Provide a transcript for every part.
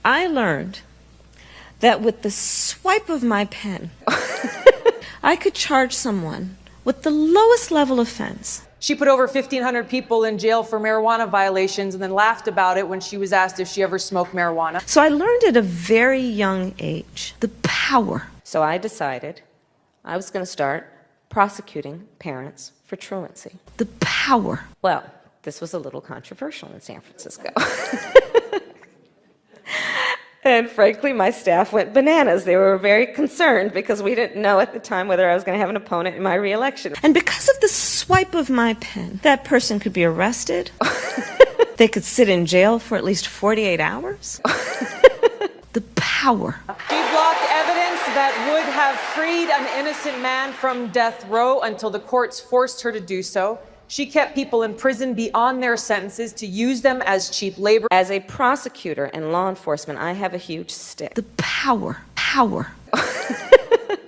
I learned that with the swipe of my pen, I could charge someone with the lowest level offense. She put over 1,500 people in jail for marijuana violations and then laughed about it when she was asked if she ever smoked marijuana. So I learned at a very young age the power. So I decided I was going to start prosecuting parents for truancy. The power. Well, this was a little controversial in San Francisco. And frankly, my staff went bananas. They were very concerned because we didn't know at the time whether I was going to have an opponent in my reelection. And because of the swipe of my pen, that person could be arrested. They could sit in jail for at least 48 hours. The power. She blocked evidence that would have freed an innocent man from death row until the courts forced her to do so. She kept people in prison beyond their sentences to use them as cheap labor. As a prosecutor and law enforcement, I have a huge stick. The power. Power.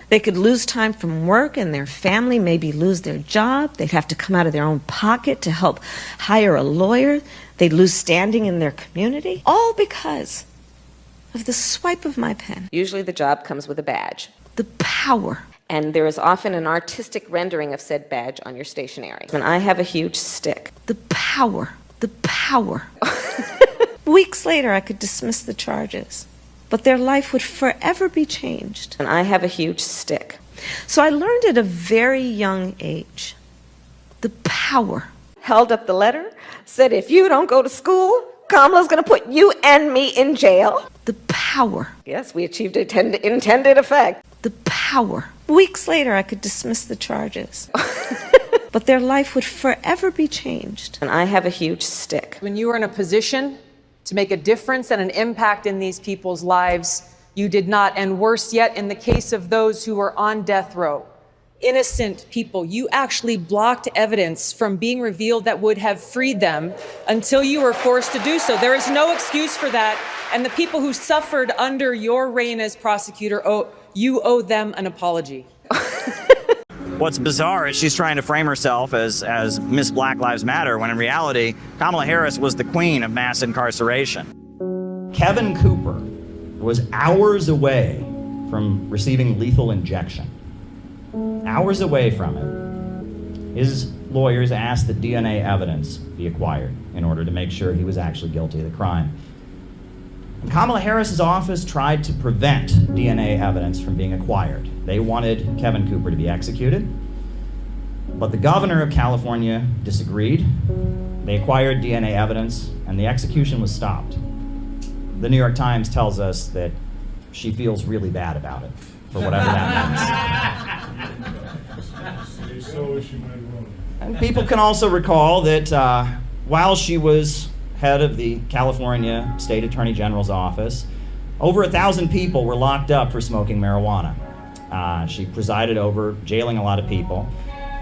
They could lose time from work and their family, maybe lose their job. They'd have to come out of their own pocket to help hire a lawyer. They'd lose standing in their community. All because of the swipe of my pen. Usually the job comes with a badge. The power. And there is often an artistic rendering of said badge on your stationery. And I have a huge stick. The power. The power. Weeks later, I could dismiss the charges, but their life would forever be changed. And I have a huge stick. So I learned at a very young age the power. Held up the letter, said, if you don't go to school, Kamala's going to put you and me in jail. The power. Yes, we achieved intended effect. The power. Weeks later, I could dismiss the charges. But their life would forever be changed. And I have a huge stick. When you were in a position to make a difference and an impact in these people's lives, you did not. And worse yet, in the case of those who were on death row, innocent people, you actually blocked evidence from being revealed that would have freed them until you were forced to do so. There is no excuse for that. And the people who suffered under your reign as prosecutor, you owe them an apology. What's bizarre is she's trying to frame herself as Miss Black Lives Matter, when in reality, Kamala Harris was the queen of mass incarceration. Kevin Cooper was hours away from receiving lethal injection. Hours away from it. His lawyers asked that DNA evidence be acquired in order to make sure he was actually guilty of the crime. And Kamala Harris's office tried to prevent DNA evidence from being acquired. They wanted Kevin Cooper to be executed, but the governor of California disagreed. They acquired DNA evidence, and the execution was stopped. The New York Times tells us that she feels really bad about it, for whatever that means. And people can also recall that while she was head of the California State Attorney General's office, over 1,000 people were locked up for smoking marijuana. She presided over jailing a lot of people.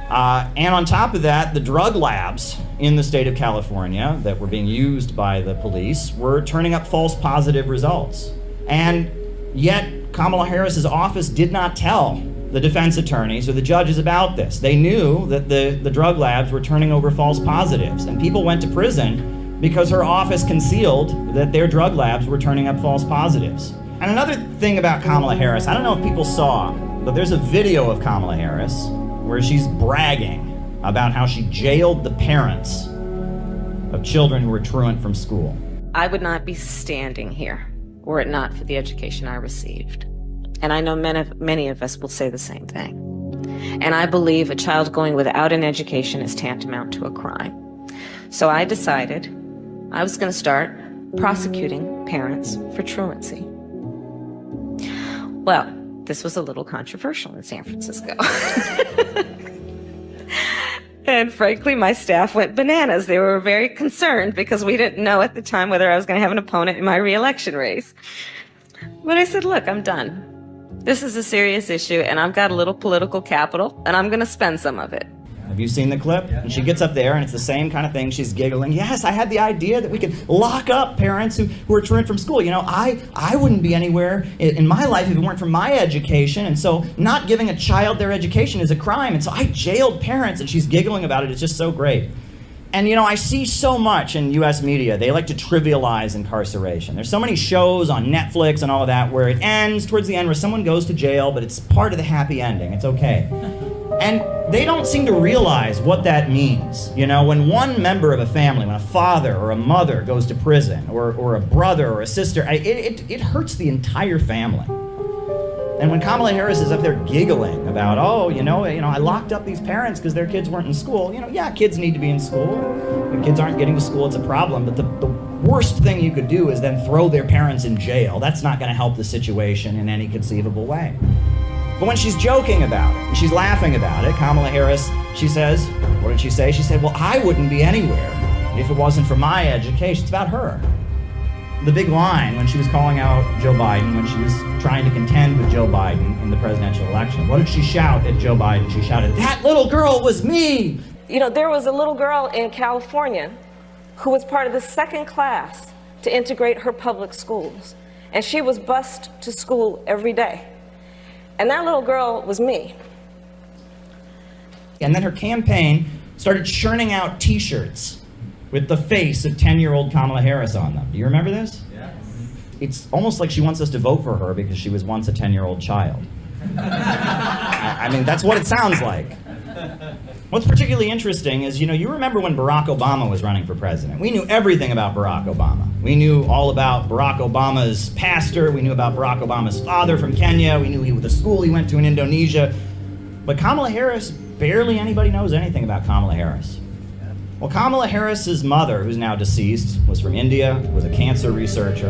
And on top of that, the drug labs in the state of California that were being used by the police were turning up false positive results. And yet, Kamala Harris's office did not tell the defense attorneys or the judges about this. They knew that the drug labs were turning over false positives, and people went to prison because her office concealed that their drug labs were turning up false positives. And another thing about Kamala Harris, I don't know if people saw, but there's a video of Kamala Harris where she's bragging about how she jailed the parents of children who were truant from school. I would not be standing here were it not for the education I received. And I know many of us will say the same thing. And I believe a child going without an education is tantamount to a crime. So I decided I was going to start prosecuting parents for truancy. Well, this was a little controversial in San Francisco. And frankly, my staff went bananas. They were very concerned because we didn't know at the time whether I was going to have an opponent in my reelection race. But I said, look, I'm done. This is a serious issue, and I've got a little political capital, and I'm going to spend some of it. Have you seen the clip? And she gets up there, and it's the same kind of thing. She's giggling. Yes, I had the idea that we could lock up parents who are truant from school. You know, I wouldn't be anywhere in my life if it weren't for my education, and so not giving a child their education is a crime, and so I jailed parents, and she's giggling about it. It's just so great. And you know, I see so much in US media, they like to trivialize incarceration. There's so many shows on Netflix and all of that where it ends towards the end where someone goes to jail, but it's part of the happy ending, it's okay. And they don't seem to realize what that means. You know, when one member of a family, when a father or a mother goes to prison, or a brother or a sister, it hurts the entire family. And when Kamala Harris is up there giggling about, oh, you know, I locked up these parents because their kids weren't in school. You know, yeah, kids need to be in school. If kids aren't getting to school, it's a problem. But the worst thing you could do is then throw their parents in jail. That's not going to help the situation in any conceivable way. But when she's joking about it, and she's laughing about it, Kamala Harris, she says, what did she say? She said, well, I wouldn't be anywhere if it wasn't for my education. It's about her. The big line when she was calling out Joe Biden, when she was trying to contend with Joe Biden in the presidential election, what did she shout at Joe Biden? She shouted, "That little girl was me!" You know, there was a little girl in California who was part of the second class to integrate her public schools. And she was bused to school every day. And that little girl was me. And then her campaign started churning out T-shirts with the face of 10-year-old Kamala Harris on them. Do you remember this? Yes. It's almost like she wants us to vote for her because she was once a 10-year-old child. I mean, that's what it sounds like. What's particularly interesting is, you know, you remember when Barack Obama was running for president. We knew everything about Barack Obama. We knew all about Barack Obama's pastor. We knew about Barack Obama's father from Kenya. We knew the school he went to in Indonesia. But Kamala Harris, barely anybody knows anything about Kamala Harris. Well, Kamala Harris's mother, who's now deceased, was from India, was a cancer researcher.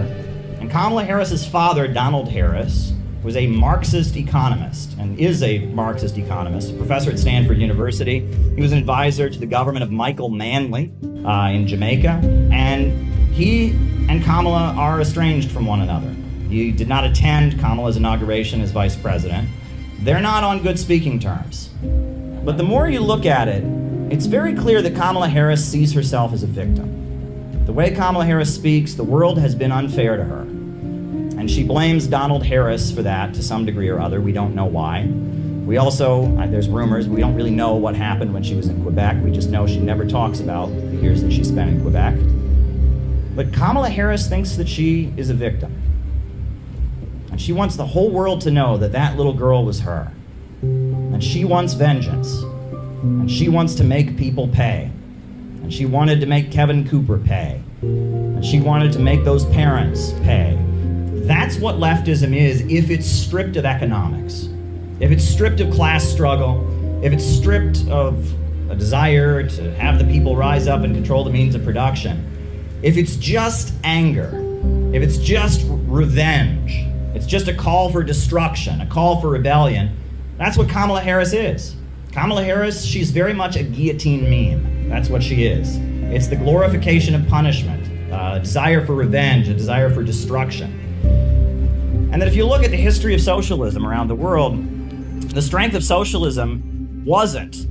And Kamala Harris's father, Donald Harris, was a Marxist economist, and is a Marxist economist, a professor at Stanford University. He was an advisor to the government of Michael Manley in Jamaica, and he and Kamala are estranged from one another. He did not attend Kamala's inauguration as vice president. They're not on good speaking terms. But the more you look at it, it's very clear that Kamala Harris sees herself as a victim. The way Kamala Harris speaks, the world has been unfair to her. And she blames Donald Harris for that to some degree or other. We don't know why. We also, there's rumors, we don't really know what happened when she was in Quebec. We just know she never talks about the years that she spent in Quebec. But Kamala Harris thinks that she is a victim. And she wants the whole world to know that that little girl was her. And she wants vengeance. And she wants to make people pay. And she wanted to make Kevin Cooper pay. And she wanted to make those parents pay. That's what leftism is if it's stripped of economics. If it's stripped of class struggle, if it's stripped of a desire to have the people rise up and control the means of production, if it's just anger, if it's just revenge, it's just a call for destruction, a call for rebellion, that's what Kamala Harris is. Kamala Harris, she's very much a guillotine meme. That's what she is. It's the glorification of punishment, a desire for revenge, a desire for destruction. And that if you look at the history of socialism around the world, the strength of socialism wasn't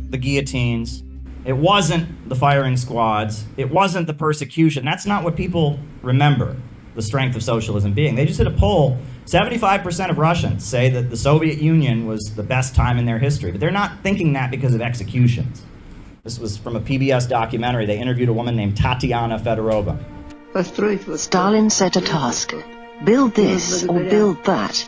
the guillotines, it wasn't the firing squads, it wasn't the persecution. That's not what people remember the strength of socialism being. They just did a poll. 75% of Russians say that the Soviet Union was the best time in their history, but they're not thinking that because of executions. This was from a PBS documentary. They interviewed a woman named Tatiana Fedorova. Stalin set a task. Build this or build that.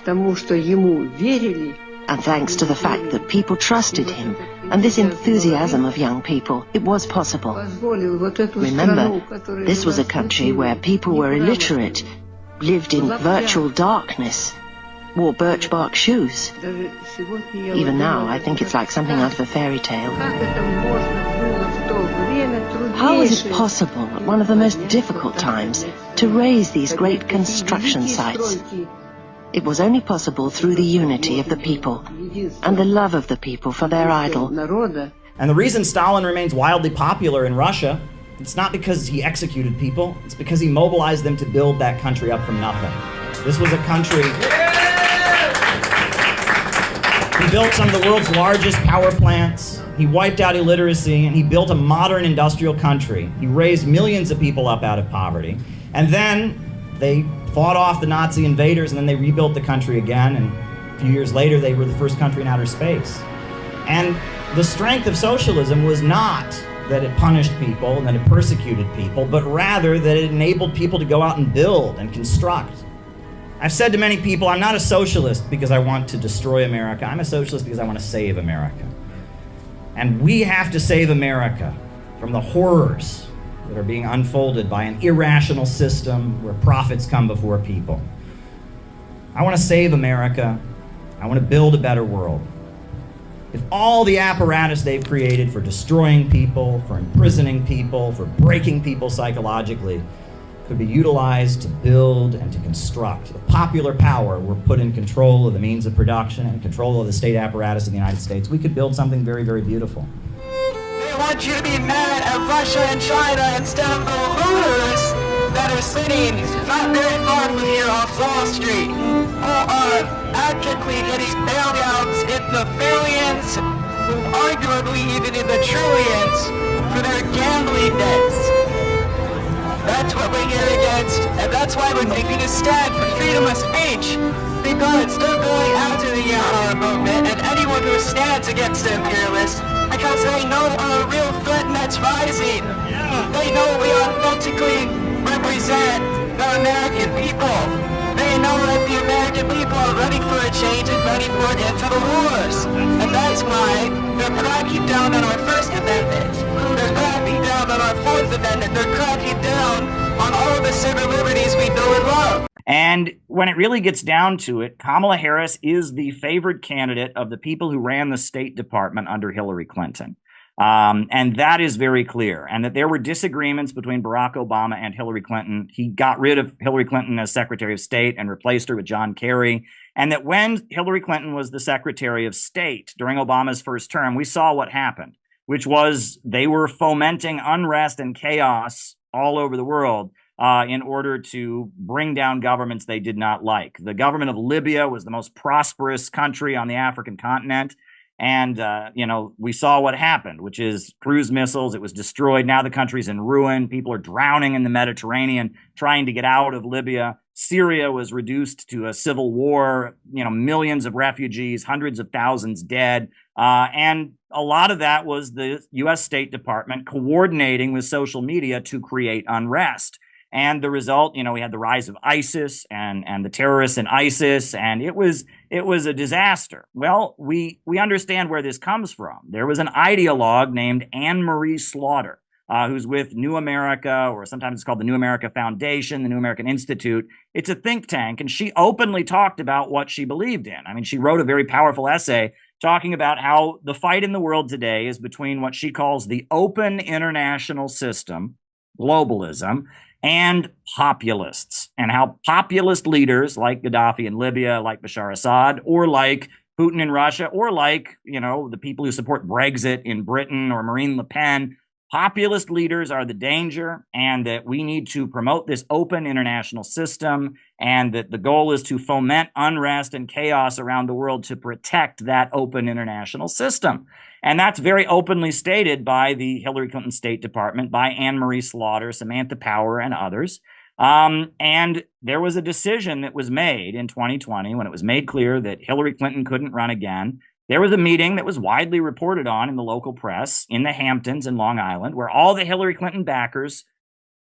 And thanks to the fact that people trusted him and this enthusiasm of young people, it was possible. Remember, this was a country where people were illiterate, lived in virtual darkness, wore birch bark shoes. Even now, I think it's like something out of a fairy tale. How was it possible at one of the most difficult times to raise these great construction sites? It was only possible through the unity of the people and the love of the people for their idol. And the reason Stalin remains wildly popular in Russia, it's not because he executed people, it's because he mobilized them to build that country up from nothing. This was a country... He built some of the world's largest power plants, he wiped out illiteracy, and he built a modern industrial country. He raised millions of people up out of poverty. And then they fought off the Nazi invaders, and then they rebuilt the country again, and a few years later they were the first country in outer space. And the strength of socialism was not that it punished people and that it persecuted people, but rather that it enabled people to go out and build and construct. I've said to many people, I'm not a socialist because I want to destroy America. I'm a socialist because I want to save America. And we have to save America from the horrors that are being unfolded by an irrational system where profits come before people. I want to save America. I want to build a better world. If all the apparatus they've created for destroying people, for imprisoning people, for breaking people psychologically, could be utilized to build and to construct, if popular power were put in control of the means of production and control of the state apparatus of the United States, we could build something very, very beautiful. They want you to be mad at Russia and China instead of the looters that are sitting not very far from here off Wall Street, who are actively getting bailouts in the billions, who arguably even in the trillions, for their gambling debts. That's what we're here against, and that's why we're taking a stand for freedom of speech, because they're going after the Yahoo movement and anyone who stands against the imperialists, because they know we're a real threat and that's rising. They know we authentically represent the American people. They know that the American people are ready for a change and ready for an end to the wars. And that's why they're cracking down on our First Amendment. They're cracking down on our Fourth Amendment. They're cracking down on all the civil liberties we know and love. And when it really gets down to it, Kamala Harris is the favored candidate of the people who ran the State Department under Hillary Clinton. And that is very clear. And that there were disagreements between Barack Obama and Hillary Clinton. He got rid of Hillary Clinton as Secretary of State and replaced her with John Kerry. And that when Hillary Clinton was the Secretary of State during Obama's first term, we saw what happened, which was they were fomenting unrest and chaos all over the world in order to bring down governments they did not like. The government of Libya was the most prosperous country on the African continent. And, we saw what happened, which is cruise missiles. It was destroyed. Now the country's in ruin. People are drowning in the Mediterranean trying to get out of Libya. Syria was reduced to a civil war, millions of refugees, hundreds of thousands dead. And a lot of that was the U.S. State Department coordinating with social media to create unrest. And the result, we had the rise of ISIS and the terrorists in ISIS, and it was a disaster. Well, we understand where this comes from. There was an ideologue named Anne Marie Slaughter, who's with New America, or sometimes it's called the New America Foundation, the New American Institute. It's a think tank, and she openly talked about what she believed in. I mean, she wrote a very powerful essay talking about how the fight in the world today is between what she calls the open international system, globalism, and populists, and how populist leaders like Gaddafi in Libya, like Bashar Assad, or like Putin in Russia, or like, the people who support Brexit in Britain or Marine Le Pen, populist leaders are the danger, and that we need to promote this open international system, and that the goal is to foment unrest and chaos around the world to protect that open international system. And that's very openly stated by the Hillary Clinton State Department, by Anne Marie Slaughter, Samantha Power, and others. And there was a decision that was made in 2020 when it was made clear that Hillary Clinton couldn't run again. There was a meeting that was widely reported on in the local press in the Hamptons in Long Island, where all the Hillary Clinton backers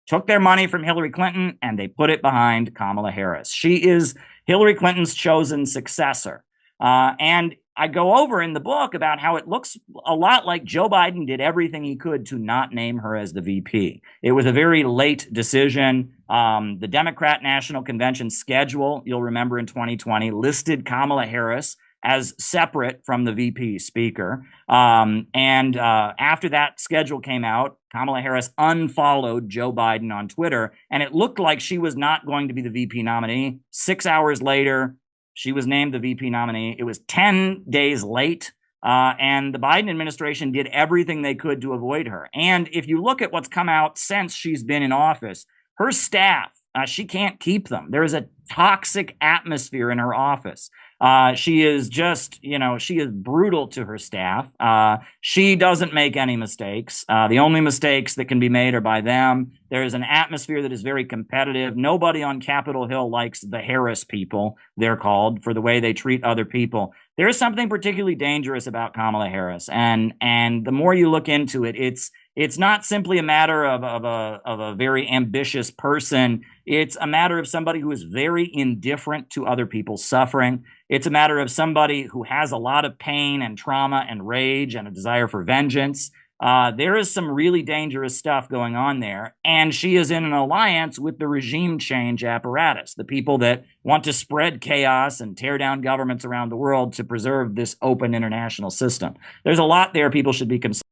took their money from Hillary Clinton and they put it behind Kamala Harris. She is Hillary Clinton's chosen successor. And I go over in the book about how it looks a lot like Joe Biden did everything he could to not name her as the VP. It was a very late decision. The Democrat National Convention schedule, you'll remember in 2020, listed Kamala Harris as separate from the VP speaker. After that schedule came out, Kamala Harris unfollowed Joe Biden on Twitter, and it looked like she was not going to be the VP nominee. 6 hours later, she was named the VP nominee. It was 10 days late, and the Biden administration did everything they could to avoid her. And if you look at what's come out since she's been in office, her staff, she can't keep them. There is a toxic atmosphere in her office. She is just, she is brutal to her staff. She doesn't make any mistakes. The only mistakes that can be made are by them. There is an atmosphere that is very competitive. Nobody on Capitol Hill likes the Harris people, they're called, for the way they treat other people. There is something particularly dangerous about Kamala Harris. And the more you look into it, It's not simply a matter of a very ambitious person. It's a matter of somebody who is very indifferent to other people's suffering. It's a matter of somebody who has a lot of pain and trauma and rage and a desire for vengeance. There is some really dangerous stuff going on there. And she is in an alliance with the regime change apparatus, the people that want to spread chaos and tear down governments around the world to preserve this open international system. There's a lot there people should be concerned.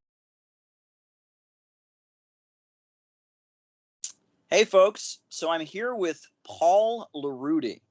Hey folks, so I'm here with Paul LaRudy.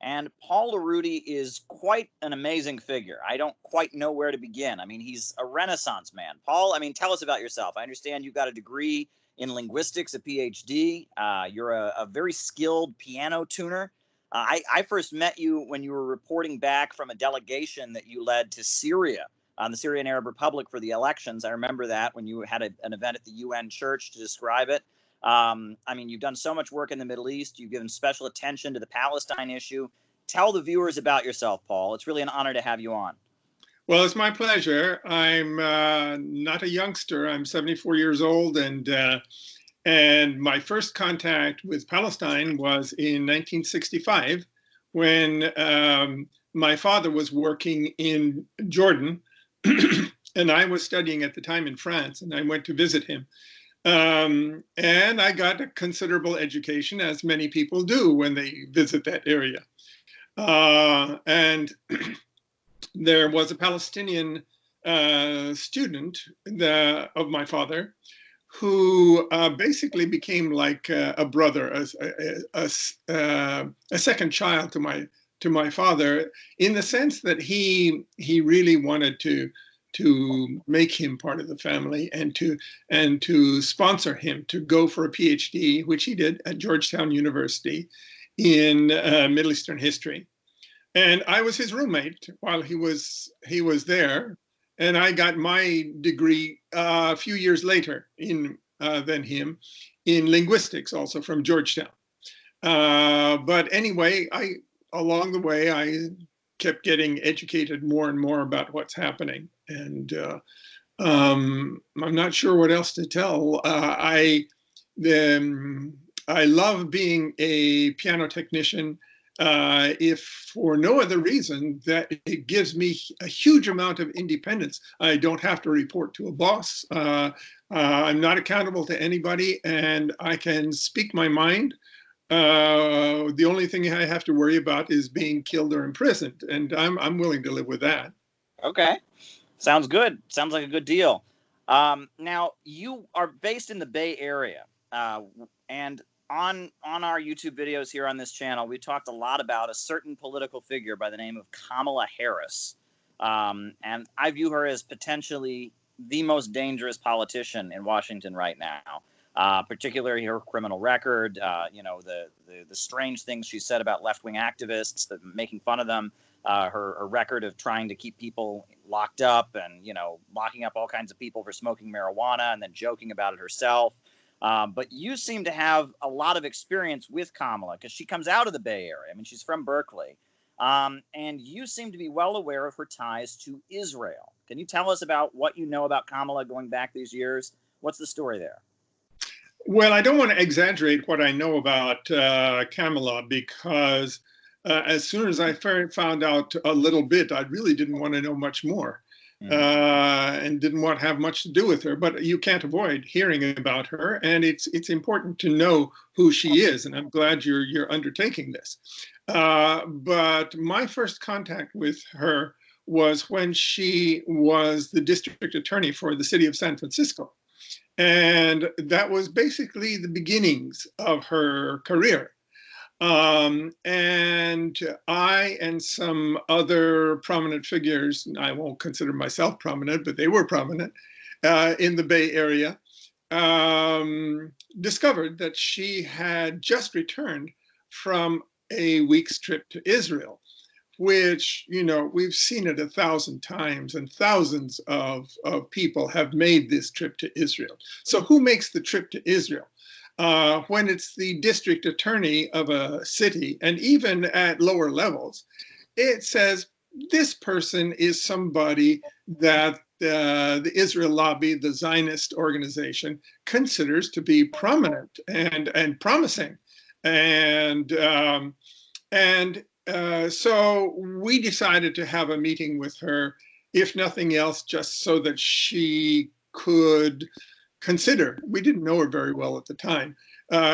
And Paul LaRudy is quite an amazing figure. I don't quite know where to begin. I mean, he's a Renaissance man. Paul, I mean, tell us about yourself. I understand you got a degree in linguistics, a PhD. You're a very skilled piano tuner. I first met you when you were reporting back from a delegation that you led to Syria, the Syrian Arab Republic, for the elections. I remember that when you had an event at the UN church to describe it. I mean, you've done so much work in the Middle East. You've given special attention to the Palestine issue. Tell the viewers about yourself, Paul. It's really an honor to have you on. Well, it's my pleasure. I'm not a youngster. I'm 74 years old, and my first contact with Palestine was in 1965 when my father was working in Jordan, and I was studying at the time in France, and I went to visit him. And I got a considerable education, as many people do when they visit that area. And there was a Palestinian student of my father who basically became like a brother, a second child to my father, in the sense that he really wanted to make him part of the family and to sponsor him to go for a PhD, which he did at Georgetown University in Middle Eastern history. And I was his roommate while he was there, and I got my degree a few years later than him in linguistics, also from Georgetown. But anyway, along the way I kept getting educated more and more about what's happening. And I'm not sure what else to tell. I love being a piano technician, if for no other reason that it gives me a huge amount of independence. I don't have to report to a boss. I'm not accountable to anybody, and I can speak my mind. The only thing I have to worry about is being killed or imprisoned, and I'm willing to live with that. Okay, sounds good. Sounds like a good deal. Now you are based in the Bay Area, and on our YouTube videos here on this channel, we talked a lot about a certain political figure by the name of Kamala Harris, and I view her as potentially the most dangerous politician in Washington right now. Particularly her criminal record, you know, the strange things she said about left-wing activists, making fun of them, her record of trying to keep people locked up and, you know, locking up all kinds of people for smoking marijuana and then joking about it herself. But you seem to have a lot of experience with Kamala because she comes out of the Bay Area. I mean, she's from Berkeley. And you seem to be well aware of her ties to Israel. Can you tell us about what you know about Kamala going back these years? What's the story there? Well, I don't want to exaggerate what I know about Kamala, because as soon as I found out a little bit, I really didn't want to know much more, and didn't want to have much to do with her. But you can't avoid hearing about her, and it's important to know who she is. And I'm glad you're undertaking this. But my first contact with her was when she was the district attorney for the city of San Francisco. And that was basically the beginnings of her career. And I and some other prominent figures, I won't consider myself prominent, but they were prominent in the Bay Area, discovered that she had just returned from a week's trip to Israel, which, you know, we've seen it 1,000 times, and thousands of people have made this trip to Israel. So who makes the trip to Israel? When it's the district attorney of a city, and even at lower levels, it says this person is somebody that the Israel Lobby, the Zionist organization, considers to be prominent and promising. And so we decided to have a meeting with her, if nothing else, just so that she could consider, we didn't know her very well at the time,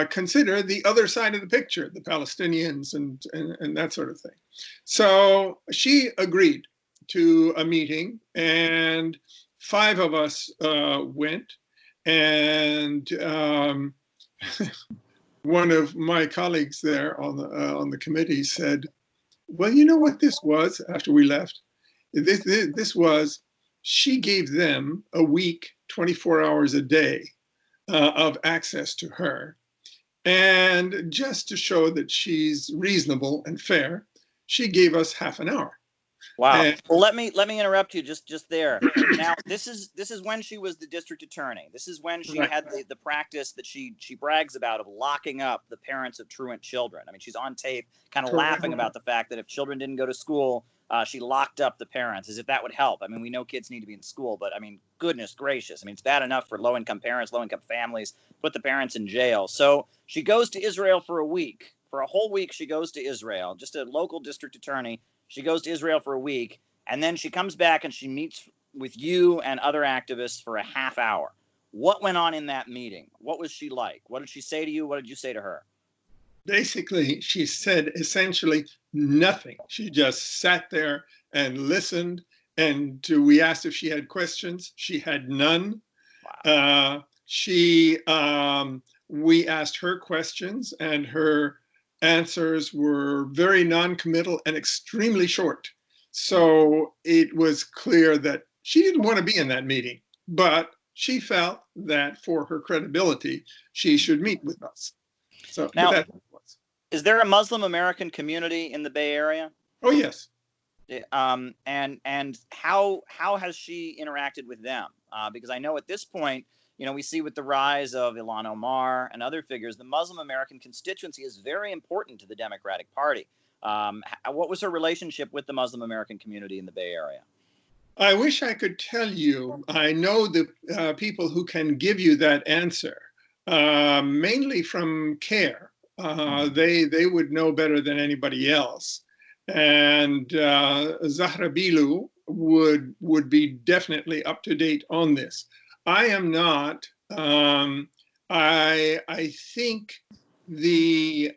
consider the other side of the picture, the Palestinians and that sort of thing. So she agreed to a meeting, and 5 of us went, and one of my colleagues there on the committee said, well, you know what this was after we left? This was, she gave them a week, 24 hours a day of access to her. And just to show that she's reasonable and fair, she gave us half an hour. Wow. Well, let me interrupt you just there. Now, this is when she was the district attorney. This is when she had the practice that she brags about of locking up the parents of truant children. I mean, she's on tape kind of laughing about the fact that if children didn't go to school, she locked up the parents, as if that would help. I mean, we know kids need to be in school, but I mean, goodness gracious. I mean, it's bad enough for low-income parents, low-income families, put the parents in jail. So she goes to Israel for a week. For a whole week, she goes to Israel, just a local district attorney. She goes to Israel for a week, and then she comes back and she meets with you and other activists for a half hour. What went on in that meeting? What was she like? What did she say to you? What did you say to her? Basically, she said essentially nothing. She just sat there and listened, and we asked if she had questions. She had none. Wow. We asked her questions, and her answers were very non-committal and extremely short. So it was clear that she didn't want to be in that meeting, but she felt that for her credibility, she should meet with us. So now, that was. Is there a Muslim American community in the Bay Area? Oh, yes. And how has she interacted with them? Because I know at this point, you know, we see with the rise of Ilhan Omar and other figures, the Muslim American constituency is very important to the Democratic Party. What was her relationship with the Muslim American community in the Bay Area? I wish I could tell you. I know the people who can give you that answer, mainly from CARE. They would know better than anybody else. And Zahra Bilu would be definitely up to date on this. I am not. I think there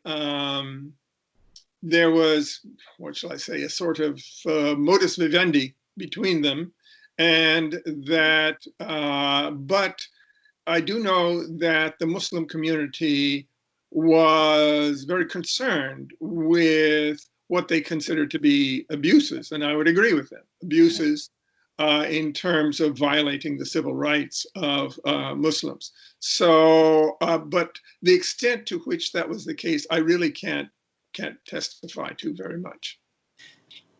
was, what shall I say, a sort of modus vivendi between them, and that. But I do know that the Muslim community was very concerned with what they considered to be abuses, and I would agree with them. Abuses in terms of violating the civil rights of Muslims. So, but the extent to which that was the case, I really can't testify to very much.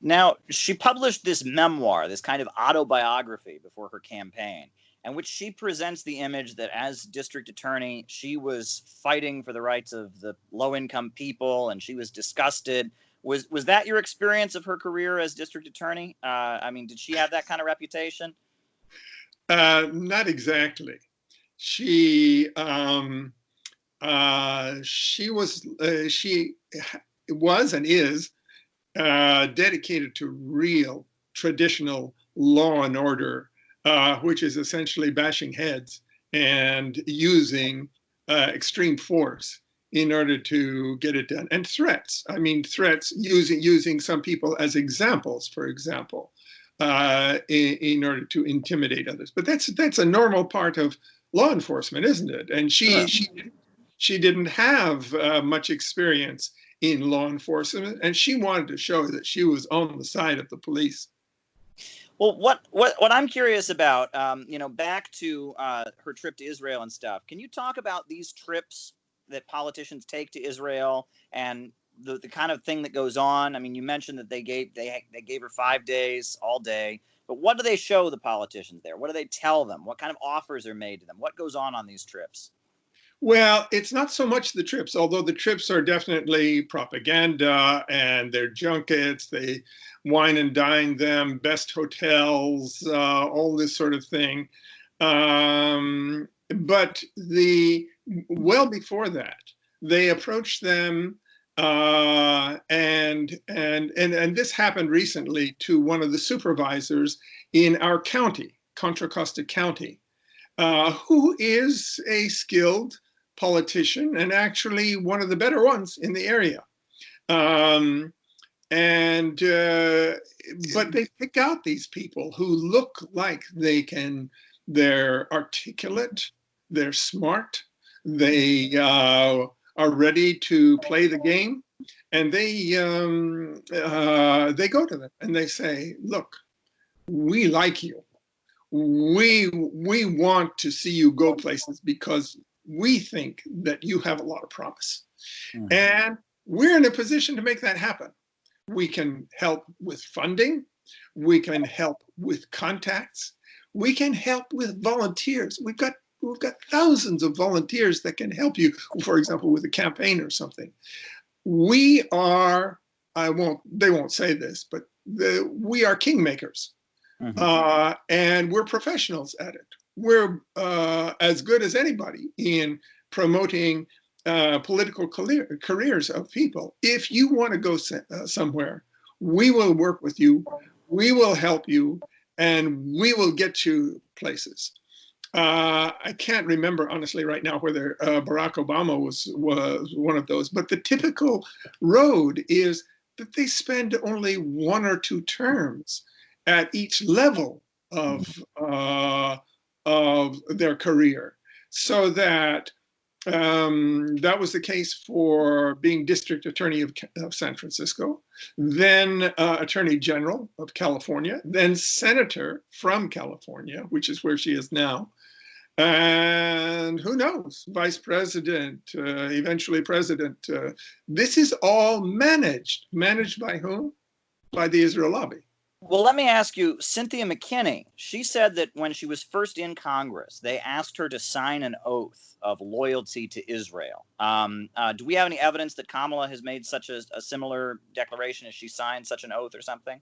Now, she published this memoir, this kind of autobiography before her campaign, in which she presents the image that as district attorney, she was fighting for the rights of the low-income people, and she was disgusted. Was that your experience of her career as district attorney? I mean, did she have that kind of reputation? Not exactly. She was and is dedicated to real traditional law and order, which is essentially bashing heads and using extreme force in order to get it done. And threats. I mean, threats using some people as examples, for example, in order to intimidate others. But that's a normal part of law enforcement, isn't it? And she didn't have much experience in law enforcement, and she wanted to show that she was on the side of the police. Well, what I'm curious about, you know, back to her trip to Israel and stuff. Can you talk about these trips that politicians take to Israel and the kind of thing that goes on? I mean, you mentioned that they gave her 5 days, all day. But what do they show the politicians there? What do they tell them? What kind of offers are made to them? What goes on these trips? Well, it's not so much the trips, although the trips are definitely propaganda and they're junkets. They wine and dine them, best hotels, all this sort of thing. But well before that, they approached them, and this happened recently to one of the supervisors in our county, Contra Costa County, who is a skilled politician and actually one of the better ones in the area. Um, and but they pick out these people who look like they're articulate, they're smart, they are ready to play the game, and they go to them and they say, look, we like you, we want to see you go places because we think that you have a lot of promise. Mm-hmm. And we're in a position to make that happen. We can help with funding. We can help with contacts. We can help with volunteers. We've got thousands of volunteers that can help you, for example, with a campaign or something. We are, they won't say this, but we are kingmakers. Mm-hmm. And we're professionals at it. We're as good as anybody in promoting political careers of people. If you want to go somewhere, we will work with you, we will help you, and we will get you places. I can't remember honestly right now whether Barack Obama was one of those, but the typical road is that they spend only 1 or 2 terms at each level of their career, so that that was the case for being district attorney of San Francisco, then attorney general of California, then senator from California, which is where she is now, and who knows, vice president, eventually president. This is all managed by whom? By the Israel lobby. Well, let me ask you, Cynthia McKinney, she said that when she was first in Congress, they asked her to sign an oath of loyalty to Israel. Do we have any evidence that Kamala has made such a similar declaration? Has she signed such an oath or something?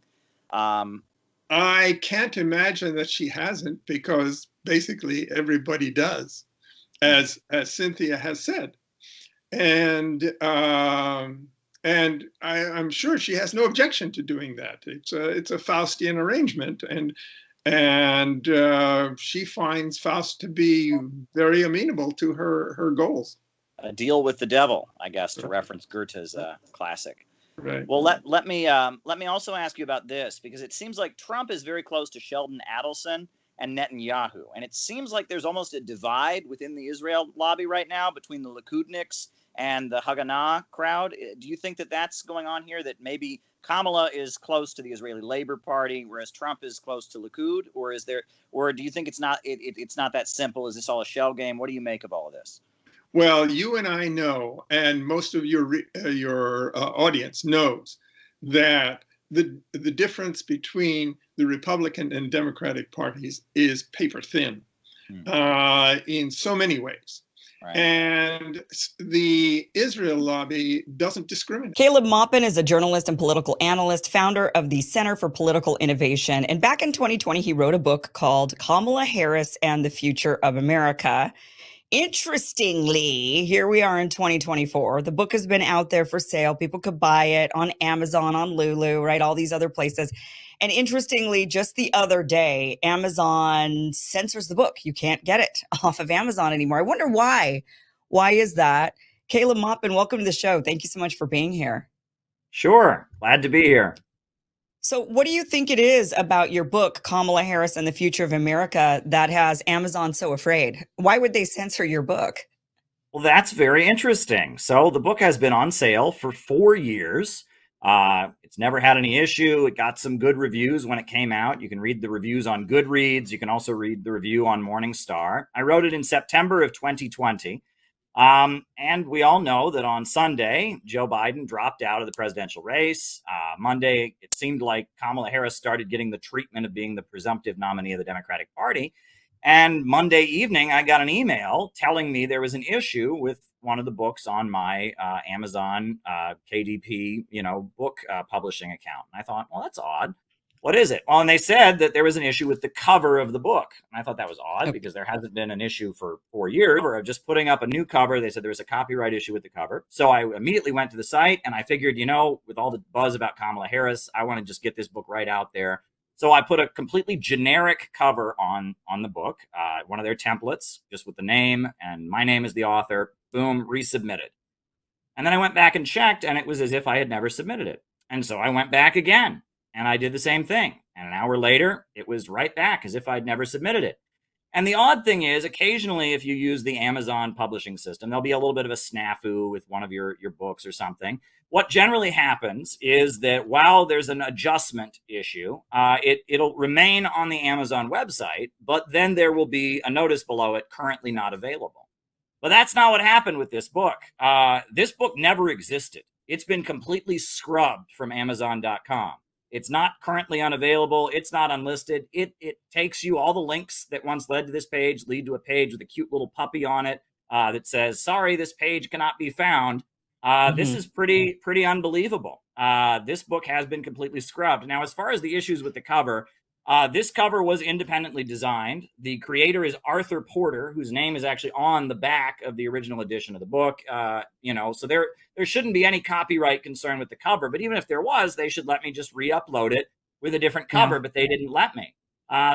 I can't imagine that she hasn't, because basically everybody does, as Cynthia has said. And I'm sure she has no objection to doing that. It's a Faustian arrangement, and she finds Faust to be very amenable to her goals. A deal with the devil, I guess, to reference Goethe's classic. Right. Well, let me also ask you about this, because it seems like Trump is very close to Sheldon Adelson and Netanyahu, and it seems like there's almost a divide within the Israel lobby right now between the Likudniks and the Haganah crowd. Do you think that that's going on here, that maybe Kamala is close to the Israeli Labor Party, whereas Trump is close to Likud, or do you think it's not that simple? Is this all a shell game? What do you make of all of this? Well, you and I know, and most of your audience knows, that the difference between the Republican and Democratic parties is paper thin in so many ways. Right. And the Israel lobby doesn't discriminate. Caleb Maupin is a journalist and political analyst, founder of the Center for Political Innovation. And back in 2020, he wrote a book called Kamala Harris and the Future of America. Interestingly, here we are in 2024. The book has been out there for sale. People could buy it on Amazon, on Lulu, right? All these other places. And interestingly, just the other day, Amazon censors the book. You can't get it off of Amazon anymore. I wonder why. Why is that? Caleb Maupin, welcome to the show. Thank you so much for being here. Sure. Glad to be here. So what do you think it is about your book, Kamala Harris and the Future of America, that has Amazon so afraid? Why would they censor your book? Well, that's very interesting. So the book has been on sale for 4 years. It's never had any issue. It got some good reviews when it came out. You can read the reviews on Goodreads. You can also read the review on Morningstar. I wrote it in September of 2020. And we all know that on Sunday, Joe Biden dropped out of the presidential race. Monday, it seemed like Kamala Harris started getting the treatment of being the presumptive nominee of the Democratic Party. And Monday evening, I got an email telling me there was an issue with one of the books on my Amazon KDP, book publishing account. And I thought, well, that's odd. What is it? Well, and they said that there was an issue with the cover of the book. And I thought that was odd because there hasn't been an issue for 4 years of just putting up a new cover. They said there was a copyright issue with the cover. So I immediately went to the site and I figured, with all the buzz about Kamala Harris, I want to just get this book right out there. So I put a completely generic cover on the book, one of their templates, just with the name and my name as the author. Boom, resubmitted. And then I went back and checked, and it was as if I had never submitted it. And so I went back again, and I did the same thing. And an hour later, it was right back as if I'd never submitted it. And the odd thing is, occasionally, if you use the Amazon publishing system, there'll be a little bit of a snafu with one of your books or something. What generally happens is that while there's an adjustment issue, it'll remain on the Amazon website, but then there will be a notice below it, currently not available. But that's not what happened with this book. This book never existed. It's been completely scrubbed from Amazon.com. It's not currently unavailable. It's not unlisted. It takes you all the links that once led to this page, lead to a page with a cute little puppy on it that says, sorry, this page cannot be found. This is pretty unbelievable. This book has been completely scrubbed. Now, as far as the issues with the cover, this cover was independently designed. The creator is Arthur Porter, whose name is actually on the back of the original edition of the book. So there shouldn't be any copyright concern with the cover. But even if there was, they should let me just re-upload it with a different cover. But they didn't let me.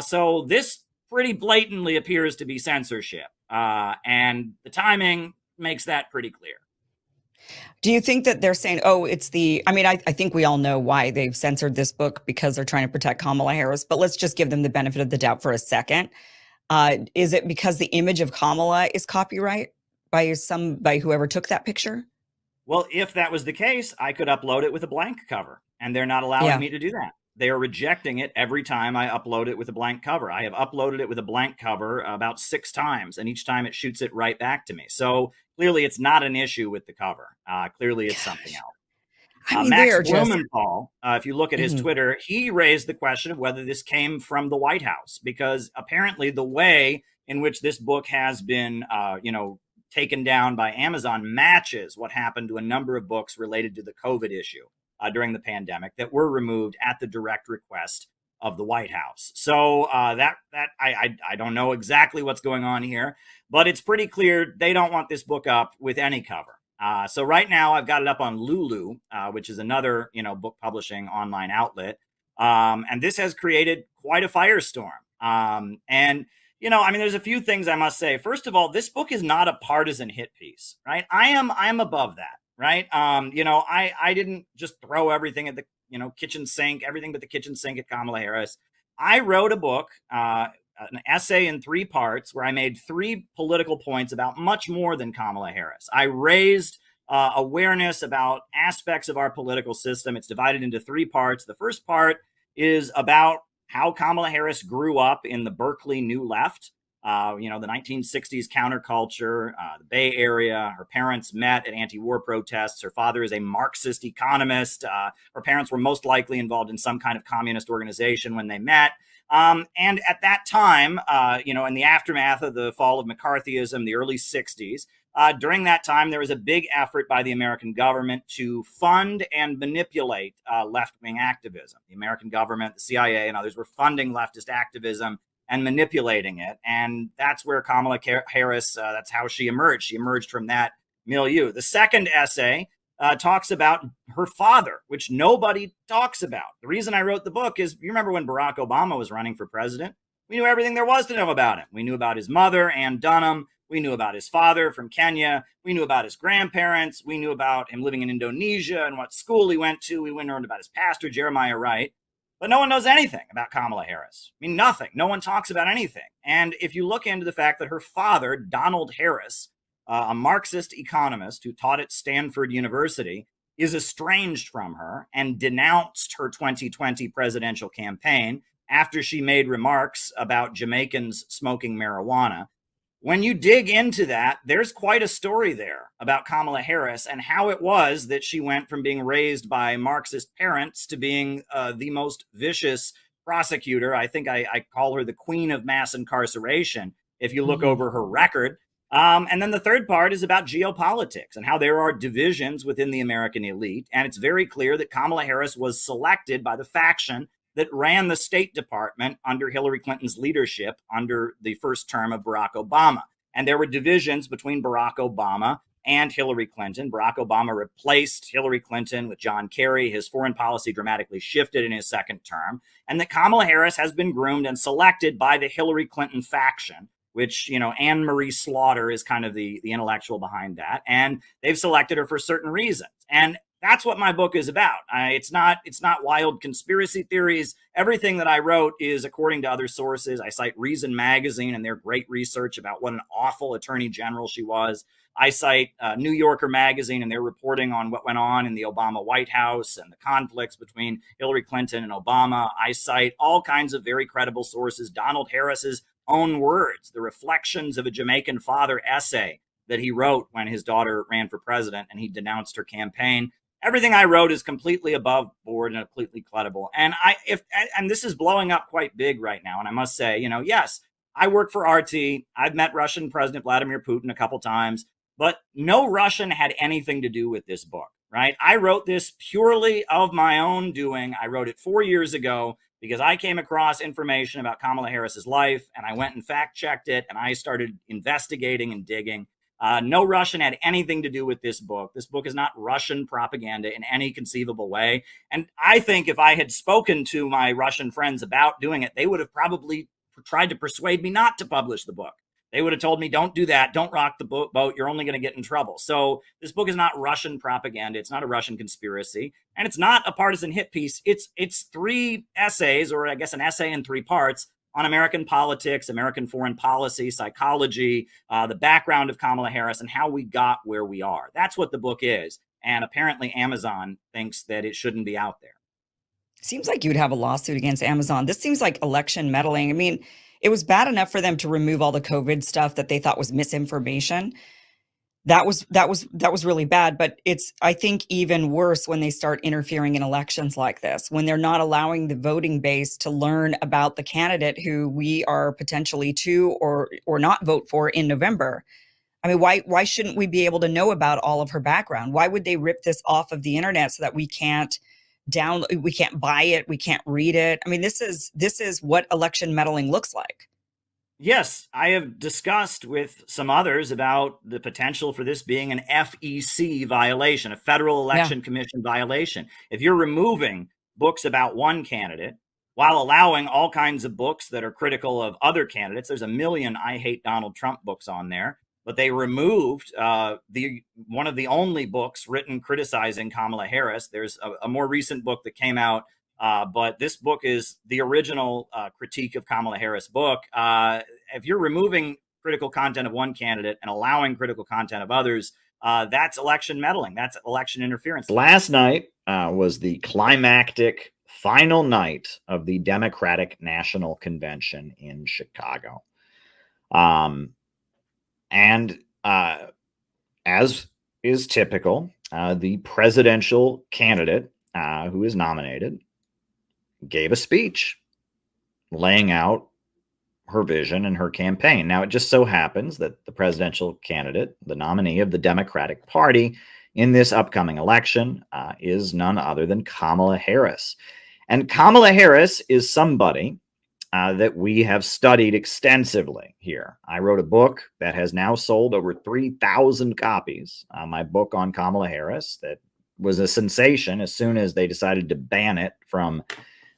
So this pretty blatantly appears to be censorship. And the timing makes that pretty clear. Do you think that they're saying, oh, I think we all know why they've censored this book, because they're trying to protect Kamala Harris, but let's just give them the benefit of the doubt for a second. Is it because the image of Kamala is copyright by whoever took that picture? Well, if that was the case, I could upload it with a blank cover, and they're not allowing me to do that. They are rejecting it every time I upload it with a blank cover. I have uploaded it with a blank cover about 6 times, and each time it shoots it right back to me. So clearly it's not an issue with the cover. Clearly it's something else. Max Blumenthal, if you look at his Twitter, he raised the question of whether this came from the White House, because apparently the way in which this book has been, taken down by Amazon matches what happened to a number of books related to the COVID issue during the pandemic that were removed at the direct request of the White House. So I don't know exactly what's going on here, but it's pretty clear they don't want this book up with any cover. So right now I've got it up on Lulu, which is another, book publishing online outlet. And this has created quite a firestorm. There's a few things I must say. First of all, this book is not a partisan hit piece, right? I am above that, right? I didn't just throw everything at the, kitchen sink, everything but the kitchen sink at Kamala Harris. I wrote a book, an essay in 3 parts where I made 3 political points about much more than Kamala Harris. I raised awareness about aspects of our political system. It's divided into 3 parts. The first part is about how Kamala Harris grew up in the Berkeley New Left, the 1960s counterculture, the Bay Area. Her parents met at anti-war protests. Her father is a Marxist economist. Her parents were most likely involved in some kind of communist organization when they met. And at that time, in the aftermath of the fall of McCarthyism, the early 60s, during that time, there was a big effort by the American government to fund and manipulate left-wing activism. The American government, the CIA, and others were funding leftist activism and manipulating it. And that's where Kamala Harris, that's how she emerged. She emerged from that milieu. The second essay talks about her father, which nobody talks about. The reason I wrote the book is, you remember when Barack Obama was running for president? We knew everything there was to know about him. We knew about his mother, Ann Dunham. We knew about his father from Kenya. We knew about his grandparents. We knew about him living in Indonesia and what school he went to. We learned about his pastor, Jeremiah Wright. But no one knows anything about Kamala Harris. I mean, nothing. No one talks about anything. And if you look into the fact that her father, Donald Harris, a Marxist economist who taught at Stanford University, is estranged from her and denounced her 2020 presidential campaign after she made remarks about Jamaicans smoking marijuana. When you dig into that, there's quite a story there about Kamala Harris and how it was that she went from being raised by Marxist parents to being the most vicious prosecutor. I think I call her the queen of mass incarceration if you look over her record. And then the third part is about geopolitics and how there are divisions within the American elite. And it's very clear that Kamala Harris was selected by the faction that ran the State Department under Hillary Clinton's leadership under the first term of Barack Obama. And there were divisions between Barack Obama and Hillary Clinton. Barack Obama replaced Hillary Clinton with John Kerry. His foreign policy dramatically shifted in his second term. And that Kamala Harris has been groomed and selected by the Hillary Clinton faction, which, Anne Marie Slaughter is kind of the intellectual behind that. And they've selected her for certain reasons. And that's what my book is about. It's not wild conspiracy theories. Everything that I wrote is according to other sources. I cite Reason Magazine and their great research about what an awful attorney general she was. I cite New Yorker Magazine and their reporting on what went on in the Obama White House and the conflicts between Hillary Clinton and Obama. I cite all kinds of very credible sources. Donald Harris's own words, the Reflections of a Jamaican Father essay that he wrote when his daughter ran for president and he denounced her campaign. Everything I wrote is completely above board and completely credible. And this is blowing up quite big right now. And I must say, yes, I work for RT. I've met Russian President Vladimir Putin a couple times, but no Russian had anything to do with this book, right? I wrote this purely of my own doing. I wrote it 4 years ago because I came across information about Kamala Harris's life and I went and fact checked it and I started investigating and digging. No Russian had anything to do with this book. This book is not Russian propaganda in any conceivable way. And I think if I had spoken to my Russian friends about doing it, they would have probably tried to persuade me not to publish the book. They would have told me, don't do that. Don't rock the boat. You're only going to get in trouble. So this book is not Russian propaganda. It's not a Russian conspiracy. And it's not a partisan hit piece. It's 3 essays, or I guess an essay in 3 parts, on American politics, American foreign policy, psychology, the background of Kamala Harris, and how we got where we are. That's what the book is. And apparently Amazon thinks that it shouldn't be out there. Seems like you'd have a lawsuit against Amazon. This seems like election meddling. I mean, it was bad enough for them to remove all the COVID stuff that they thought was misinformation. That was really bad, but it's, I think, even worse when they start interfering in elections like this, when they're not allowing the voting base to learn about the candidate who we are potentially to or not vote for in November. I mean, why shouldn't we be able to know about all of her background? Why would they rip this off of the internet so that we can't download, we can't buy it, we can't read it? I mean, this is what election meddling looks like. Yes, I have discussed with some others about the potential for this being an FEC violation, a Federal Election Commission violation. If you're removing books about one candidate while allowing all kinds of books that are critical of other candidates, there's a million I Hate Donald Trump books on there, but they removed one of the only books written criticizing Kamala Harris. There's a more recent book that came out, but this book is the original critique of Kamala Harris book. If you're removing critical content of one candidate and allowing critical content of others, that's election meddling. That's election interference. Last night was the climactic final night of the Democratic National Convention in Chicago. And as is typical, the presidential candidate who is nominated gave a speech laying out her vision and her campaign. Now, it just so happens that the presidential candidate, the nominee of the Democratic Party in this upcoming election, is none other than Kamala Harris. And Kamala Harris is somebody that we have studied extensively here. I wrote a book that has now sold over 3,000 copies. My book on Kamala Harris that was a sensation as soon as they decided to ban it from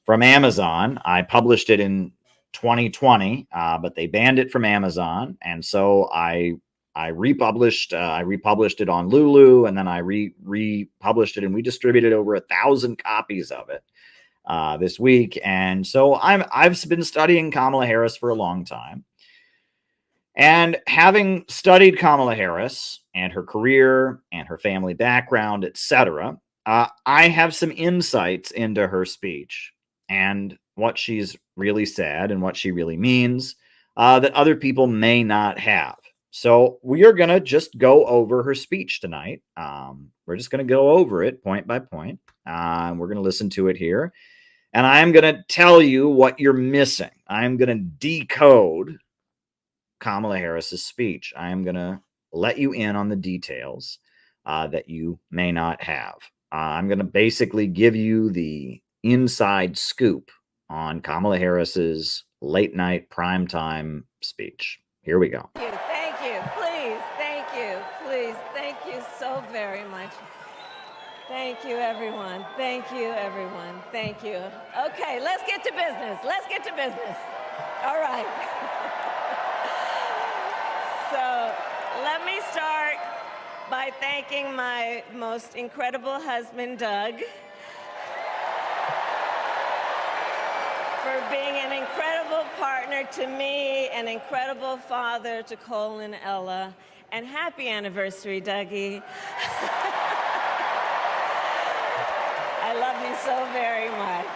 Amazon. I published it in 2020, but they banned it from Amazon, and so I republished it on Lulu, and then I republished it, and we distributed over 1,000 copies of it this week. And so I've been studying Kamala Harris for a long time, and having studied Kamala Harris and her career and her family background, etc., I have some insights into her speech and what she's really said and what she really means that other people may not have. So we are going to just go over her speech tonight. We're just going to go over it point by point. We're going to listen to it here. And I'm going to tell you what you're missing. I'm going to decode Kamala Harris's speech. I am going to let you in on the details that you may not have. I'm going to basically give you the inside scoop on Kamala Harris's late night primetime speech. Here we go. Thank you. Please, thank you. Please, thank you so very much. Thank you, everyone. Thank you, everyone. Thank you. Okay, let's get to business. Let's get to business. All right. So let me start by thanking my most incredible husband, Doug, for being an incredible partner to me, an incredible father to Cole and Ella, and happy anniversary, Dougie. I love you so very much.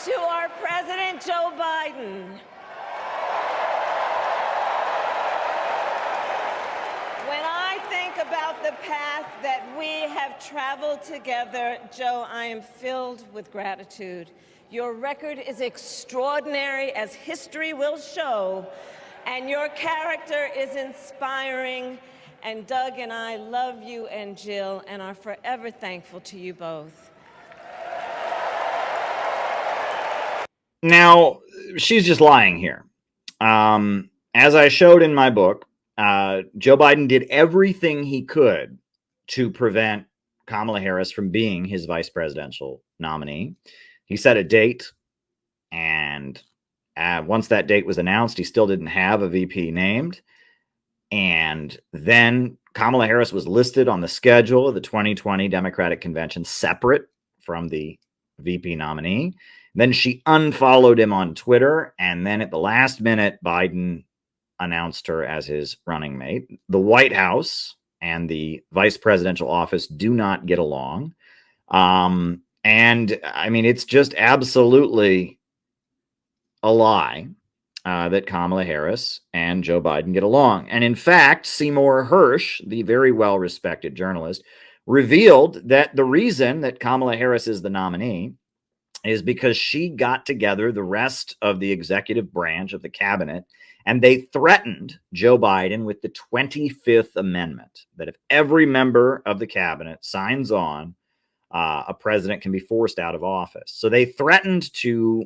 To our President Joe Biden, when I think about the path that we have traveled together, Joe, I am filled with gratitude. Your record is extraordinary, as history will show, and your character is inspiring. And Doug and I love you and Jill and are forever thankful to you both. Now, she's just lying here. As I showed in my book, Joe Biden did everything he could to prevent Kamala Harris from being his vice presidential nominee. He set a date, and once that date was announced, he still didn't have a VP named. And then Kamala Harris was listed on the schedule of the 2020 Democratic Convention separate from the VP nominee. Then she unfollowed him on Twitter. And then at the last minute, Biden announced her as his running mate. The White House and the vice presidential office do not get along. And I mean, it's just absolutely a lie that Kamala Harris and Joe Biden get along. And in fact, Seymour Hersh, the very well-respected journalist, revealed that the reason that Kamala Harris is the nominee is because she got together the rest of the executive branch of the cabinet, and they threatened Joe Biden with the 25th Amendment, that if every member of the cabinet signs on, a president can be forced out of office. So they threatened to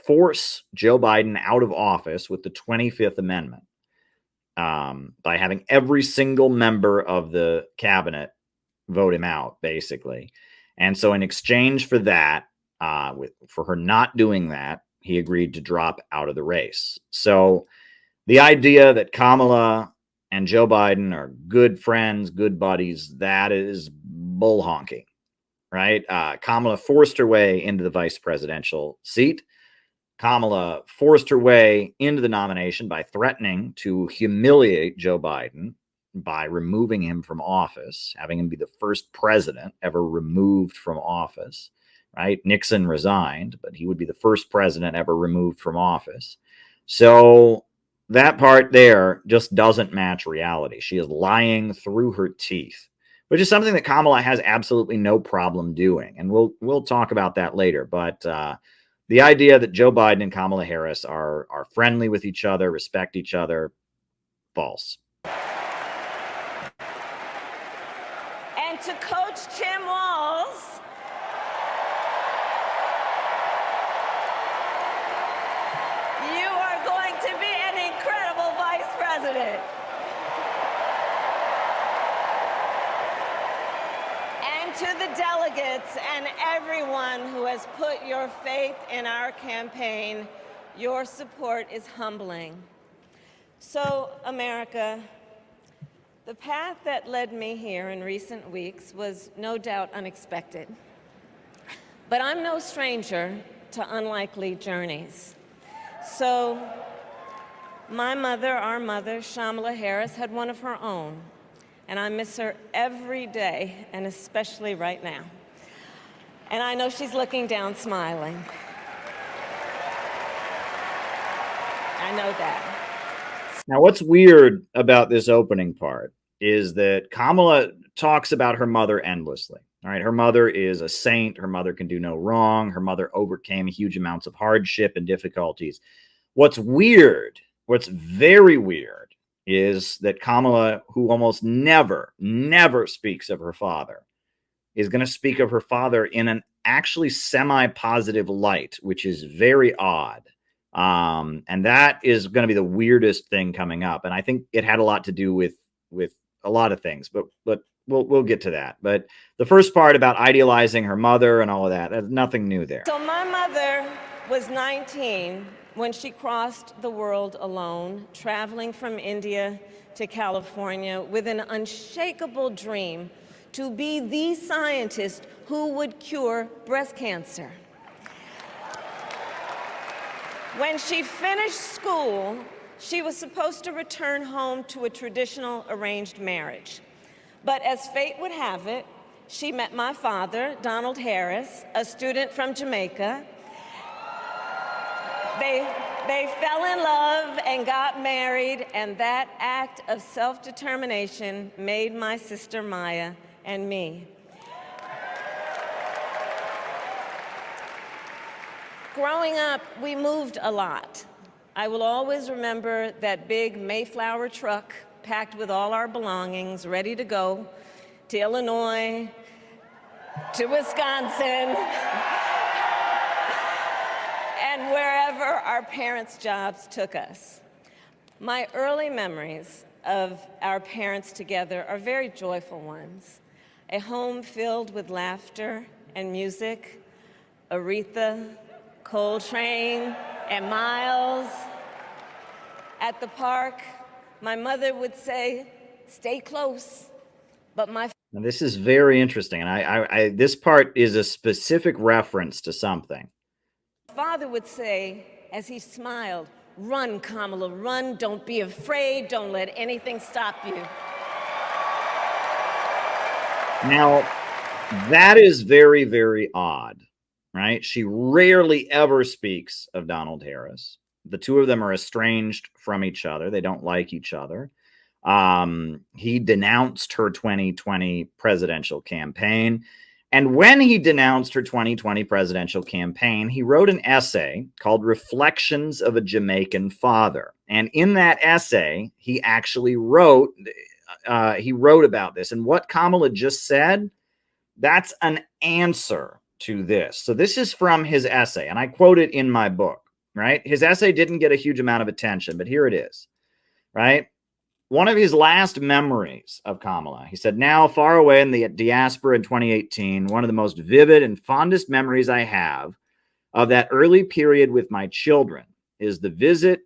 force Joe Biden out of office with the 25th Amendment by having every single member of the cabinet vote him out, basically. And so in exchange for that, for her not doing that, he agreed to drop out of the race. So the idea that Kamala and Joe Biden are good friends, good buddies, that is bull honking, right? Kamala forced her way into the vice presidential seat. Kamala forced her way into the nomination by threatening to humiliate Joe Biden by removing him from office, having him be the first president ever removed from office, right? Nixon resigned, but he would be the first president ever removed from office. So that part there just doesn't match reality. She is lying through her teeth, which is something that Kamala has absolutely no problem doing. And we'll talk about that later. But the idea that Joe Biden and Kamala Harris are friendly with each other, respect each other, false. And to Coach Tim Walz, you are going to be an incredible vice president. And to the delegates and everyone who has put your faith in our campaign, your support is humbling. So, America, the path that led me here in recent weeks was no doubt unexpected. But I'm no stranger to unlikely journeys. So, my mother, our mother, Kamala Harris, had one of her own. And I miss her every day, and especially right now. And I know she's looking down smiling. I know that. Now, what's weird about this opening part is that Kamala talks about her mother endlessly. All right. Her mother is a saint. Her mother can do no wrong. Her mother overcame huge amounts of hardship and difficulties. What's weird, what's very weird, is that Kamala, who almost never speaks of her father, is going to speak of her father in an actually semi-positive light, which is very odd. And that is going to be the weirdest thing coming up. And I think it had a lot to do with a lot of things, but we'll get to that. But the first part about idealizing her mother and all of that, there's nothing new there. So my mother was 19 when she crossed the world alone, traveling from India to California with an unshakable dream to be the scientist who would cure breast cancer. When she finished school, she was supposed to return home to a traditional arranged marriage. But as fate would have it, she met my father, Donald Harris, a student from Jamaica. They fell in love and got married, and that act of self-determination made my sister Maya and me. Growing up, we moved a lot. I will always remember that big Mayflower truck packed with all our belongings, ready to go to Illinois, to Wisconsin, and wherever our parents' jobs took us. My early memories of our parents together are very joyful ones. A home filled with laughter and music, Aretha, Coltrane, and Miles. At the park, my mother would say, "Stay close," but my Now, this is very interesting, and this part is a specific reference to something. father would say, as he smiled, "Run, Kamala, run. Don't be afraid. Don't let anything stop you." Now, that is very, very odd, right? She rarely ever speaks of Donald Harris. The two of them are estranged from each other. They don't like each other. He denounced her 2020 presidential campaign. And when he denounced her 2020 presidential campaign, he wrote an essay called Reflections of a Jamaican Father. And in that essay, he actually wrote about this. And what Kamala just said, that's an answer to this. So this is from his essay, and I quote it in my book, right? His essay didn't get a huge amount of attention, but here it is, right? One of his last memories of Kamala, he said, "Now far away in the diaspora in 2018, one of the most vivid and fondest memories I have of that early period with my children is the visit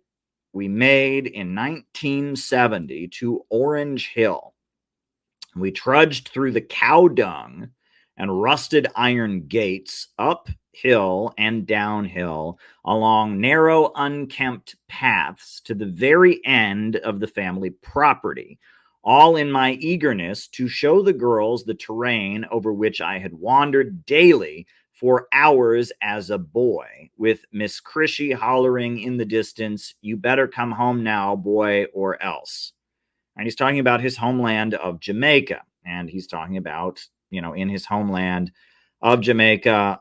we made in 1970 to Orange Hill. We trudged through the cow dung and rusted iron gates, uphill and downhill, along narrow, unkempt paths to the very end of the family property, all in my eagerness to show the girls the terrain over which I had wandered daily for hours as a boy, with Miss Crishy hollering in the distance, 'You better come home now, boy, or else.'" And he's talking about his homeland of Jamaica. And he's talking about, in his homeland of Jamaica,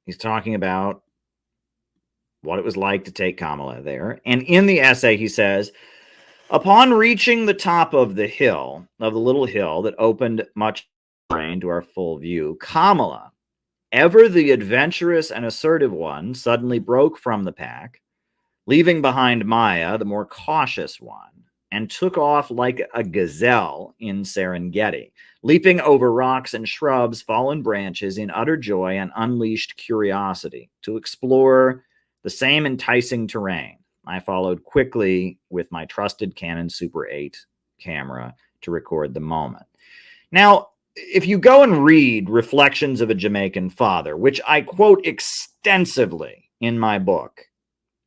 he's talking about what it was like to take Kamala there. And in the essay, he says, "Upon reaching the top of the hill, of the little hill that opened much terrain to our full view, Kamala, ever the adventurous and assertive one, suddenly broke from the pack, leaving behind Maya, the more cautious one, and took off like a gazelle in Serengeti, leaping over rocks and shrubs, fallen branches in utter joy and unleashed curiosity to explore the same enticing terrain. I followed quickly with my trusted Canon Super 8 camera to record the moment." Now, if you go and read Reflections of a Jamaican Father, which I quote extensively in my book,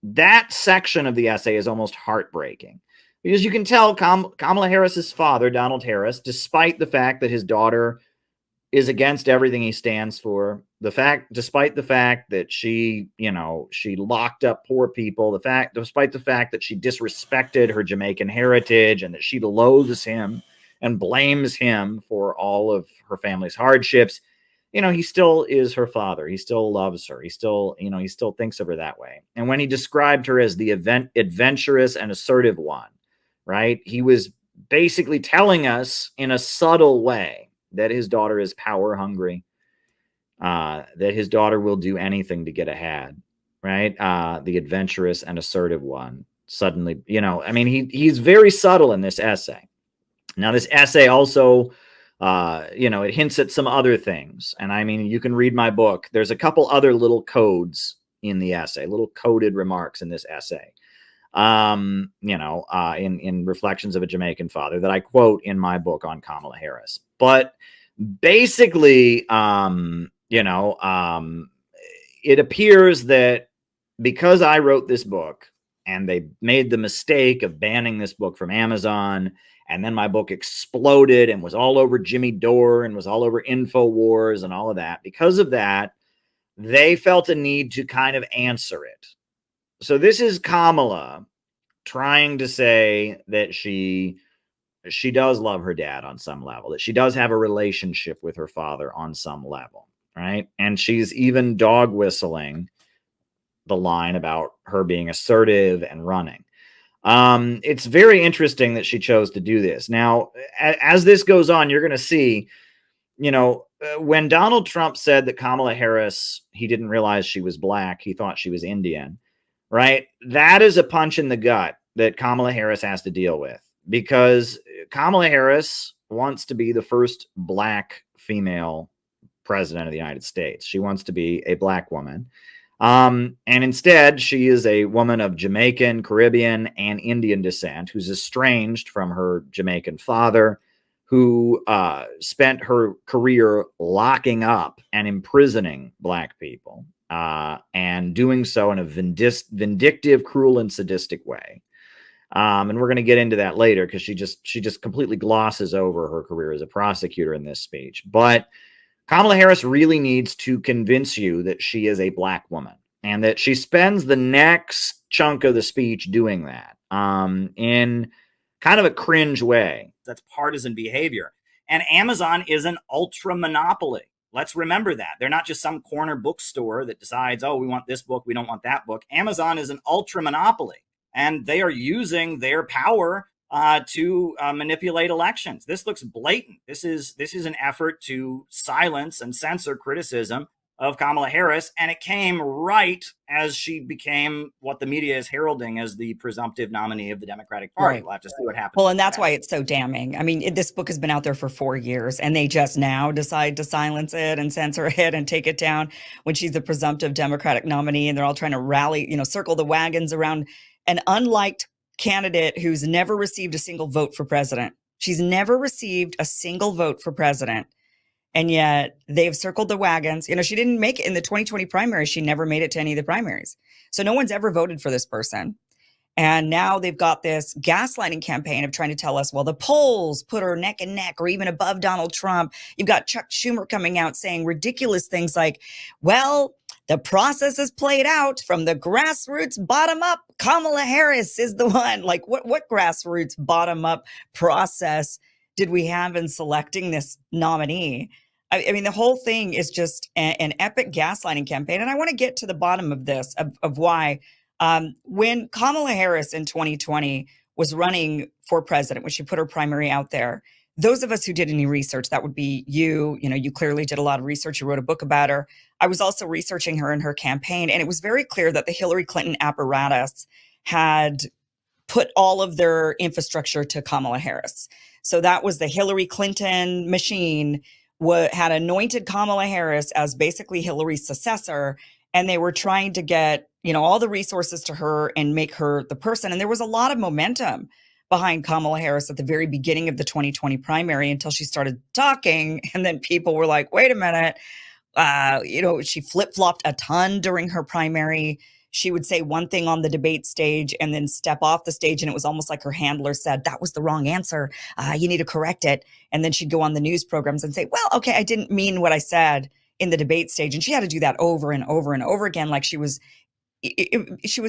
that section of the essay is almost heartbreaking, because you can tell Kamala Harris's father, Donald Harris, despite the fact that his daughter is against everything he stands for, despite the fact that she locked up poor people, despite the fact that she disrespected her Jamaican heritage and that she loathes him and blames him for all of her family's hardships, he still is her father. He still loves her. He still thinks of her that way. And when he described her as the adventurous and assertive one, right, he was basically telling us in a subtle way that his daughter is power hungry, that his daughter will do anything to get ahead, right? The adventurous and assertive one. Suddenly, he's very subtle in this essay. Now, this essay also, it hints at some other things. And you can read my book. There's a couple other little codes in the essay, little coded remarks in this essay, in Reflections of a Jamaican Father that I quote in my book on Kamala Harris. But basically, it appears that because I wrote this book and they made the mistake of banning this book from Amazon, and then my book exploded and was all over Jimmy Dore and was all over InfoWars and all of that, because of that, they felt a need to kind of answer it. So this is Kamala trying to say that she does love her dad on some level, that she does have a relationship with her father on some level, right? And she's even dog whistling the line about her being assertive and running. It's very interesting that she chose to do this. Now, as this goes on, you're going to see, when Donald Trump said that Kamala Harris, he didn't realize she was black, he thought she was Indian, right? That is a punch in the gut that Kamala Harris has to deal with, because Kamala Harris wants to be the first black female president of the United States. She wants to be a black woman. And instead, she is a woman of Jamaican, Caribbean, and Indian descent who's estranged from her Jamaican father, who spent her career locking up and imprisoning black people, and doing so in a vindictive, cruel, and sadistic way. And we're going to get into that later, because she just completely glosses over her career as a prosecutor in this speech. But Kamala Harris really needs to convince you that she is a black woman, and that she spends the next chunk of the speech doing that, in kind of a cringe way. That's partisan behavior. And Amazon is an ultra monopoly. Let's remember that. They're not just some corner bookstore that decides, oh, we want this book, we don't want that book. Amazon is an ultra monopoly, and they are using their power to manipulate elections. This looks blatant. This is an effort to silence and censor criticism of Kamala Harris, and it came right as she became what the media is heralding as the presumptive nominee of the Democratic Party. Right. We'll have to see what happens. Well, and that's why it's so damning. This book has been out there for 4 years, and they just now decide to silence it and censor it and take it down when she's the presumptive Democratic nominee, and they're all trying to rally, circle the wagons around an unliked candidate who's never received a single vote for president. She's never received a single vote for president. And yet they've circled the wagons. She didn't make it in the 2020 primaries. She never made it to any of the primaries. So no one's ever voted for this person. And now they've got this gaslighting campaign of trying to tell us, well, the polls put her neck and neck or even above Donald Trump. You've got Chuck Schumer coming out saying ridiculous things like, well, the process is played out from the grassroots bottom up. Kamala Harris is the one. Like, what grassroots bottom up process did we have in selecting this nominee? The whole thing is just an epic gaslighting campaign. And I want to get to the bottom of this, of why. When Kamala Harris in 2020 was running for president, when she put her primary out there, those of us who did any research, that would be you, you clearly did a lot of research. You wrote a book about her. I was also researching her and her campaign. And it was very clear that the Hillary Clinton apparatus had put all of their infrastructure to Kamala Harris. So that was the Hillary Clinton machine had anointed Kamala Harris as basically Hillary's successor. And they were trying to get, all the resources to her and make her the person. And there was a lot of momentum behind Kamala Harris at the very beginning of the 2020 primary until she started talking. And then people were like, wait a minute, she flip-flopped a ton during her primary. She would say one thing on the debate stage and then step off the stage. And it was almost like her handler said, that was the wrong answer. You need to correct it. And then she'd go on the news programs and say, well, okay, I didn't mean what I said in the debate stage. And she had to do that over and over and over again. Like she was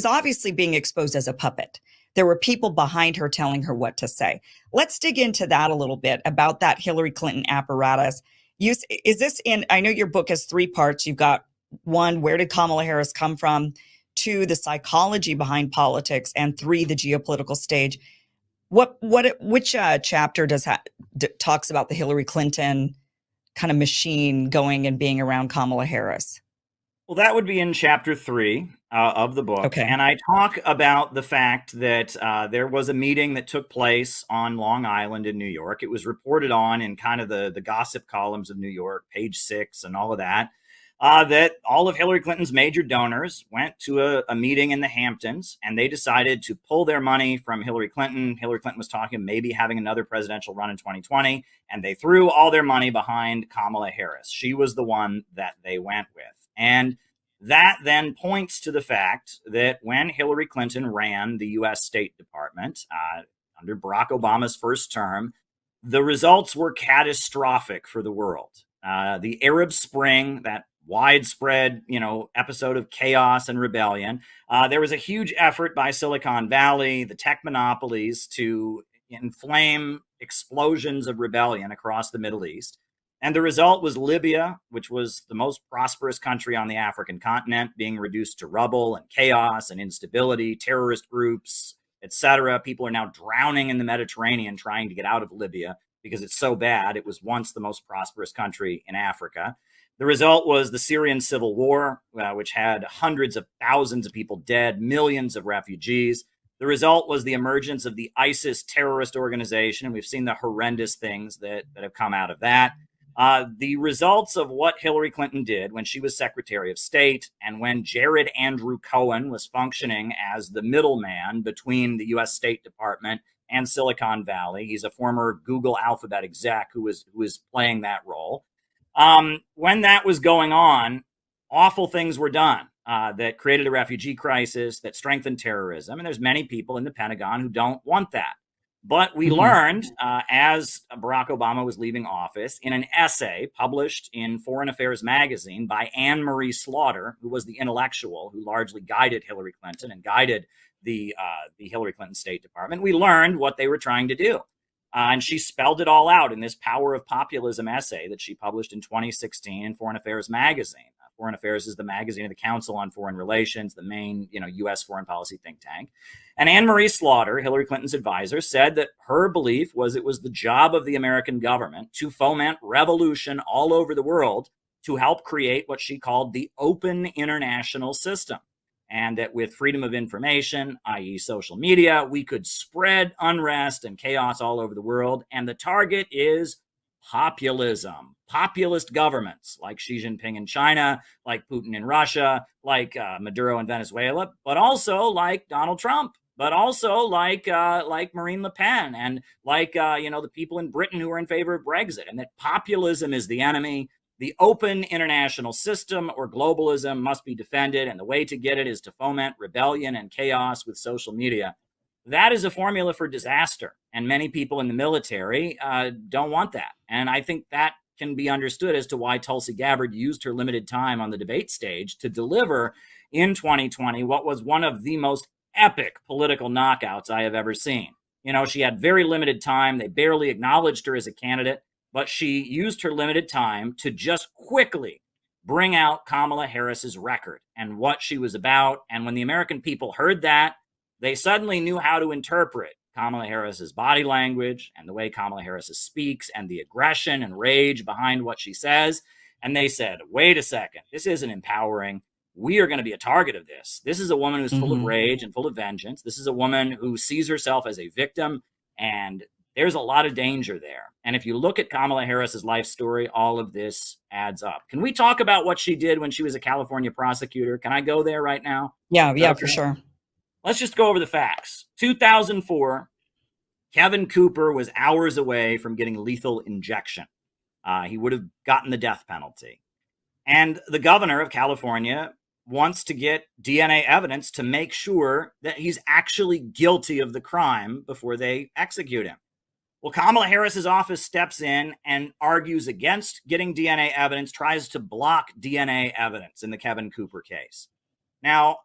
obviously being exposed as a puppet. there were people behind her telling her what to say. Let's dig into that a little bit about that Hillary Clinton apparatus. Is this in, I know your book has 3 parts. You've got 1, where did Kamala Harris come from? 2, the psychology behind politics, and 3, the geopolitical stage. Which chapter talks about the Hillary Clinton kind of machine going and being around Kamala Harris? Well, that would be in chapter 3 of the book. Okay. And I talk about the fact that there was a meeting that took place on Long Island in New York. It was reported on in kind of the gossip columns of New York, page 6 and all of that, that all of Hillary Clinton's major donors went to a meeting in the Hamptons, and they decided to pull their money from Hillary Clinton. Hillary Clinton was talking maybe having another presidential run in 2020, and they threw all their money behind Kamala Harris. She was the one that they went with. And that then points to the fact that when Hillary Clinton ran the U.S. State Department under Barack Obama's first term, the results were catastrophic for the world. The Arab Spring, that widespread, episode of chaos and rebellion, there was a huge effort by Silicon Valley, the tech monopolies, to inflame explosions of rebellion across the Middle East. And the result was Libya, which was the most prosperous country on the African continent, being reduced to rubble and chaos and instability, terrorist groups, etc. People are now drowning in the Mediterranean trying to get out of Libya because it's so bad. It was once the most prosperous country in Africa. The result was the Syrian civil war, which had hundreds of thousands of people dead, millions of refugees. The result was the emergence of the ISIS terrorist organization. We've seen the horrendous things that have come out of that. The results of what Hillary Clinton did when she was Secretary of State and when Jared Andrew Cohen was functioning as the middleman between the U.S. State Department and Silicon Valley. He's a former Google Alphabet exec who was playing that role. When that was going on, awful things were done that created a refugee crisis, that strengthened terrorism. And there's many people in the Pentagon who don't want that. But we learned, as Barack Obama was leaving office, in an essay published in Foreign Affairs magazine by Anne Marie Slaughter, who was the intellectual who largely guided Hillary Clinton and guided the Hillary Clinton State Department, we learned what they were trying to do. And she spelled it all out in this Power of Populism essay that she published in 2016 in Foreign Affairs magazine. Foreign Affairs is the magazine of the Council on Foreign Relations, the main, U.S. foreign policy think tank. And Anne Marie Slaughter, Hillary Clinton's advisor, said that her belief was it was the job of the American government to foment revolution all over the world to help create what she called the open international system. And that with freedom of information, i.e. social media, we could spread unrest and chaos all over the world. And the target is populism, populist governments like Xi Jinping in China, like Putin in Russia, like Maduro in Venezuela, but also like Donald Trump, but also like Marine Le Pen and like, the people in Britain who are in favor of Brexit, and that populism is the enemy. The open international system or globalism must be defended, and the way to get it is to foment rebellion and chaos with social media. That is a formula for disaster, and many people in the military don't want that. And I think that can be understood as to why Tulsi Gabbard used her limited time on the debate stage to deliver in 2020 what was one of the most epic political knockouts I have ever seen. She had very limited time. They barely acknowledged her as a candidate, but she used her limited time to just quickly bring out Kamala Harris's record and what she was about. And when the American people heard that, they suddenly knew how to interpret Kamala Harris's body language and the way Kamala Harris speaks and the aggression and rage behind what she says. And they said, wait a second, this isn't empowering. We are going to be a target of this. This is a woman who's full of rage and full of vengeance. This is a woman who sees herself as a victim, and there's a lot of danger there. And if you look at Kamala Harris's life story, all of this adds up. Can we talk about what she did when she was a California prosecutor? Can I go there right now? Yeah, okay. For sure. Let's just go over the facts. 2004, Kevin Cooper was hours away from getting lethal injection. He would have gotten the death penalty. And the governor of California wants to get DNA evidence to make sure that he's actually guilty of the crime before they execute him. Well, Kamala Harris's office steps in and argues against getting DNA evidence, tries to block DNA evidence in the Kevin Cooper case. Now,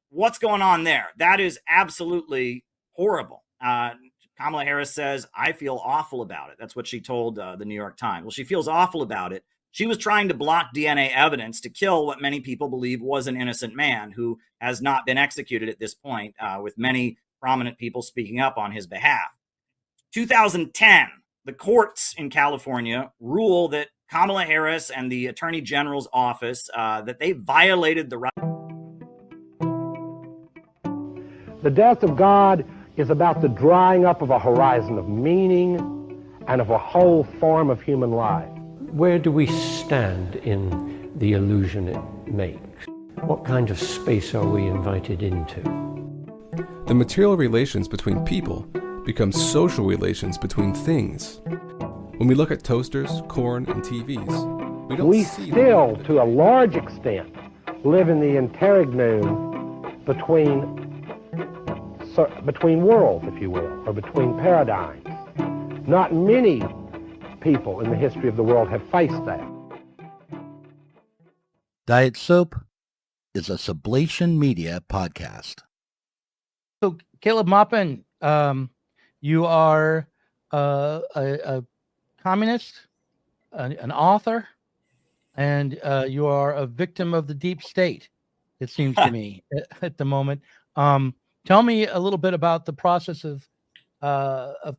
what's going on there? That is absolutely horrible. Kamala Harris says, I feel awful about it. That's what she told the New York Times. Well, she feels awful about it. She was trying to block DNA evidence to kill what many people believe was an innocent man who has not been executed at this point, with many prominent people speaking up on his behalf. 2010, the courts in California rule that Kamala Harris and the Attorney General's office, that they violated the right. The death of God is about the drying up of a horizon of meaning and of a whole form of human life. Where do we stand in the illusion it makes? What kind of space are we invited into? The material relations between people become social relations between things. When we look at toasters, corn, and TVs, we don't see still, to a large extent, live in the interregnum between worlds, if you will, or between paradigms. Not many people in the history of the world have faced that. Diet Soap is a Sublation Media podcast. So, Caleb Maupin, you are a communist, an author, and you are a victim of the deep state, it seems to me, at the moment. Tell me a little bit about the process of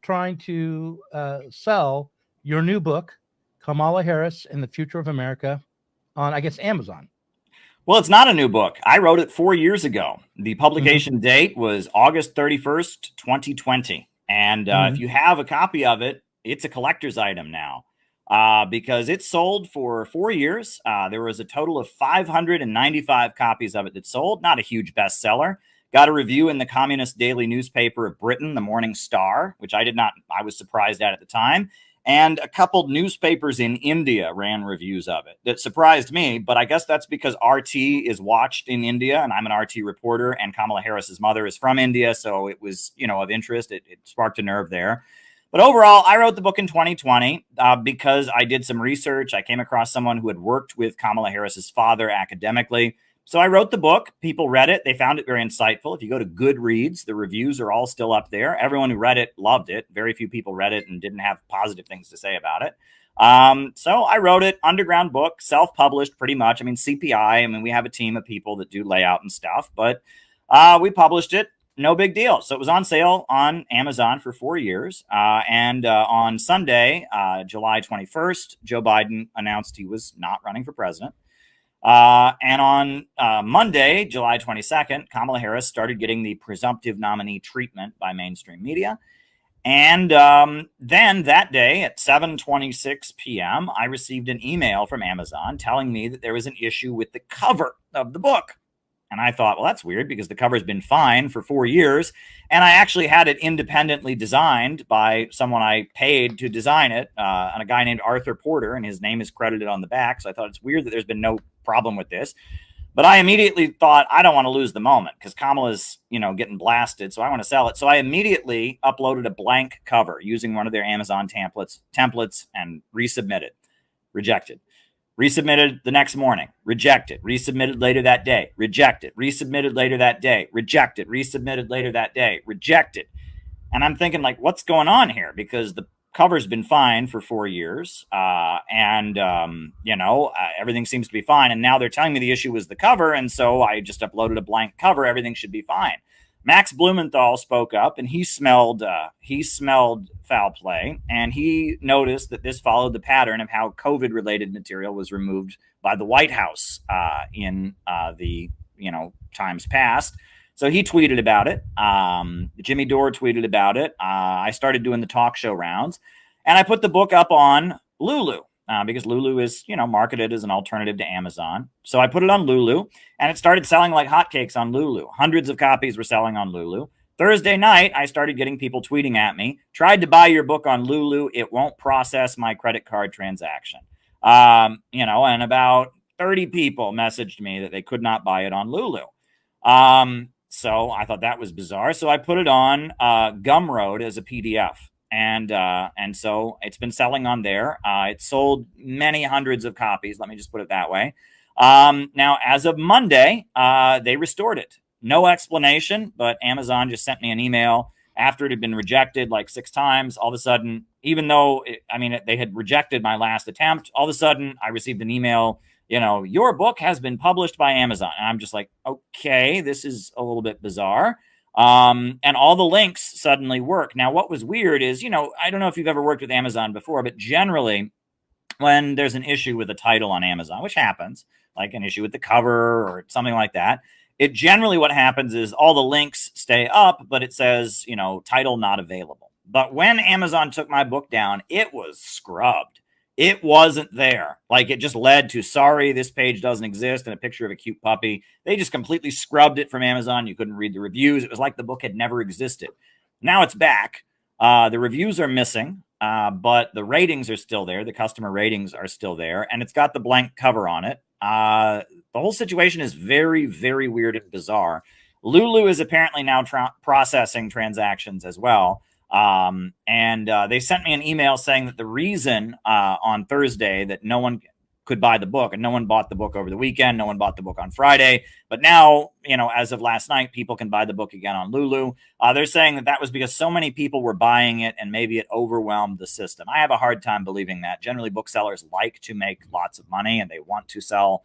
trying to sell your new book, Kamala Harris and the Future of America, on, I guess, Amazon. Well, it's not a new book. I wrote it 4 years ago. The publication date was August 31st, 2020. And if you have a copy of it, it's a collector's item now, because it sold for 4 years. There was a total of 595 copies of it that sold. Not a huge bestseller. Got a review in the communist daily newspaper of Britain, the Morning Star, which I was surprised at the time. And a couple newspapers in India ran reviews of it. That surprised me, but I guess that's because RT is watched in India, and I'm an RT reporter, and Kamala Harris's mother is from India, so it was, of interest. It sparked a nerve there. But overall, I wrote the book in 2020 because I did some research. I came across someone who had worked with Kamala Harris's father academically. So I wrote the book. People read it. They found it very insightful. If you go to Goodreads, the reviews are all still up there. Everyone who read it loved it. Very few people read it and didn't have positive things to say about it. So I wrote it, underground book, self-published pretty much. I mean, CPI, we have a team of people that do layout and stuff, but we published it. No big deal. So it was on sale on Amazon for 4 years. And on Sunday, July 21st, Joe Biden announced he was not running for president. And on Monday, July 22nd, Kamala Harris started getting the presumptive nominee treatment by mainstream media. And then that day at 7:26 p.m., I received an email from Amazon telling me that there was an issue with the cover of the book. And I thought, well, that's weird because the cover's been fine for 4 years. And I actually had it independently designed by someone I paid to design it, and a guy named Arthur Porter, and his name is credited on the back. So I thought it's weird that there's been no problem with this. But I immediately thought, I don't want to lose the moment because Kamala's, getting blasted. So I want to sell it. So I immediately uploaded a blank cover using one of their Amazon templates and resubmitted. Rejected. Resubmitted the next morning, rejected, resubmitted later that day, rejected, resubmitted later that day, rejected, resubmitted later that day, rejected. And I'm thinking, what's going on here? Because the cover's been fine for 4 years, everything seems to be fine. And now they're telling me the issue was the cover, and so I just uploaded a blank cover. Everything should be fine. Max Blumenthal spoke up, and he smelled foul play, and he noticed that this followed the pattern of how COVID-related material was removed by the White House in the times past. So he tweeted about it. Jimmy Dore tweeted about it. I started doing the talk show rounds, and I put the book up on Lulu. Because Lulu is, marketed as an alternative to Amazon. So I put it on Lulu, and it started selling like hotcakes on Lulu. Hundreds of copies were selling on Lulu. Thursday night, I started getting people tweeting at me, tried to buy your book on Lulu. It won't process my credit card transaction. And about 30 people messaged me that they could not buy it on Lulu. So I thought that was bizarre. So I put it on Gumroad as a PDF. And so it's been selling on there. It sold many hundreds of copies. Let me just put it that way. Now, as of Monday, they restored it. No explanation, but Amazon just sent me an email after it had been rejected like 6 times, all of a sudden, even though they had rejected my last attempt, all of a sudden I received an email, your book has been published by Amazon. And I'm just like, okay, this is a little bit bizarre. And all the links suddenly work. Now, what was weird is, I don't know if you've ever worked with Amazon before, but generally when there's an issue with a title on Amazon, which happens, like an issue with the cover or something like that, it generally what happens is all the links stay up, but it says, title not available. But when Amazon took my book down, it was scrubbed. It wasn't there. Like, it just led to, sorry, this page doesn't exist, and a picture of a cute puppy. They just completely scrubbed it from Amazon. You couldn't read the reviews. It was like the book had never existed. Now it's back. The reviews are missing, but the ratings are still there. The customer ratings are still there, and it's got the blank cover on it. The whole situation is very, very weird and bizarre. Lulu is apparently now processing transactions as well. And they sent me an email saying that the reason on Thursday that no one could buy the book, and no one bought the book over the weekend, no one bought the book on Friday, but now, as of last night, people can buy the book again on Lulu. They're saying that was because so many people were buying it and maybe it overwhelmed the system. I have a hard time believing that. Generally, booksellers like to make lots of money and they want to sell,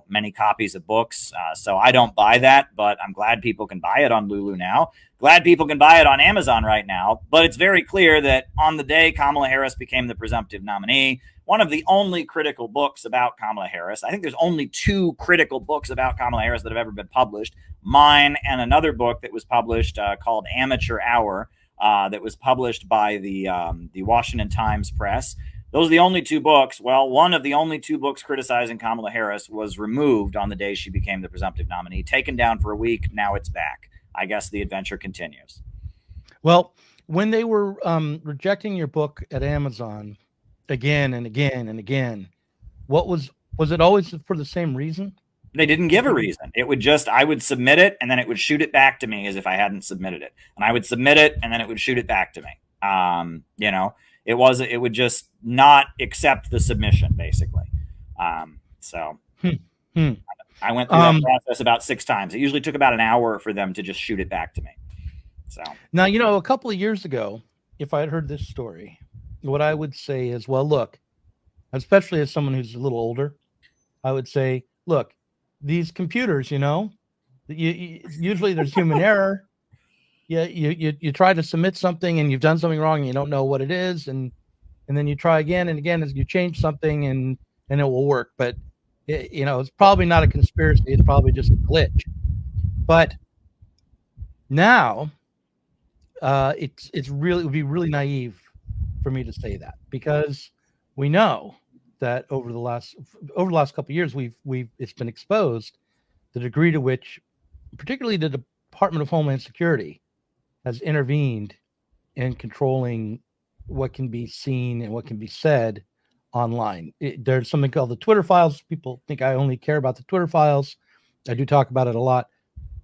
many copies of books. So I don't buy that, but I'm glad people can buy it on Lulu now. Glad people can buy it on Amazon right now. But it's very clear that on the day Kamala Harris became the presumptive nominee, one of the only critical books about Kamala Harris, I think there's only 2 critical books about Kamala Harris that have ever been published, mine and another book that was published called Amateur Hour, that was published by the Washington Times Press. Those are the only 2 books. Well, one of the only 2 books criticizing Kamala Harris was removed on the day she became the presumptive nominee, taken down for a week. Now it's back. I guess the adventure continues. Well, when they were rejecting your book at Amazon again and again and again, was it always for the same reason? They didn't give a reason. It would just, I would submit it and then it would shoot it back to me as if I hadn't submitted it. And I would submit it and then it would shoot it back to me. It would just not accept the submission, basically. I went through that process about 6 times. It usually took about an hour for them to just shoot it back to me. So now, a couple of years ago, if I had heard this story, what I would say is, well, look, especially as someone who's a little older, I would say, look, these computers, usually there's human error. Yeah, you try to submit something and you've done something wrong and you don't know what it is, and then you try again and again as you change something and it will work. But it's probably not a conspiracy. It's probably just a glitch. But now, it would be really naive for me to say that, because we know that over the last couple of years, it's been exposed the degree to which, particularly the Department of Homeland Security, has intervened in controlling what can be seen and what can be said online. There's something called the Twitter files. People think I only care about the Twitter files. I do talk about it a lot,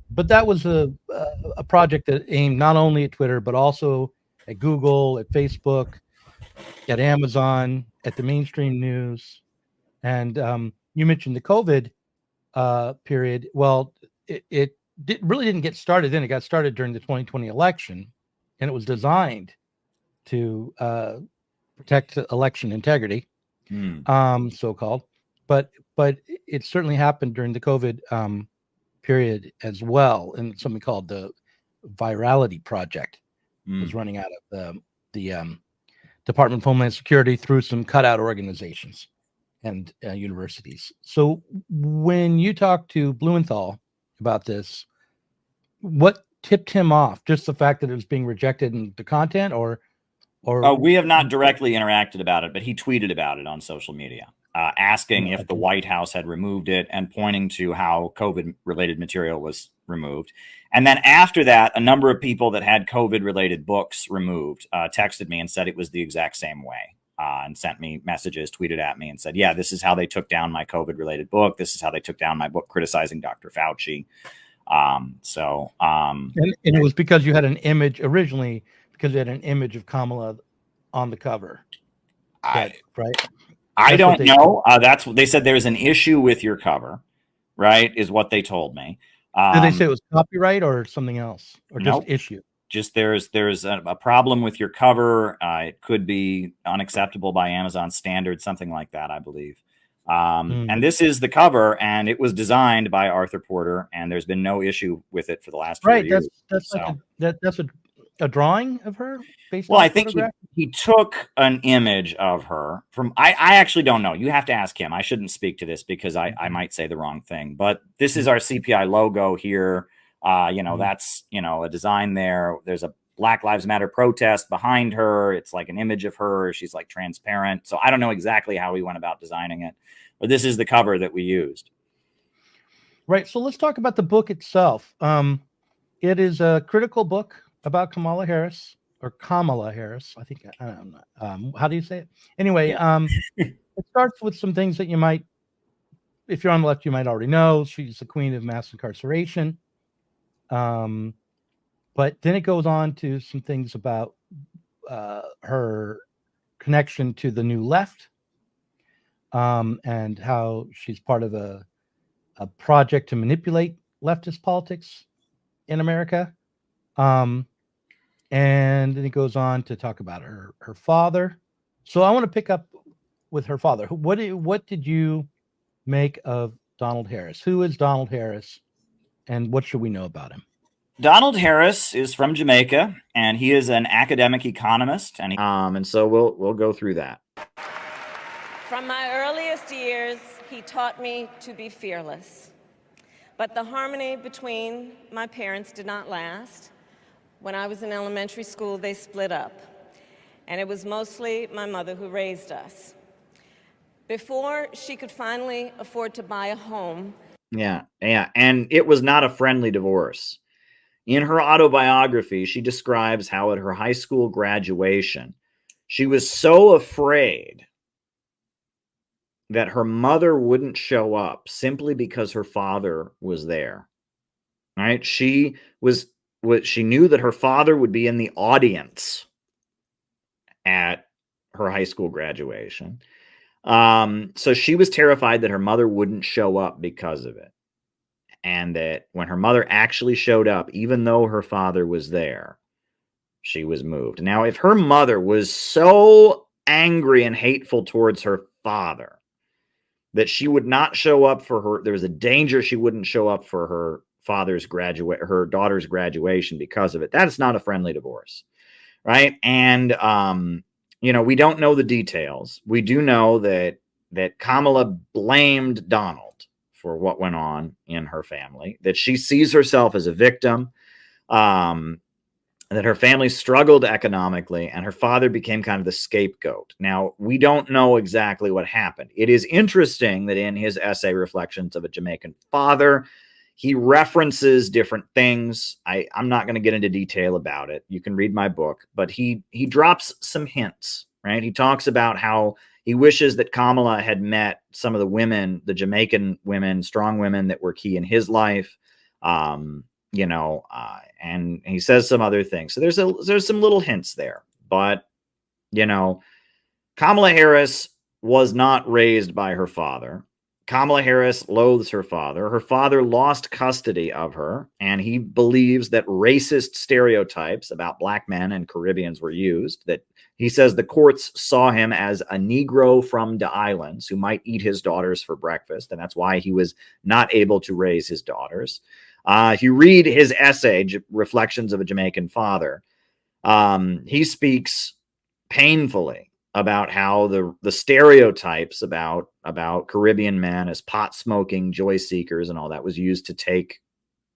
but that was a project that aimed not only at Twitter, but also at Google, at Facebook, at Amazon, at the mainstream news. And you mentioned the COVID period. Well, it really didn't get started then. It got started during the 2020 election, and it was designed to protect election integrity, so-called. But it certainly happened during the COVID period as well, and something called the Virality Project was running out of the Department of Homeland Security through some cutout organizations and universities. So when you talk to Blumenthal about this, what tipped him off? Just the fact that it was being rejected in the content, or we have not directly interacted about it, but he tweeted about it on social media, asking if the White House had removed it and pointing to how COVID-related material was removed. And then after that, a number of people that had COVID-related books removed texted me and said it was the exact same way, and sent me messages, tweeted at me and said, yeah, this is how they took down my COVID-related book. This is how they took down my book criticizing Dr. Fauci. And it was because you had an image originally, because you had an image of Kamala on the cover. Right? I don't know. That's what they said. There's an issue with your cover, right? Is what they told me. Did they say it was copyright or something else, or just issue? Just there's a problem with your cover. It could be unacceptable by Amazon standards, something like that, I believe. And this is the cover, and it was designed by Arthur Porter, and there's been no issue with it for the last 4 years. That's like that's a drawing of her based Well, on I think he took an image of her from, I actually don't know. You have to ask him. I shouldn't speak to this because I might say the wrong thing, but this is our CPI logo here. That's, a design there. There's a Black Lives Matter protest behind her. It's like an image of her. She's like transparent. So I don't know exactly how we went about designing it, but this is the cover that we used. Right. So let's talk about the book itself. It is a critical book about Kamala Harris, or Kamala Harris. I think, I don't know. How do you say it? Anyway, it starts with some things that you might, if you're on the left, you might already know. She's the queen of mass incarceration. But then it goes on to some things about her connection to the New Left, and how she's part of a project to manipulate leftist politics in America. And then it goes on to talk about her father. So I want to pick up with her father. What did you make of Donald Harris? Who is Donald Harris, and what should we know about him? Donald Harris is from Jamaica, and he is an academic economist, and so we'll go through that. From my earliest years, he taught me to be fearless. But the harmony between my parents did not last. When I was in elementary school, they split up, and it was mostly my mother who raised us. Before she could finally afford to buy a home. Yeah, and it was not a friendly divorce. In her autobiography, she describes how at her high school graduation, she was so afraid that her mother wouldn't show up simply because her father was there. Right? She knew that her father would be in the audience at her high school graduation. So she was terrified that her mother wouldn't show up because of it. And that when her mother actually showed up, even though her father was there, she was moved. Now, if her mother was so angry and hateful towards her father that she would not show up for her, there was a danger she wouldn't show up for her her daughter's graduation because of it. That's not a friendly divorce, right? And we don't know the details. We do know that Kamala blamed Donald for what went on in her family, that she sees herself as a victim, that her family struggled economically, and her father became kind of the scapegoat. Now, we don't know exactly what happened. It is interesting that in his essay, Reflections of a Jamaican Father, he references different things. I'm not going to get into detail about it. You can read my book, but he drops some hints, right? He talks about how he wishes that Kamala had met some of the women, the Jamaican women, strong women that were key in his life, and he says some other things. So there's some little hints there, but Kamala Harris was not raised by her father. Kamala Harris loathes her father. Her father lost custody of her, and he believes that racist stereotypes about Black men and Caribbeans were used, that he says the courts saw him as a Negro from the islands who might eat his daughters for breakfast, and that's why he was not able to raise his daughters. If you read his essay, Reflections of a Jamaican Father, he speaks painfully about how the stereotypes about Caribbean men as pot-smoking joy seekers and all that was used to take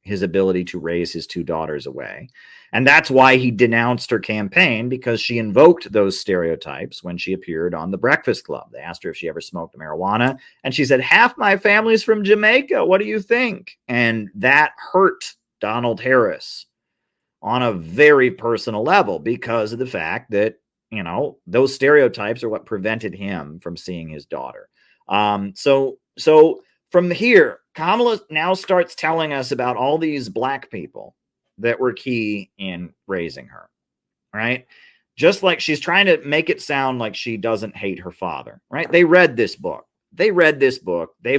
his ability to raise his two daughters away. And that's why he denounced her campaign, because she invoked those stereotypes when she appeared on The Breakfast Club. They asked her if she ever smoked marijuana, and she said, "Half my family's from Jamaica. What do you think?" And that hurt Donald Harris on a very personal level because of the fact that those stereotypes are what prevented him from seeing his daughter. So from here, Kamala now starts telling us about all these Black people that were key in raising her, right? Just like she's trying to make it sound like she doesn't hate her father, right? They read this book. They've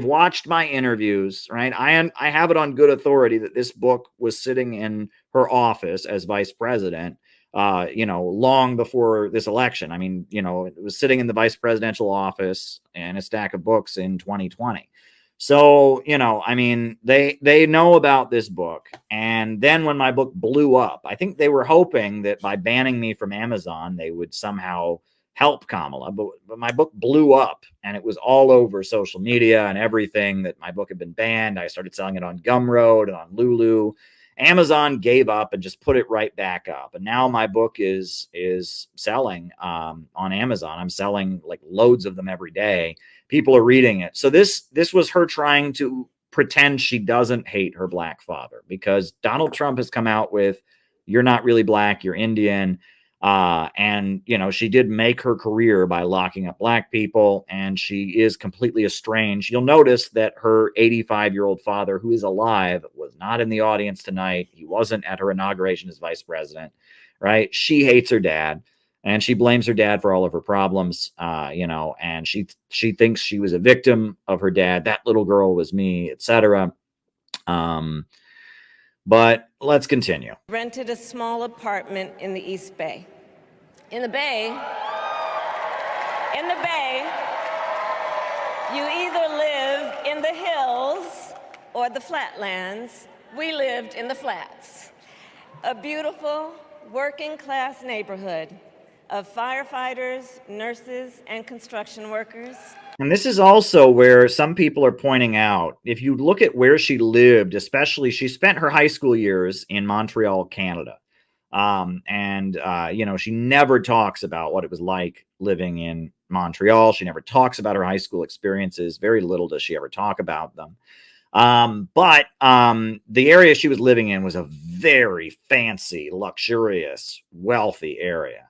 watched my interviews, right? I have it on good authority that this book was sitting in her office as vice president, long before this election. I mean, it was sitting in the vice presidential office and a stack of books in 2020. So, I mean, they know about this book. And then when my book blew up, I think they were hoping that by banning me from Amazon, they would somehow help Kamala. But my book blew up and it was all over social media and everything that my book had been banned. I started selling it on Gumroad and on Lulu. Amazon gave up and just put it right back up. And now my book is selling on Amazon. I'm selling like loads of them every day. People are reading it. So this was her trying to pretend she doesn't hate her black father, because Donald Trump has come out with, you're not really black, you're Indian. And she did make her career by locking up black people, and she is completely estranged. You'll notice that her 85-year-old father, who is alive, was not in the audience tonight. He wasn't at her inauguration as vice president, right? She hates her dad, and she blames her dad for all of her problems, and she thinks she was a victim of her dad. That little girl was me, etc. But let's continue. Rented a small apartment in the East Bay. In the Bay, you either live in the hills or the flatlands. We lived in the flats. A beautiful working class neighborhood of firefighters, nurses, and construction workers. And this is also where some people are pointing out, if you look at where she lived, especially she spent her high school years in Montreal, Canada. She never talks about what it was like living in Montreal. She never talks about her high school experiences. Very little does she ever talk about them. But the area she was living in was a very fancy, luxurious, wealthy area.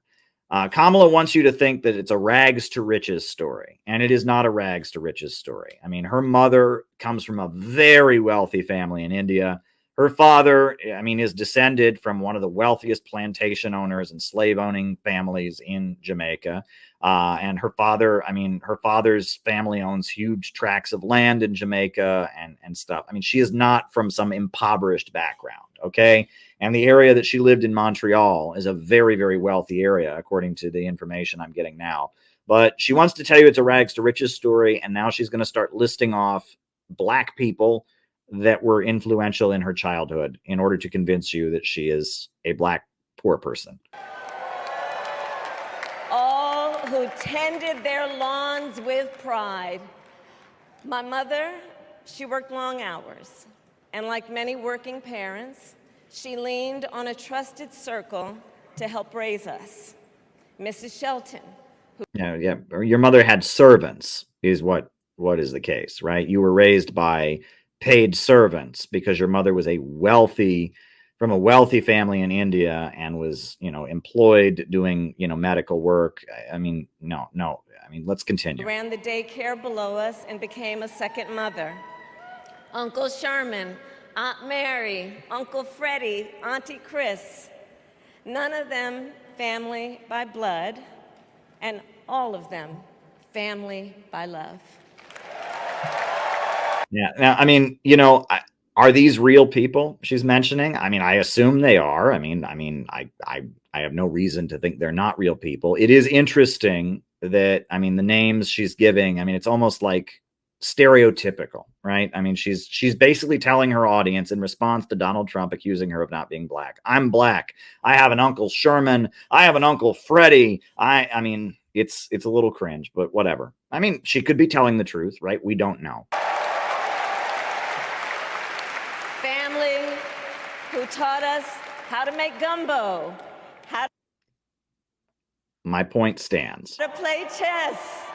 Kamala wants you to think that it's a rags to riches story, and it is not a rags to riches story. I mean, her mother comes from a very wealthy family in India. Her father, is descended from one of the wealthiest plantation owners and slave owning families in Jamaica. And her father's family owns huge tracts of land in Jamaica and stuff. I mean, she is not from some impoverished background. Okay. And the area that she lived in, Montreal, is a very, very wealthy area, according to the information I'm getting now. But she wants to tell you it's a rags to riches story. And now she's going to start listing off black people that were influential in her childhood in order to convince you that she is a black poor person. All who tended their lawns with pride. My mother, she worked long hours. And like many working parents, she leaned on a trusted circle to help raise us. Mrs. Shelton. Your mother had servants, is what is the case, right? You were raised by paid servants because your mother was from a wealthy family in India and was, employed doing, medical work. No. Let's continue. Ran the daycare below us and became a second mother. Uncle Sherman, Aunt Mary, Uncle Freddie, Auntie Chris. None of them family by blood, and all of them family by love. Yeah. Now, are these real people she's mentioning? I assume they are. I have no reason to think they're not real people. It is interesting that, the names she's giving, it's almost like stereotypical, right? She's basically telling her audience in response to Donald Trump accusing her of not being black. I'm black. I have an Uncle Sherman. I have an Uncle Freddie. It's a little cringe, but whatever. She could be telling the truth, right? We don't know. Family who taught us how to make gumbo, My point stands. to play chess,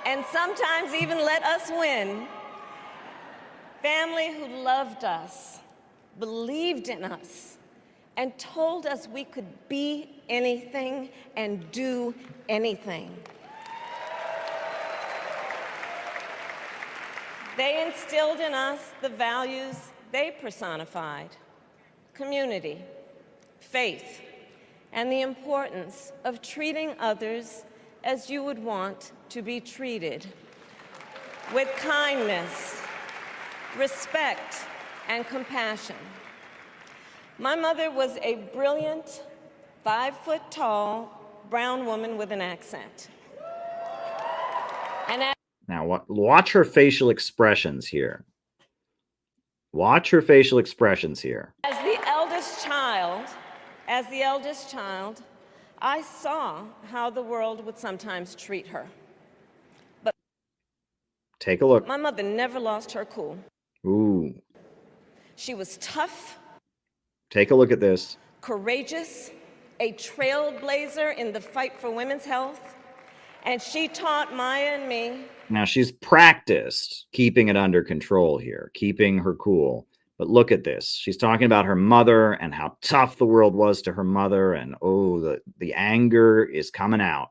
and sometimes even let us win. Family who loved us, believed in us, and told us we could be anything and do anything. They instilled in us the values they personified: community, faith, and the importance of treating others as you would want to be treated, with kindness, respect, and compassion. My mother was a brilliant, 5-foot-tall, brown woman with an accent. And Now, watch her facial expressions here. Watch her facial expressions here. as the eldest child, I saw how the world would sometimes treat her. But take a look. My mother never lost her cool. Ooh. She was tough. Take a look at this. Courageous, a trailblazer in the fight for women's health, and she taught Maya and me. Now, she's practiced keeping it under control here, keeping her cool. But look at this. She's talking about her mother and how tough the world was to her mother. And the anger is coming out,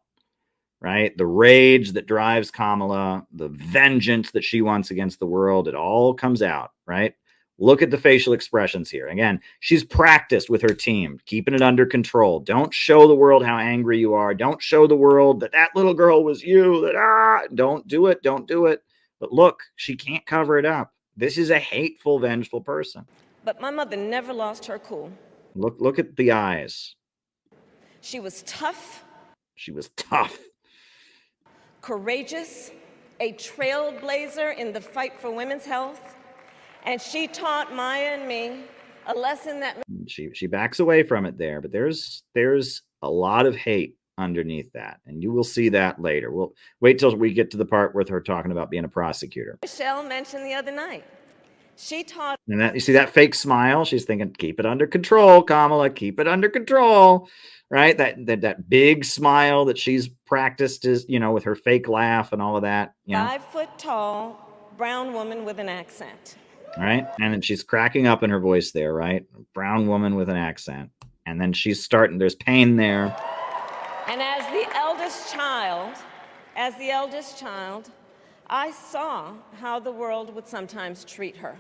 right? The rage that drives Kamala, the vengeance that she wants against the world, it all comes out, right? Look at the facial expressions here. Again, she's practiced with her team, keeping it under control. Don't show the world how angry you are. Don't show the world that little girl was you. Don't do it. Don't do it. But look, she can't cover it up. This is a hateful, vengeful person. But my mother never lost her cool. Look at the eyes. She was tough. She was tough. Courageous, a trailblazer in the fight for women's health. And she taught Maya and me a lesson that she backs away from it there, but there's a lot of hate underneath that, and you will see that later. We'll wait till we get to the part with her talking about being a prosecutor. Michelle mentioned the other night. She taught, and that, you see that fake smile? She's thinking, keep it under control, Kamala, keep it under control, right? That big smile that she's practiced is, with her fake laugh and all of that. 5-foot-tall brown woman with an accent. Right. And then she's cracking up in her voice there, right? Brown woman with an accent. And then she's starting, there's pain there. And as the eldest child, I saw how the world would sometimes treat her.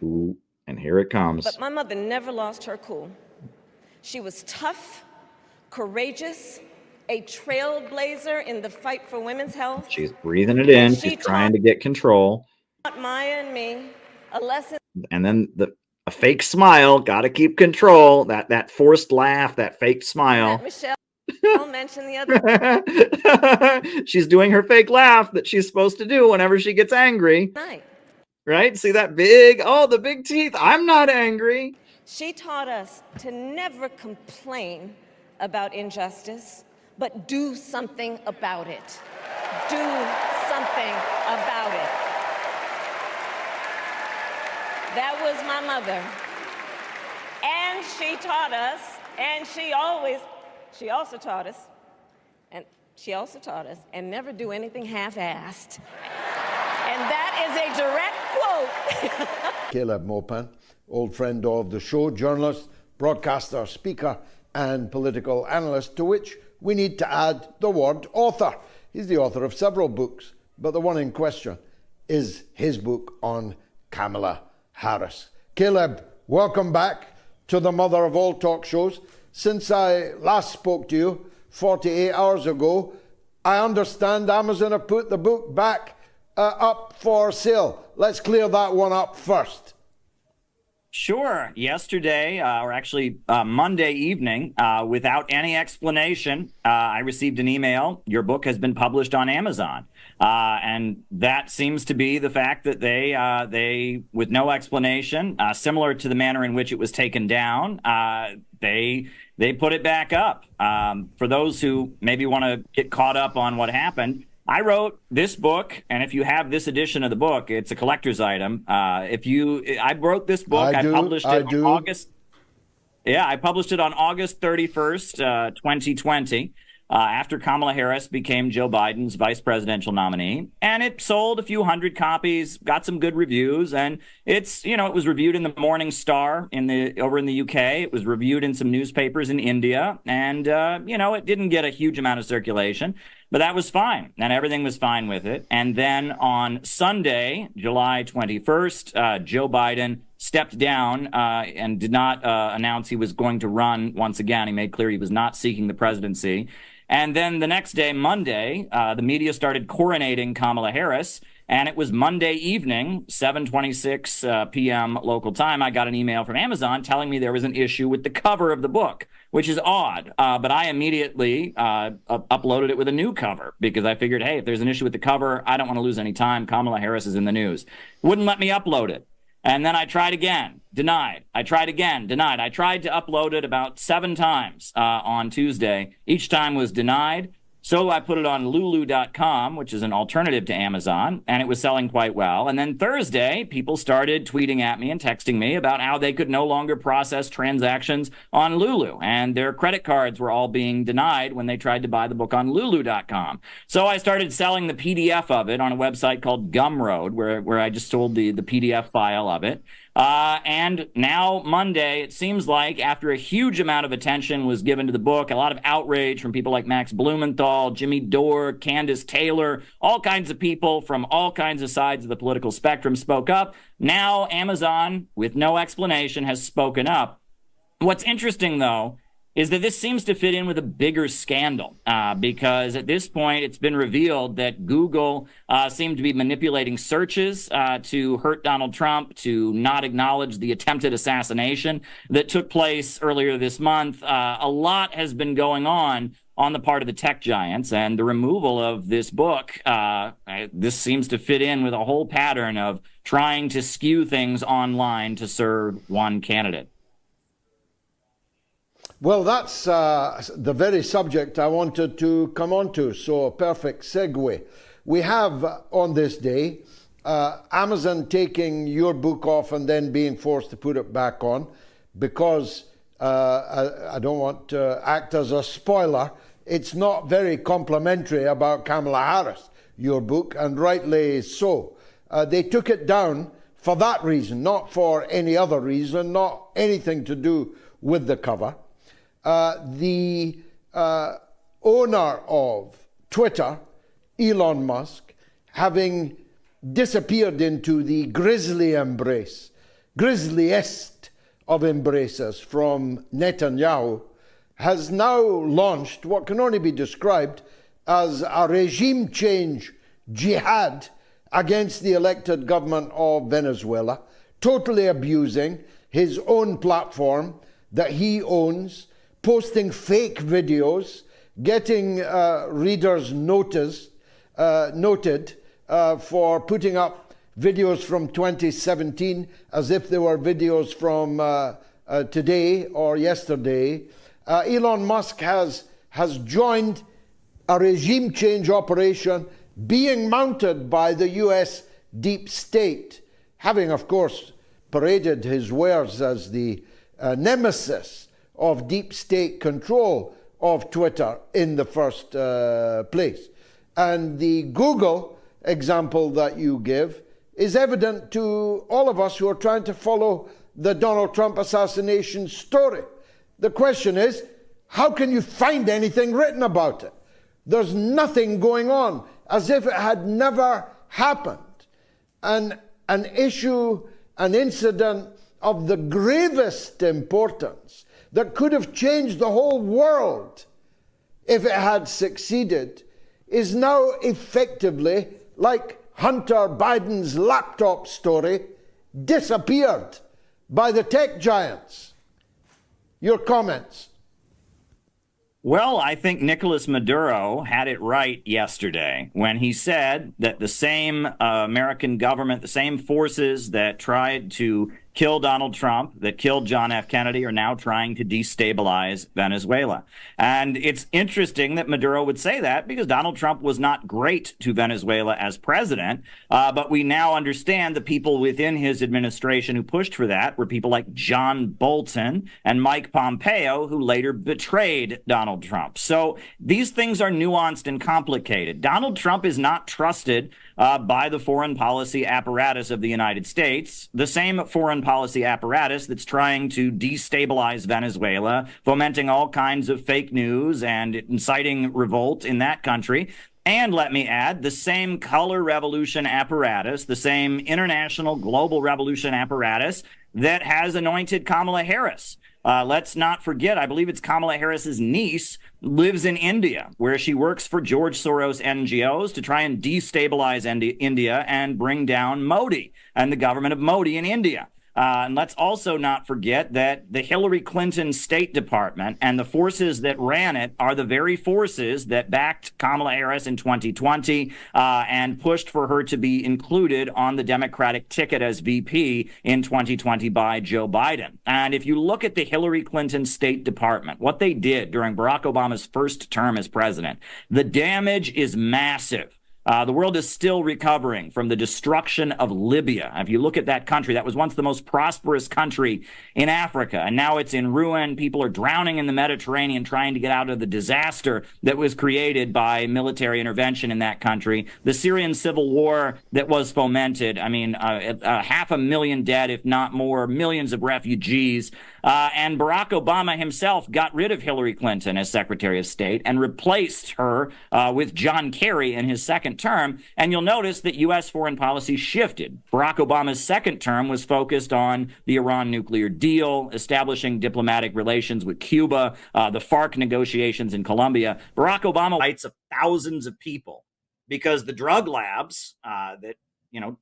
Ooh, and here it comes. But my mother never lost her cool. She was tough, courageous, a trailblazer in the fight for women's health. She's breathing it in. She's trying to get control. Maya and me a lesson. And then a fake smile, got to keep control. That forced laugh, that fake smile. That Michelle mentioned the other. She's doing her fake laugh that she's supposed to do whenever she gets angry. Night. Right? See that the big teeth. I'm not angry. She taught us to never complain about injustice, but do something about it. Do something about it. That was my mother. And she taught us, and she also taught us, and never do anything half-assed. And that is a direct quote. Caleb Maupin, old friend of the show, journalist, broadcaster, speaker, and political analyst, to which we need to add the word author. He's the author of several books, but the one in question is his book on Kamala Harris. Caleb, welcome back to the mother of all talk shows. Since I last spoke to you 48 hours ago, I understand Amazon have put the book back up for sale. Let's clear that one up first. Sure. Yesterday, or actually Monday evening, without any explanation, I received an email. Your book has been published on Amazon. And that seems to be the fact that they with no explanation, similar to the manner in which it was taken down, they put it back up. For those who maybe want to get caught up on what happened, I wrote this book, and if you have this edition of the book, it's a collector's item. I wrote this book. I published it on August. Yeah, I published it on August 31st, 2020, after Kamala Harris became Joe Biden's vice presidential nominee. And it sold a few hundred copies, got some good reviews, and it was reviewed in the Morning Star over in the UK. It was reviewed in some newspapers in India, and it didn't get a huge amount of circulation. But that was fine, and everything was fine with it. And then on Sunday, July 21st, Joe Biden stepped down and did not announce he was going to run once again. He made clear he was not seeking the presidency. And then the next day, Monday, the media started coronating Kamala Harris. And it was Monday evening, 7:26 p.m. local time. I got an email from Amazon telling me there was an issue with the cover of the book, which is odd. But I immediately uploaded it with a new cover because I figured, hey, if there's an issue with the cover, I don't want to lose any time. Kamala Harris is in the news. Wouldn't let me upload it. And then I tried again, denied. I tried again, denied. I tried to upload it about 7 times on Tuesday. Each time was denied. So I put it on Lulu.com, which is an alternative to Amazon, and it was selling quite well. And then Thursday, people started tweeting at me and texting me about how they could no longer process transactions on Lulu, and their credit cards were all being denied when they tried to buy the book on Lulu.com. So I started selling the PDF of it on a website called Gumroad, where I just sold the PDF file of it. And now Monday, it seems like after a huge amount of attention was given to the book, a lot of outrage from people like Max Blumenthal, Jimmy Dore, Candace Taylor, all kinds of people from all kinds of sides of the political spectrum spoke up. Now Amazon, with no explanation, has spoken up. What's interesting, though, is that this seems to fit in with a bigger scandal because at this point it's been revealed that Google seemed to be manipulating searches to hurt Donald Trump, to not acknowledge the attempted assassination that took place earlier this month. A lot has been going on the part of the tech giants, and the removal of this book, this seems to fit in with a whole pattern of trying to skew things online to serve one candidate. Well, that's the very subject I wanted to come on to, so a perfect segue. We have on this day Amazon taking your book off and then being forced to put it back on because I don't want to act as a spoiler. It's not very complimentary about Kamala Harris, your book, and rightly so. They took it down for that reason, not for any other reason, not anything to do with the cover. The owner of Twitter, Elon Musk, having disappeared into the grisly embrace, grisliest of embraces from Netanyahu, has now launched what can only be described as a regime change jihad against the elected government of Venezuela, totally abusing his own platform that he owns, posting fake videos, getting readers noted for putting up videos from 2017 as if they were videos from today or yesterday. Elon Musk has joined a regime change operation being mounted by the US deep state, having, of course, paraded his wares as the nemesis of deep state control of Twitter in the first place. And the Google example that you give is evident to all of us who are trying to follow the Donald Trump assassination story. The question is, how can you find anything written about it? There's nothing going on, as if it had never happened. And an issue, an incident of the gravest importance that could have changed the whole world if it had succeeded is now effectively, like Hunter Biden's laptop story, disappeared by the tech giants. Your comments? Well, I think Nicolas Maduro had it right yesterday when he said that the same American government, the same forces that tried to kill Donald Trump, that killed John F. Kennedy, are now trying to destabilize Venezuela. And it's interesting that Maduro would say that because Donald Trump was not great to Venezuela as president, but we now understand the people within his administration who pushed for that were people like John Bolton and Mike Pompeo, who later betrayed Donald Trump. So these things are nuanced and complicated. Donald Trump is not trusted by the foreign policy apparatus of the United States, the same foreign policy apparatus that's trying to destabilize Venezuela, fomenting all kinds of fake news and inciting revolt in that country. And let me add, the same color revolution apparatus, the same international global revolution apparatus that has anointed Kamala Harris. Let's not forget, I believe it's Kamala Harris's niece lives in India, where she works for George Soros NGOs to try and destabilize India and bring down Modi and the government of Modi in India. And let's also not forget that the Hillary Clinton State Department and the forces that ran it are the very forces that backed Kamala Harris in 2020 and pushed for her to be included on the Democratic ticket as VP in 2020 by Joe Biden. And if you look at the Hillary Clinton State Department, what they did during Barack Obama's first term as president, the damage is massive. The world is still recovering from the destruction of Libya. If you look at that country, that was once the most prosperous country in Africa, and now it's in ruin. People are drowning in the Mediterranean trying to get out of the disaster that was created by military intervention in that country. The Syrian civil war that was fomented, 500,000 dead, if not more, millions of refugees. And Barack Obama himself got rid of Hillary Clinton as Secretary of State and replaced her with John Kerry in his second term. And you'll notice that U.S. foreign policy shifted. Barack Obama's second term was focused on the Iran nuclear deal, establishing diplomatic relations with Cuba, the FARC negotiations in Colombia. Barack Obama rights of thousands of people because the drug labs that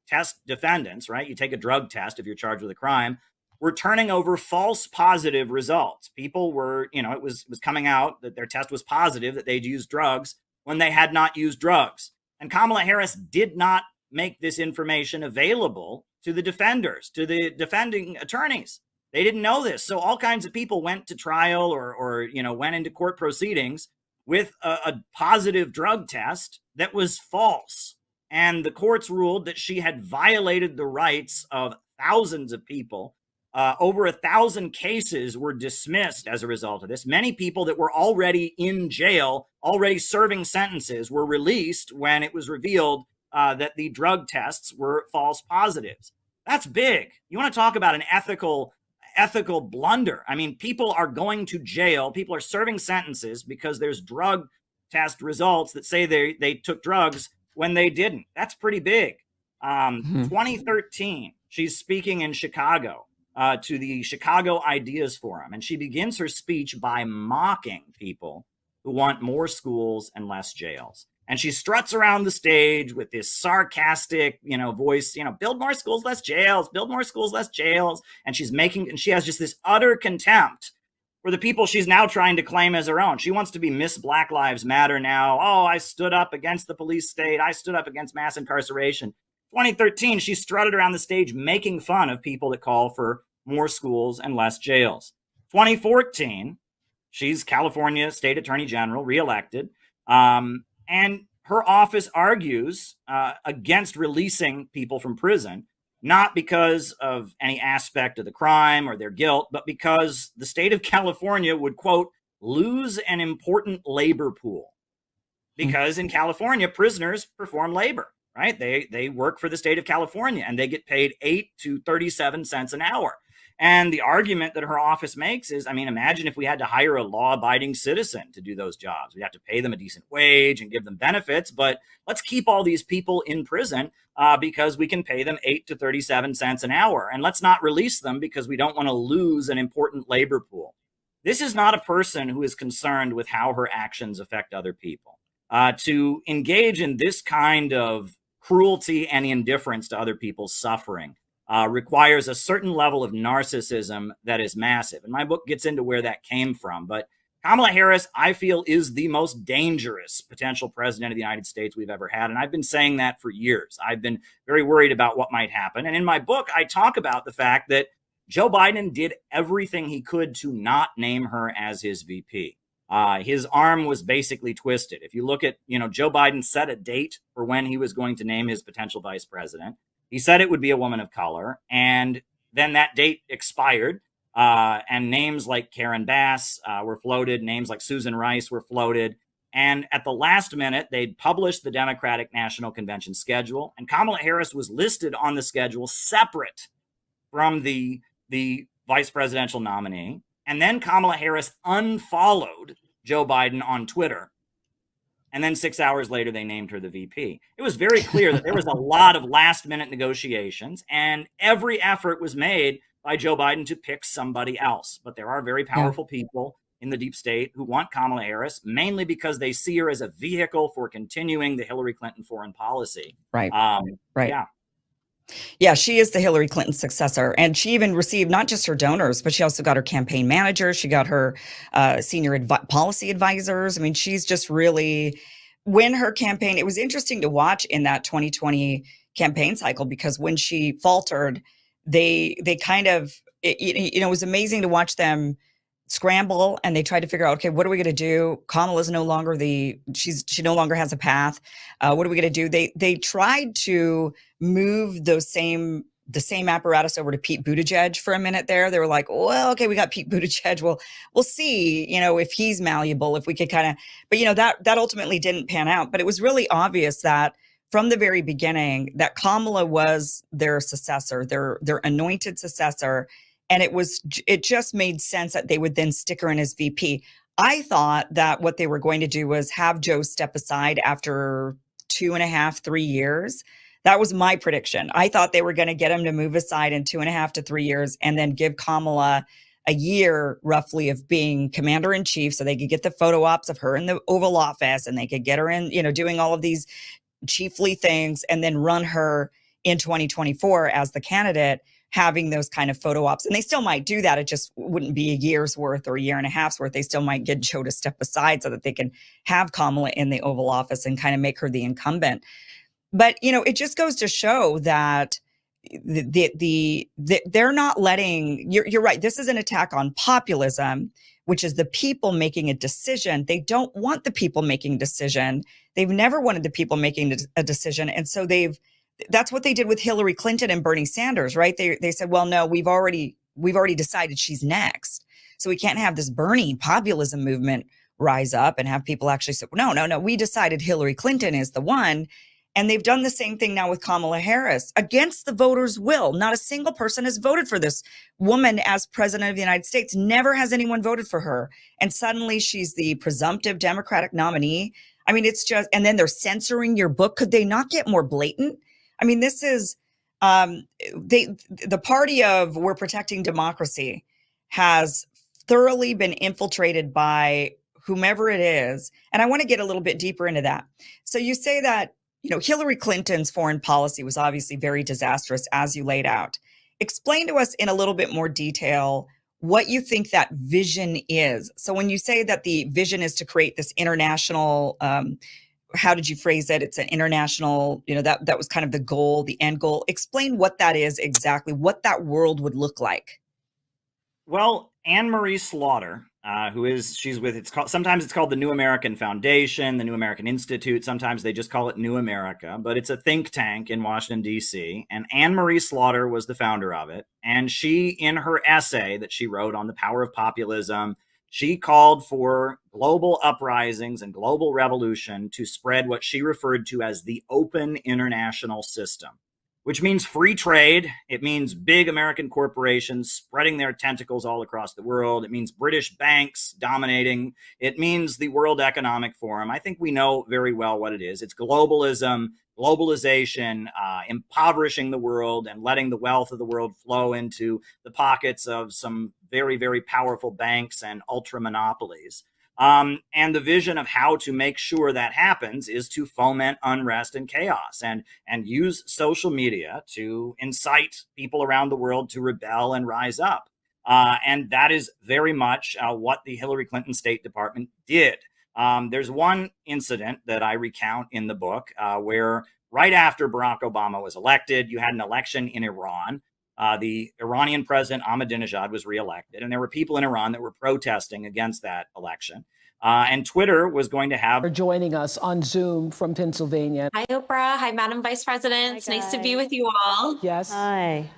test defendants, right? You take a drug test if you're charged with a crime. Were turning over false positive results. People were, it was coming out that their test was positive, that they'd used drugs when they had not used drugs. And Kamala Harris did not make this information available to the defenders, to the defending attorneys. They didn't know this. So all kinds of people went to trial or went into court proceedings with a positive drug test that was false. And the courts ruled that she had violated the rights of thousands of people. Over 1,000 cases were dismissed as a result of this. Many people that were already in jail, already serving sentences, were released when it was revealed that the drug tests were false positives. That's big. You want to talk about an ethical blunder. I mean, people are going to jail. People are serving sentences because there's drug test results that say they took drugs when they didn't. That's pretty big. 2013, she's speaking in Chicago. To the Chicago Ideas Forum. And she begins her speech by mocking people who want more schools and less jails. And she struts around the stage with this sarcastic, voice, build more schools, less jails, build more schools, less jails. And she has just this utter contempt for the people she's now trying to claim as her own. She wants to be Miss Black Lives Matter now. Oh, I stood up against the police state. I stood up against mass incarceration. 2013, she strutted around the stage making fun of people that call for more schools and less jails. 2014, she's California State Attorney General, reelected, and her office argues against releasing people from prison, not because of any aspect of the crime or their guilt, but because the state of California would, quote, lose an important labor pool. Because in California, prisoners perform labor. Right? They work for the state of California and they get paid 8 to 37 cents an hour. And the argument that her office makes is, imagine if we had to hire a law-abiding citizen to do those jobs. We'd have to pay them a decent wage and give them benefits, but let's keep all these people in prison because we can pay them 8 to 37 cents an hour. And let's not release them because we don't want to lose an important labor pool. This is not a person who is concerned with how her actions affect other people. To engage in this kind of cruelty and indifference to other people's suffering requires a certain level of narcissism that is massive. And my book gets into where that came from. But Kamala Harris, I feel, is the most dangerous potential president of the United States we've ever had. And I've been saying that for years. I've been very worried about what might happen. And in my book, I talk about the fact that Joe Biden did everything he could to not name her as his VP. His arm was basically twisted. If you look at, Joe Biden set a date for when he was going to name his potential vice president. He said it would be a woman of color. And then that date expired. And names like Karen Bass were floated. Names like Susan Rice were floated. And at the last minute, they'd published the Democratic National Convention schedule. And Kamala Harris was listed on the schedule separate from the vice presidential nominee. And then Kamala Harris unfollowed Joe Biden on Twitter And then 6 hours later, they named her the VP. It was very clear that there was a lot of last-minute negotiations, and every effort was made by Joe Biden to pick somebody else. But there are very powerful people in the deep state who want Kamala Harris, mainly because they see her as a vehicle for continuing the Hillary Clinton foreign policy. Right. Right. Yeah. Yeah, she is the Hillary Clinton successor. And she even received not just her donors, but she also got her campaign manager. She got her senior policy advisors. I mean, she's just really, when her campaign, it was interesting to watch in that 2020 campaign cycle, because when she faltered, they kind of, it was amazing to watch them scramble, and they tried to figure out, okay, what are we going to do? Kamala's no longer she no longer has a path. What are we going to do? They tried to move the same apparatus over to Pete Buttigieg for a minute there. They were like, well, okay, we got Pete Buttigieg. We'll see, if he's malleable, if we could kind of, but that ultimately didn't pan out. But it was really obvious that from the very beginning that Kamala was their successor, their anointed successor. And it just made sense that they would then stick her in as VP. I thought that what they were going to do was have Joe step aside after 2.5, 3 years. That was my prediction. I thought they were going to get him to move aside in 2.5 to 3 years and then give Kamala a year roughly of being commander in chief, so they could get the photo ops of her in the Oval Office, and they could get her in, doing all of these chiefly things, and then run her in 2024 as the candidate, having those kind of photo ops. And they still might do that. It just wouldn't be a year's worth or a year and a half's worth. They still might get Joe to step aside so that they can have Kamala in the Oval Office and kind of make her the incumbent. But, it just goes to show that they're not letting, you're right. This is an attack on populism, which is the people making a decision. They don't want the people making a decision. They've never wanted the people making a decision. And so that's what they did with Hillary Clinton and Bernie Sanders, right? They said, well, no, we've already decided she's next. So we can't have this Bernie populism movement rise up and have people actually say, no, we decided Hillary Clinton is the one. And they've done the same thing now with Kamala Harris against the voters' will. Not a single person has voted for this woman as president of the United States. Never has anyone voted for her. And suddenly she's the presumptive Democratic nominee. I mean, it's just, and then they're censoring your book. Could they not get more blatant? I mean, this is, the party of we're protecting democracy has thoroughly been infiltrated by whomever it is. And I want to get a little bit deeper into that. So you say that, Hillary Clinton's foreign policy was obviously very disastrous, as you laid out. Explain to us in a little bit more detail what you think that vision is. So when you say that the vision is to create this international, how did you phrase it? It's an international, that was kind of the goal, the end goal. Explain what that is exactly, what that world would look like. Well, Anne Marie Slaughter, sometimes it's called the New American Foundation, the New American Institute. Sometimes they just call it New America, but it's a think tank in Washington, D.C. And Anne Marie Slaughter was the founder of it. And she, in her essay that she wrote on the power of populism, she called for global uprisings and global revolution to spread what she referred to as the open international system, which means free trade. It means big American corporations spreading their tentacles all across the world. It means British banks dominating. It means the World Economic Forum. I think we know very well what it is. It's globalism, globalization, impoverishing the world and letting the wealth of the world flow into the pockets of some very, very powerful banks and ultra monopolies. And the vision of how to make sure that happens is to foment unrest and chaos and use social media to incite people around the world to rebel and rise up. And that is very much what the Hillary Clinton State Department did. There's one incident that I recount in the book where right after Barack Obama was elected, you had an election in Iran. The Iranian president Ahmadinejad was reelected, and there were people in Iran that were protesting against that election. And Twitter was going to have... For joining us on Zoom from Pennsylvania. Hi, Oprah. Hi, Madam Vice President. It's nice to be with you all. Yes. Hi.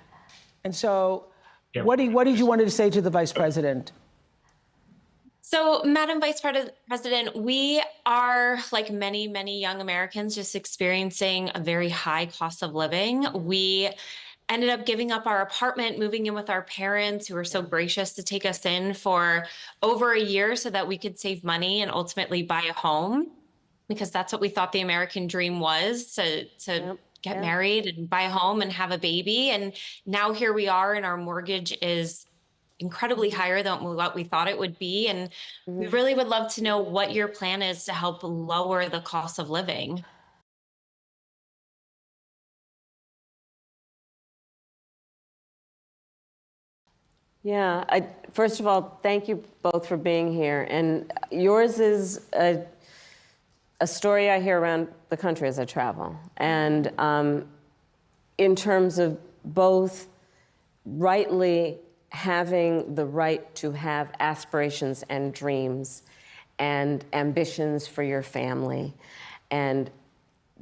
And so what did you want to say to the Vice President? So, Madam Vice President, we are, like many, many young Americans, just experiencing a very high cost of living. We ended up giving up our apartment, moving in with our parents who were so gracious to take us in for over a year so that we could save money and ultimately buy a home. because that's what we thought the American dream was, to get married and buy a home and have a baby. And now here we are, and our mortgage is incredibly higher than what we thought it would be. And we really would love to know what your plan is to help lower the cost of living. Yeah, first of all, thank you both for being here. And yours is a story I hear around the country as I travel. And in terms of both rightly having the right to have aspirations and dreams and ambitions for your family, and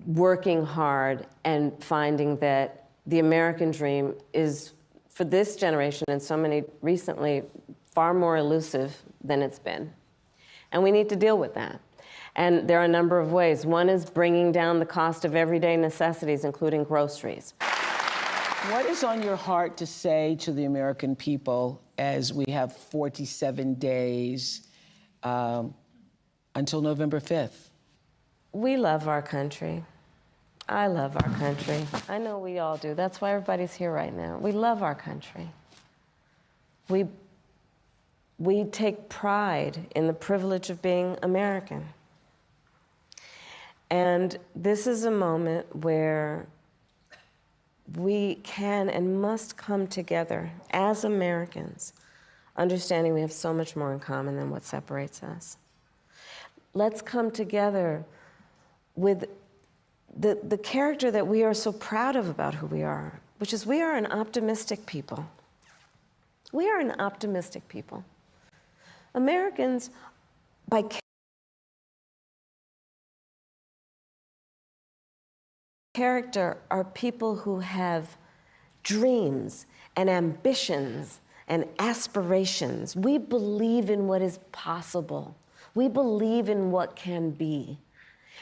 working hard and finding that the American dream is, for this generation and so many recently, far more elusive than it's been. And we need to deal with that. And there are a number of ways. One is bringing down the cost of everyday necessities, including groceries. What is on your heart to say to the American people as we have 47 days until November 5th? We love our country. I love our country. I know we all do. That's why everybody's here right now. We love our country. We take pride in the privilege of being American. And this is a moment where we can and must come together as Americans, understanding we have so much more in common than what separates us. Let's come together with the character that we are so proud of about who we are, which is we are an optimistic people. We are an optimistic people. Americans, by character, are people who have dreams and ambitions and aspirations. We believe in what is possible. We believe in what can be.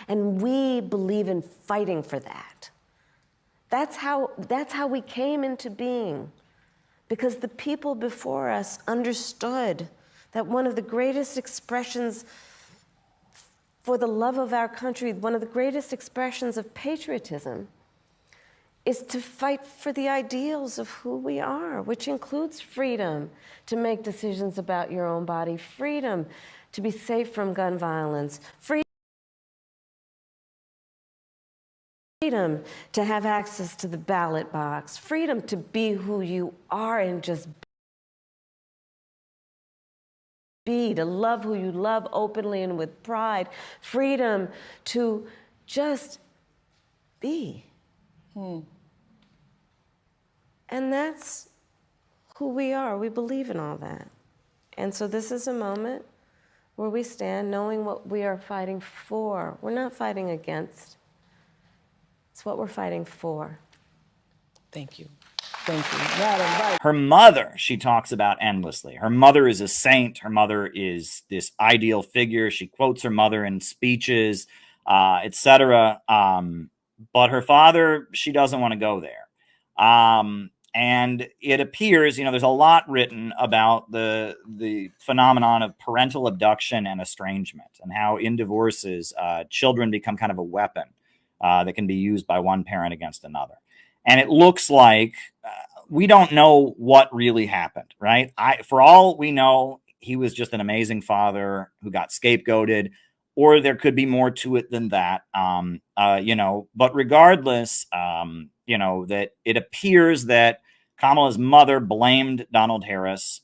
And we believe in fighting for that. That's how we came into being, because the people before us understood that one of the greatest expressions for the love of our country, one of the greatest expressions of patriotism, is to fight for the ideals of who we are, which includes freedom to make decisions about your own body, freedom to be safe from gun violence, freedom to have access to the ballot box, freedom to be who you are and just be, to love who you love openly and with pride, freedom to just be. And that's who we are. We believe in all that. And so this is a moment where we stand knowing what we are fighting for. We're not fighting against. It's what we're fighting for. Thank you. Thank you. Madam, Her mother, she talks about endlessly. Her mother is a saint. Her mother is this ideal figure. She quotes her mother in speeches, etc. But her father, she doesn't want to go there. And it appears, there's a lot written about the phenomenon of parental abduction and estrangement, and how in divorces, children become kind of a weapon that can be used by one parent against another. And it looks like we don't know what really happened, right? For all we know, he was just an amazing father who got scapegoated, or there could be more to it than that. But regardless, that it appears that Kamala's mother blamed Donald Harris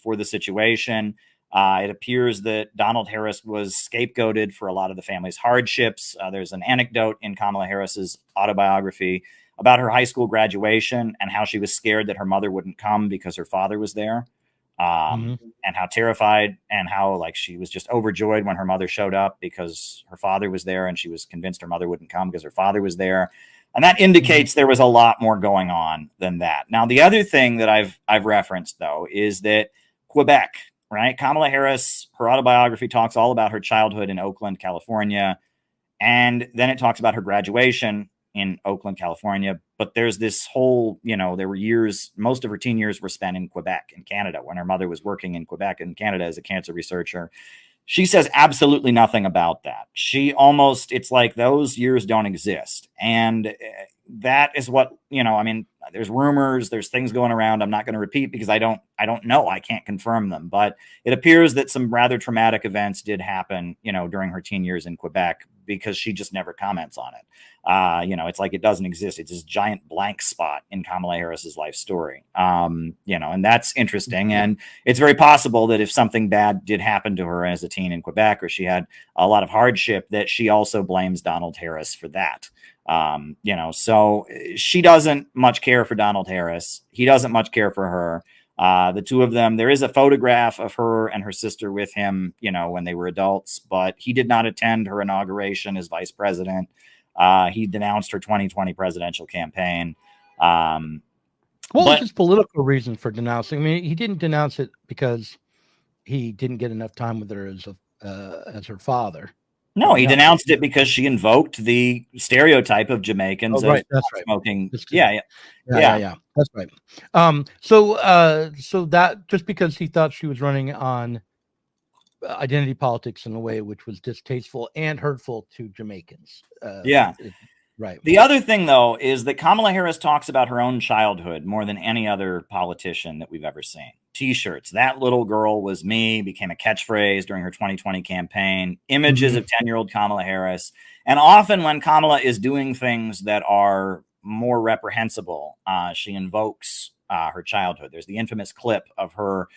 for the situation. It appears that Donald Harris was scapegoated for a lot of the family's hardships. There's an anecdote in Kamala Harris's autobiography about her high school graduation and how she was scared that her mother wouldn't come because her father was there, and how terrified, and how she was just overjoyed when her mother showed up because her father was there, and she was convinced her mother wouldn't come because her father was there. And that indicates there was a lot more going on than that. Now, the other thing that I've referenced, though, is that Quebec, right? Kamala Harris, her autobiography talks all about her childhood in Oakland, California. And then it talks about her graduation in Oakland, California. But there's this whole, there were years, most of her teen years were spent in Quebec in Canada when her mother was working in Quebec in Canada as a cancer researcher. She says absolutely nothing about that. It's like those years don't exist. And that is what, I mean, there's rumors, there's things going around. I'm not going to repeat because I don't know. I can't confirm them, but it appears that some rather traumatic events did happen, during her teen years in Quebec, because she just never comments on it. It's like it doesn't exist. It's this giant blank spot in Kamala Harris's life story. And that's interesting. And it's very possible that if something bad did happen to her as a teen in Quebec, or she had a lot of hardship, that she also blames Donald Harris for that. So she doesn't much care for Donald Harris. He doesn't much care for her. The two of them, there is a photograph of her and her sister with him, when they were adults, but he did not attend her inauguration as vice president. He denounced her 2020 presidential campaign. What was his political reason for denouncing? I mean, he didn't denounce it because he didn't get enough time with her as her father. No, he denounced it because she invoked the stereotype of Jamaicans right, that's right. smoking. Yeah. That's right. So that just because he thought she was running on identity politics in a way which was distasteful and hurtful to Jamaicans. Right. The other thing, though, is that Kamala Harris talks about her own childhood more than any other politician that we've ever seen. T-shirts, "That little girl was me," became a catchphrase during her 2020 campaign. Images of 10-year-old Kamala Harris. And often when Kamala is doing things that are more reprehensible, she invokes her childhood. There's the infamous clip of her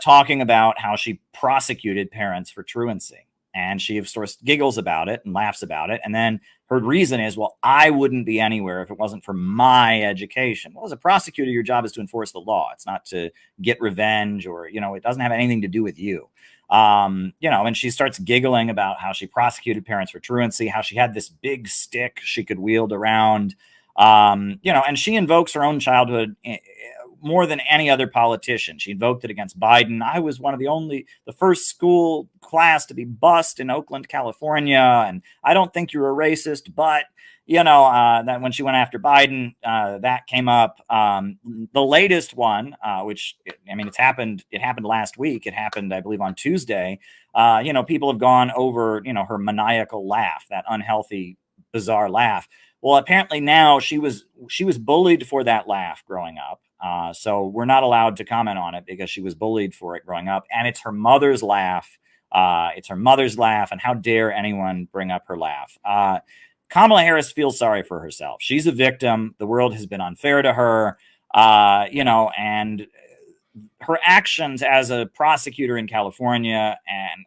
talking about how she prosecuted parents for truancy. And she, of course, giggles about it and laughs about it. And then her reason is, well, I wouldn't be anywhere if it wasn't for my education. Well, as a prosecutor, your job is to enforce the law. It's not to get revenge, or, it doesn't have anything to do with you. And she starts giggling about how she prosecuted parents for truancy, how she had this big stick she could wield around, and she invokes her own childhood more than any other politician. She invoked it against Biden. I was the first school class to be bused in Oakland, California. And I don't think you're a racist, but, that when she went after Biden, that came up. The latest one, which, it happened last week. It happened, I believe, on Tuesday. People have gone over, her maniacal laugh, that unhealthy, bizarre laugh. Well, apparently now she was bullied for that laugh growing up. So we're not allowed to comment on it because she was bullied for it growing up. And it's her mother's laugh. And how dare anyone bring up her laugh? Kamala Harris feels sorry for herself. She's a victim. The world has been unfair to her, and her actions as a prosecutor in California and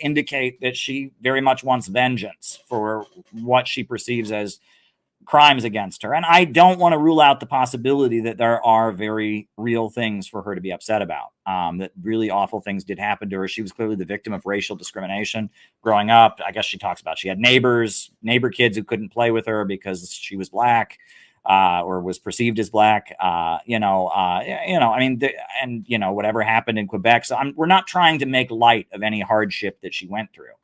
indicate that she very much wants vengeance for what she perceives as crimes against her. And I don't want to rule out the possibility that there are very real things for her to be upset about, that really awful things did happen to her. She was clearly the victim of racial discrimination growing up. I guess she talks about she had neighbor kids who couldn't play with her because she was black, or was perceived as black, whatever happened in Quebec. So we're not trying to make light of any hardship that she went through.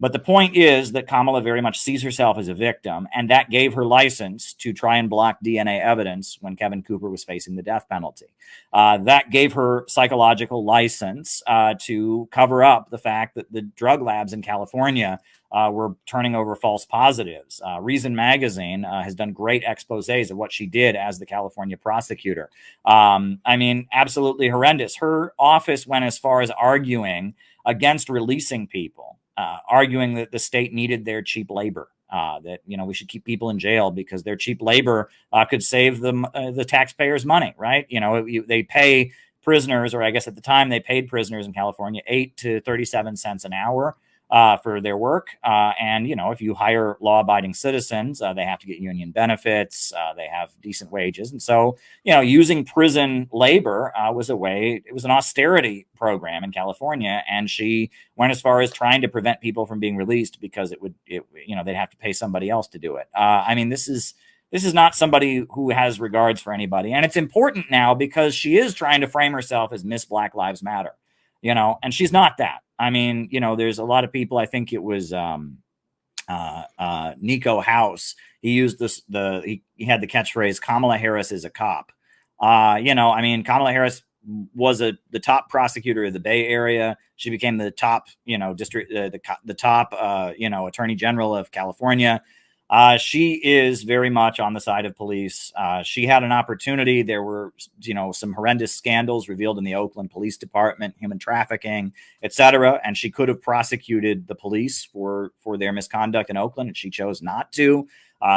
But the point is that Kamala very much sees herself as a victim, and that gave her license to try and block DNA evidence when Kevin Cooper was facing the death penalty. That gave her psychological license to cover up the fact that the drug labs in California were turning over false positives. Reason Magazine has done great exposés of what she did as the California prosecutor. Absolutely horrendous. Her office went as far as arguing against releasing people. Arguing that the state needed their cheap labor, that we should keep people in jail because their cheap labor could save them the taxpayers' money, right? They pay prisoners, or I guess at the time they paid prisoners in California 8 to 37 cents an hour for their work. And if you hire law-abiding citizens, they have to get union benefits. They have decent wages. And so, using prison labor was a way, it was an austerity program in California. And she went as far as trying to prevent people from being released because they'd have to pay somebody else to do it. This is not somebody who has regards for anybody. And it's important now because she is trying to frame herself as Miss Black Lives Matter, and she's not that. There's a lot of people, I think it was Nico House. He used he had the catchphrase, Kamala Harris is a cop. Kamala Harris was the top prosecutor of the Bay Area. She became the top, district, the top, attorney general of California. She is very much on the side of police. She had an opportunity. There were, some horrendous scandals revealed in the Oakland Police Department, human trafficking, etc. And she could have prosecuted the police for their misconduct in Oakland, and she chose not to.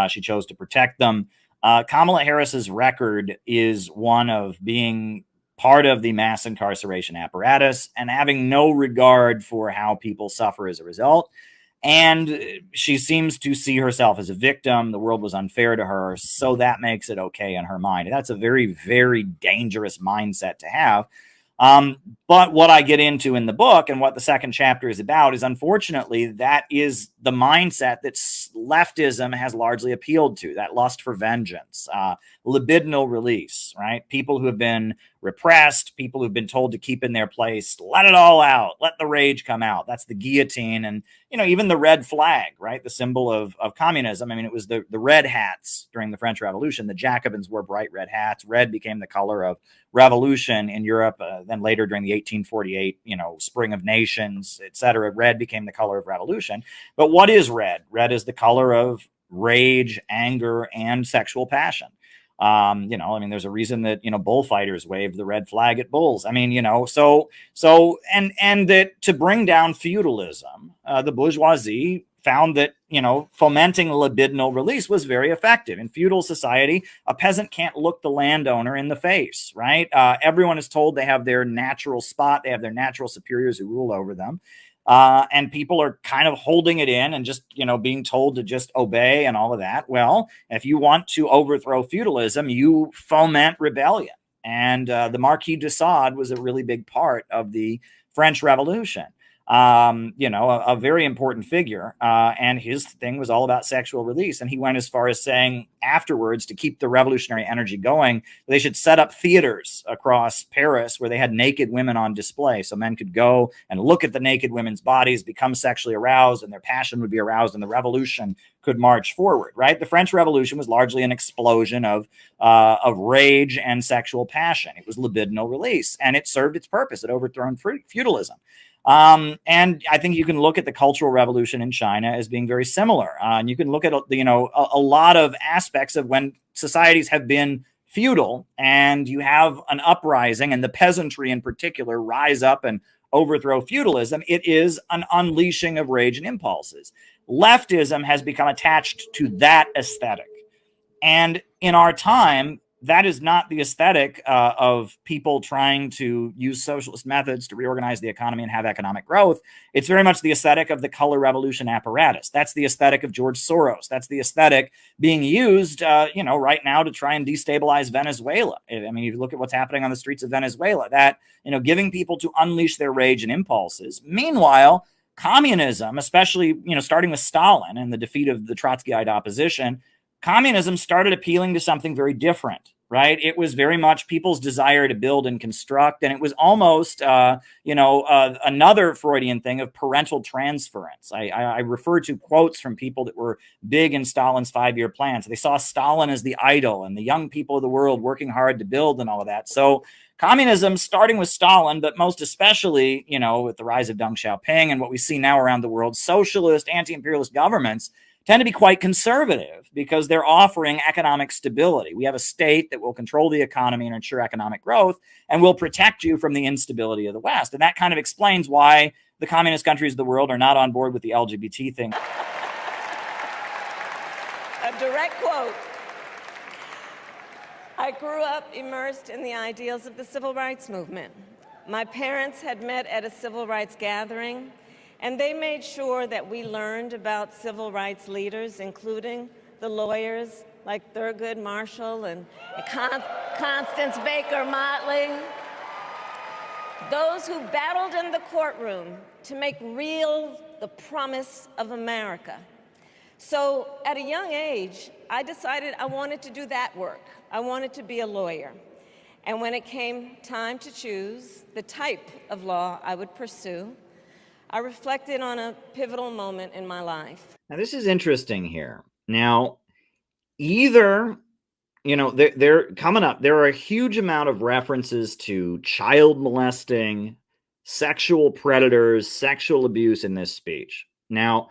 She chose to protect them. Kamala Harris's record is one of being part of the mass incarceration apparatus and having no regard for how people suffer as a result. And she seems to see herself as a victim. The world was unfair to her, so that makes it okay in her mind. And that's a very, very dangerous mindset to have. But what I get into in the book and what the second chapter is about is, unfortunately, that is the mindset that leftism has largely appealed to, that lust for vengeance, libidinal release, right? People who have been repressed, people who've been told to keep in their place, let it all out, let the rage come out. That's the guillotine. And, even the red flag, right? The symbol of communism. I mean, it was the red hats during the French Revolution. The Jacobins wore bright red hats. Red became the color of revolution in Europe. Then later during the 1848, Spring of Nations, etc., red became the color of revolution. But what is red? Red is the color of rage, anger, and sexual passion. There's a reason that, bullfighters waved the red flag at bulls. And that to bring down feudalism, the bourgeoisie found that, fomenting libidinal release was very effective. In feudal society, a peasant can't look the landowner in the face, right? Everyone is told they have their natural spot. They have their natural superiors who rule over them. And people are kind of holding it in and just, being told to just obey and all of that. Well, if you want to overthrow feudalism, you foment rebellion. And the Marquis de Sade was a really big part of the French Revolution. A very important figure. And his thing was all about sexual release. And he went as far as saying afterwards, to keep the revolutionary energy going, they should set up theaters across Paris where they had naked women on display. So men could go and look at the naked women's bodies, become sexually aroused, and their passion would be aroused, and the revolution could march forward, right? The French Revolution was largely an explosion of rage and sexual passion. It was libidinal release, and it served its purpose. It overthrown feudalism. And I think you can look at the Cultural Revolution in China as being very similar. And you can look at, a lot of aspects of when societies have been feudal and you have an uprising and the peasantry in particular rise up and overthrow feudalism. It is an unleashing of rage and impulses. Leftism has become attached to that aesthetic. And in our time, that is not the aesthetic of people trying to use socialist methods to reorganize the economy and have economic growth. It's very much the aesthetic of the color revolution apparatus. That's the aesthetic of George Soros. That's the aesthetic being used, right now to try and destabilize Venezuela. I mean, if you look at what's happening on the streets of Venezuela, that, giving people to unleash their rage and impulses. Meanwhile, communism, especially, starting with Stalin and the defeat of the Trotskyite opposition, communism started appealing to something very different, right? It was very much people's desire to build and construct. And it was almost, another Freudian thing of parental transference. I refer to quotes from people that were big in Stalin's 5-year plan. So they saw Stalin as the idol and the young people of the world working hard to build and all of that. So communism, starting with Stalin, but most especially, with the rise of Deng Xiaoping and what we see now around the world, socialist, anti-imperialist governments tend to be quite conservative because they're offering economic stability. We have a state that will control the economy and ensure economic growth and will protect you from the instability of the West. And that kind of explains why the communist countries of the world are not on board with the LGBT thing. A direct quote. I grew up immersed in the ideals of the civil rights movement. My parents had met at a civil rights gathering, and they made sure that we learned about civil rights leaders, including the lawyers like Thurgood Marshall and Constance Baker Motley, those who battled in the courtroom to make real the promise of America. So at a young age, I decided I wanted to do that work. I wanted to be a lawyer. And when it came time to choose the type of law I would pursue, I reflected on a pivotal moment in my life. Now, this is interesting here. Now, either they're coming up. There are a huge amount of references to child molesting, sexual predators, sexual abuse in this speech. Now,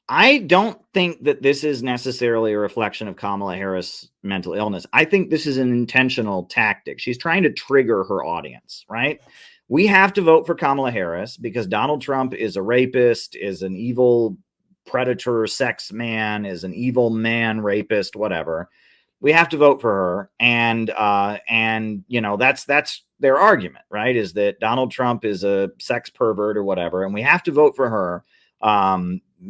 I don't think that this is necessarily a reflection of Kamala Harris' mental illness. I think this is an intentional tactic. She's trying to trigger her audience, right? We have to vote for Kamala Harris because Donald Trump is a rapist, is an evil predator, sex man, is an evil man, rapist, whatever. We have to vote for her, and that's their argument, right? Is that Donald Trump is a sex pervert or whatever, and we have to vote for her.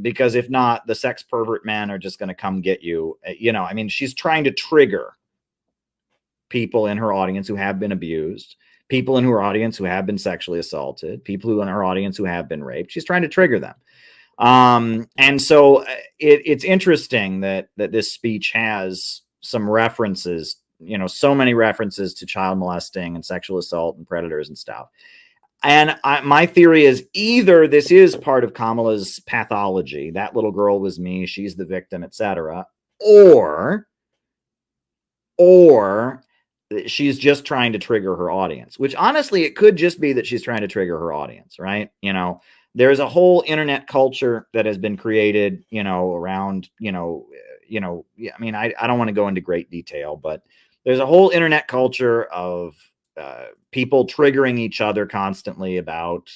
Because if not, the sex pervert men are just going to come get you. I mean, she's trying to trigger people in her audience who have been abused, people in her audience who have been sexually assaulted, people who in her audience who have been raped. She's trying to trigger them. And so it's interesting that this speech has some references, so many references to child molesting and sexual assault and predators and stuff. And my theory is either this is part of Kamala's pathology, that little girl was me, she's the victim, etc., or she's just trying to trigger her audience, which honestly, it could just be that she's trying to trigger her audience, right? There's a whole internet culture that has been created, around, I mean, I don't want to go into great detail, but there's a whole internet culture of people triggering each other constantly about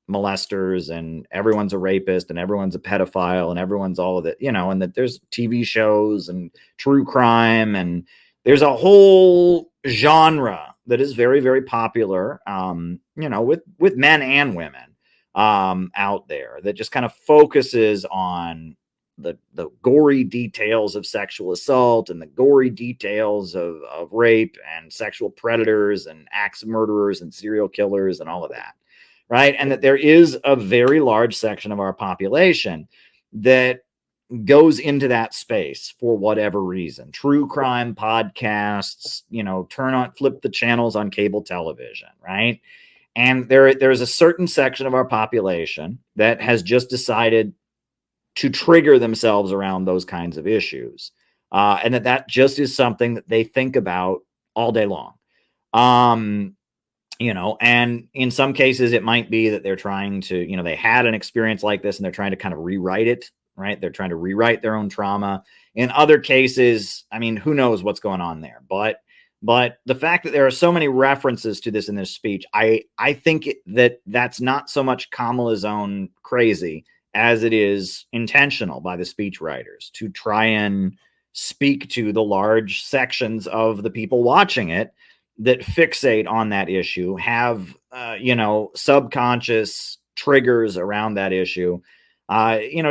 molesters, and everyone's a rapist and everyone's a pedophile and everyone's all of it, and that there's TV shows and true crime, and there's a whole genre that is very, very popular, with men and women out there that just kind of focuses on the gory details of sexual assault and the gory details of rape and sexual predators and axe murderers and serial killers and all of that, right? And that there is a very large section of our population that goes into that space for whatever reason. True crime podcasts, flip the channels on cable television, right? And there's a certain section of our population that has just decided to trigger themselves around those kinds of issues. And that just is something that they think about all day long. And in some cases it might be that they're trying to, they had an experience like this and they're trying to kind of rewrite it, right? They're trying to rewrite their own trauma. In other cases, I mean, who knows what's going on there, but the fact that there are so many references to this in this speech, I think that's not so much Kamala's own crazy as it is intentional by the speechwriters to try and speak to the large sections of the people watching it that fixate on that issue, have, subconscious triggers around that issue.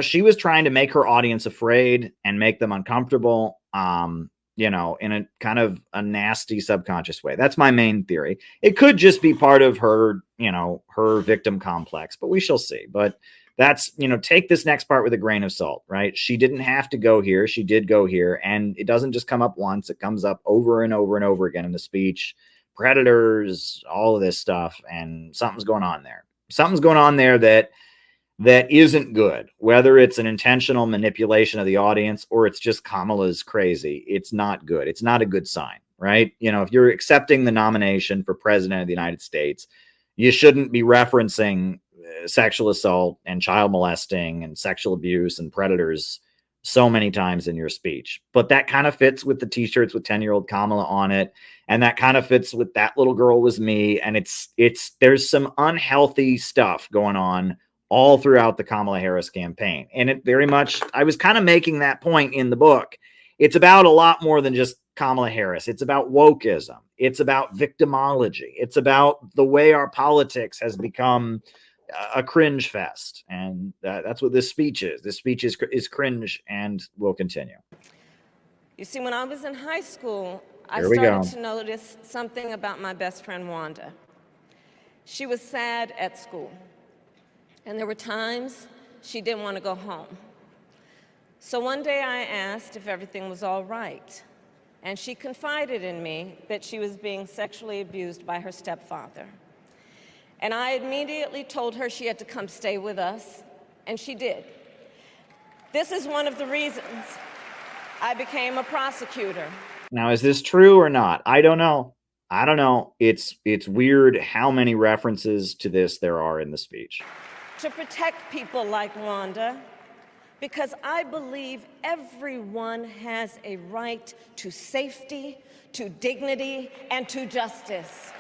She was trying to make her audience afraid and make them uncomfortable, in a kind of a nasty subconscious way. That's my main theory. It could just be part of her, her victim complex, but we shall see. But that's, take this next part with a grain of salt, right? She didn't have to go here. She did go here. And it doesn't just come up once. It comes up over and over and over again in the speech. Predators, all of this stuff. And something's going on there. Something's going on there that isn't good, whether it's an intentional manipulation of the audience or it's just Kamala's crazy. It's not good. It's not a good sign, right? If you're accepting the nomination for president of the United States, you shouldn't be referencing sexual assault and child molesting and sexual abuse and predators so many times in your speech. But that kind of fits with the t-shirts with 10-year-old Kamala on it. And that kind of fits with that little girl was me. And there's some unhealthy stuff going on all throughout the Kamala Harris campaign. And it very much, I was kind of making that point in the book. It's about a lot more than just Kamala Harris. It's about wokeism. It's about victimology. It's about the way our politics has become a cringe fest. And that's what this speech is. This speech is cringe and will continue. You see, when I was in high school, I Here we go. started to notice something about my best friend, Wanda. She was sad at school. And there were times she didn't want to go home. So one day I asked if everything was all right. And she confided in me that she was being sexually abused by her stepfather. And I immediately told her she had to come stay with us, and she did. This is one of the reasons I became a prosecutor. Now, is this true or not? I don't know. I don't know. It's weird how many references to this there are in the speech. To protect people like Wanda, because I believe everyone has a right to safety, to dignity, and to justice.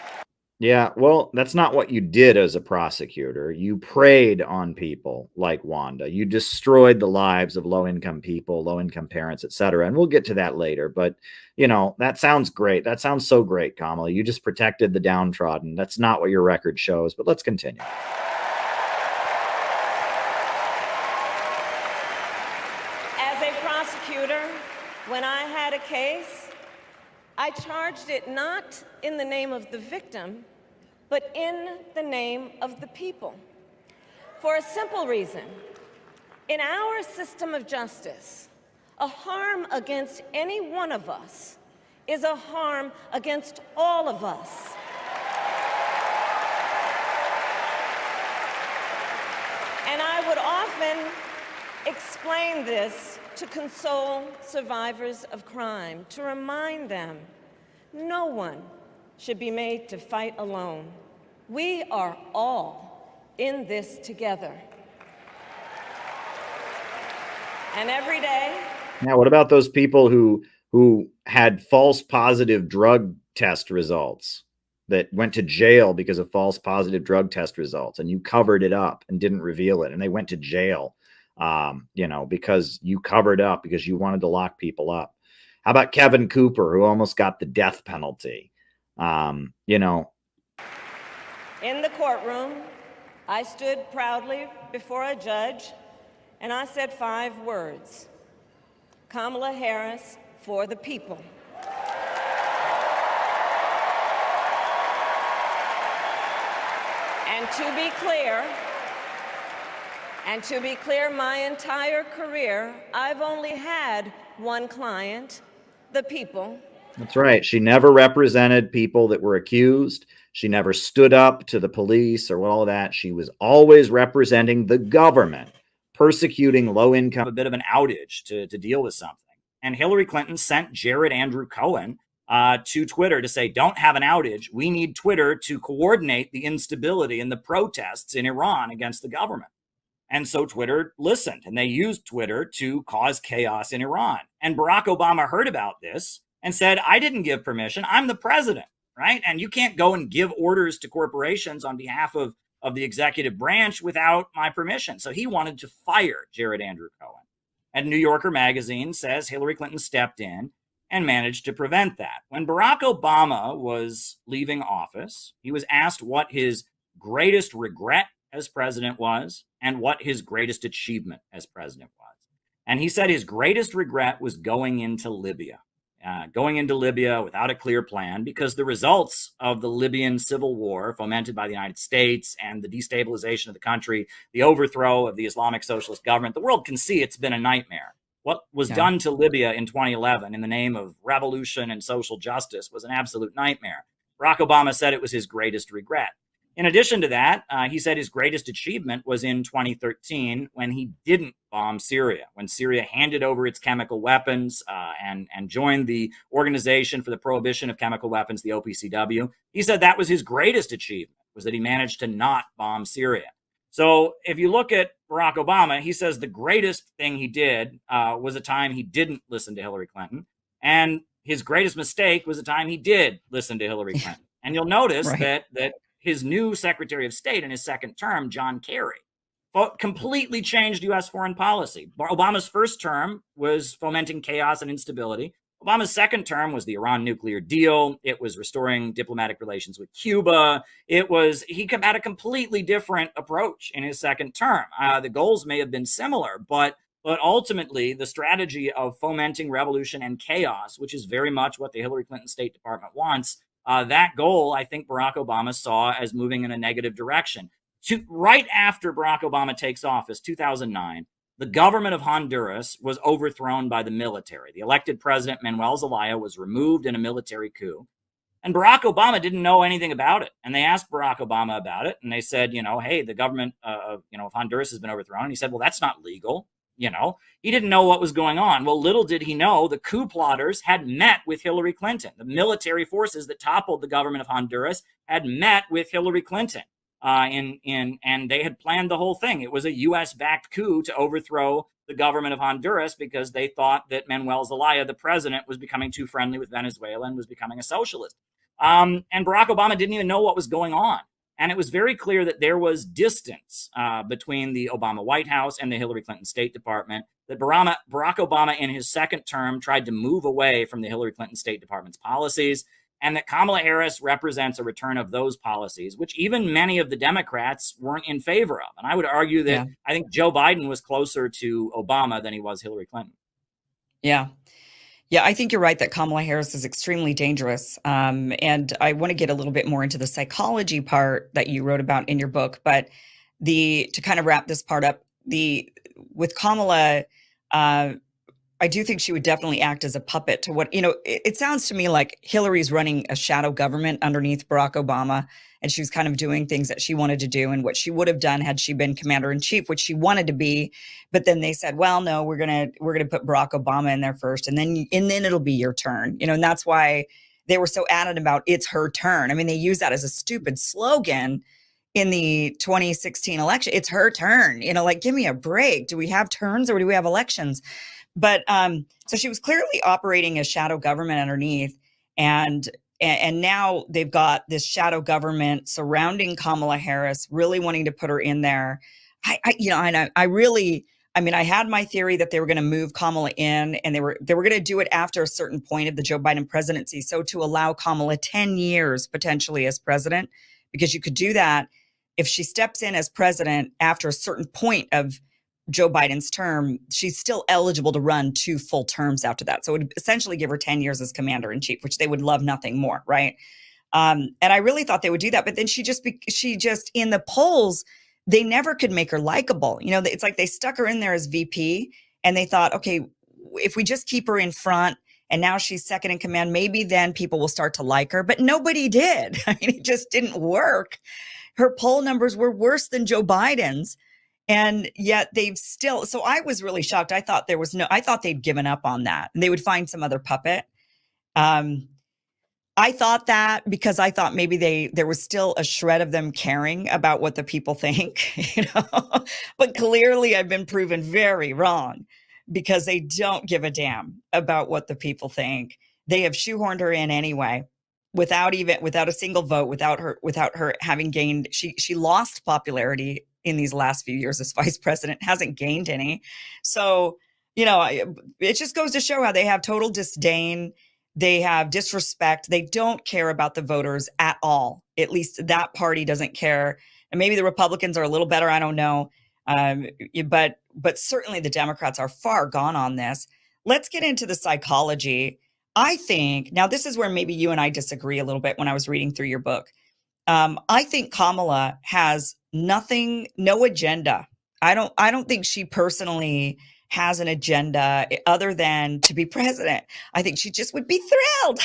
Yeah, well, that's not what you did as a prosecutor. You preyed on people like Wanda. You destroyed the lives of low-income people, low-income parents, etc. And we'll get to that later. But, you know, that sounds great. That sounds so great, Kamala. You just protected the downtrodden. That's not what your record shows. But let's continue. As a prosecutor, when I had a case, I charged it not in the name of the victim, but in the name of the people. For a simple reason. In our system of justice, a harm against any one of us is a harm against all of us. And I would often explain this to console survivors of crime, to remind them no one should be made to fight alone. We are all in this together. And every day. Now, what about those people who had false positive drug test results, that went to jail because of false positive drug test results, and you covered it up and didn't reveal it, and they went to jail, you know, because you covered up because you wanted to lock people up? How about Kevin Cooper, who almost got the death penalty? You know. In the courtroom, I stood proudly before a judge and I said 5 words: Kamala Harris for the people. And to be clear, my entire career, I've only had one client, the people. That's right. She never represented people that were accused. She never stood up to the police or all of that. She was always representing the government, persecuting low income, a bit of an outage to deal with something. And Hillary Clinton sent Jared Andrew Cohen to Twitter to say, don't have an outage. We need Twitter to coordinate the instability and the protests in Iran against the government. And so Twitter listened, and they used Twitter to cause chaos in Iran. And Barack Obama heard about this and said, I didn't give permission. I'm the president, right? And you can't go and give orders to corporations on behalf of the executive branch without my permission. So he wanted to fire Jared Andrew Cohen. And New Yorker magazine says Hillary Clinton stepped in and managed to prevent that. When Barack Obama was leaving office, he was asked what his greatest regret as president was and what his greatest achievement as president was. And he said his greatest regret was going into Libya without a clear plan, because the results of the Libyan civil war fomented by the United States and the destabilization of the country, the overthrow of the Islamic socialist government, the world can see it's been a nightmare. What was done to Libya in 2011 in the name of revolution and social justice was an absolute nightmare. Barack Obama said it was his greatest regret. In addition to that, he said his greatest achievement was in 2013 when he didn't bomb Syria, when Syria handed over its chemical weapons and joined the Organization for the Prohibition of Chemical Weapons, the OPCW. He said that was his greatest achievement, was that he managed to not bomb Syria. So if you look at Barack Obama, he says the greatest thing he did was a time he didn't listen to Hillary Clinton. And his greatest mistake was a time he did listen to Hillary Clinton. And you'll notice that his new Secretary of State in his second term, John Kerry, completely changed U.S. foreign policy. Obama's first term was fomenting chaos and instability. Obama's second term was the Iran nuclear deal. It was restoring diplomatic relations with Cuba. He had a completely different approach in his second term. The goals may have been similar, but ultimately the strategy of fomenting revolution and chaos, which is very much what the Hillary Clinton State Department wants, that goal, I think Barack Obama saw as moving in a negative direction. Right after Barack Obama takes office, 2009, the government of Honduras was overthrown by the military. The elected president, Manuel Zelaya, was removed in a military coup. And Barack Obama didn't know anything about it. And they asked Barack Obama about it. And they said, hey, the government of Honduras has been overthrown. And he said, well, that's not legal. He didn't know what was going on. Well, little did he know the coup plotters had met with Hillary Clinton. The military forces that toppled the government of Honduras had met with Hillary Clinton. And they had planned the whole thing. It was a U.S.-backed coup to overthrow the government of Honduras because they thought that Manuel Zelaya, the president, was becoming too friendly with Venezuela and was becoming a socialist. And Barack Obama didn't even know what was going on. And it was very clear that there was distance between the Obama White House and the Hillary Clinton State Department, that Barack Obama in his second term tried to move away from the Hillary Clinton State Department's policies, and that Kamala Harris represents a return of those policies, which even many of the Democrats weren't in favor of. And I would argue that I think Joe Biden was closer to Obama than he was Hillary Clinton. Yeah. Yeah, I think you're right that Kamala Harris is extremely dangerous. And I want to get a little bit more into the psychology part that you wrote about in your book. But to kind of wrap this part up, with Kamala, I do think she would definitely act as a puppet to what, it sounds to me like Hillary's running a shadow government underneath Barack Obama, and she was kind of doing things that she wanted to do and what she would have done had she been commander in chief, which she wanted to be. But then they said, well, no, we're going to put Barack Obama in there first, and then it'll be your turn. And that's why they were so adamant about it's her turn. I mean, they use that as a stupid slogan in the 2016 election. It's her turn, give me a break. Do we have turns or do we have elections? But so she was clearly operating a shadow government underneath, and now they've got this shadow government surrounding Kamala Harris, really wanting to put her in there. I had my theory that they were going to move Kamala in, and they were going to do it after a certain point of the Joe Biden presidency, so to allow Kamala 10 years potentially as president, because you could do that if she steps in as president after a certain point of Joe Biden's term, she's still eligible to run 2 full terms after that. So it would essentially give her 10 years as commander in chief, which they would love nothing more, right? And I really thought they would do that. But then she just in the polls, they never could make her likable. It's like they stuck her in there as VP, and they thought, okay, if we just keep her in front and now she's second in command, maybe then people will start to like her. But nobody did. I mean, it just didn't work. Her poll numbers were worse than Joe Biden's. And yet they've still, so I was really shocked. I thought they'd given up on that and they would find some other puppet. I thought that because I thought maybe there was still a shred of them caring about what the people think, but clearly I've been proven very wrong because they don't give a damn about what the people think. They have shoehorned her in anyway, without a single vote, without her having gained, she lost popularity in these last few years as vice president, hasn't gained any. So, it just goes to show how they have total disdain. They have disrespect. They don't care about the voters at all. At least that party doesn't care. And maybe the Republicans are a little better. I don't know. But certainly the Democrats are far gone on this. Let's get into the psychology. I think, now this is where maybe you and I disagree a little bit when I was reading through your book. I think Kamala has no agenda. I don't think she personally has an agenda other than to be president. I think she just would be thrilled.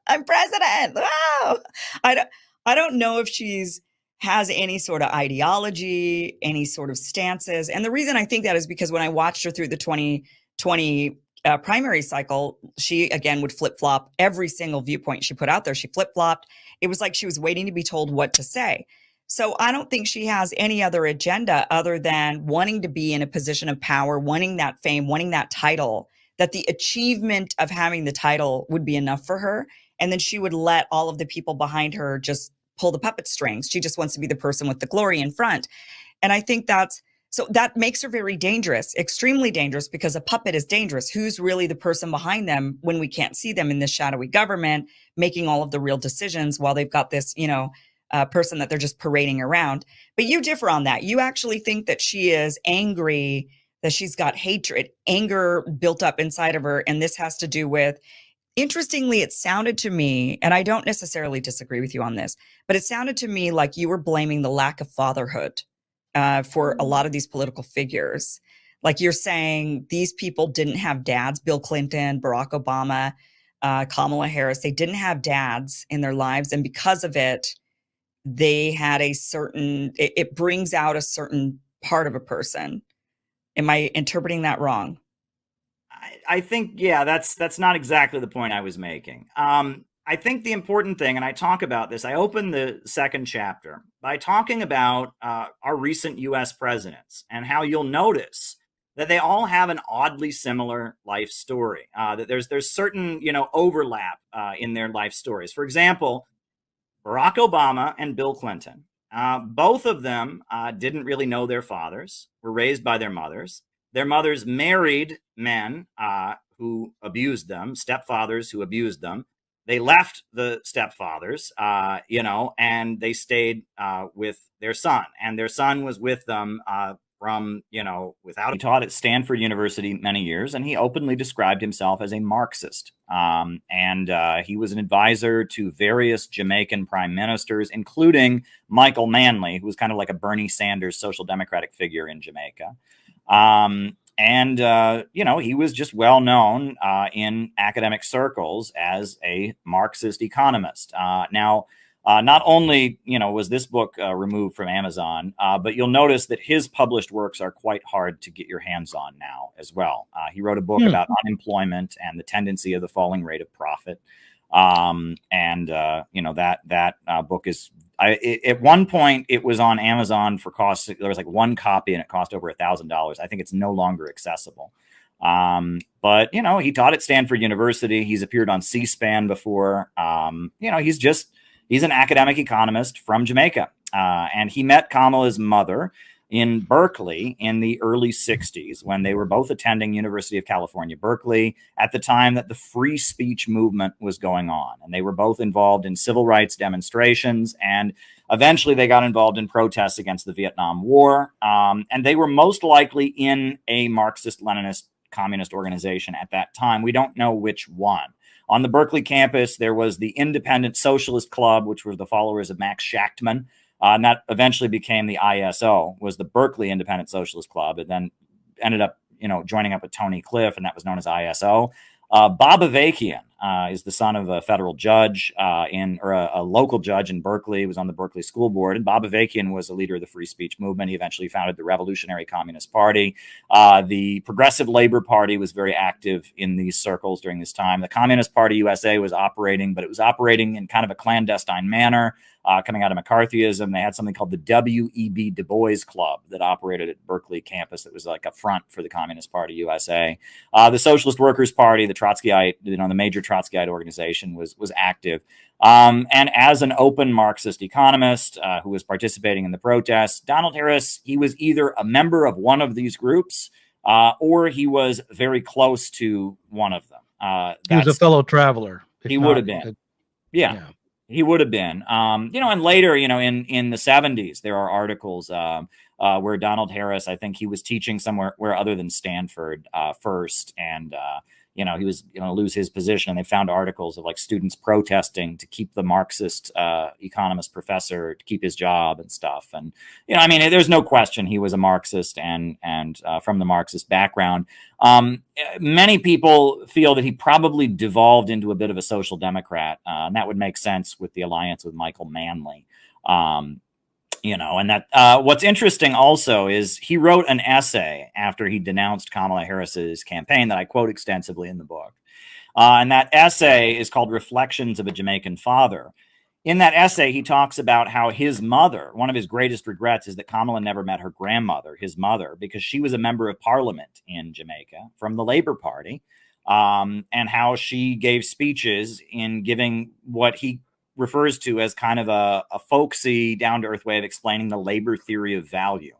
I'm president. Wow. I don't know if she's has any sort of ideology, any sort of stances. And the reason I think that is because when I watched her through the 2020 primary cycle, she again would flip-flop every single viewpoint she put out there. She flip-flopped. It was like she was waiting to be told what to say. So I don't think she has any other agenda other than wanting to be in a position of power, wanting that fame, wanting that title, that the achievement of having the title would be enough for her. And then she would let all of the people behind her just pull the puppet strings. She just wants to be the person with the glory in front. And I think that makes her very dangerous, extremely dangerous, because a puppet is dangerous. Who's really the person behind them when we can't see them in this shadowy government, making all of the real decisions while they've got this, person that they're just parading around. But you differ on that. You actually think that she is angry, that she's got hatred, anger built up inside of her. And this has to do with, interestingly, it sounded to me, and I don't necessarily disagree with you on this, but it sounded to me like you were blaming the lack of fatherhood for a lot of these political figures. Like you're saying these people didn't have dads, Bill Clinton, Barack Obama, Kamala Harris, they didn't have dads in their lives. And because of it, they had it brings out a certain part of a person. Am I interpreting that wrong? I think, yeah, that's not exactly the point I was making. I think the important thing, and I talk about this, I open the second chapter by talking about our recent U.S. presidents and how you'll notice that they all have an oddly similar life story. That there's certain overlap in their life stories. For example, Barack Obama and Bill Clinton. Both of them didn't really know their fathers, were raised by their mothers. Their mothers married men who abused them, stepfathers who abused them. They left the stepfathers, and they stayed with their son. And their son was with them without. He taught at Stanford University many years, and he openly described himself as a Marxist. He was an advisor to various Jamaican prime ministers, including Michael Manley, who was kind of like a Bernie Sanders social democratic figure in Jamaica. He was just well known in academic circles as a Marxist economist. Not only was this book removed from Amazon, but you'll notice that his published works are quite hard to get your hands on now as well. He wrote a book about unemployment and the tendency of the falling rate of profit. That book is at one point it was on Amazon for cost. There was like one copy and it cost over $1,000. I think it's no longer accessible. But he taught at Stanford University. He's appeared on C-SPAN before. He's an academic economist from Jamaica. And he met Kamala's mother in Berkeley in the early 60s when they were both attending University of California, Berkeley, at the time that the free speech movement was going on. And they were both involved in civil rights demonstrations. And eventually they got involved in protests against the Vietnam War. And they were most likely in a Marxist-Leninist communist organization at that time. We don't know which one. On the Berkeley campus, there was the Independent Socialist Club, which were the followers of Max Shachtman. And that eventually became the ISO, was the Berkeley Independent Socialist Club. It then ended up, joining up with Tony Cliff, and that was known as ISO. Bob Avakian is the son of a federal judge a local judge in Berkeley. He was on the Berkeley School Board. And Bob Avakian was a leader of the free speech movement. He eventually founded the Revolutionary Communist Party. The Progressive Labor Party was very active in these circles during this time. The Communist Party USA was operating, but it was operating in kind of a clandestine manner. Coming out of McCarthyism, they had something called the W.E.B. Du Bois Club that operated at Berkeley campus that was like a front for the Communist Party USA. The Socialist Workers Party, the Trotskyite, the major Trotskyite organization was active. And as an open Marxist economist who was participating in the protests, Donald Harris, he was either a member of one of these groups or he was very close to one of them. He was a fellow traveler. He would have been. Yeah. He would have been, and later, in the 70s, there are articles where Donald Harris, I think he was teaching somewhere other than Stanford first. And, he was going to lose his position. And they found articles of like students protesting to keep the Marxist economist professor to keep his job and stuff. And, there's no question he was a Marxist and from the Marxist background. Many people feel that he probably devolved into a bit of a social democrat, and that would make sense with the alliance with Michael Manley. What's interesting also is he wrote an essay after he denounced Kamala Harris's campaign that I quote extensively in the book. And that essay is called Reflections of a Jamaican Father. In that essay, he talks about how his mother, one of his greatest regrets is that Kamala never met her grandmother, his mother, because she was a member of parliament in Jamaica from the Labor Party, and how she gave speeches in giving what he refers to as kind of a folksy, down-to-earth way of explaining the labor theory of value,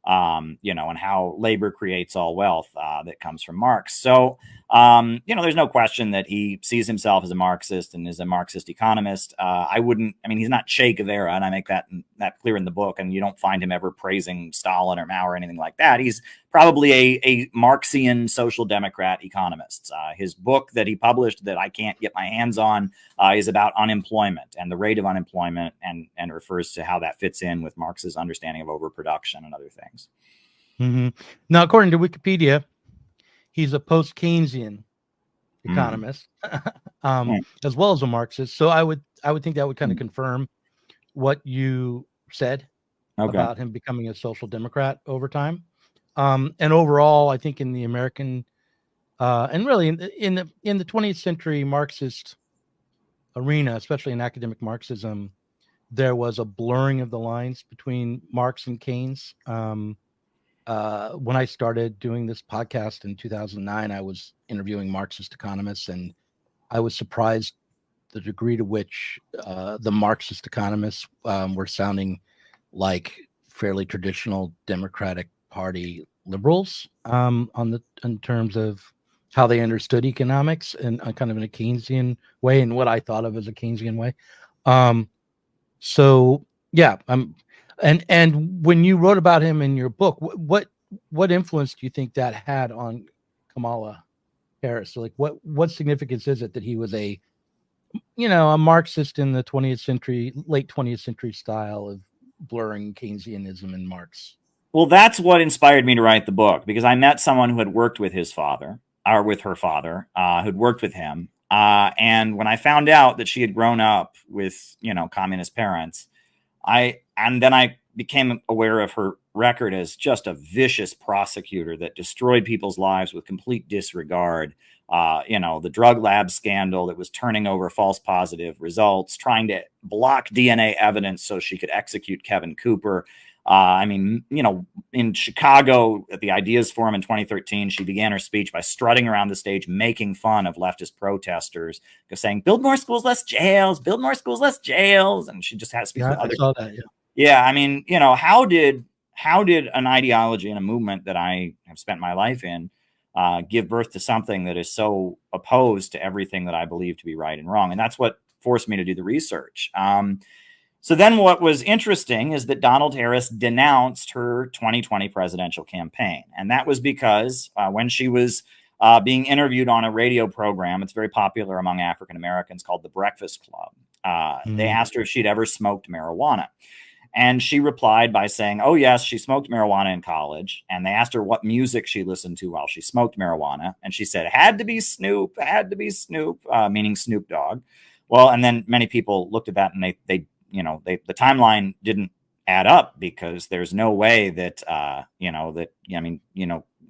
and how labor creates all wealth that comes from Marx. So, there's no question that he sees himself as a Marxist and is a Marxist economist. He's not Che Guevara, and I make that clear in the book, and you don't find him ever praising Stalin or Mao or anything like that. He's probably a Marxian social democrat economist. His book that he published that I can't get my hands on is about unemployment and the rate of unemployment and refers to how that fits in with Marx's understanding of overproduction and other things. Mm-hmm. Now, according to Wikipedia, he's a post-Keynesian economist, as well as a Marxist. So I would think that would kind of confirm what you said about him becoming a social democrat over time. And overall, I think in the American and really in the 20th century Marxist arena, especially in academic Marxism, there was a blurring of the lines between Marx and Keynes. When I started doing this podcast in 2009, I was interviewing Marxist economists, and I was surprised the degree to which the Marxist economists were sounding like fairly traditional Democratic Party liberals in terms of how they understood economics and kind of in a Keynesian way, and what I thought of as a Keynesian way. So yeah, and when you wrote about him in your book, what influence do you think that had on Kamala Harris? So like what significance is it that he was a Marxist in the 20th century, late 20th century style of blurring Keynesianism and Marx? Well, that's what inspired me to write the book, because I met someone who had worked with his father, or with her father, who'd worked with him. And when I found out that she had grown up with, communist parents, then I became aware of her record as just a vicious prosecutor that destroyed people's lives with complete disregard. The drug lab scandal that was turning over false positive results, trying to block DNA evidence so she could execute Kevin Cooper. In Chicago at the Ideas Forum in 2013, she began her speech by strutting around the stage, making fun of leftist protesters, saying, "Build more schools, less jails, build more schools, less jails." And she just has to speak Yeah, for other. I saw that. Yeah. Yeah. How did an ideology and a movement that I have spent my life in give birth to something that is so opposed to everything that I believe to be right and wrong? And that's what forced me to do the research. So then what was interesting is that Donald Harris denounced her 2020 presidential campaign. And that was because when she was being interviewed on a radio program, it's very popular among African Americans, called The Breakfast Club. They asked her if she'd ever smoked marijuana. And she replied by saying, oh, yes, she smoked marijuana in college. And they asked her what music she listened to while she smoked marijuana. And she said, had to be Snoop, meaning Snoop Dogg. Well, and then many people looked at that and the timeline didn't add up, because there's no way that,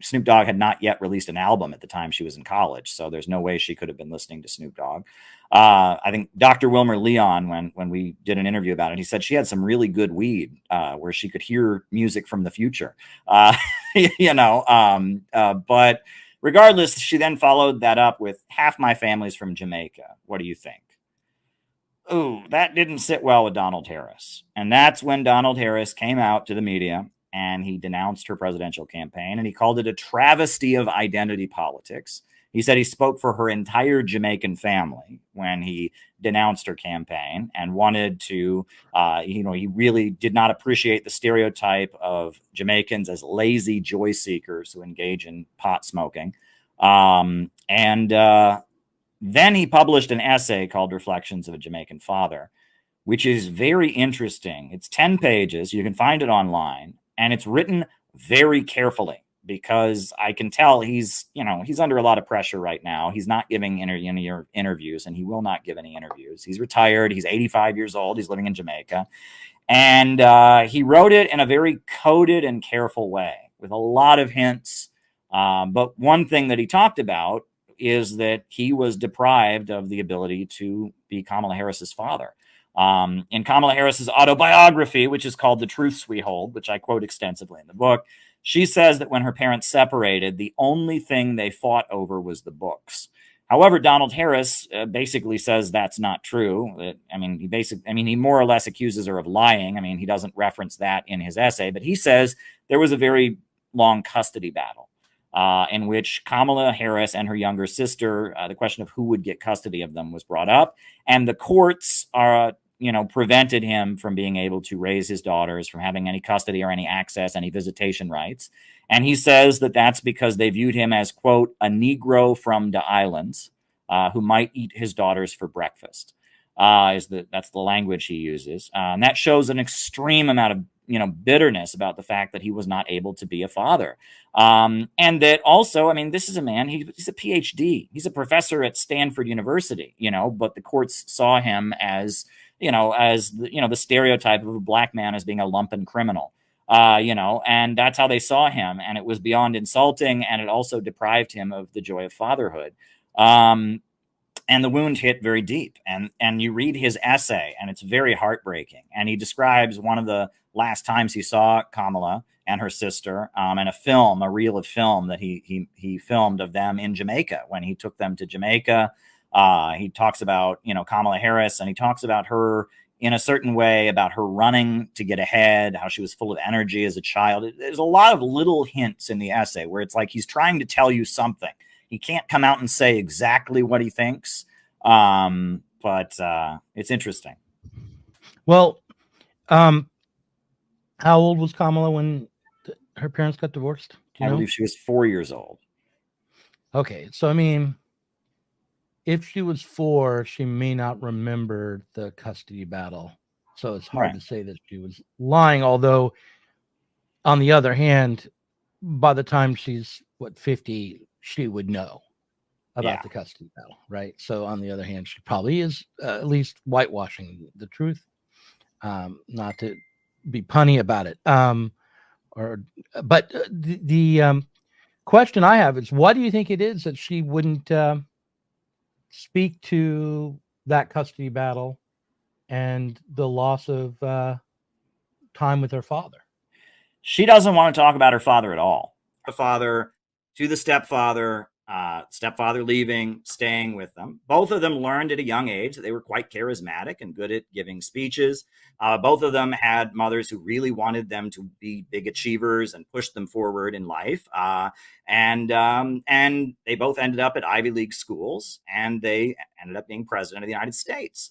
Snoop Dogg had not yet released an album at the time she was in college. So there's no way she could have been listening to Snoop Dogg. I think Dr. Wilmer Leon, when we did an interview about it, he said she had some really good weed where she could hear music from the future. But regardless, she then followed that up with, half my family's from Jamaica. What do you think? Ooh, that didn't sit well with Donald Harris. And that's when Donald Harris came out to the media and he denounced her presidential campaign, and he called it a travesty of identity politics. He said he spoke for her entire Jamaican family when he denounced her campaign, and wanted to, he really did not appreciate the stereotype of Jamaicans as lazy joy seekers who engage in pot smoking. Then he published an essay called Reflections of a Jamaican Father, which is very interesting. It's 10 pages. You can find it online, and it's written very carefully, because I can tell he's under a lot of pressure right now. He's not giving any interviews, and he will not give any interviews. He's retired. He's 85 years old. He's living in Jamaica. And he wrote it in a very coded and careful way with a lot of hints. But one thing that he talked about is that he was deprived of the ability to be Kamala Harris's father. In Kamala Harris's autobiography, which is called The Truths We Hold, which I quote extensively in the book, she says that when her parents separated, the only thing they fought over was the books. However, Donald Harris basically says that's not true. He more or less accuses her of lying. He doesn't reference that in his essay, but he says there was a very long custody battle in which Kamala Harris and her younger sister, the question of who would get custody of them was brought up, and the courts prevented him from being able to raise his daughters, from having any custody or any access, any visitation rights. And he says that that's because they viewed him as, quote, a Negro from the islands who might eat his daughters for breakfast. That's the language he uses. And that shows an extreme amount of bitterness about the fact that he was not able to be a father. And that also, this is a man, he's a PhD. He's a professor at Stanford University, but the courts saw him as the stereotype of a black man as being a lumpen criminal. and that's how they saw him. And it was beyond insulting. And it also deprived him of the joy of fatherhood. And the wound hit very deep. And you read his essay, and it's very heartbreaking. And he describes one of the last times he saw Kamala and her sister, and a reel of film that he filmed of them in Jamaica when he took them to Jamaica. He talks about, Kamala Harris, and he talks about her in a certain way, about her running to get ahead, how she was full of energy as a child. There's a lot of little hints in the essay where it's like he's trying to tell you something. He can't come out and say exactly what he thinks, but it's interesting. Well, how old was Kamala when her parents got divorced? Do you I know? believe she was 4 years old. Okay, so I mean, if she was 4, she may not remember the custody battle. So it's hard to say that she was lying. Although, on the other hand, by the time she's 50, she would know about the custody battle, right? So on the other hand, she probably is at least whitewashing the truth, not to be punny about it. But the question I have is, what do you think it is that she wouldn't speak to that custody battle and the loss of time with her father? She doesn't want to talk about her father at all. The father to the stepfather, stepfather leaving, staying with them. Both of them learned at a young age that they were quite charismatic and good at giving speeches. Both of them had mothers who really wanted them to be big achievers and push them forward in life. And they both ended up at Ivy League schools, and they ended up being president of the United States.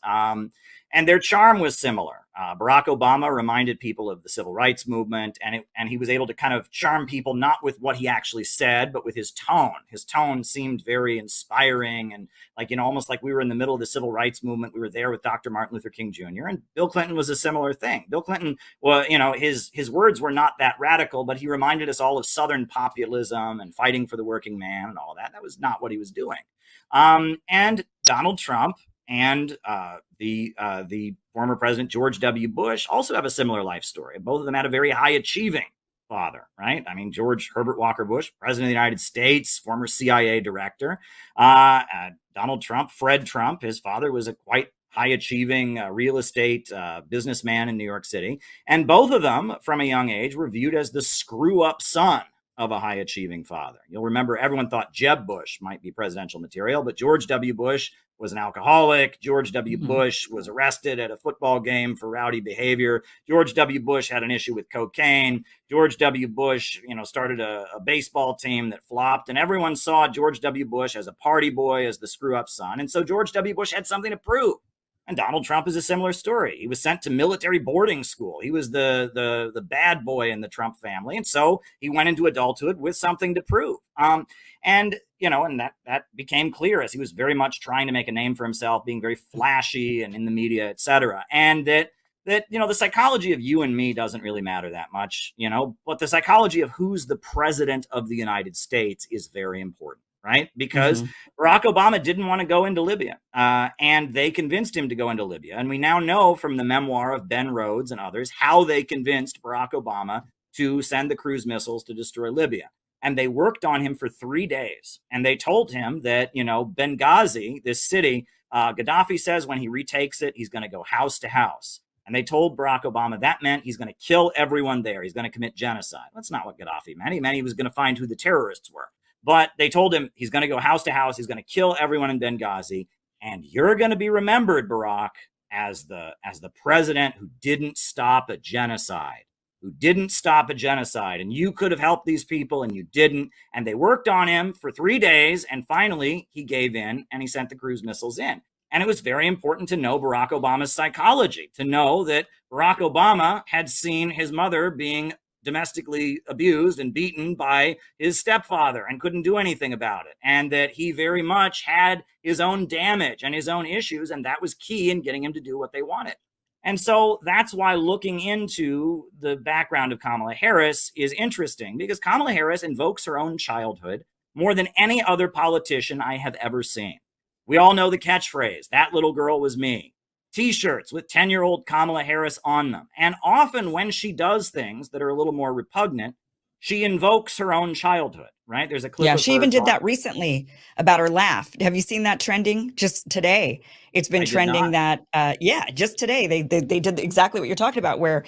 And their charm was similar. Barack Obama reminded people of the civil rights movement, and he was able to kind of charm people, not with what he actually said, but with his tone. His tone seemed very inspiring, and almost like we were in the middle of the civil rights movement. We were there with Dr. Martin Luther King Jr., and Bill Clinton was a similar thing. Bill Clinton, well, his words were not that radical, but he reminded us all of Southern populism and fighting for the working man and all that. That was not what he was doing. And Donald Trump and the former president George W. Bush also have a similar life story. Both of them had a very high achieving father, right? I mean, George Herbert Walker Bush, president of the United States, former CIA director. Donald Trump, Fred Trump, his father was a quite high achieving real estate businessman in New York City. And both of them, from a young age, were viewed as the screw up son of a high achieving father. You'll remember everyone thought Jeb Bush might be presidential material, but George W. Bush was an alcoholic. George W. Bush was arrested at a football game for rowdy behavior. George W. Bush had an issue with cocaine. George W. Bush, started a baseball team that flopped, and everyone saw George W. Bush as a party boy, as the screw up son. And so George W. Bush had something to prove. And Donald Trump is a similar story. He was sent to military boarding school. He was the bad boy in the Trump family. And so he went into adulthood with something to prove. And that became clear as he was very much trying to make a name for himself, being very flashy and in the media, et cetera. And that the psychology of you and me doesn't really matter that much, but the psychology of who's the president of the United States is very important. Right? Because Barack Obama didn't want to go into Libya, and they convinced him to go into Libya. And we now know from the memoir of Ben Rhodes and others how they convinced Barack Obama to send the cruise missiles to destroy Libya. And they worked on him for 3 days. And they told him that, Benghazi, this city, Gaddafi says when he retakes it, he's going to go house to house. And they told Barack Obama that meant he's going to kill everyone there. He's going to commit genocide. That's not what Gaddafi meant. He meant he was going to find who the terrorists were. But they told him he's going to go house to house. He's going to kill everyone in Benghazi. And you're going to be remembered, Barack, as the president who didn't stop a genocide, And you could have helped these people and you didn't. And they worked on him for 3 days. And finally, he gave in and he sent the cruise missiles in. And it was very important to know Barack Obama's psychology, to know that Barack Obama had seen his mother being domestically abused and beaten by his stepfather and couldn't do anything about it. And that he very much had his own damage and his own issues. And that was key in getting him to do what they wanted. And so that's why looking into the background of Kamala Harris is interesting, because Kamala Harris invokes her own childhood more than any other politician I have ever seen. We all know the catchphrase, "That little girl was me." T-shirts with 10-year-old Kamala Harris on them. And often when she does things that are a little more repugnant, she invokes her own childhood, right? There's a clip Yeah, of she her even did talk. that recently about her laugh. Have you seen that trending just today? It's been I did trending not. that, yeah, just today. They did exactly what you're talking about, where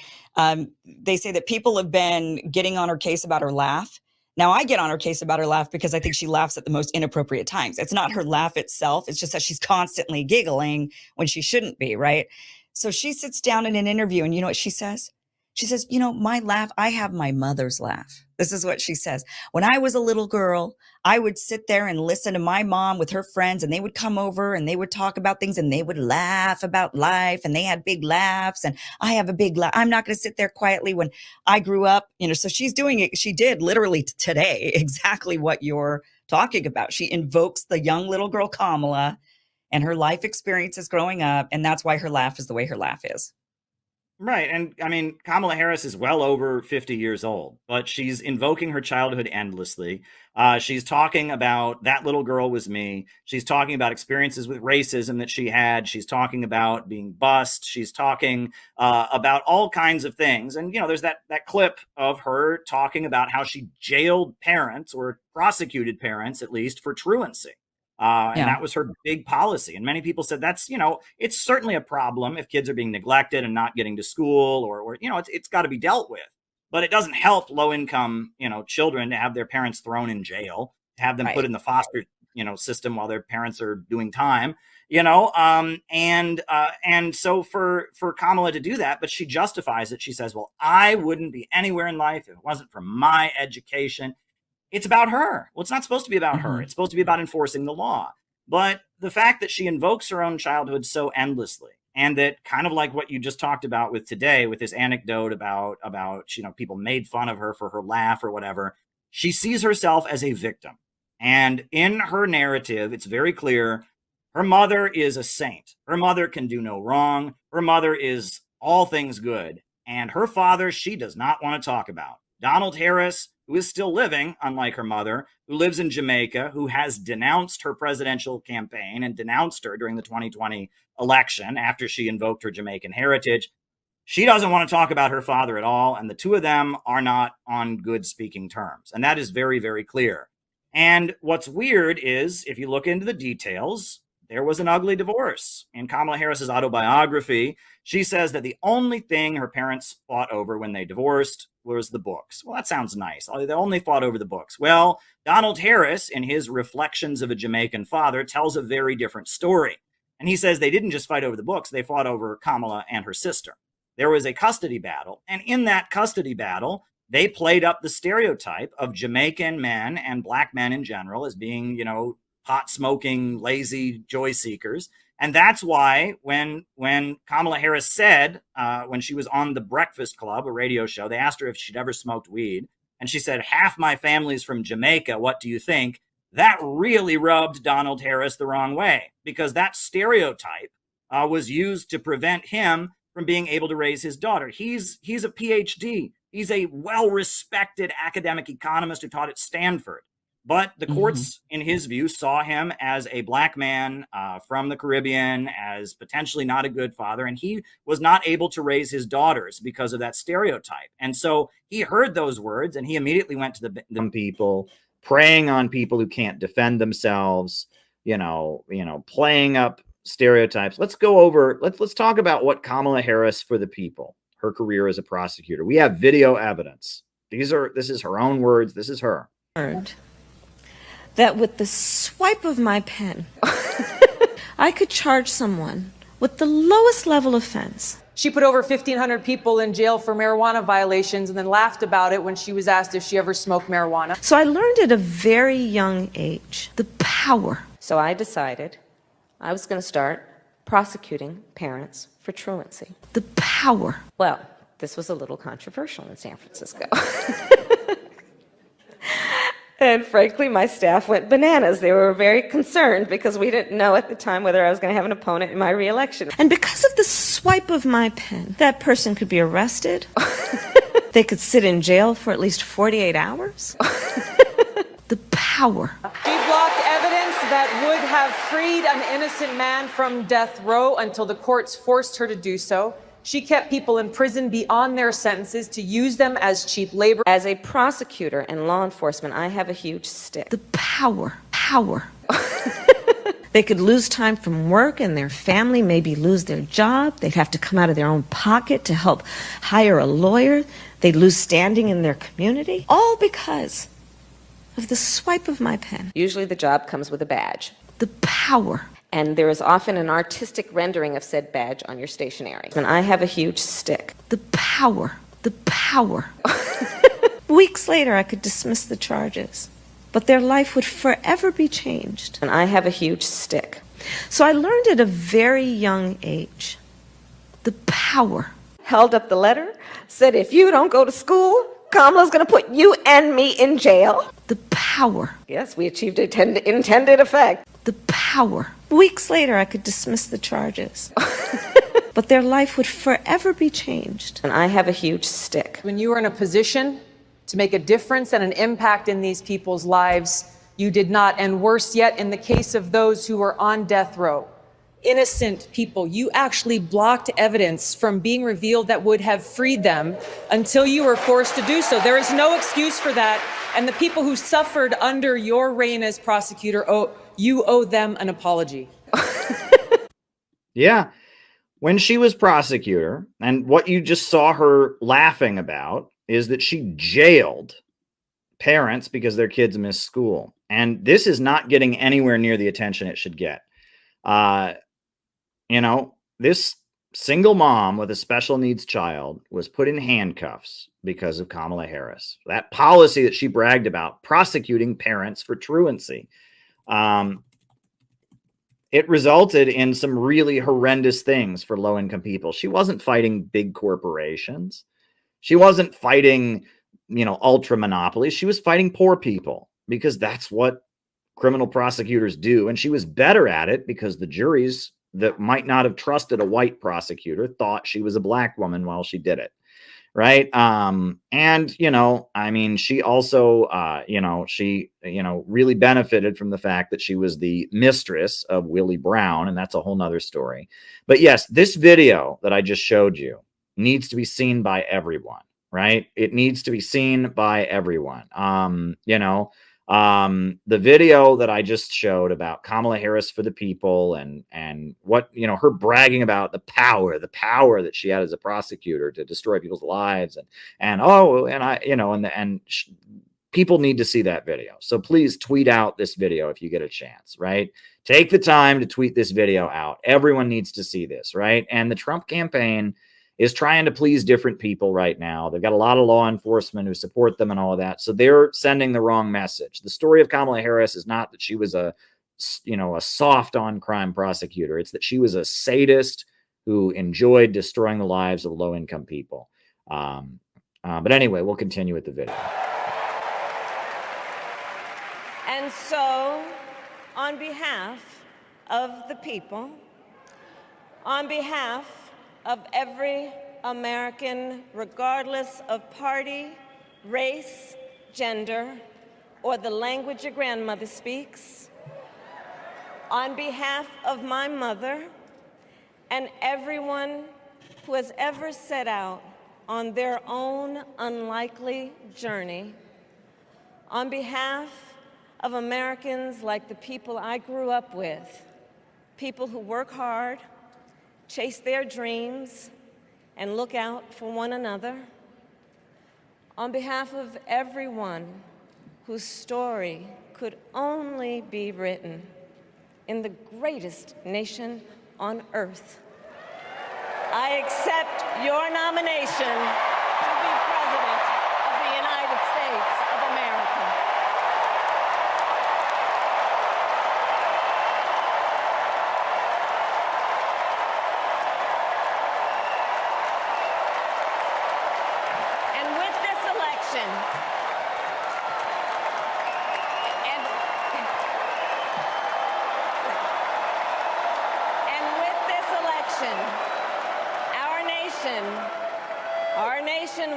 they say that people have been getting on her case about her laugh. Now, I get on her case about her laugh because I think she laughs at the most inappropriate times. It's not her laugh itself. It's just that she's constantly giggling when she shouldn't be, right? So she sits down in an interview and you know what she says? She says, you know, my laugh, I have my mother's laugh. This is what she says. When I was a little girl, I would sit there and listen to my mom with her friends, and they would come over and they would talk about things and they would laugh about life, and they had big laughs, and I have a big laugh. I'm not going to sit there quietly when I grew up, you know. So she's doing it. She did literally today exactly what you're talking about. She invokes the young little girl Kamala and her life experiences growing up, and that's why her laugh is the way her laugh is. Right. And I mean, Kamala Harris is well over 50 years old, but she's invoking her childhood endlessly. She's talking about that little girl was me. She's talking about experiences with racism that she had. She's talking about being bused. She's talking about all kinds of things. And, you know, there's that clip of her talking about how she jailed parents, or prosecuted parents, at least, for truancy. And that was her big policy. And many people said that's, you know, it's certainly a problem if kids are being neglected and not getting to school, or you know, it's got to be dealt with. But it doesn't help low income, you know, children to have their parents thrown in jail, to have them put in the foster, you know, system while their parents are doing time, you know. And so for Kamala to do that, but she justifies it. She says, well, I wouldn't be anywhere in life if it wasn't for my education. It's about her. Well, it's not supposed to be about her. It's supposed to be about enforcing the law. But the fact that she invokes her own childhood so endlessly, and that kind of like what you just talked about with today, with this anecdote about, you know, people made fun of her for her laugh or whatever, she sees herself as a victim. And in her narrative, it's very clear her mother is a saint. Her mother can do no wrong. Her mother is all things good. And her father, she does not want to talk about. Donald Harris, who is still living, unlike her mother, who lives in Jamaica, who has denounced her presidential campaign and denounced her during the 2020 election after she invoked her Jamaican heritage. She doesn't want to talk about her father at all, and the two of them are not on good speaking terms. And that is very, very clear. And what's weird is, if you look into the details, there was an ugly divorce. In Kamala Harris's autobiography, she says that the only thing her parents fought over when they divorced was the books. Well, that sounds nice. They only fought over the books. Well, Donald Harris, in his Reflections of a Jamaican Father, tells a very different story. And he says they didn't just fight over the books, they fought over Kamala and her sister. There was a custody battle. And in that custody battle, they played up the stereotype of Jamaican men and black men in general as being, you know, pot smoking, lazy joy seekers. And that's why when Kamala Harris said, when she was on The Breakfast Club, a radio show, they asked her if she'd ever smoked weed. And she said, half my family's from Jamaica. What do you think? That really rubbed Donald Harris the wrong way, because that stereotype was used to prevent him from being able to raise his daughter. He's a PhD. He's a well-respected academic economist who taught at Stanford. But the courts, in his view, saw him as a black man from the Caribbean, as potentially not a good father, and he was not able to raise his daughters because of that stereotype. And so he heard those words, and he immediately went to the people, preying on people who can't defend themselves, you know, playing up stereotypes. Let's go over. Let's talk about what Kamala Harris for the people, her career as a prosecutor. We have video evidence. This is her own words. This is her. That with the swipe of my pen, I could charge someone with the lowest level offense. She put over 1,500 people in jail for marijuana violations and then laughed about it when she was asked if she ever smoked marijuana. So I learned at a very young age the power. So I decided I was going to start prosecuting parents for truancy. The power. Well, this was a little controversial in San Francisco. And frankly, my staff went bananas. They were very concerned because we didn't know at the time whether I was going to have an opponent in my reelection. And because of the swipe of my pen, that person could be arrested. They could sit in jail for at least 48 hours. The power. She blocked evidence that would have freed an innocent man from death row until the courts forced her to do so. She kept people in prison beyond their sentences to use them as cheap labor. As a prosecutor and law enforcement, I have a huge stick. The power. They could lose time from work and their family maybe lose their job. They'd have to come out of their own pocket to help hire a lawyer. They'd lose standing in their community. All because of the swipe of my pen. Usually the job comes with a badge. The power. And there is often an artistic rendering of said badge on your stationery. And I have a huge stick. The power. Weeks later, I could dismiss the charges, but their life would forever be changed. And I have a huge stick. So I learned at a very young age the power. Held up the letter, said if you don't go to school, Kamala's going to put you and me in jail. The power. Yes, we achieved intended effect. The power. Weeks later, I could dismiss the charges, but their life would forever be changed. And I have a huge stick. When you were in a position to make a difference and an impact in these people's lives, you did not. And worse yet, in the case of those who were on death row, innocent people, you actually blocked evidence from being revealed that would have freed them until you were forced to do so. There is no excuse for that. And the people who suffered under your reign as prosecutor, you owe them an apology. Yeah. When she was prosecutor, and what you just saw her laughing about is that she jailed parents because their kids missed school. And this is not getting anywhere near the attention it should get. This single mom with a special needs child was put in handcuffs because of Kamala Harris. That policy that she bragged about, prosecuting parents for truancy. It resulted in some really horrendous things for low-income people. She wasn't fighting big corporations. She wasn't fighting, ultra monopolies. She was fighting poor people because that's what criminal prosecutors do. And she was better at it because the juries that might not have trusted a white prosecutor thought she was a black woman while she did it. Right. She also, she really benefited from the fact that she was the mistress of Willie Brown. And that's a whole nother story. But yes, this video that I just showed you needs to be seen by everyone. Right. It needs to be seen by everyone. The video that I just showed about Kamala Harris for the people and what, her bragging about the power that she had as a prosecutor to destroy people's lives people need to see that video. So please tweet out this video if you get a chance, right? Take the time to tweet this video out. Everyone needs to see this, right? And the Trump campaign is trying to please different people right now. They've got a lot of law enforcement who support them and all of that. So they're sending the wrong message. The story of Kamala Harris is not that she was a soft on crime prosecutor. It's that she was a sadist who enjoyed destroying the lives of low-income people. But anyway, we'll continue with the video. And so, on behalf of the people, on behalf of every American, regardless of party, race, gender, or the language your grandmother speaks, on behalf of my mother and everyone who has ever set out on their own unlikely journey, on behalf of Americans like the people I grew up with, people who work hard, chase their dreams, and look out for one another. On behalf of everyone whose story could only be written in the greatest nation on earth, I accept your nomination to be President of the United States of America.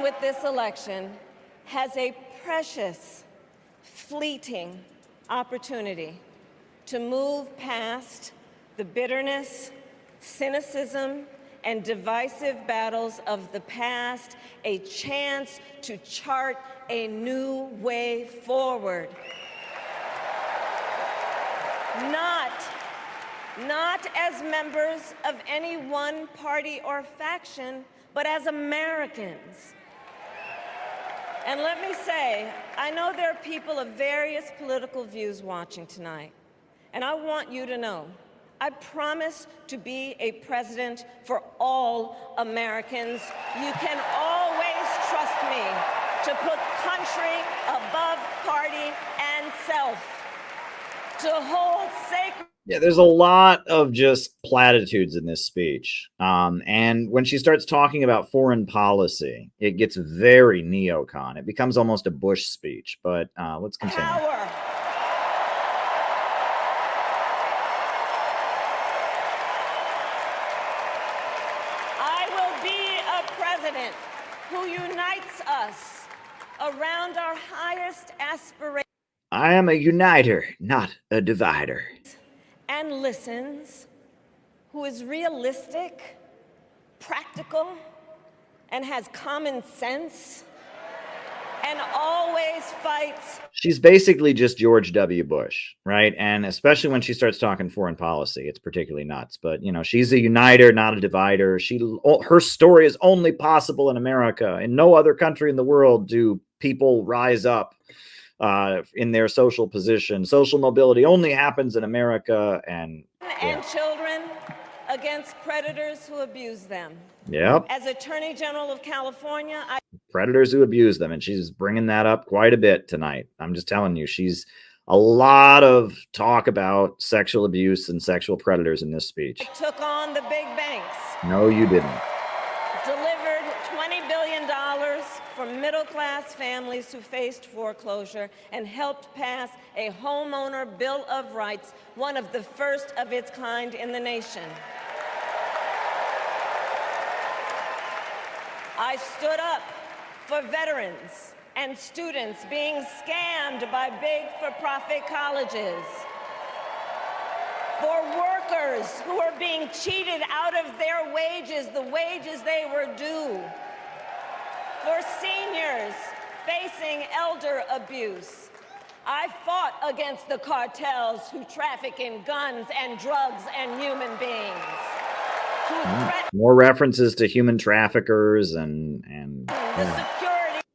With this election has a precious, fleeting opportunity to move past the bitterness, cynicism, and divisive battles of the past, a chance to chart a new way forward. Not as members of any one party or faction, but as Americans. And let me say, I know there are people of various political views watching tonight, and I want you to know, I promise to be a president for all Americans. You can always trust me to put country above party and self, to hold sacred. Yeah, there's a lot of just platitudes in this speech. And when she starts talking about foreign policy, it gets very neocon. It becomes almost a Bush speech, but let's continue. Power. I will be a president who unites us around our highest aspirations. I am a uniter, not a divider. And listens, who is realistic, practical, and has common sense, and always fights. She's basically just George W. Bush, right? And especially when she starts talking foreign policy, it's particularly nuts. But, you know, she's a uniter, not a divider. Her story is only possible in America. In no other country in the world do people rise up in their social position. Social mobility only happens in America. And children against predators who abuse them. Yep. As Attorney General of California, Predators who abuse them. And she's bringing that up quite a bit tonight. I'm just telling you, she's a lot of talk about sexual abuse and sexual predators in this speech. took on the big banks. No, you didn't. Delivered $20 billion for middle-class families who faced foreclosure, and helped pass a homeowner bill of rights, one of the first of its kind in the nation. I stood up for veterans and students being scammed by big for-profit colleges, for workers who are being cheated out of their wages, the wages they were due, for seniors facing elder abuse. I fought against the cartels who traffic in guns and drugs and human beings. More references to human traffickers and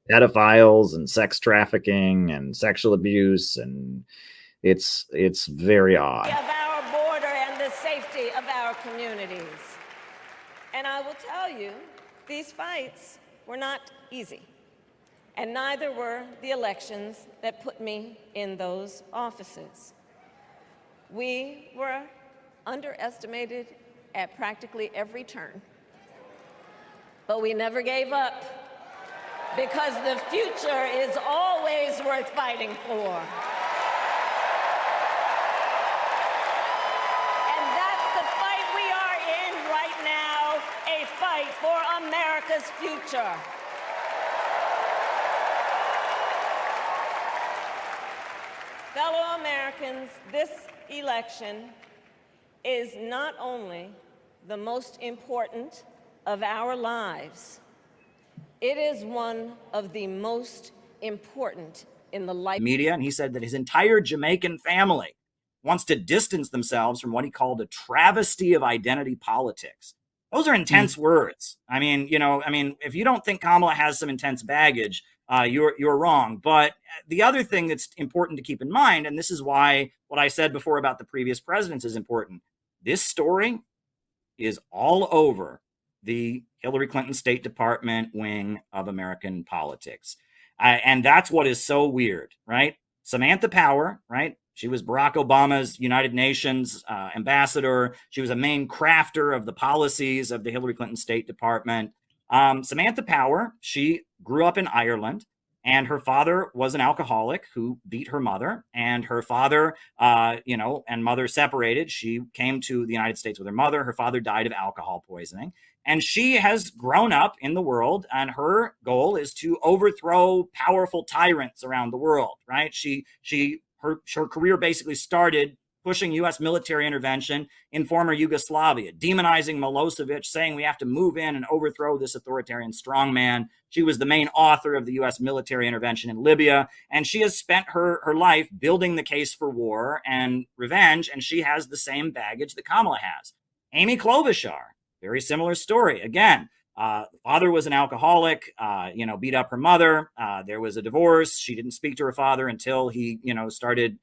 pedophiles and sex trafficking and sexual abuse, and it's very odd. Of our border and the safety of our communities. And I will tell you, these fights were not easy, and neither were the elections that put me in those offices. We were underestimated at practically every turn, but we never gave up, because the future is always worth fighting for. And that's the fight we are in right now, a fight for America's future. Fellow Americans, this election is not only the most important of our lives, it is one of the most important in the life. Media, and he said that his entire Jamaican family wants to distance themselves from what he called a travesty of identity politics. Those are intense words. I mean, if you don't think Kamala has some intense baggage, you're wrong. But the other thing that's important to keep in mind, and this is why what I said before about the previous presidents is important, this story is all over the Hillary Clinton State Department wing of American politics. And that's what is so weird, right? Samantha Power, right? She was Barack Obama's United Nations ambassador. She was a main crafter of the policies of the Hillary Clinton State Department. Samantha Power, she grew up in Ireland, and her father was an alcoholic who beat her mother, and her father, and mother separated. She came to the United States with her mother. Her father died of alcohol poisoning. And she has grown up in the world, and her goal is to overthrow powerful tyrants around the world, right? Her career basically started pushing U.S. military intervention in former Yugoslavia, demonizing Milosevic, saying we have to move in and overthrow this authoritarian strongman. She was the main author of the U.S. military intervention in Libya, and she has spent her life building the case for war and revenge, and she has the same baggage that Kamala has. Amy Klobuchar, very similar story. Again, the father was an alcoholic, beat up her mother. There was a divorce. She didn't speak to her father until he, started,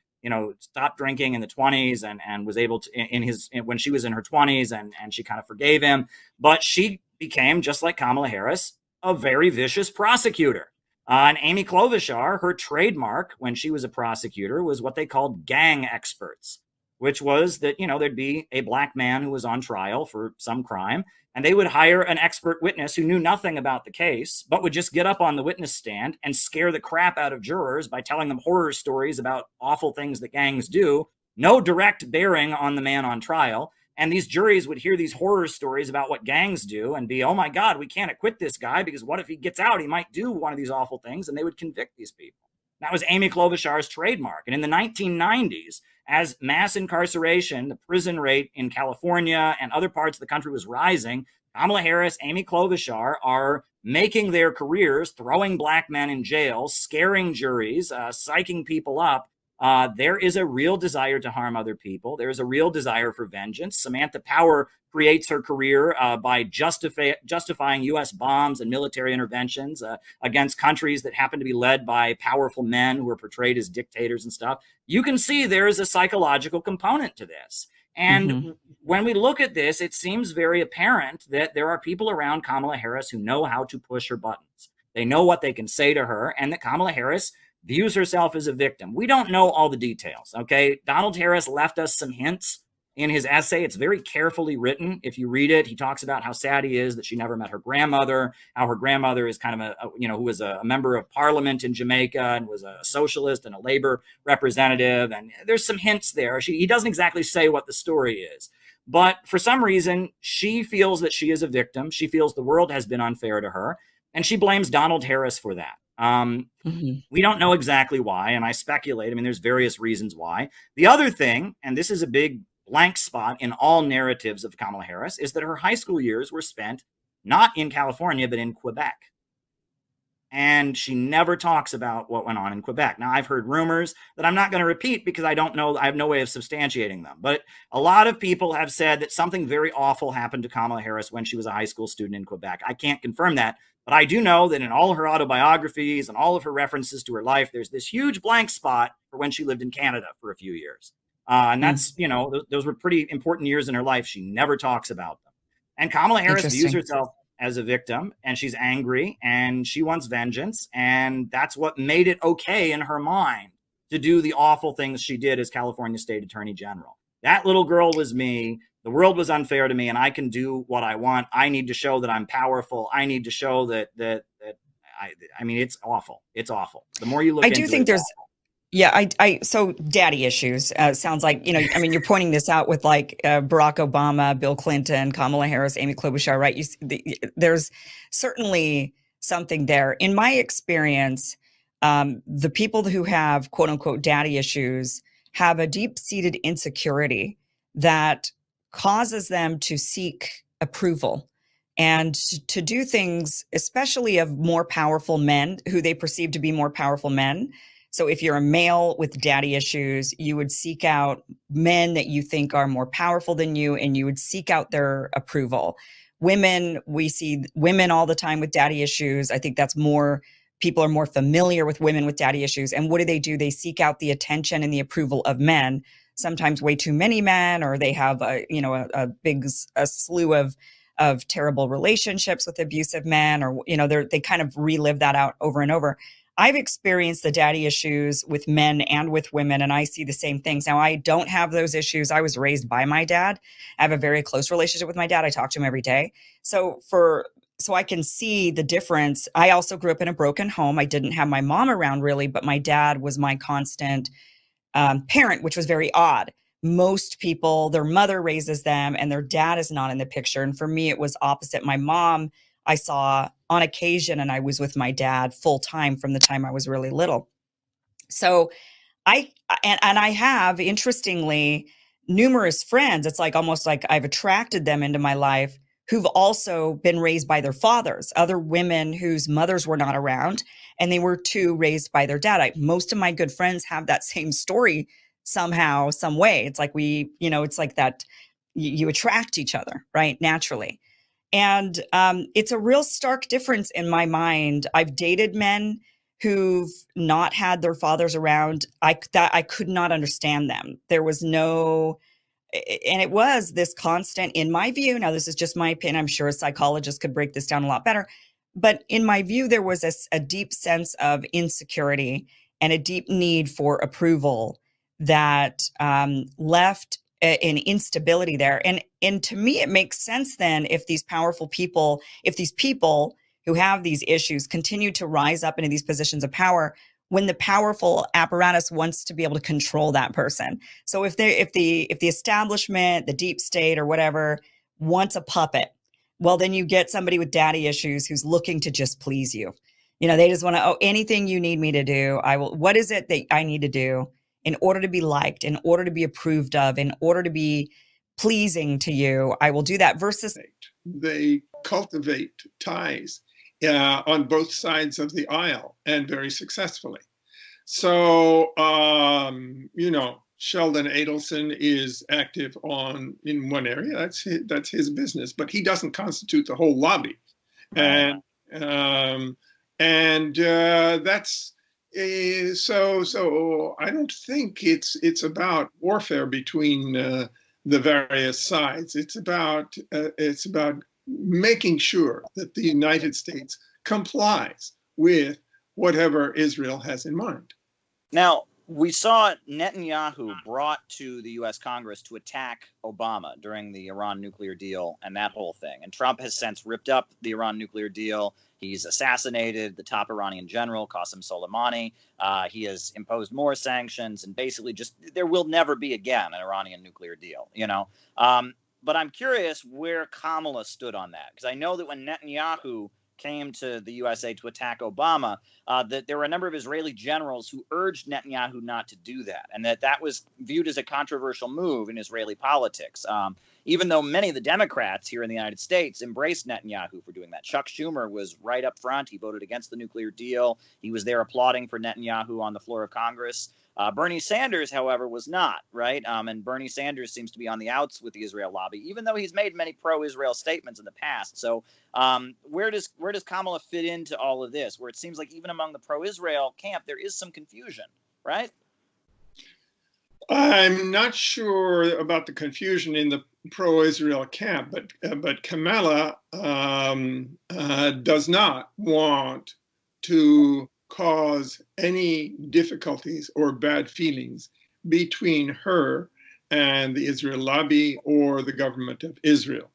stopped drinking in the 20s and was able to, when she was in her 20s, and she kind of forgave him. But she became, just like Kamala Harris, a very vicious prosecutor. And Amy Klobuchar, her trademark when she was a prosecutor was what they called gang experts, which was that, there'd be a black man who was on trial for some crime, and they would hire an expert witness who knew nothing about the case, but would just get up on the witness stand and scare the crap out of jurors by telling them horror stories about awful things that gangs do, no direct bearing on the man on trial. And these juries would hear these horror stories about what gangs do and be, oh my God, we can't acquit this guy because what if he gets out? He might do one of these awful things, and they would convict these people. That was Amy Klobuchar's trademark. And in the 1990s, as mass incarceration, the prison rate in California and other parts of the country was rising, Kamala Harris, Amy Klobuchar are making their careers throwing black men in jail, scaring juries, psyching people up. There is a real desire to harm other people. There is a real desire for vengeance. Samantha Power creates her career by justifying U.S. bombs and military interventions against countries that happen to be led by powerful men who are portrayed as dictators and stuff. You can see there is a psychological component to this. And when we look at this, it seems very apparent that there are people around Kamala Harris who know how to push her buttons. They know what they can say to her, and that Kamala Harris views herself as a victim. We don't know all the details, okay? Donald Harris left us some hints in his essay. It's very carefully written. If you read it, he talks about how sad he is that she never met her grandmother, how her grandmother is kind of who was a member of parliament in Jamaica and was a socialist and a labor representative. And there's some hints there. He doesn't exactly say what the story is. But for some reason, she feels that she is a victim. She feels the world has been unfair to her, and she blames Donald Harris for that. We don't know exactly why, and I speculate. I mean, there's various reasons why. The other thing, and this is a big blank spot in all narratives of Kamala Harris, is that her high school years were spent not in California, but in Quebec. And she never talks about what went on in Quebec. Now, I've heard rumors that I'm not going to repeat because I don't know, I have no way of substantiating them. But a lot of people have said that something very awful happened to Kamala Harris when she was a high school student in Quebec. I can't confirm that, but I do know that in all her autobiographies and all of her references to her life, there's this huge blank spot for when she lived in Canada for a few years. And that's, those were pretty important years in her life. She never talks about them. And Kamala Harris views herself as a victim, and she's angry, and she wants vengeance. And that's what made it okay in her mind to do the awful things she did as California State Attorney General. That little girl was me. The world was unfair to me, and I can do what I want. I need to show that I'm powerful. I need to show that I mean, it's awful. It's awful. The more you look into it, I do think there's awful. Yeah, so daddy issues sounds like, I mean, you're pointing this out with like Barack Obama, Bill Clinton, Kamala Harris, Amy Klobuchar, right? There's certainly something there. In my experience, the people who have quote unquote daddy issues have a deep-seated insecurity that causes them to seek approval and to do things, especially of more powerful men who they perceive to be more powerful men. So if you're a male with daddy issues, you would seek out men that you think are more powerful than you, and you would seek out their approval. Women, we see women all the time with daddy issues. I think that's more, people are more familiar with women with daddy issues. And what do? They seek out the attention and the approval of men, sometimes way too many men, or they have a slew of terrible relationships with abusive men, or, they kind of relive that out over and over. I've experienced the daddy issues with men and with women, and I see the same things. Now, I don't have those issues. I was raised by my dad. I have a very close relationship with my dad. I talk to him every day. So I can see the difference. I also grew up in a broken home. I didn't have my mom around really, but my dad was my constant parent, which was very odd. Most people, their mother raises them and their dad is not in the picture. And for me, it was opposite. My mom, I saw on occasion, and I was with my dad full time from the time I was really little. So And I have, interestingly, numerous friends. It's like almost like I've attracted them into my life who've also been raised by their fathers, other women whose mothers were not around, and they were too raised by their dad. Most of my good friends have that same story somehow, some way. It's like it's like that you attract each other, right? Naturally. And it's a real stark difference in my mind. I've dated men who've not had their fathers around. I could not understand them. There was no, and it was this constant, in my view. Now, this is just my opinion. I'm sure a psychologist could break this down a lot better. But in my view, there was a deep sense of insecurity and a deep need for approval that left an instability there. And to me, it makes sense then if these powerful people, if these people who have these issues continue to rise up into these positions of power, when the powerful apparatus wants to be able to control that person. So if the establishment, the deep state or whatever wants a puppet, well, then you get somebody with daddy issues who's looking to just please you. They just want to, oh, anything you need me to do, I will. What is it that I need to do in order to be liked, in order to be approved of, in order to be pleasing to you? I will do that. Versus they cultivate ties on both sides of the aisle, and very successfully. So, Sheldon Adelson is active in one area. That's his business, but he doesn't constitute the whole lobby, and that's so. I don't think it's about warfare between the various sides. It's about making sure that the United States complies with whatever Israel has in mind. Now, we saw Netanyahu brought to the U.S. Congress to attack Obama during the Iran nuclear deal and that whole thing. And Trump has since ripped up the Iran nuclear deal. He's assassinated the top Iranian general, Qasem Soleimani. He has imposed more sanctions, and basically just there will never be again an Iranian nuclear deal, But I'm curious where Kamala stood on that, because I know that when Netanyahu came to the USA to attack Obama, that there were a number of Israeli generals who urged Netanyahu not to do that, and that was viewed as a controversial move in Israeli politics. Even though many of the Democrats here in the United States embraced Netanyahu for doing that. Chuck Schumer was right up front. He voted against the nuclear deal. He was there applauding for Netanyahu on the floor of Congress. Bernie Sanders, however, was not, right? And Bernie Sanders seems to be on the outs with the Israel lobby, even though he's made many pro-Israel statements in the past. So where does Kamala fit into all of this, where it seems like even among the pro-Israel camp, there is some confusion, right? I'm not sure about the confusion in the pro-Israel camp, but Kamala does not want to cause any difficulties or bad feelings between her and the Israel lobby or the government of Israel.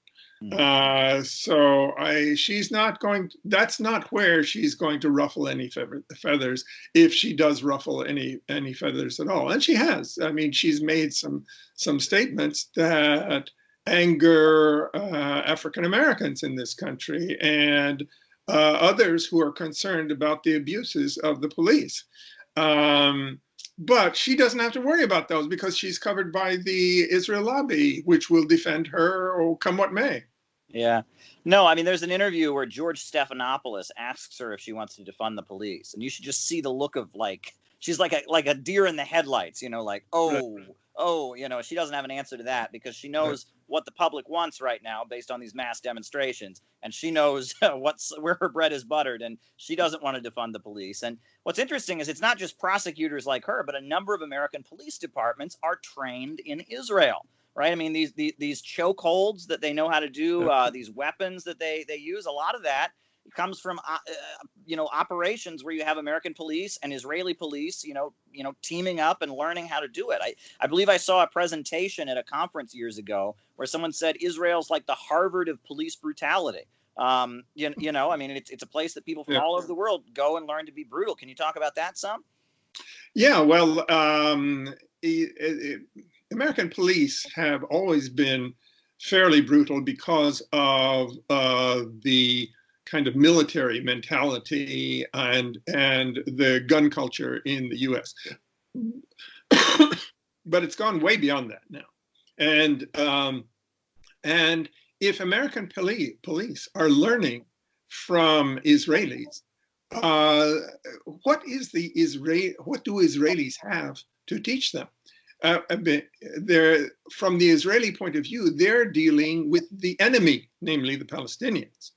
So she's not going. That's not where she's going to ruffle any feathers, if she does ruffle any feathers at all. And she has. I mean, she's made some statements that anger African Americans in this country and others who are concerned about the abuses of the police. But she doesn't have to worry about those because she's covered by the Israel lobby, which will defend her or come what may. Yeah. No, I mean, there's an interview where George Stephanopoulos asks her if she wants to defund the police. And you should just see the look of she's like a deer in the headlights, she doesn't have an answer to that because she knows what the public wants right now based on these mass demonstrations. And she knows where her bread is buttered, and she doesn't want to defund the police. And what's interesting is it's not just prosecutors like her, but a number of American police departments are trained in Israel. Right. I mean, these chokeholds that they know how to do, these weapons that they use, a lot of that comes from, operations where you have American police and Israeli police, teaming up and learning how to do it. I believe I saw a presentation at a conference years ago where someone said Israel's like the Harvard of police brutality. I mean, it's a place that people from all over the world go and learn to be brutal. Can you talk about that some? Yeah, well, American police have always been fairly brutal because of the kind of military mentality and the gun culture in the U.S. but it's gone way beyond that now. And if American police are learning from Israelis, what do Israelis have to teach them? From the Israeli point of view, they're dealing with the enemy, namely the Palestinians,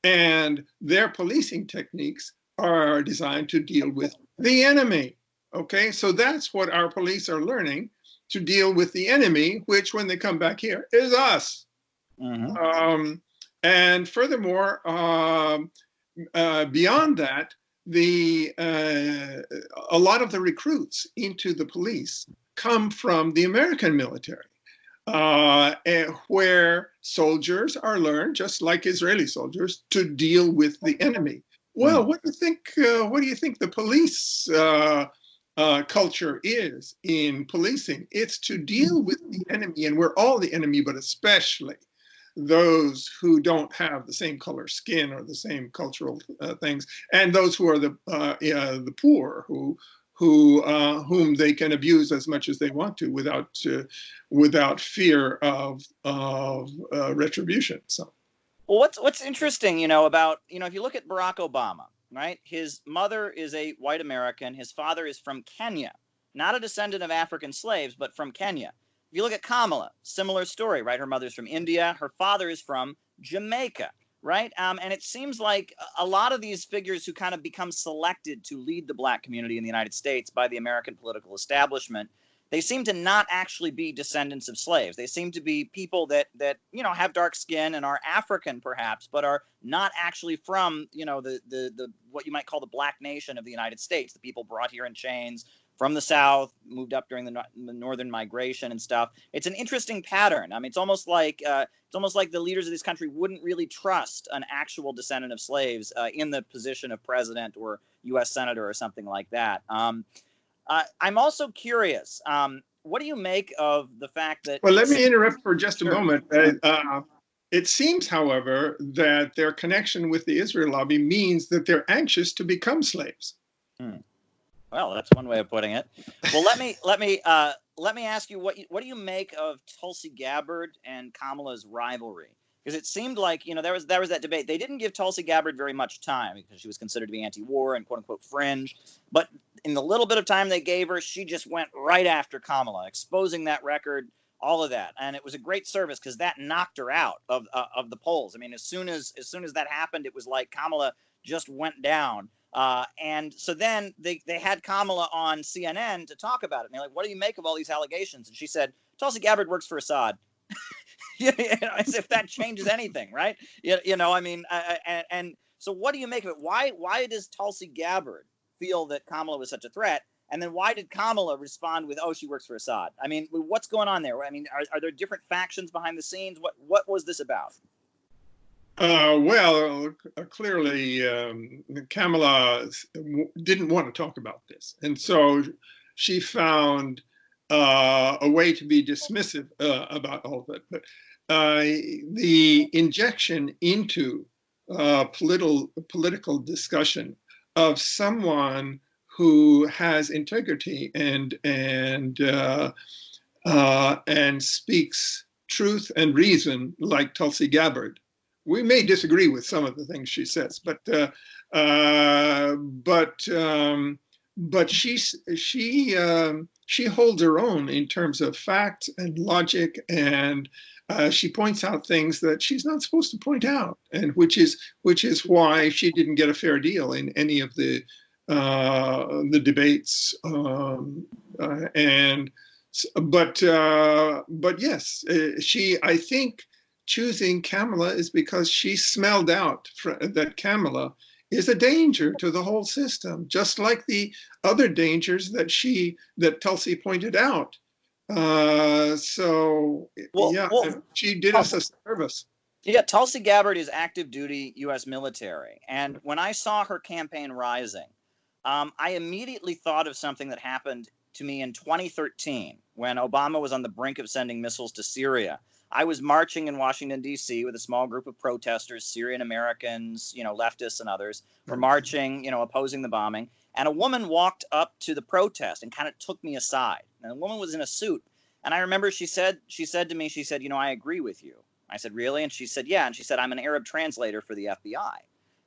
and their policing techniques are designed to deal with the enemy. Okay, so that's what our police are learning, to deal with the enemy, which when they come back here is us. Mm-hmm. And furthermore, beyond that, a lot of the recruits into the police come from the American military, where soldiers are learned, just like Israeli soldiers, to deal with the enemy. Well, what do you think? What do you think the police culture is in policing? It's to deal with the enemy, and we're all the enemy, but especially those who don't have the same color skin or the same cultural things, and those who are the poor, whom they can abuse as much as they want to without fear of retribution. So, well, what's interesting, about if you look at Barack Obama, right? His mother is a white American. His father is from Kenya, not a descendant of African slaves, but from Kenya. If you look at Kamala, similar story, right? Her mother's from India. Her father is from Jamaica, right? And it seems like a lot of these figures who kind of become selected to lead the Black community in the United States by the American political establishment, they seem to not actually be descendants of slaves. They seem to be people that have dark skin and are African perhaps, but are not actually from the what you might call the Black nation of the United States. The people brought here in chains from the South, moved up during the Northern migration and stuff. It's an interesting pattern. I mean, it's almost like the leaders of this country wouldn't really trust an actual descendant of slaves in the position of president or U.S. senator or something like that. I'm also curious. What do you make of the fact that? Well, let me interrupt for just a moment. It seems, however, that their connection with the Israel lobby means that they're anxious to become slaves. Well, that's one way of putting it. Well, let me ask you what do you make of Tulsi Gabbard and Kamala's rivalry? Because it seemed like there was that debate. They didn't give Tulsi Gabbard very much time because she was considered to be anti-war and quote unquote fringe. But in the little bit of time they gave her, she just went right after Kamala, exposing that record, all of that, and it was a great service because that knocked her out of the polls. I mean, as soon as that happened, it was like Kamala just went down. And so then they had Kamala on CNN to talk about it. And they're like, what do you make of all these allegations? And she said, Tulsi Gabbard works for Assad. As if that changes anything, right? I mean, and so what do you make of it? Why does Tulsi Gabbard feel that Kamala was such a threat? And then why did Kamala respond with, oh, she works for Assad? I mean, what's going on there? I mean, are there different factions behind the scenes? What was this about? Well, clearly, Kamala didn't want to talk about this. And so she found a way to be dismissive about all of it. But the injection into political discussion of someone who has integrity and speaks truth and reason, like Tulsi Gabbard. We may disagree with some of the things she says, but she holds her own in terms of fact and logic, and she points out things that she's not supposed to point out, and which is why she didn't get a fair deal in any of the debates. But yes, I think choosing Kamala is because she smelled out that Kamala is a danger to the whole system, just like the other dangers that Tulsi pointed out. She did us a service. Yeah, Tulsi Gabbard is active duty U.S. military. And when I saw her campaign rising, I immediately thought of something that happened to me in 2013 when Obama was on the brink of sending missiles to Syria. I was marching in Washington, D.C. with a small group of protesters, Syrian Americans, leftists and others, for marching, opposing the bombing. And a woman walked up to the protest and kind of took me aside. And the woman was in a suit. And I remember she said to me, I agree with you. I said, really? And she said, yeah. And she said, I'm an Arab translator for the FBI.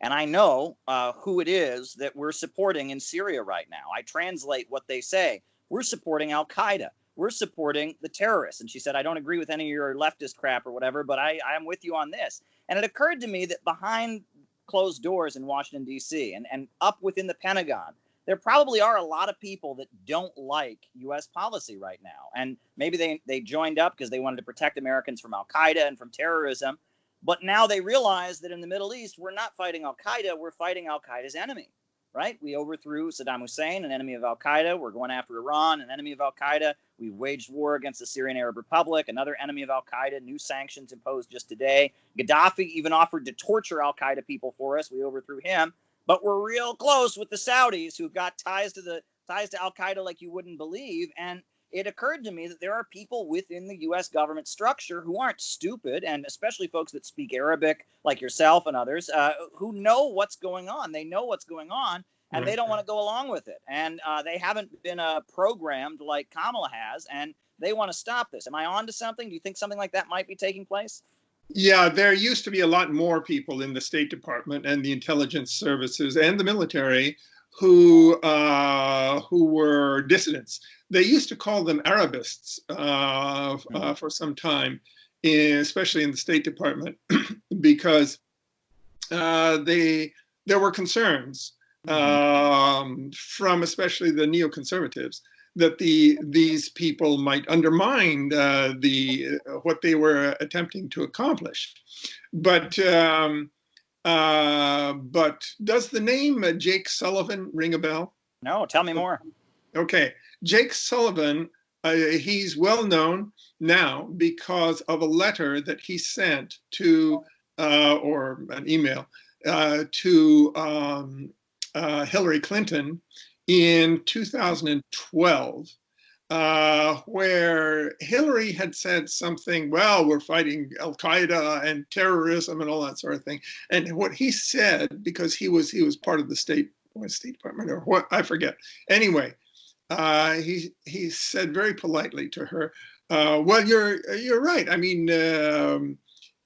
And I know who it is that we're supporting in Syria right now. I translate what they say. We're supporting al-Qaeda. We're supporting the terrorists. And she said, I don't agree with any of your leftist crap or whatever, but I'm with you on this. And it occurred to me that behind closed doors in Washington, D.C. and up within the Pentagon, there probably are a lot of people that don't like U.S. policy right now. And maybe they joined up because they wanted to protect Americans from al-Qaeda and from terrorism. But now they realize that in the Middle East, we're not fighting al-Qaeda, we're fighting al-Qaeda's enemy, right? We overthrew Saddam Hussein, an enemy of al-Qaeda. We're going after Iran, an enemy of al-Qaeda. We waged war against the Syrian Arab Republic, another enemy of al-Qaeda, new sanctions imposed just today. Gaddafi even offered to torture al-Qaeda people for us. We overthrew him. But we're real close with the Saudis, who've got ties to al-Qaeda like you wouldn't believe. And it occurred to me that there are people within the U.S. government structure who aren't stupid, and especially folks that speak Arabic, like yourself and others, who know what's going on. They know what's going on, and they don't want to go along with it. And they haven't been programmed like Kamala has, and they want to stop this. Am I on to something? Do you think something like that might be taking place? Yeah, there used to be a lot more people in the State Department and the intelligence services and the military who were dissidents. They used to call them Arabists for some time, especially in the State Department, because there were concerns from especially the neoconservatives that these people might undermine what they were attempting to accomplish. But does the name Jake Sullivan ring a bell? No, tell me more. Okay, Jake Sullivan, he's well known now because of a letter that he sent to, or an email, to Hillary Clinton in 2012, where Hillary had said something, well, we're fighting al-Qaeda and terrorism and all that sort of thing. And what he said, because he was part of the State Department or what, I forget. Anyway, he said very politely to her, well, you're right. I mean,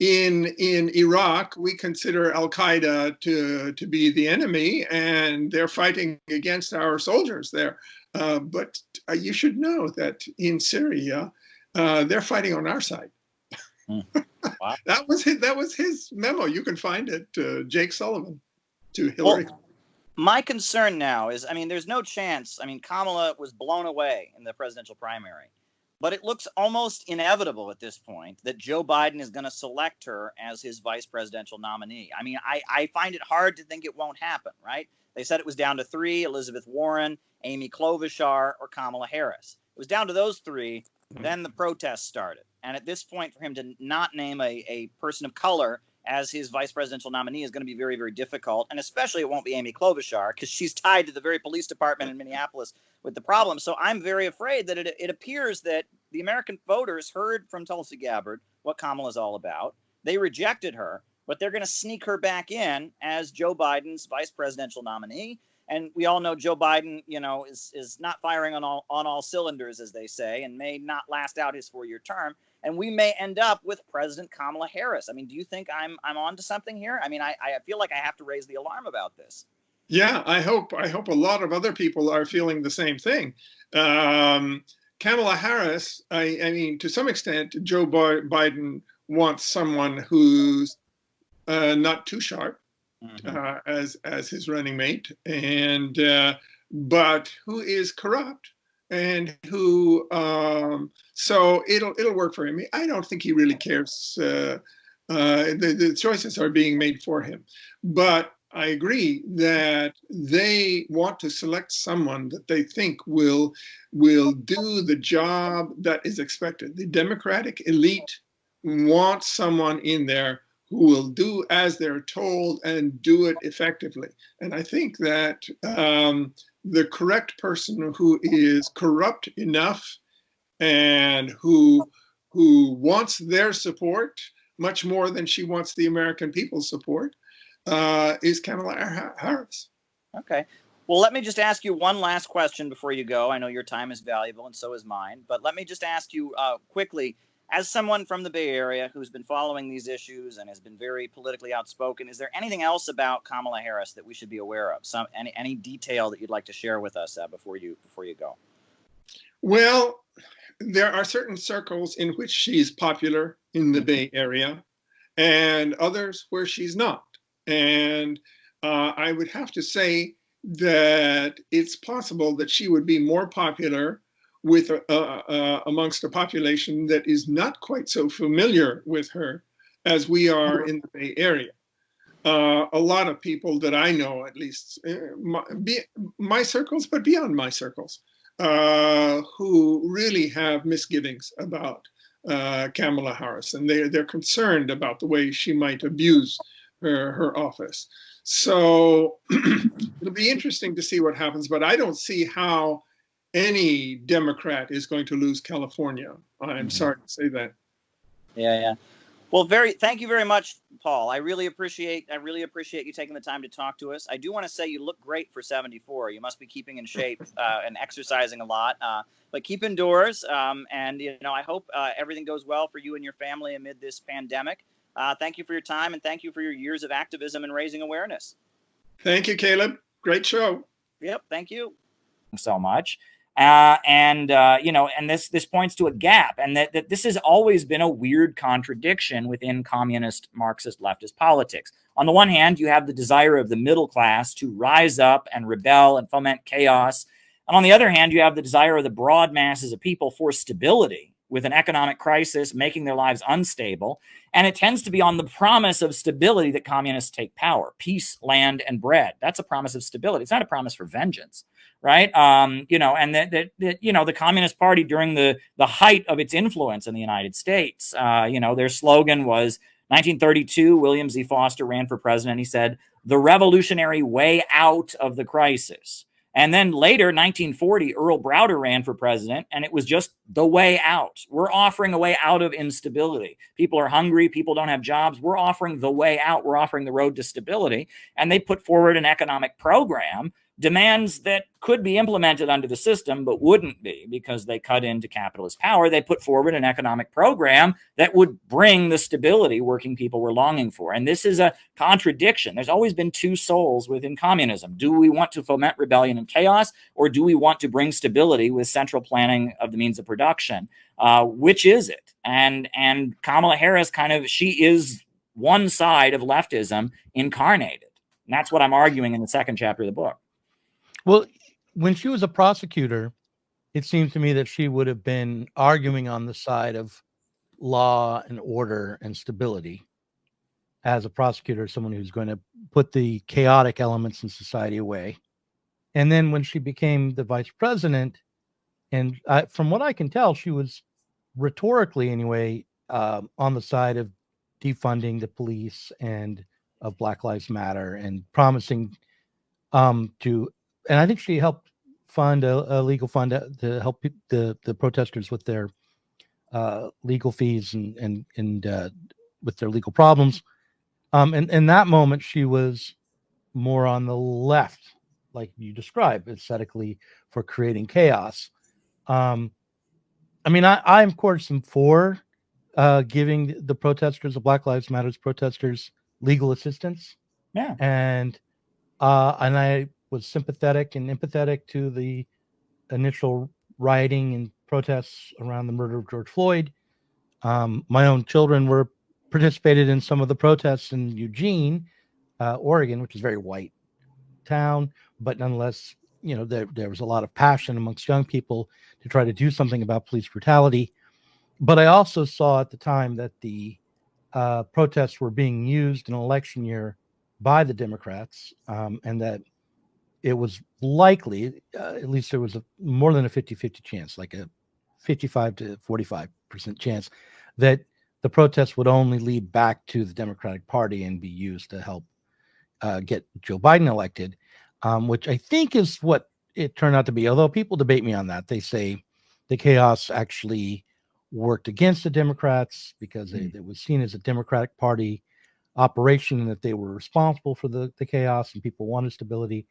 in Iraq, we consider al-Qaeda to be the enemy, and they're fighting against our soldiers there. But you should know that in Syria, they're fighting on our side. Wow. That was his memo. You can find it, Jake Sullivan, to Hillary. Well, my concern now is, there's no chance. Kamala was blown away in the presidential primary. But it looks almost inevitable at this point that Joe Biden is going to select her as his vice presidential nominee. I find it hard to think it won't happen, right? They said it was down to three: Elizabeth Warren, Amy Klobuchar, or Kamala Harris. It was down to those three. Then the protests started. And at this point, for him to not name a person of color as his vice presidential nominee is going to be very, very difficult. And especially it won't be Amy Klobuchar, because she's tied to the very police department in Minneapolis with the problem. So I'm very afraid that it appears that the American voters heard from Tulsi Gabbard what Kamala's all about. They rejected her, but they're going to sneak her back in as Joe Biden's vice presidential nominee. And we all know Joe Biden, is not firing on all cylinders, as they say, and may not last out his 4-year term. And we may end up with President Kamala Harris. Do you think I'm on to something here? I feel like I have to raise the alarm about this. Yeah, I hope a lot of other people are feeling the same thing. Kamala Harris, to some extent, Joe Biden wants someone who's not too sharp. As his running mate, and but who is corrupt, and who so it'll work for him. I don't think he really cares. The choices are being made for him, but I agree that they want to select someone that they think will do the job that is expected. The Democratic elite wants someone in there who will do as they're told and do it effectively. And I think that the correct person who is corrupt enough and who who wants their support much more than she wants the American people's support, is Kamala Harris. Okay. Well, let me just ask you one last question before you go. I know your time is valuable and so is mine, but let me just ask you quickly, as someone from the Bay Area who's been following these issues and has been very politically outspoken, is there anything else about Kamala Harris that we should be aware of? Any detail that you'd like to share with us before you go? Well, there are certain circles in which she's popular in the Bay Area and others where she's not. And I would have to say that it's possible that she would be more popular with amongst a population that is not quite so familiar with her as we are in the Bay Area. A lot of people that I know, at least my circles, but beyond my circles, who really have misgivings about Kamala Harris, and they're concerned about the way she might abuse her office. So it'll be interesting to see what happens, but I don't see how any Democrat is going to lose California. I'm sorry to say that. Yeah. Well, thank you very much, Paul. I really appreciate you taking the time to talk to us. I do want to say you look great for 74. You must be keeping in shape and exercising a lot. But keep indoors, and I hope everything goes well for you and your family amid this pandemic. Thank you for your time, and thank you for your years of activism and raising awareness. Thank you, Caleb. Great show. Yep, thank you so much. And this points to a gap, and that this has always been a weird contradiction within communist, Marxist, leftist politics. On the one hand, you have the desire of the middle class to rise up and rebel and foment chaos. And on the other hand, you have the desire of the broad masses of people for stability, with an economic crisis making their lives unstable. And it tends to be on the promise of stability that communists take power: peace, land, and bread. That's a promise of stability. It's not a promise for vengeance, right? And the Communist Party, during the height of its influence in the United States, their slogan was 1932, William Z. Foster ran for president. He said, "The revolutionary way out of the crisis." And then later, 1940, Earl Browder ran for president, and it was just the way out. We're offering a way out of instability. People are hungry. People don't have jobs. We're offering the way out. We're offering the road to stability. And they put forward an economic program, demands that could be implemented under the system, but wouldn't be because they cut into capitalist power. They put forward an economic program that would bring the stability working people were longing for. And this is a contradiction. There's always been two souls within communism. Do we want to foment rebellion and chaos, or do we want to bring stability with central planning of the means of production? Which is it? And Kamala Harris she is one side of leftism incarnated. And that's what I'm arguing in the second chapter of the book. Well, when she was a prosecutor, it seems to me that she would have been arguing on the side of law and order and stability. As a prosecutor, someone who's going to put the chaotic elements in society away. And then when she became the vice president, and from what I can tell, she was rhetorically anyway on the side of defunding the police and of Black Lives Matter, and promising and I think she helped fund a legal fund to help the protesters with their legal fees and with their legal problems. And in that moment, she was more on the left, like you described, aesthetically, for creating chaos. I of course am for giving the protesters, the Black Lives Matter protesters, legal assistance. Yeah. And I was sympathetic and empathetic to the initial rioting and protests around the murder of George Floyd. My own children participated in some of the protests in Eugene, Oregon, which is a very white town, but nonetheless, there was a lot of passion amongst young people to try to do something about police brutality. But I also saw at the time that the protests were being used in an election year by the Democrats, and that it was likely, at least there was more than a 50-50 chance, like a 55 to 45% chance, that the protests would only lead back to the Democratic Party and be used to help get Joe Biden elected, which I think is what it turned out to be. Although people debate me on that. They say the chaos actually worked against the Democrats because it was seen as a Democratic Party operation and that they were responsible for the chaos and people wanted stability.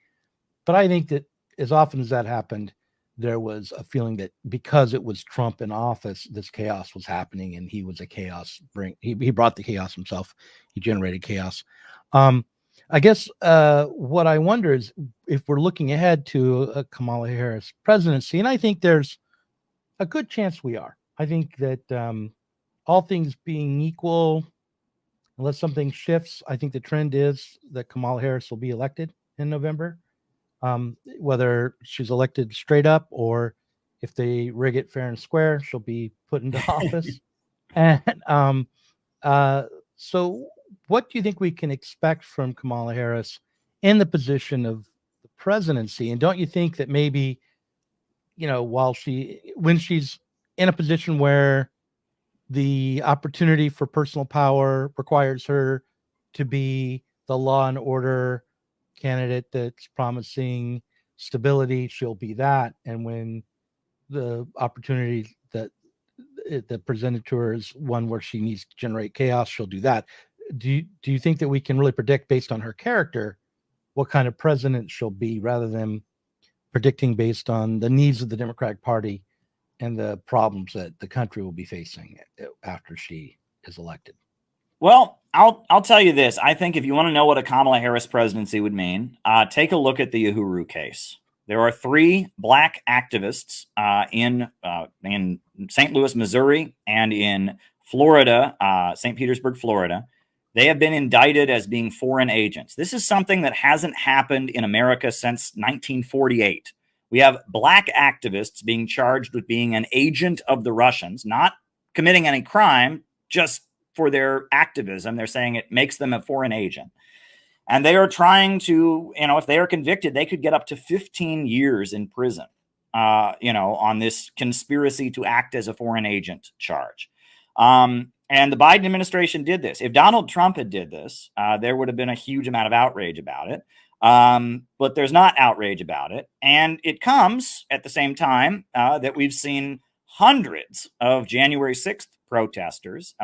But I think that as often as that happened, there was a feeling that because it was Trump in office, this chaos was happening, and he was a chaos he brought the chaos himself. He generated chaos. I guess what I wonder is if we're looking ahead to a Kamala Harris presidency, and I think there's a good chance we are. I think that all things being equal, unless something shifts, I think the trend is that Kamala Harris will be elected in November. Whether she's elected straight up or if they rig it fair and square, she'll be put into office. And so what do you think we can expect from Kamala Harris in the position of the presidency? And don't you think that maybe, when she's in a position where the opportunity for personal power requires her to be the law and order candidate that's promising stability, she'll be that. And when the opportunity that presented to her is one where she needs to generate chaos, she'll do that. Do you think that we can really predict based on her character what kind of president she'll be, rather than predicting based on the needs of the Democratic Party and the problems that the country will be facing after she is elected? Well, I'll tell you this. I think if you want to know what a Kamala Harris presidency would mean, take a look at the Uhuru case. There are 3 black activists in St. Louis, Missouri, and in Florida, St. Petersburg, Florida. They have been indicted as being foreign agents. This is something that hasn't happened in America since 1948. We have black activists being charged with being an agent of the Russians, not committing any crime, just for their activism. They're saying it makes them a foreign agent. And they are trying to, if they are convicted, they could get up to 15 years in prison, on this conspiracy to act as a foreign agent charge. And the Biden administration did this. If Donald Trump had did this, there would have been a huge amount of outrage about it. But there's not outrage about it. And it comes at the same time that we've seen hundreds of January 6th protesters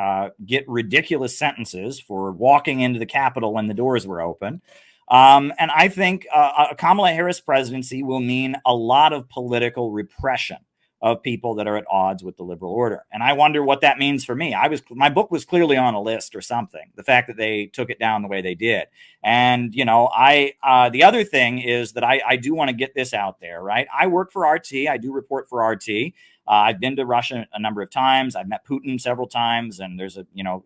get ridiculous sentences for walking into the Capitol when the doors were open. And I think a Kamala Harris presidency will mean a lot of political repression of people that are at odds with the liberal order. And I wonder what that means for me. My book was clearly on a list or something, the fact that they took it down the way they did. And, the other thing is that I do want to get this out there, right? I work for RT. I do report for RT. I've been to Russia a number of times. I've met Putin several times. And there's a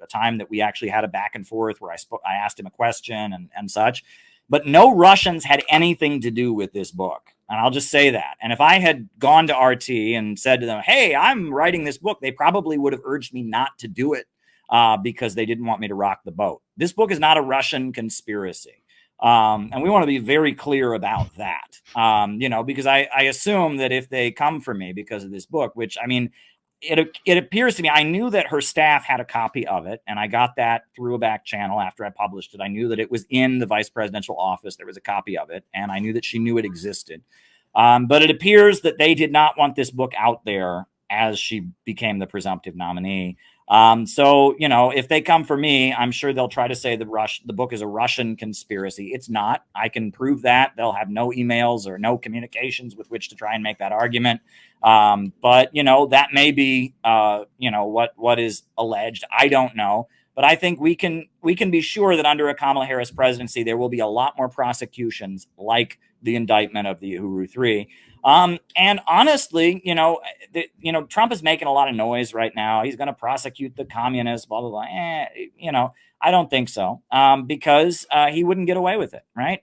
time that we actually had a back and forth where I asked him a question and such. But no Russians had anything to do with this book. And I'll just say that. And if I had gone to RT and said to them, hey, I'm writing this book, they probably would have urged me not to do it because they didn't want me to rock the boat. This book is not a Russian conspiracy. And we want to be very clear about that, because I assume that if they come for me because of this book, which, it appears to me, I knew that her staff had a copy of it, and I got that through a back channel after I published it. I knew that it was in the vice presidential office. There was a copy of it, and I knew that she knew it existed. But it appears that they did not want this book out there as she became the presumptive nominee. So, if they come for me, I'm sure they'll try to say the book is a Russian conspiracy. It's not. I can prove that. They'll have no emails or no communications with which to try and make that argument. But, that may be, what is alleged. I don't know. But I think we can be sure that under a Kamala Harris presidency, there will be a lot more prosecutions like the indictment of the Uhuru 3. And honestly, Trump is making a lot of noise right now. He's going to prosecute the communists, blah, blah, blah. I don't think so, because he wouldn't get away with it, right?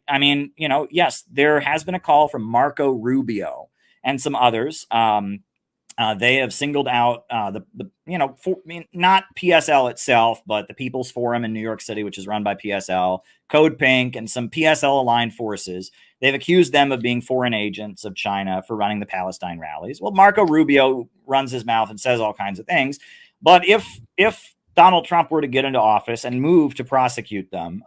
Yes, there has been a call from Marco Rubio and some others. They have singled out not PSL itself, but the People's Forum in New York City, which is run by PSL, Code Pink, and some PSL-aligned forces. They've accused them of being foreign agents of China for running the Palestine rallies. Well, Marco Rubio runs his mouth and says all kinds of things. But if Donald Trump were to get into office and move to prosecute them,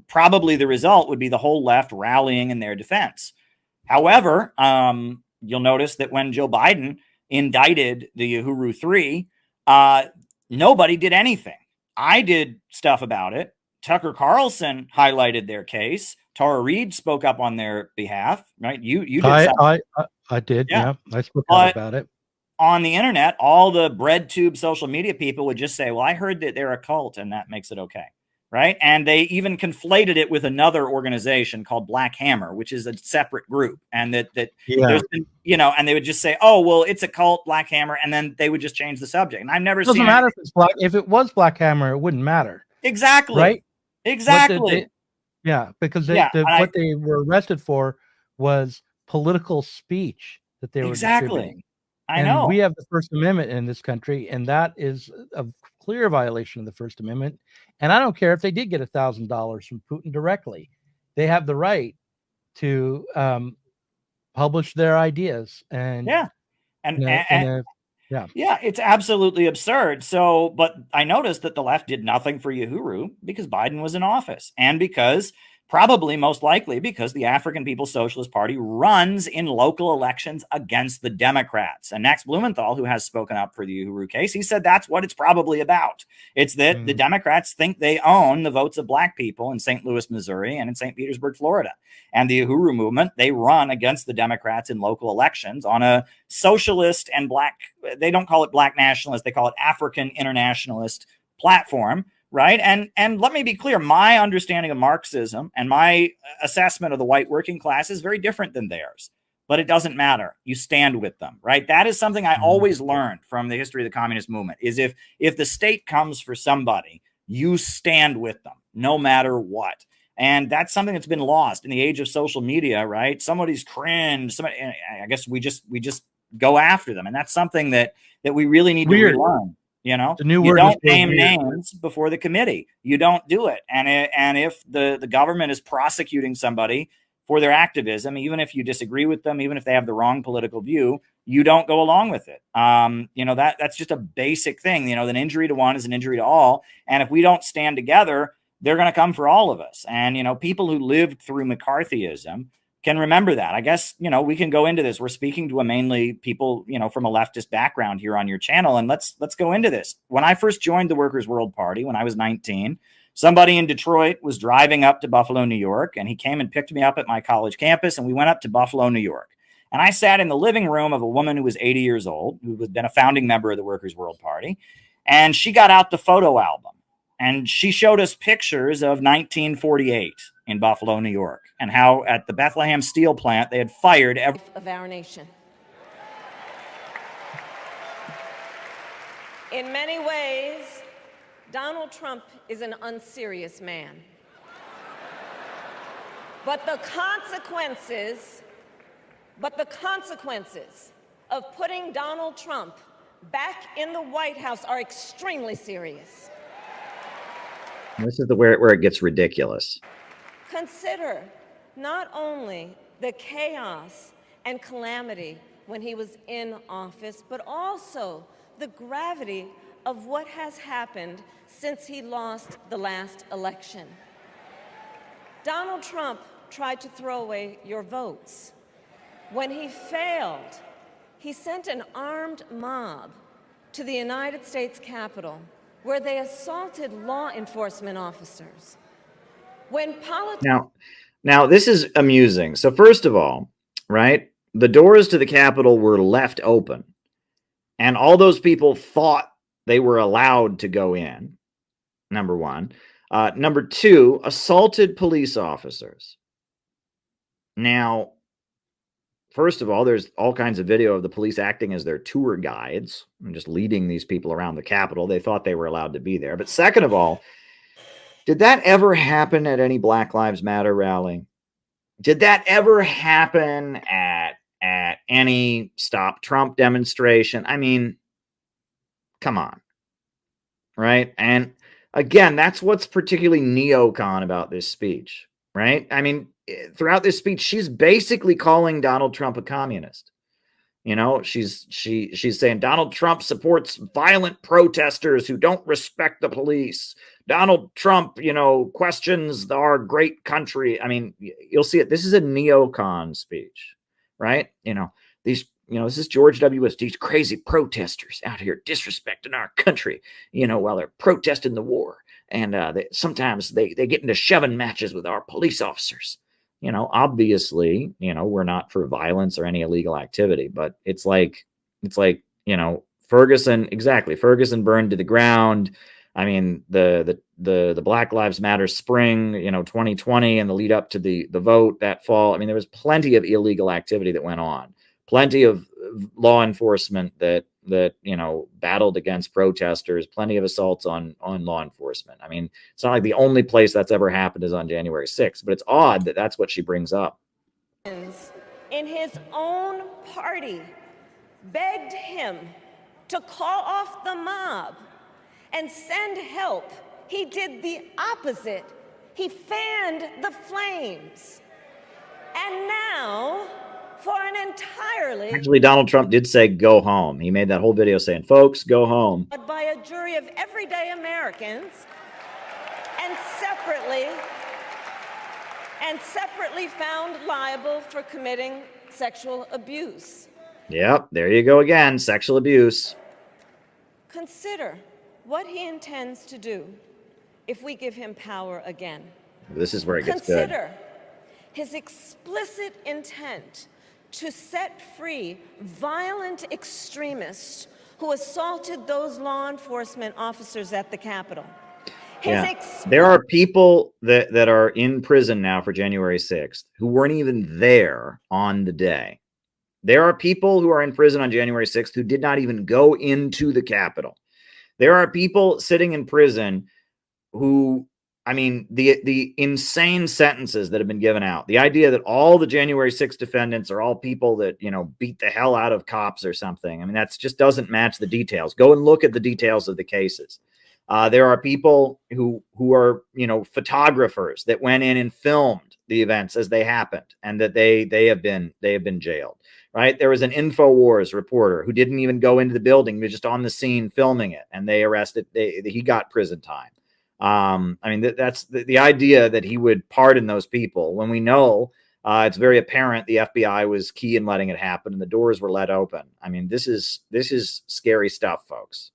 probably the result would be the whole left rallying in their defense. However, you'll notice that when Joe Biden indicted the Uhuru Three, nobody did anything. I did stuff about it. Tucker Carlson highlighted their case. Tara Reid spoke up on their behalf, right? You did something. I did, Yeah. I spoke out But about it. on the internet, all the bread tube social media people would just say, well, I heard that they're a cult and that makes it okay. Right. And they even conflated it with another organization called Black Hammer, which is a separate group. And that there's been, and they would just say, oh, well, it's a cult, Black Hammer. And then they would just change the subject. And I've never seen It doesn't matter if it's black. If it was Black Hammer, it wouldn't matter. Exactly. Right. Exactly. Because what they were arrested for was political speech that they were distributing. I know. We have the First Amendment in this country, and that is a clear violation of the First Amendment. And I don't care if they did get $1,000 from Putin directly; they have the right to publish their ideas. And it's absolutely absurd. So, but I noticed that the left did nothing for Uhuru because Biden was in office, and because probably most likely because the African People's Socialist Party runs in local elections against the Democrats. And Max Blumenthal, who has spoken up for the Uhuru case, he said that's what it's probably about. It's that the Democrats think they own the votes of black people in St. Louis, Missouri, and in St. Petersburg, Florida. And the Uhuru movement, they run against the Democrats in local elections on a socialist and black, they don't call it black nationalist, they call it African internationalist platform. Right. And let me be clear, my understanding of Marxism and my assessment of the white working class is very different than theirs. But it doesn't matter. You stand with them. Right. That is something I always learned from the history of the communist movement is if the state comes for somebody, you stand with them no matter what. And that's something that's been lost in the age of social media. Right. Somebody's cringe. I guess we just go after them. And that's something that we really need to relearn. You don't name names before the committee. You don't do it. And if the government is prosecuting somebody for their activism, even if you disagree with them, even if they have the wrong political view, you don't go along with it. That's just a basic thing. An injury to one is an injury to all. And if we don't stand together, they're going to come for all of us. And, people who lived through McCarthyism can remember that. I guess, we can go into this. We're speaking to mainly people, from a leftist background here on your channel. And let's go into this. When I first joined the Workers' World Party, when I was 19, somebody in Detroit was driving up to Buffalo, New York, and he came and picked me up at my college campus, and we went up to Buffalo, New York. And I sat in the living room of a woman who was 80 years old, who had been a founding member of the Workers' World Party. And she got out the photo album, and she showed us pictures of 1948 in Buffalo, New York, and how at the Bethlehem steel plant they had fired of our nation. In many ways, Donald Trump is an unserious man. But the consequences of putting Donald Trump back in the White House are extremely serious. This is where it gets ridiculous. Consider not only the chaos and calamity when he was in office, but also the gravity of what has happened since he lost the last election. Donald Trump tried to throw away your votes. When he failed, he sent an armed mob to the United States Capitol, where they assaulted law enforcement officers. Now this is amusing. So first of all, right, the doors to the Capitol were left open, and all those people thought they were allowed to go in. Number one. Number two, assaulted police officers. Now, first of all, there's all kinds of video of the police acting as their tour guides and just leading these people around the Capitol. They thought they were allowed to be there. But second of all, did that ever happen at any Black Lives Matter rally? Did that ever happen at any Stop Trump demonstration? I mean, come on. Right? And again, that's what's particularly neocon about this speech, right? I mean, throughout this speech, she's basically calling Donald Trump a communist. She's saying Donald Trump supports violent protesters who don't respect the police. Donald Trump, questions our great country. I mean, you'll see it. This is a neocon speech, right? These this is George W. Bush, these crazy protesters out here disrespecting our country, while they're protesting the war. And sometimes they get into shoving matches with our police officers. Obviously, we're not for violence or any illegal activity, but it's like, Ferguson, exactly. Ferguson burned to the ground. I mean, the Black Lives Matter spring, 2020 and the lead up to the vote that fall. I mean, there was plenty of illegal activity that went on, plenty of law enforcement that battled against protesters, plenty of assaults on law enforcement. I mean, it's not like the only place that's ever happened is on January 6th, but it's odd that that's what she brings up. In his own party begged him to call off the mob and send help. He did the opposite. He fanned the flames. And now, for an entirely... Actually, Donald Trump did say, go home. He made that whole video saying, folks, go home. ...by a jury of everyday Americans and separately found liable for committing sexual abuse. Yep, there you go again, sexual abuse. Consider what he intends to do if we give him power again. This is where it gets good. Consider his explicit intent to set free violent extremists who assaulted those law enforcement officers at the Capitol. There are people that are in prison now for January 6th who weren't even there on the day. There are people who are in prison on January 6th who did not even go into the Capitol. There are people sitting in prison who, I mean, the insane sentences that have been given out, the idea that all the January 6th defendants are all people that, beat the hell out of cops or something. I mean, that's just doesn't match the details. Go and look at the details of the cases. There are people who are, photographers that went in and filmed the events as they happened, and that they have been jailed. Right. There was an InfoWars reporter who didn't even go into the building. He was just on the scene filming it, and they arrested. He got prison time. I mean, that's the idea that he would pardon those people when we know it's very apparent the FBI was key in letting it happen and the doors were let open. I mean, this is scary stuff, folks.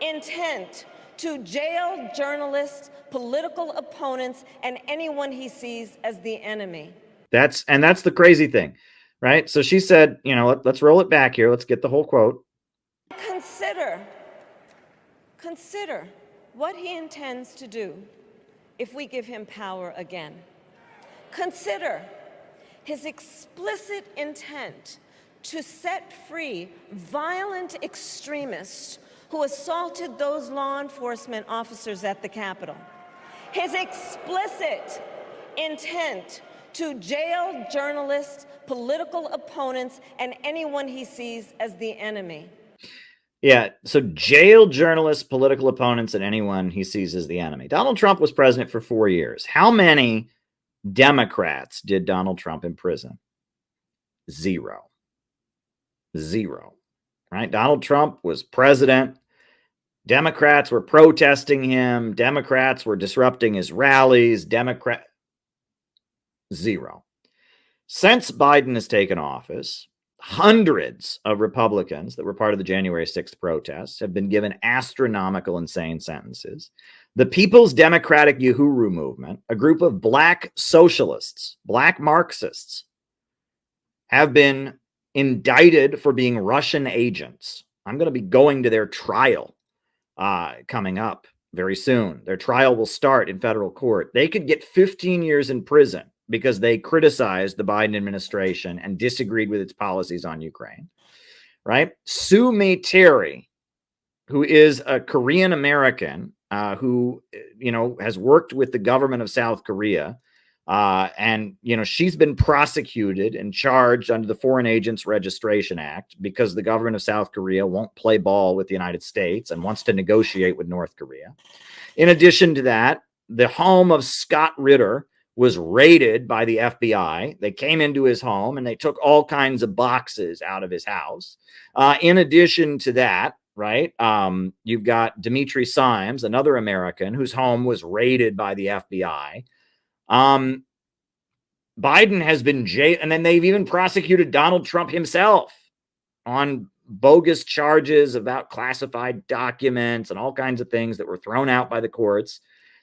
Intent to jail journalists, political opponents, and anyone he sees as the enemy. That's the crazy thing. Right. So she said, let's roll it back here. Let's get the whole quote. Consider what he intends to do if we give him power again. Consider his explicit intent to set free violent extremists who assaulted those law enforcement officers at the Capitol. His explicit intent to jail journalists, political opponents, and anyone he sees as the enemy. Yeah, so jail journalists, political opponents, and anyone he sees as the enemy. Donald Trump was president for 4 years. How many Democrats did Donald Trump imprison? Zero. Right? Donald Trump was president. Democrats were protesting him. Democrats were disrupting his rallies. Zero. Since Biden has taken office, hundreds of Republicans that were part of the January 6th protests have been given astronomical, insane sentences. The People's Democratic Uhuru movement, a group of black socialists, black Marxists, have been indicted for being Russian agents. I'm going to be going to their trial coming up very soon. Their trial will start in federal court. They could get 15 years in prison because they criticized the Biden administration and disagreed with its policies on Ukraine, right? Sue May Terry, who is a Korean American who, has worked with the government of South Korea. And she's been prosecuted and charged under the Foreign Agents Registration Act because the government of South Korea won't play ball with the United States and wants to negotiate with North Korea. In addition to that, the home of Scott Ritter was raided by the FBI. They came into his home and they took all kinds of boxes out of his house. In addition to that, right, you've got Dimitri Simes, another American whose home was raided by the FBI. Biden has been jailed, and then they've even prosecuted Donald Trump himself on bogus charges about classified documents and all kinds of things that were thrown out by the courts.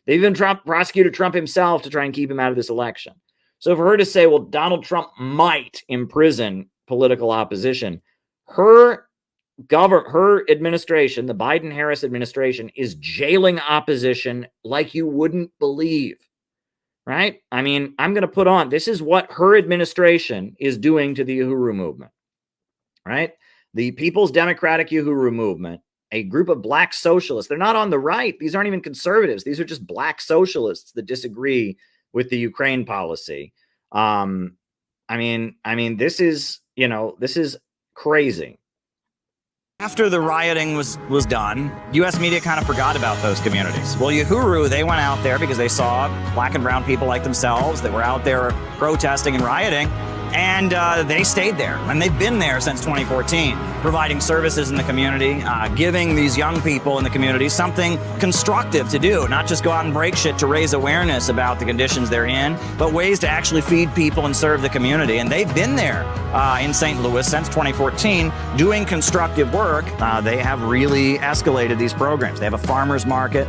They even prosecuted Trump himself to try and keep him out of this election. So for her to say, well, Donald Trump might imprison political opposition, her administration, the Biden-Harris administration, is jailing opposition like you wouldn't believe, right? I mean, I'm going to put on, this is what her administration is doing to the Uhuru movement, right? The People's Democratic Uhuru movement, a group of black socialists. They're not on the right. These aren't even conservatives. These are just black socialists that disagree with the Ukraine policy. I mean, this is crazy. After the rioting was done, U.S. media kind of forgot about those communities. Well, Uhuru, they went out there because they saw black and brown people like themselves that were out there protesting and rioting. And they stayed there, and they've been there since 2014, providing services in the community, giving these young people in the community something constructive to do, not just go out and break shit to raise awareness about the conditions they're in, but ways to actually feed people and serve the community. And they've been there in St. Louis since 2014 doing constructive work. They have really escalated these programs. They have a farmer's market.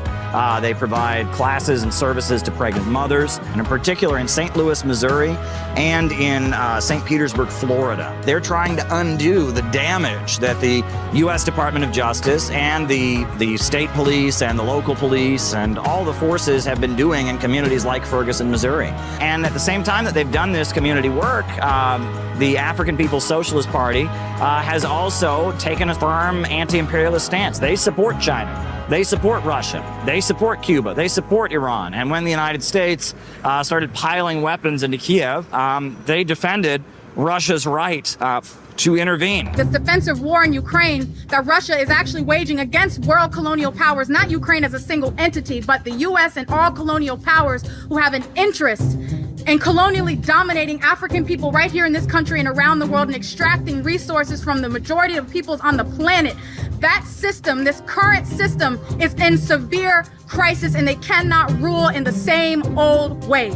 They provide classes and services to pregnant mothers, and in particular in St. Louis, Missouri, and in St. Petersburg, Florida. They're trying to undo the damage that the U.S. Department of Justice and the state police and the local police and all the forces have been doing in communities like Ferguson, Missouri. And at the same time that they've done this community work, the African People's Socialist Party has also taken a firm anti-imperialist stance. They support China. They support Russia. They support Cuba. They support Iran. And when the United States started piling weapons into Kiev, they defended Russia's right to intervene. This defensive war in Ukraine that Russia is actually waging against world colonial powers, not Ukraine as a single entity, but the U.S. and all colonial powers who have an interest in colonially dominating African people right here in this country and around the world and extracting resources from the majority of peoples on the planet. That system, this current system, is in severe crisis, and they cannot rule in the same old way.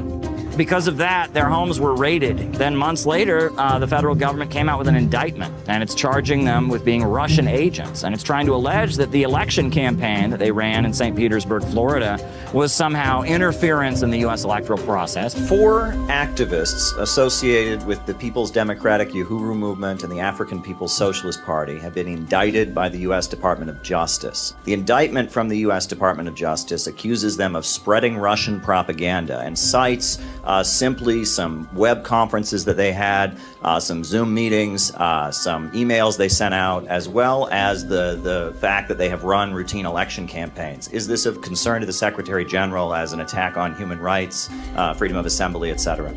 Because of that, their homes were raided. Then months later, the federal government came out with an indictment, and it's charging them with being Russian agents. And it's trying to allege that the election campaign that they ran in St. Petersburg, Florida, was somehow interference in the U.S. electoral process. 4 activists associated with the People's Democratic Uhuru movement and the African People's Socialist Party have been indicted by the U.S. Department of Justice. The indictment from the U.S. Department of Justice accuses them of spreading Russian propaganda and cites simply some web conferences that they had, some Zoom meetings, some emails they sent out, as well as the fact that they have run routine election campaigns. Is this of concern to the Secretary General as an attack on human rights, freedom of assembly, etc.?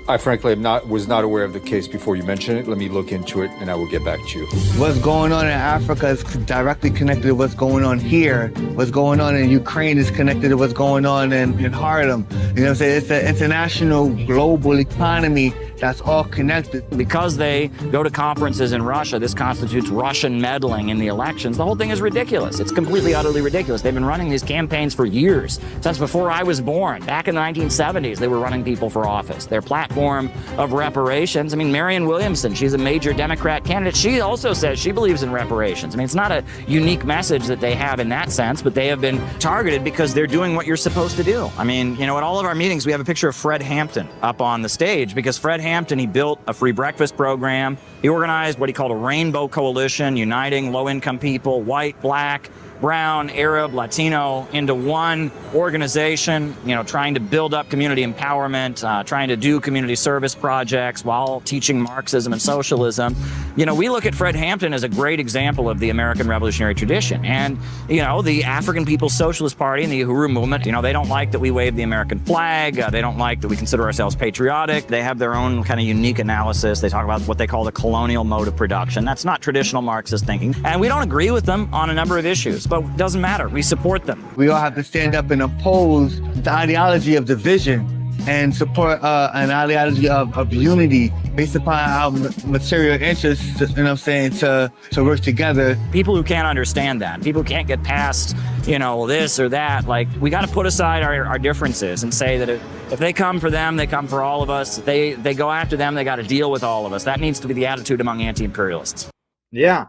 I frankly was not aware of the case before you mentioned it. Let me look into it and I will get back to you. What's going on in Africa is directly connected to what's going on here. What's going on in Ukraine is connected to what's going on in Harlem. You know what I'm saying? It's an international global economy that's all connected. Because they go to conferences in Russia, this constitutes Russian meddling in the elections. The whole thing is ridiculous. It's completely, utterly ridiculous. They've been running these campaigns for years, since before I was born. Back in the 1970s, they were running people for office. Their platform of reparations, I mean, Marianne Williamson, she's a major Democrat candidate. She also says she believes in reparations. I mean, it's not a unique message that they have in that sense, but they have been targeted because they're doing what you're supposed to do. I mean, you know, at all of our meetings, we have a picture of Fred Hampton up on the stage because Fred Hampton, he built a free breakfast program. He organized what he called a rainbow coalition, uniting low-income people, white, black, brown, Arab, Latino, into one organization, you know, trying to build up community empowerment, trying to do community service projects while teaching Marxism and socialism. You know, we look at Fred Hampton as a great example of the American revolutionary tradition. And, you know, the African People's Socialist Party and the Uhuru movement, you know, they don't like that we wave the American flag. They don't like that we consider ourselves patriotic. They have their own kind of unique analysis. They talk about what they call the colonial mode of production. That's not traditional Marxist thinking. And we don't agree with them on a number of issues. But it doesn't matter. We support them. We all have to stand up and oppose the ideology of division and support an ideology of unity based upon our material interests, you know what I'm saying, to work together. People who can't understand that, people who can't get past, you know, this or that, like, we got to put aside our differences and say that if they come for them, they come for all of us. They go after them, they got to deal with all of us. That needs to be the attitude among anti-imperialists. Yeah.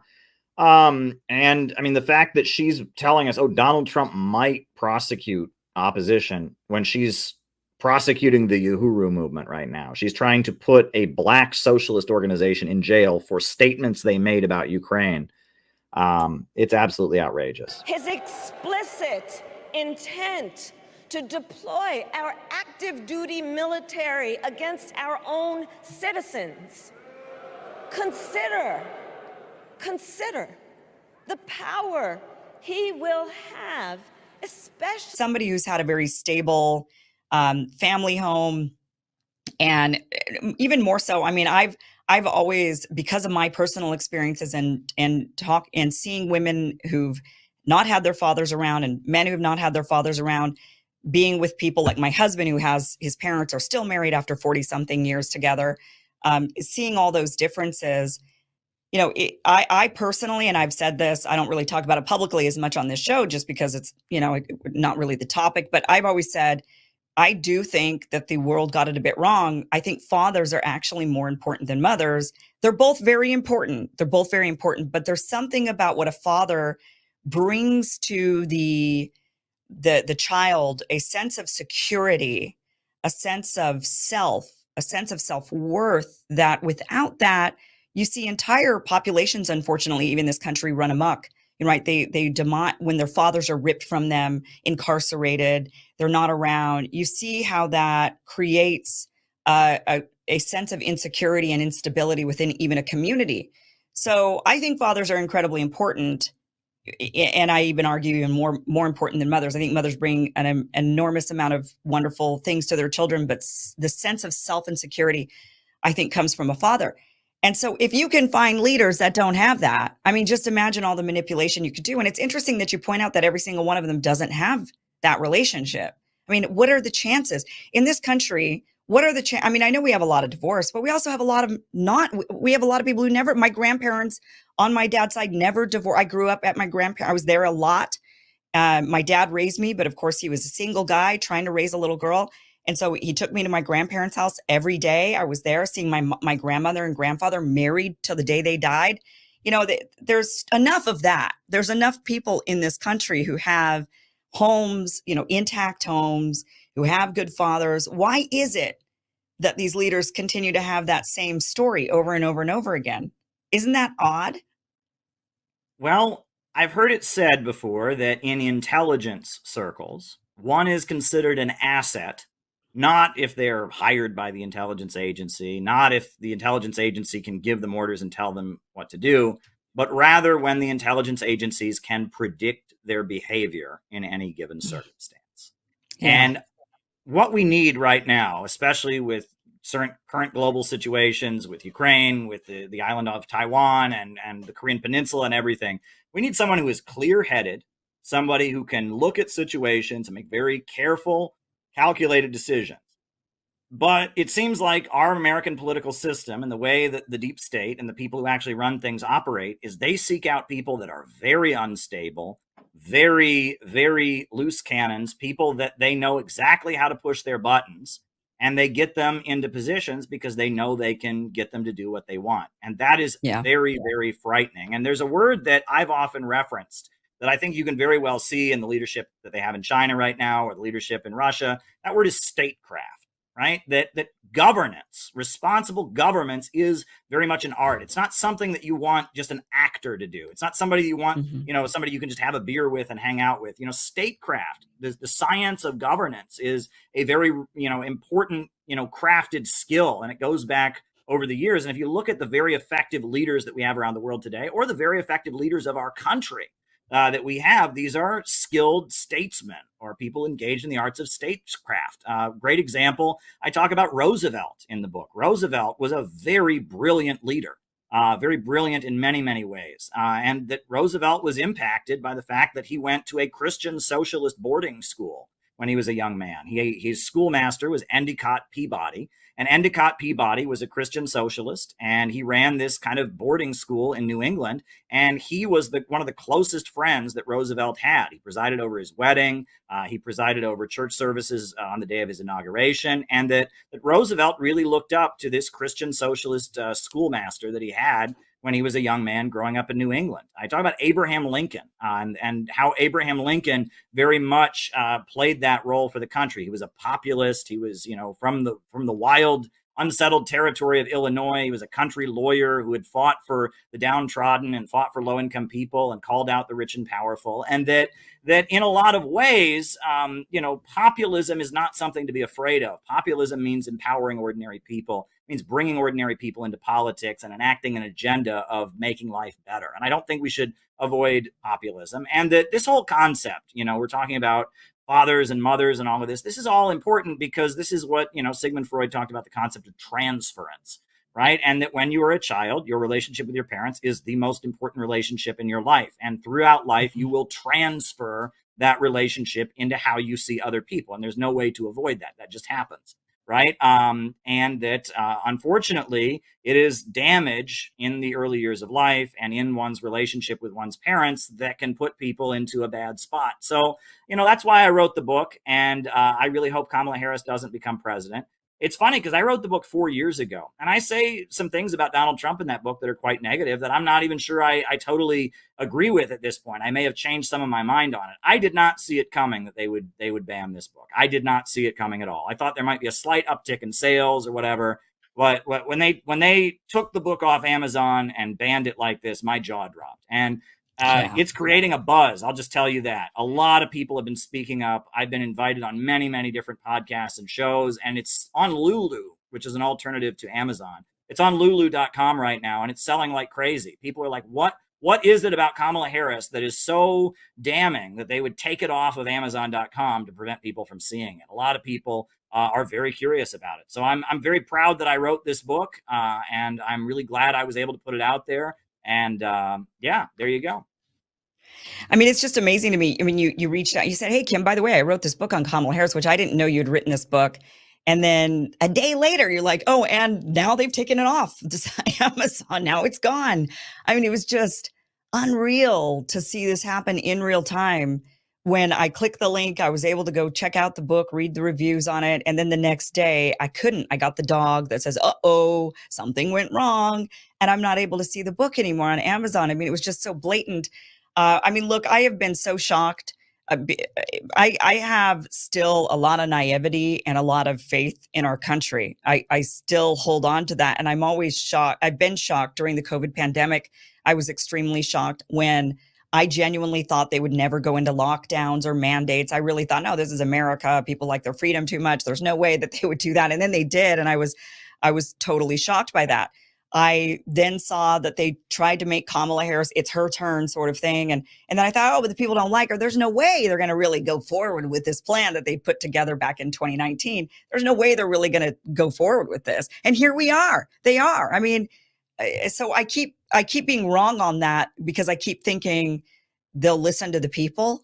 And I mean, the fact that she's telling us, oh, Donald Trump might prosecute opposition when she's prosecuting the Uhuru movement right now. She's trying to put a black socialist organization in jail for statements they made about Ukraine. It's absolutely outrageous. His explicit intent to deploy our active duty military against our own citizens. Consider the power he will have, especially somebody who's had a very stable family home, and even more so. I mean, I've always, because of my personal experiences and talk and seeing women who've not had their fathers around and men who have not had their fathers around, being with people like my husband who has his parents are still married after 40 something years together, seeing all those differences. You know, I personally, and I've said this, I don't really talk about it publicly as much on this show just because it's, you know, not really the topic, but I've always said, I do think that the world got it a bit wrong. I think fathers are actually more important than mothers. They're both very important. But there's something about what a father brings to the child, a sense of security, a sense of self-worth, that without that, you see entire populations, unfortunately, even this country, run amok. Right? They demand when their fathers are ripped from them, incarcerated, they're not around. You see how that creates a sense of insecurity and instability within even a community. So I think fathers are incredibly important. And I even argue even more important than mothers. I think mothers bring an enormous amount of wonderful things to their children, but the sense of self and security, I think, comes from a father. And so if you can find leaders that don't have that, I mean, just imagine all the manipulation you could do. And it's interesting that you point out that every single one of them doesn't have that relationship. I mean, what are the chances in this country? What are the I mean, I know we have a lot of divorce, but we also have a lot of we have a lot of people who never, my grandparents on my dad's side never divorced. I grew up at my grandparents. I was there a lot. My dad raised me, but of course he was a single guy trying to raise a little girl. And so he took me to my grandparents' house every day. I was there seeing my grandmother and grandfather married till the day they died. You know, there's enough of that. There's enough people in this country who have homes, you know, intact homes, who have good fathers. Why is it that these leaders continue to have that same story over and over and over again? Isn't that odd? Well, I've heard it said before that in intelligence circles, one is considered an asset, not if they're hired by the intelligence agency, not if the intelligence agency can give them orders and tell them what to do, but rather when the intelligence agencies can predict their behavior in any given circumstance. Yeah. And what we need right now, especially with certain current global situations with Ukraine, with the island of Taiwan and the Korean Peninsula and everything, we need someone who is clear-headed, somebody who can look at situations and make very careful, calculated decisions. But it seems like our American political system and the way that the deep state and the people who actually run things operate is they seek out people that are very unstable, very, very loose cannons, people that they know exactly how to push their buttons, and they get them into positions because they know they can get them to do what they want. And that is very, very frightening. And there's a word that I've often referenced that I think you can very well see in the leadership that they have in China right now, or the leadership in Russia. That word is statecraft, right? That governance, responsible governance, is very much an art. It's not something that you want just an actor to do. It's not somebody you want, you know, somebody you can just have a beer with and hang out with. You know, statecraft, the science of governance, is a very, you know, important, you know, crafted skill, and it goes back over the years. And if you look at the very effective leaders that we have around the world today, or the very effective leaders of our country that we have, these are skilled statesmen or people engaged in the arts of statecraft. Great example, I talk about Roosevelt in the book. Roosevelt was a very brilliant leader, very brilliant in many, many ways. And that Roosevelt was impacted by the fact that he went to a Christian socialist boarding school when he was a young man. His schoolmaster was Endicott Peabody. And Endicott Peabody was a Christian socialist, and he ran this kind of boarding school in New England. And he was one of the closest friends that Roosevelt had. He presided over his wedding. He presided over church services on the day of his inauguration. And that Roosevelt really looked up to this Christian socialist schoolmaster that he had when he was a young man growing up in New England. I talk about Abraham Lincoln and how Abraham Lincoln very much played that role for the country. He was a populist. He was, from the wild, unsettled territory of Illinois. He was a country lawyer who had fought for the downtrodden and fought for low-income people and called out the rich and powerful. And that in a lot of ways, populism is not something to be afraid of. Populism means empowering ordinary people. It means bringing ordinary people into politics and enacting an agenda of making life better. And I don't think we should avoid populism. And that this whole concept, we're talking about fathers and mothers and all of this. This is all important because this is what, Sigmund Freud talked about, the concept of transference, right? And that when you are a child, your relationship with your parents is the most important relationship in your life. And throughout life, you will transfer that relationship into how you see other people. And there's no way to avoid that. That just happens. Right. And that unfortunately, it is damage in the early years of life and in one's relationship with one's parents that can put people into a bad spot. So, that's why I wrote the book. And I really hope Kamala Harris doesn't become president. It's funny because I wrote the book 4 years ago, and I say some things about Donald Trump in that book that are quite negative that I'm not even sure I totally agree with at this point. I may have changed some of my mind on it. I did not see it coming that they would ban this book. I did not see it coming at all. I thought there might be a slight uptick in sales or whatever. But when they took the book off Amazon and banned it like this, my jaw dropped. And it's creating a buzz. I'll just tell you that. A lot of people have been speaking up. I've been invited on many, many different podcasts and shows, and it's on Lulu, which is an alternative to Amazon. It's on lulu.com right now, and it's selling like crazy. People are like, what is it about Kamala Harris that is so damning that they would take it off of Amazon.com to prevent people from seeing it? A lot of people are very curious about it. So I'm very proud that I wrote this book, and I'm really glad I was able to put it out there. And there you go. I mean, it's just amazing to me. I mean, you reached out, you said, hey, Kim, by the way, I wrote this book on Kamala Harris, which I didn't know you'd written this book. And then a day later, you're like, oh, and now they've taken it off Amazon. Now it's gone. I mean, it was just unreal to see this happen in real time. When I clicked the link, I was able to go check out the book, read the reviews on it. And then the next day I couldn't. I got the dog that says, uh-oh, something went wrong. And I'm not able to see the book anymore on Amazon. I mean, it was just so blatant. Look, I have been so shocked. I have still a lot of naivety and a lot of faith in our country. I still hold on to that. And I'm always shocked. I've been shocked during the COVID pandemic. I was extremely shocked when I genuinely thought they would never go into lockdowns or mandates. I really thought, no, this is America. People like their freedom too much. There's no way that they would do that. And then they did. And I was totally shocked by that. I then saw that they tried to make Kamala Harris, it's her turn sort of thing. And then I thought, oh, but the people don't like her. There's no way they're going to really go forward with this plan that they put together back in 2019. There's no way they're really going to go forward with this. And here we are. They are. I mean, so I keep being wrong on that because I keep thinking they'll listen to the people.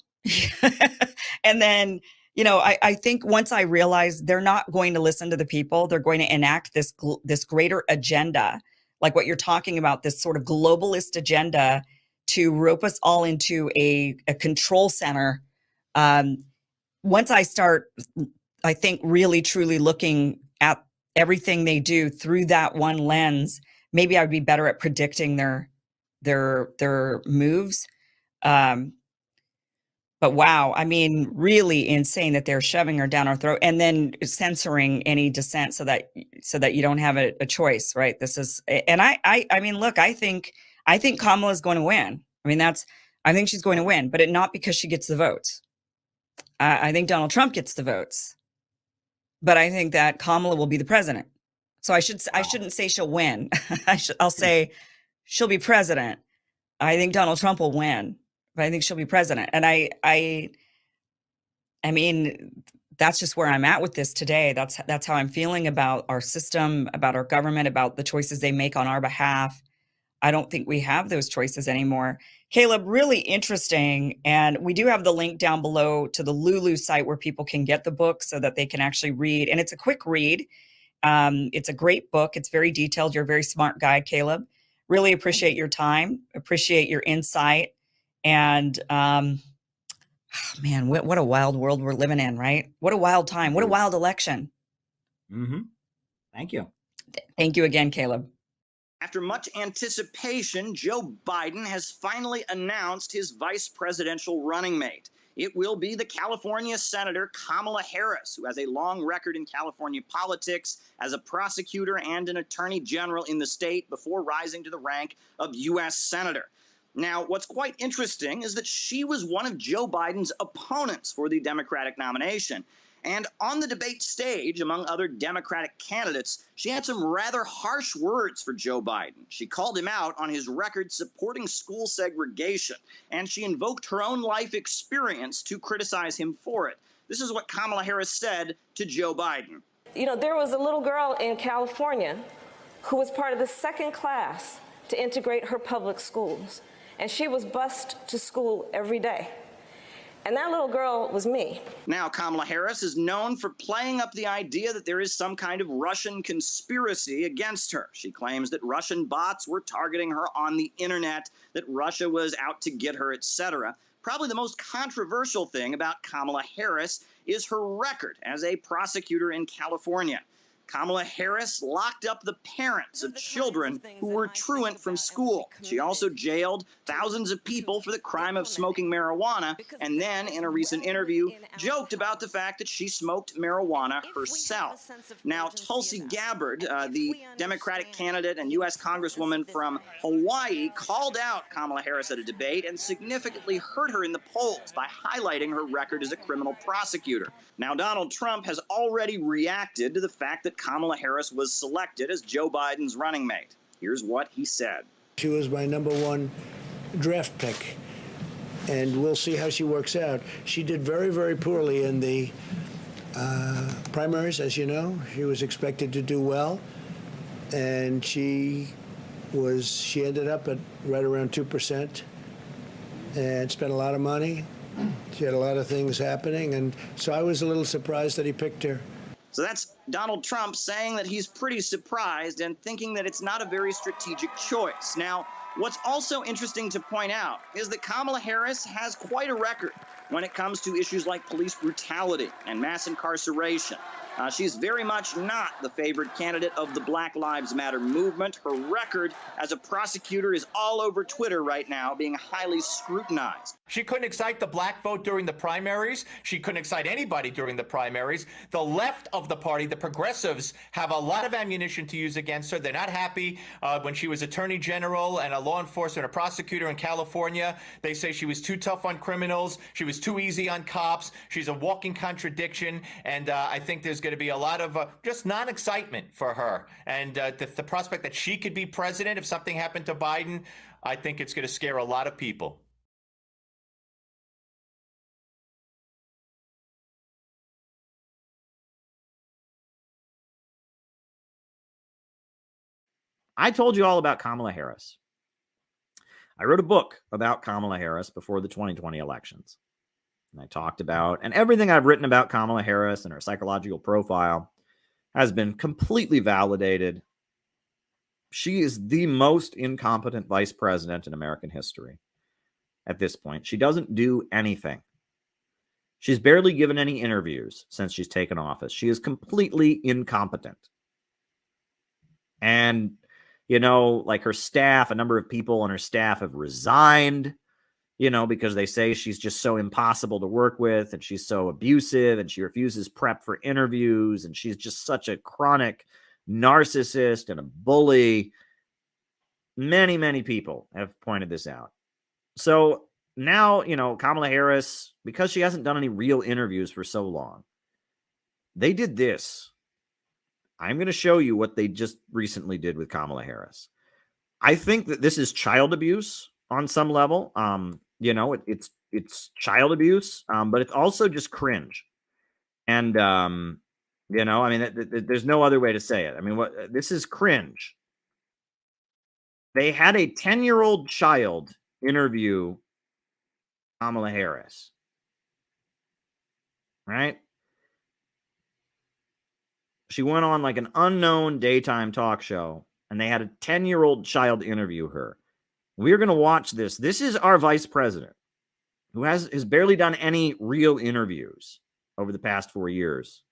And then, I think once I realize they're not going to listen to the people, they're going to enact this greater agenda, like what you're talking about, this sort of globalist agenda to rope us all into a control center. Once I start, I think, really, truly looking at everything they do through that one lens, maybe I would be better at predicting their moves. But wow, I mean, really insane that they're shoving her down our throat and then censoring any dissent so that you don't have a choice, right? This is, and I mean, look, I think Kamala is going to win. I think she's going to win, but not because she gets the votes. I think Donald Trump gets the votes, but I think that Kamala will be the president. So I shouldn't say she'll win. I'll say she'll be president. I think Donald Trump will win, but I think she'll be president. And I mean, that's just where I'm at with this today. That's how I'm feeling about our system, about our government, about the choices they make on our behalf. I don't think we have those choices anymore. Caleb, really interesting. And we do have the link down below to the Lulu site where people can get the book so that they can actually read. And it's a quick read. It's a great book. It's very detailed. You're a very smart guy, Caleb. Really appreciate your time. Appreciate your insight. And man, what a wild world we're living in, right? What a wild time. What a wild election. Mm-hmm. Thank you. Thank you again, Caleb. After much anticipation, Joe Biden has finally announced his vice presidential running mate. It will be the California Senator Kamala Harris, who has a long record in California politics as a prosecutor and an attorney general in the state before rising to the rank of U.S. Senator. Now, what's quite interesting is that she was one of Joe Biden's opponents for the Democratic nomination. And on the debate stage, among other Democratic candidates, she had some rather harsh words for Joe Biden. She called him out on his record supporting school segregation, and she invoked her own life experience to criticize him for it. This is what Kamala Harris said to Joe Biden. You know, there was a little girl in California who was part of the second class to integrate her public schools, and she was bused to school every day. And that little girl was me. Now, Kamala Harris is known for playing up the idea that there is some kind of Russian conspiracy against her. She claims that Russian bots were targeting her on the internet, that Russia was out to get her, etc. Probably the most controversial thing about Kamala Harris is her record as a prosecutor in California. Kamala Harris locked up the parents of children who were truant from school. She also jailed thousands of people for the crime of smoking marijuana, and then, in a recent interview, joked about the fact that she smoked marijuana herself. Now, Tulsi Gabbard, the Democratic candidate and U.S. Congresswoman from Hawaii, called out Kamala Harris at a debate and significantly hurt her in the polls by highlighting her record as a criminal prosecutor. Now, Donald Trump has already reacted to the fact that Kamala Harris was selected as Joe Biden's running mate. Here's what he said. She was my #1 draft pick, and we'll see how she works out. She did very, very poorly in the primaries, as you know. She was expected to do well, and she ended up at right around 2% and spent a lot of money. She had a lot of things happening, and so I was a little surprised that he picked her. So that's Donald Trump saying that he's pretty surprised and thinking that it's not a very strategic choice. Now, what's also interesting to point out is that Kamala Harris has quite a record when it comes to issues like police brutality and mass incarceration. She's very much not the favored candidate of the Black Lives Matter movement. Her record as a prosecutor is all over Twitter right now, being highly scrutinized. She couldn't excite the black vote during the primaries. She couldn't excite anybody during the primaries. The left of the party, the progressives, have a lot of ammunition to use against her. They're not happy when she was attorney general and a law enforcement, a prosecutor in California. They say she was too tough on criminals. She was too easy on cops. She's a walking contradiction. And I think there's going to be a lot of just non-excitement for her. And the prospect that she could be president if something happened to Biden, I think it's going to scare a lot of people. I told you all about Kamala Harris. I wrote a book about Kamala Harris before the 2020 elections. And I talked about, and everything I've written about Kamala Harris and her psychological profile has been completely validated. She is the most incompetent vice president in American history at this point. She doesn't do anything. She's barely given any interviews since she's taken office. She is completely incompetent. And, you know, like her staff, a number of people on her staff have resigned, you know, because they say she's just so impossible to work with and she's so abusive and she refuses prep for interviews and she's just such a chronic narcissist and a bully. Many, many people have pointed this out. So now, you know, Kamala Harris, because she hasn't done any real interviews for so long, they did this. I'm going to show you what they just recently did with Kamala Harris. I think that this is child abuse on some level. You know, it's child abuse, but it's also just cringe. And, you know, I mean, there's no other way to say it. I mean, this is cringe. They had a 10-year-old child interview Kamala Harris. Right? She went on like an unknown daytime talk show, and they had a 10-year-old child interview her. We're going to watch this. This is our vice president, who has barely done any real interviews over the past 4 years.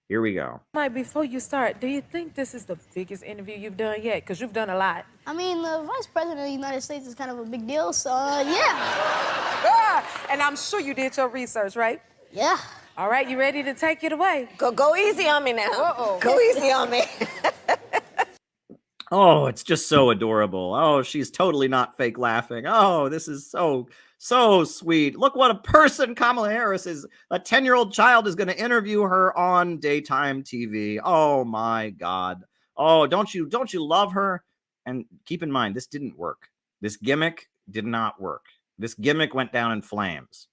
Here we go. Mike, before you start, do you think this is the biggest interview you've done yet? Because you've done a lot. I mean, the vice president of the United States is kind of a big deal, so yeah. And I'm sure you did your research, right? Yeah. All right, you ready to take it away? Go easy on me now. Uh-oh. Go easy on me. Oh, it's just so adorable. Oh, she's totally not fake laughing. Oh, this is so sweet. Look what a person Kamala Harris is. A 10-year-old child is going to interview her on daytime TV. Oh my God. Oh, don't you love her? And keep in mind, this didn't work. This gimmick did not work. This gimmick went down in flames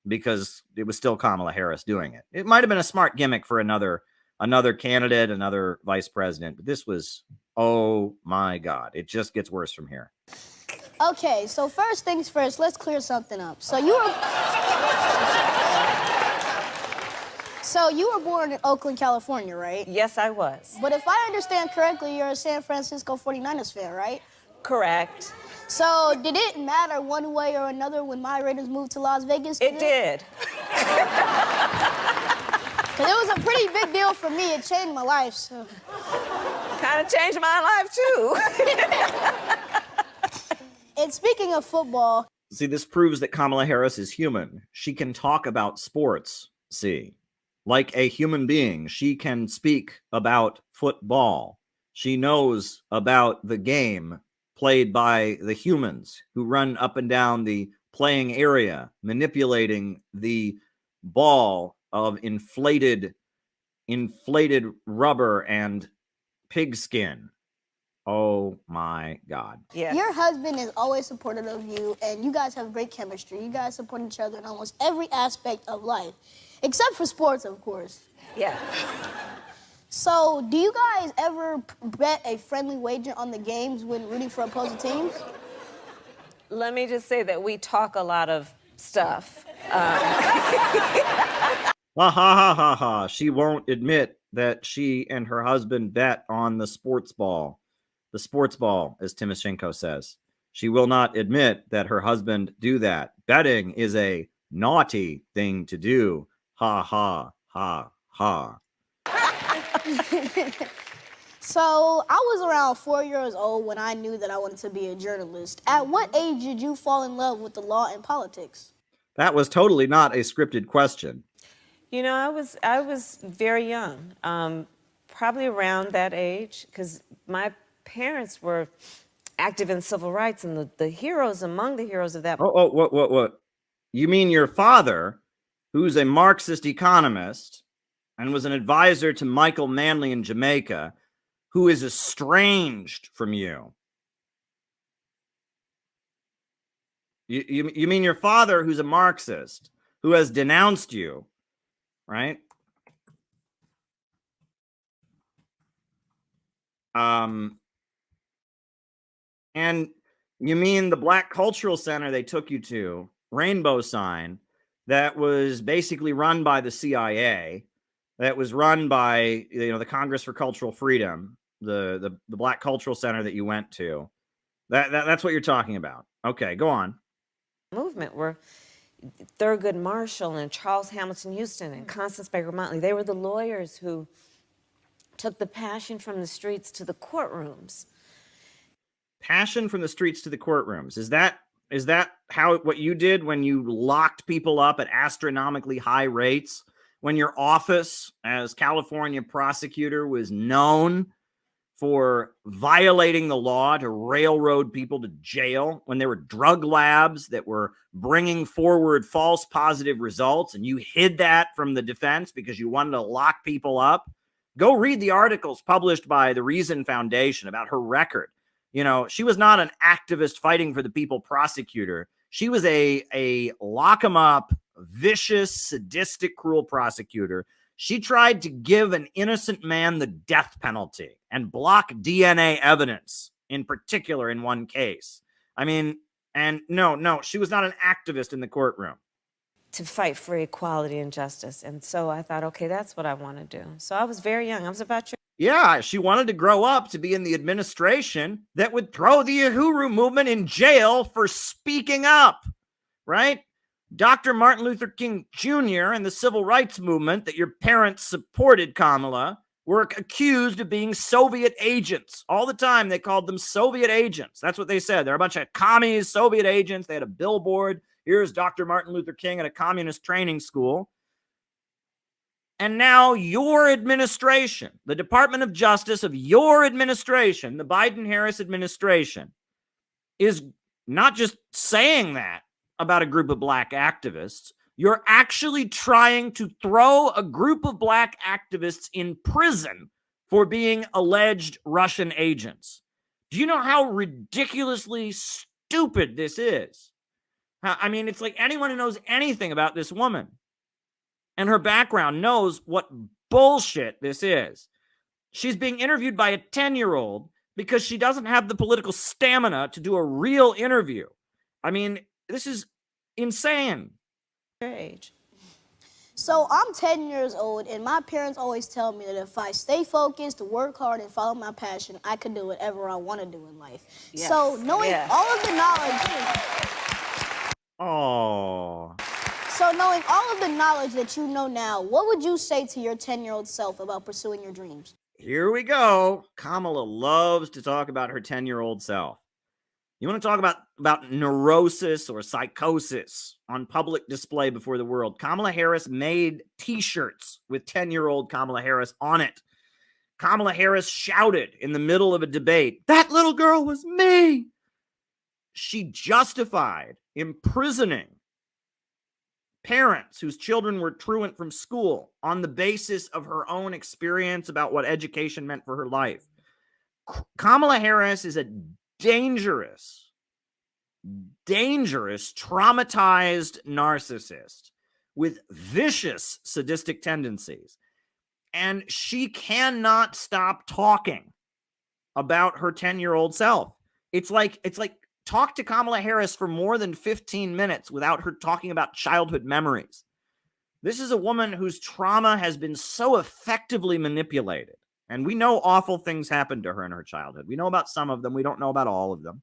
because it was still Kamala Harris doing it. It might have been a smart gimmick for another candidate, another vice president, but this was, oh my God, it just gets worse from here. Okay, so first things first, let's clear something up. So you were born in Oakland, California, right? Yes, I was. But if I understand correctly, you're a San Francisco 49ers fan, right? Correct. So did it matter one way or another when my Raiders moved to Las Vegas? It did. Because it was a pretty big deal for me. It changed my life, so. Kind of changed my life, too. And speaking of football. See, this proves that Kamala Harris is human. She can talk about sports, see. Like a human being, she can speak about football. She knows about the game played by the humans who run up and down the playing area, manipulating the ball of inflated rubber and pigskin. Oh my God. Yes. Your husband is always supportive of you, and you guys have great chemistry. You guys support each other in almost every aspect of life, except for sports, of course. Yeah. So, do you guys ever bet a friendly wager on the games when rooting for opposing teams? Let me just say that we talk a lot of stuff. Ha ha ha ha ha. She won't admit that she and her husband bet on the sports ball. The sports ball, as Timoshenko says. She will not admit that her husband do that. Betting is a naughty thing to do. Ha ha ha ha. So, I was around 4 years old when I knew that I wanted to be a journalist. At what age did you fall in love with the law and politics? That was totally not a scripted question. You know, I was very young, probably around that age, because my parents were active in civil rights, and the heroes among the heroes of that. What? You mean your father, who's a Marxist economist and was an advisor to Michael Manley in Jamaica, who is estranged from you? You mean your father, who's a Marxist, who has denounced you, right? And you mean the Black Cultural Center they took you to, Rainbow Sign, that was basically run by the CIA, that was run by, the Congress for Cultural Freedom, the Black Cultural Center that you went to. That's what you're talking about. Okay, go on. Movement were Thurgood Marshall and Charles Hamilton Houston and Constance Baker Motley. They were the lawyers who took the passion from the streets to the courtrooms. Passion from the streets to the courtrooms. Is that what you did when you locked people up at astronomically high rates? When your office as California prosecutor was known for violating the law to railroad people to jail, when there were drug labs that were bringing forward false positive results, and you hid that from the defense because you wanted to lock people up? Go read the articles published by the Reason Foundation about her record. She was not an activist fighting for the people prosecutor. She was a lock 'em up, vicious, sadistic, cruel prosecutor. She tried to give an innocent man the death penalty and block DNA evidence, in particular in one case. No, she was not an activist in the courtroom. To fight for equality and justice. And so I thought, okay, that's what I want to do. So I was very young. I was about your... Yeah, she wanted to grow up to be in the administration that would throw the Uhuru movement in jail for speaking up, right? Dr. Martin Luther King Jr. and the civil rights movement that your parents supported, Kamala, were accused of being Soviet agents. All the time, they called them Soviet agents. That's what they said. They're a bunch of commies, Soviet agents. They had a billboard. Here's Dr. Martin Luther King at a communist training school. And now your administration, the Department of Justice of your administration, the Biden-Harris administration, is not just saying that about a group of black activists. You're actually trying to throw a group of black activists in prison for being alleged Russian agents. Do you know how ridiculously stupid this is? I mean, it's like anyone who knows anything about this woman and her background knows what bullshit this is. She's being interviewed by a 10-year-old because she doesn't have the political stamina to do a real interview. I mean, this is insane. Age. So I'm 10 years old, and my parents always tell me that if I stay focused, work hard, and follow my passion, I can do whatever I want to do in life. Yes. So knowing all of the knowledge... Oh. So knowing all of the knowledge that you know now, what would you say to your 10-year-old self about pursuing your dreams? Here we go. Kamala loves to talk about her 10-year-old self. You want to talk about neurosis or psychosis on public display before the world? Kamala Harris made T-shirts with 10-year-old Kamala Harris on it. Kamala Harris shouted in the middle of a debate, "That little girl was me." She justified imprisoning parents whose children were truant from school on the basis of her own experience about what education meant for her life. Kamala Harris is a dangerous, traumatized narcissist with vicious sadistic tendencies. And she cannot stop talking about her 10-year-old self. It's like talk to Kamala Harris for more than 15 minutes without her talking about childhood memories. This is a woman whose trauma has been so effectively manipulated. And we know awful things happened to her in her childhood. We know about some of them. We don't know about all of them.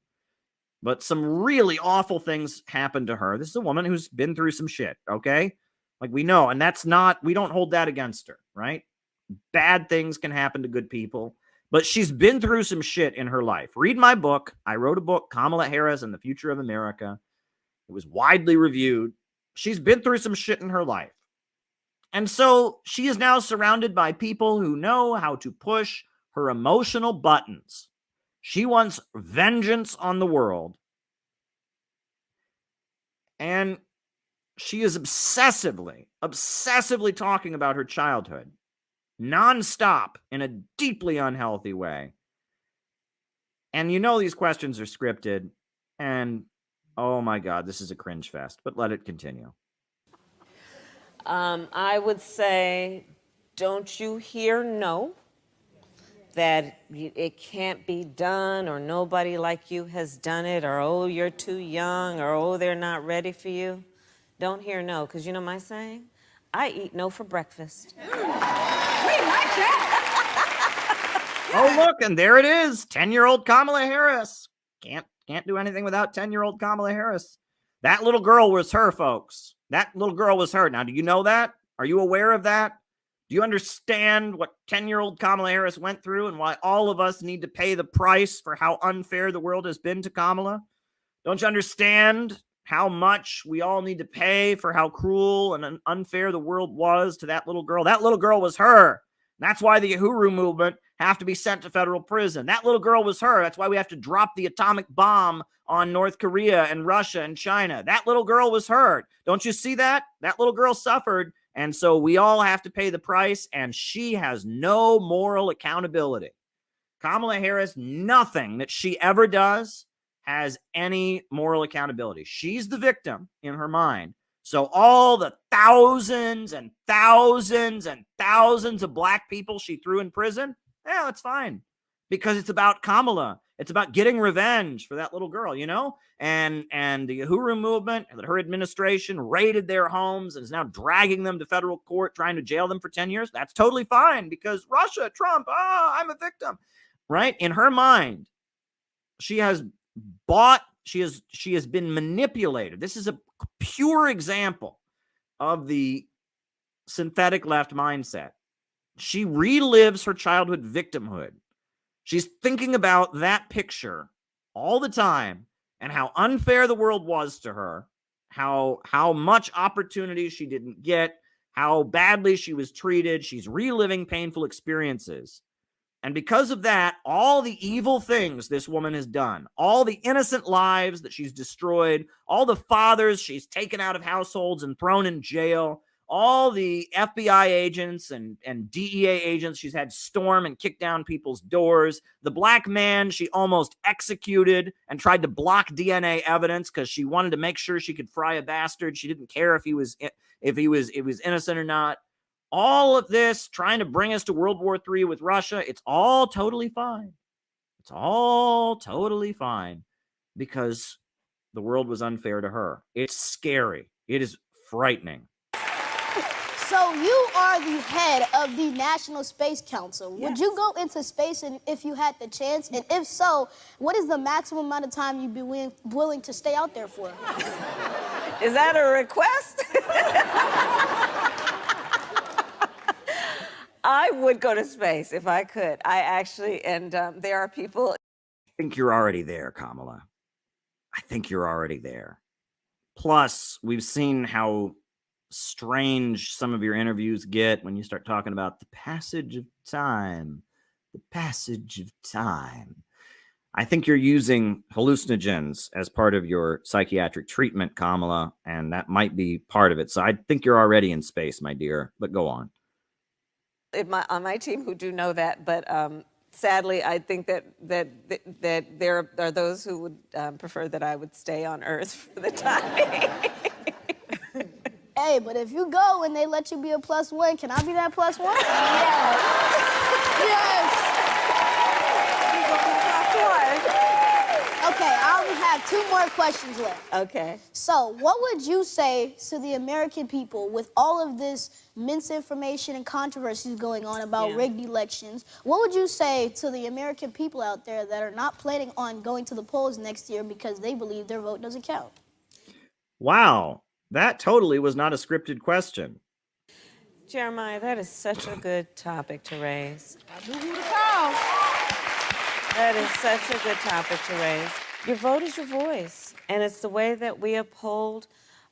But some really awful things happened to her. This is a woman who's been through some shit, okay? Like, we know. And we don't hold that against her, right? Bad things can happen to good people. But she's been through some shit in her life. Read my book. I wrote a book, Kamala Harris and the Future of America. It was widely reviewed. She's been through some shit in her life. And so she is now surrounded by people who know how to push her emotional buttons. She wants vengeance on the world. And she is obsessively talking about her childhood. Nonstop in a deeply unhealthy way. And you know these questions are scripted. And oh my God, this is a cringe fest. But let it continue. I would say, don't you hear no? That it can't be done, or nobody like you has done it, or oh, you're too young, or oh, they're not ready for you. Don't hear no, because you know my saying? I eat no for breakfast. Oh, look, and there it is. 10-year-old Kamala Harris. Can't do anything without 10-year-old Kamala Harris. That little girl was her, folks. That little girl was her. Now, do you know that? Are you aware of that? Do you understand what 10-year-old Kamala Harris went through and why all of us need to pay the price for how unfair the world has been to Kamala? Don't you understand how much we all need to pay for how cruel and unfair the world was to that little girl? That little girl was her. That's why the Uhuru movement have to be sent to federal prison. That little girl was her. That's why we have to drop the atomic bomb on North Korea and Russia and China. That little girl was her. Don't you see that? That little girl suffered. And so we all have to pay the price, and she has no moral accountability. Kamala Harris, nothing that she ever does has any moral accountability. She's the victim in her mind. So all the thousands and thousands and thousands of black people she threw in prison, yeah, that's fine. Because it's about Kamala. It's about getting revenge for that little girl, you know? And the Uhuru movement, and her administration raided their homes and is now dragging them to federal court, trying to jail them for 10 years. That's totally fine because Russia, Trump, I'm a victim, right? In her mind, she has been manipulated. This is a pure example of the synthetic left mindset. She relives her childhood victimhood. She's thinking about that picture all the time and how unfair the world was to her, how much opportunity she didn't get, how badly she was treated. She's reliving painful experiences. And because of that, all the evil things this woman has done, all the innocent lives that she's destroyed, all the fathers she's taken out of households and thrown in jail, all the FBI agents and DEA agents she's had storm and kick down people's doors, the black man she almost executed and tried to block DNA evidence because she wanted to make sure she could fry a bastard. She didn't care if he was innocent or not. All of this trying to bring us to World War III with Russia, it's all totally fine. It's all totally fine because the world was unfair to her. It's scary. It is frightening. So you are the head of the National Space Council. Yes. Would you go into space if you had the chance? And if so, what is the maximum amount of time you'd be willing to stay out there for? Is that a request? I would go to space if I could. I actually, and there are people. I think you're already there, Kamala. I think you're already there. Plus, we've seen how strange some of your interviews get when you start talking about the passage of time. The passage of time. I think you're using hallucinogens as part of your psychiatric treatment, Kamala, and that might be part of it. So I think you're already in space, my dear, but go on. On my team who do know that, but sadly, I think that there are those who would prefer that I would stay on Earth for the time. Hey, but if you go and they let you be a +1, can I be that +1? Yes. Okay, I only have 2 more questions left. Okay. So, what would you say to the American people with all of this misinformation and controversies going on about rigged elections? What would you say to the American people out there that are not planning on going to the polls next year because they believe their vote doesn't count? Wow, that totally was not a scripted question. Jeremiah, that is such a good topic to raise. I knew who to call. That is such a good topic to raise. Your vote is your voice, and it's the way that we uphold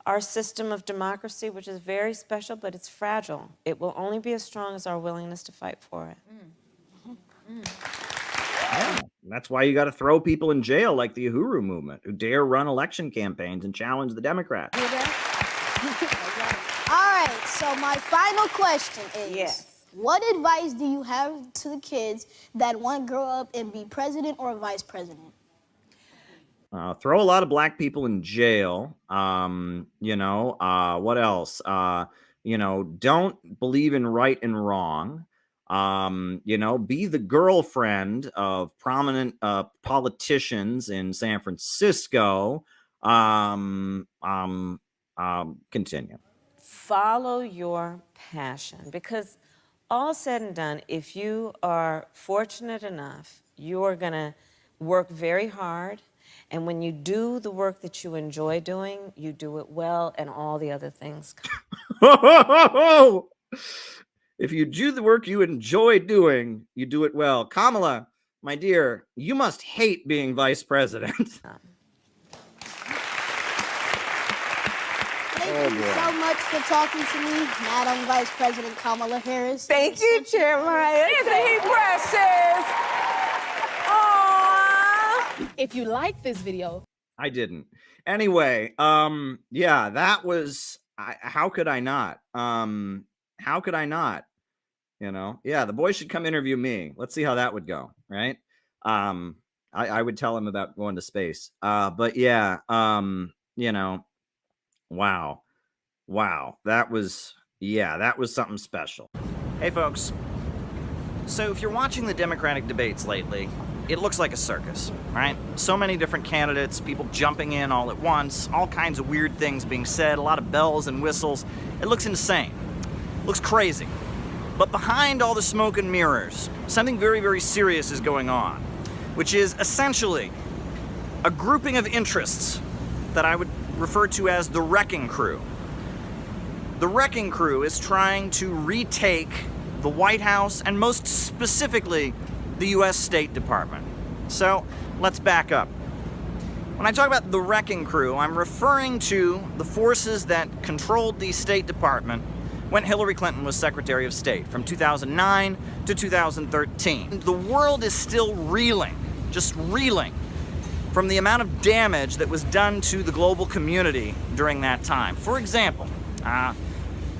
our system of democracy, which is very special, but it's fragile. It will only be as strong as our willingness to fight for it. Yeah, that's why you got to throw people in jail like the Uhuru movement, who dare run election campaigns and challenge the Democrats. All right, so my final question is, what advice do you have to the kids that want to grow up and be president or vice president? Throw a lot of black people in jail. What else? Don't believe in right and wrong. Be the girlfriend of prominent politicians in San Francisco. Continue. Follow your passion, because all said and done, if you are fortunate enough, you're going to work very hard. And when you do the work that you enjoy doing, you do it well, and all the other things come. If you do the work you enjoy doing, you do it well. Kamala, my dear, you must hate being vice president. Thank you so much for talking to me, Madam Vice President Kamala Harris. Thank you, Jeremiah. Isn't he precious? If you like this video. I didn't. Anyway, that was, how could I not? How could I not? The boy should come interview me. Let's see how that would go, right? I would tell him about going to space. Wow. That was something special. Hey, folks. So if you're watching the Democratic debates lately, it looks like a circus, right? So many different candidates, people jumping in all at once, all kinds of weird things being said, a lot of bells and whistles. It looks insane. It looks crazy. But behind all the smoke and mirrors, something very, very serious is going on, which is essentially a grouping of interests that I would referred to as the Wrecking Crew. The Wrecking Crew is trying to retake the White House and most specifically the U.S. State Department. So let's back up. When I talk about the Wrecking Crew, I'm referring to the forces that controlled the State Department when Hillary Clinton was Secretary of State from 2009 to 2013. The world is still reeling, just reeling, from the amount of damage that was done to the global community during that time. For example,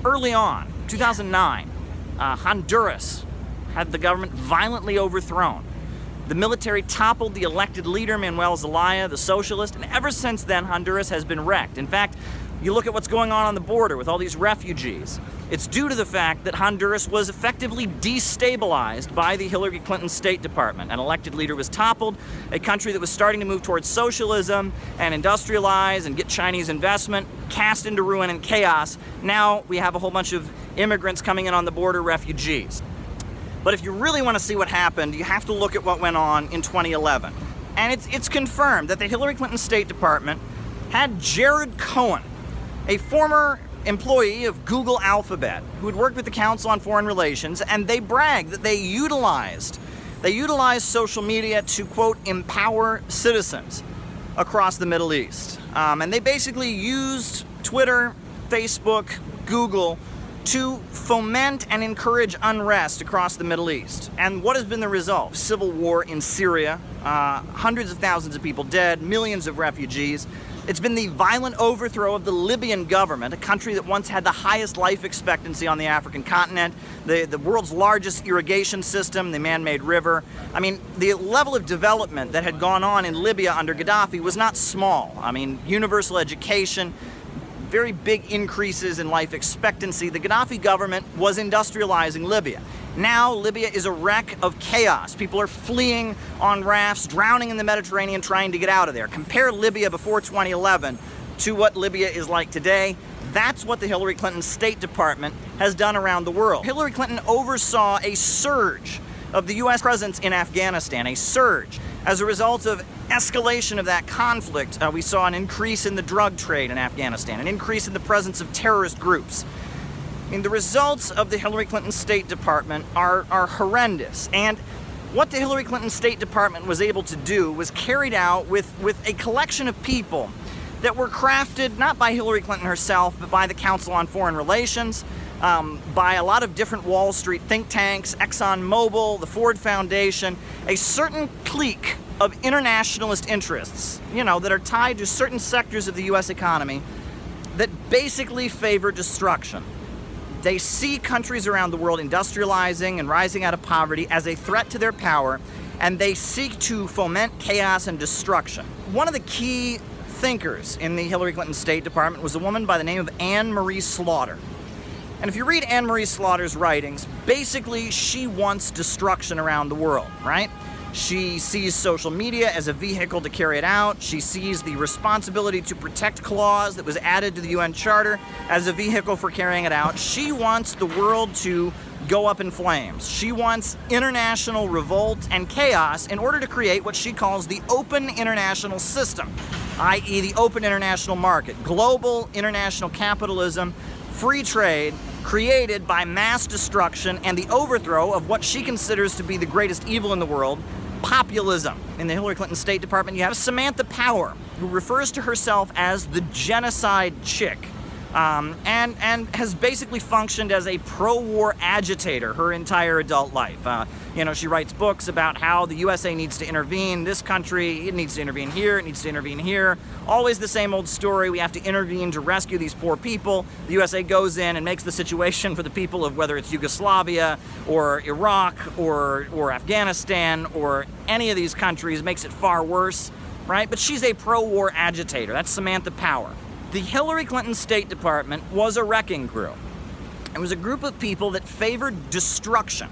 early on, 2009, Honduras had the government violently overthrown. The military toppled the elected leader, Manuel Zelaya, the socialist, and ever since then, Honduras has been wrecked. In fact, you look at what's going on the border with all these refugees. It's due to the fact that Honduras was effectively destabilized by the Hillary Clinton State Department. An elected leader was toppled, a country that was starting to move towards socialism and industrialize and get Chinese investment, cast into ruin and chaos. Now we have a whole bunch of immigrants coming in on the border, refugees. But if you really want to see what happened, you have to look at what went on in 2011. And it's confirmed that the Hillary Clinton State Department had Jared Cohen, a former employee of Google Alphabet, who had worked with the Council on Foreign Relations, and they bragged that they utilized social media to, quote, empower citizens across the Middle East. And they basically used Twitter, Facebook, Google to foment and encourage unrest across the Middle East. And what has been the result? Civil war in Syria, hundreds of thousands of people dead, millions of refugees. It's been the violent overthrow of the Libyan government, a country that once had the highest life expectancy on the African continent, the world's largest irrigation system, the man-made river. I mean, the level of development that had gone on in Libya under Gaddafi was not small. I mean, universal education, very big increases in life expectancy. The Gaddafi government was industrializing Libya. Now Libya is a wreck of chaos. People are fleeing on rafts, drowning in the Mediterranean, trying to get out of there. Compare Libya before 2011 to what Libya is like today. That's what the Hillary Clinton State Department has done around the world. Hillary Clinton oversaw a surge of the U.S. presence in Afghanistan, a surge. As a result of escalation of that conflict, we saw an increase in the drug trade in Afghanistan, an increase in the presence of terrorist groups. I mean, the results of the Hillary Clinton State Department are horrendous. And what the Hillary Clinton State Department was able to do was carried out with a collection of people that were crafted not by Hillary Clinton herself, but by the Council on Foreign Relations, by a lot of different Wall Street think tanks, ExxonMobil, the Ford Foundation, a certain clique of internationalist interests, that are tied to certain sectors of the U.S. economy that basically favor destruction. They see countries around the world industrializing and rising out of poverty as a threat to their power, and they seek to foment chaos and destruction. One of the key thinkers in the Hillary Clinton State Department was a woman by the name of Anne Marie Slaughter. And if you read Anne Marie Slaughter's writings, basically she wants destruction around the world, right? She sees social media as a vehicle to carry it out. She sees the responsibility to protect clause that was added to the UN Charter as a vehicle for carrying it out. She wants the world to go up in flames. She wants international revolt and chaos in order to create what she calls the open international system, i.e. the open international market, global international capitalism, free trade, created by mass destruction and the overthrow of what she considers to be the greatest evil in the world, populism. In the Hillary Clinton State Department, you have Samantha Power, who refers to herself as the genocide chick, and has basically functioned as a pro-war agitator her entire adult life. She writes books about how the USA needs to intervene, this country, it needs to intervene here, it needs to intervene here. Always the same old story, we have to intervene to rescue these poor people. The USA goes in and makes the situation for the people of whether it's Yugoslavia or Iraq or Afghanistan or any of these countries, makes it far worse, right? But she's a pro-war agitator. That's Samantha Power. The Hillary Clinton State Department was a wrecking crew. It was a group of people that favored destruction.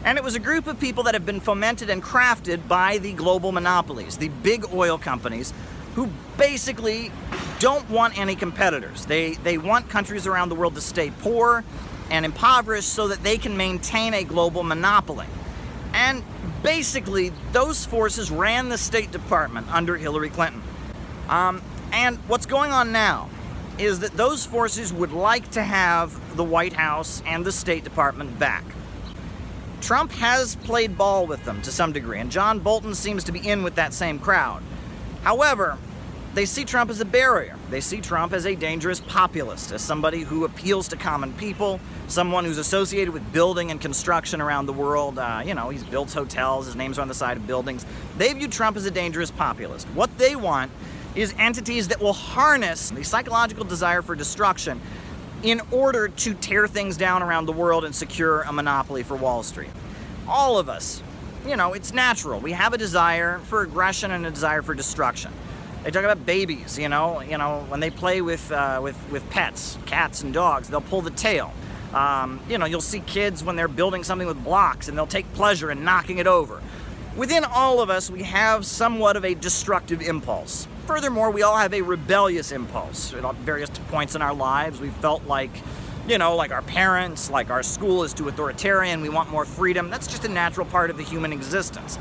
And it was a group of people that have been fomented and crafted by the global monopolies, the big oil companies, who basically don't want any competitors. They want countries around the world to stay poor and impoverished so that they can maintain a global monopoly. And basically, those forces ran the State Department under Hillary Clinton. And what's going on now is that those forces would like to have the White House and the State Department back. Trump has played ball with them to some degree, and John Bolton seems to be in with that same crowd. However, they see Trump as a barrier. They see Trump as a dangerous populist, as somebody who appeals to common people, someone who's associated with building and construction around the world. He's built hotels, his name's on the side of buildings. They view Trump as a dangerous populist. What they want is entities that will harness the psychological desire for destruction in order to tear things down around the world and secure a monopoly for Wall Street. All of us, it's natural. We have a desire for aggression and a desire for destruction. They talk about babies, when they play with pets, cats and dogs, they'll pull the tail. You'll see kids when they're building something with blocks and they'll take pleasure in knocking it over. Within all of us, we have somewhat of a destructive impulse. Furthermore, we all have a rebellious impulse. At various points in our lives, we felt like our parents, like our school is too authoritarian, we want more freedom. That's just a natural part of the human existence.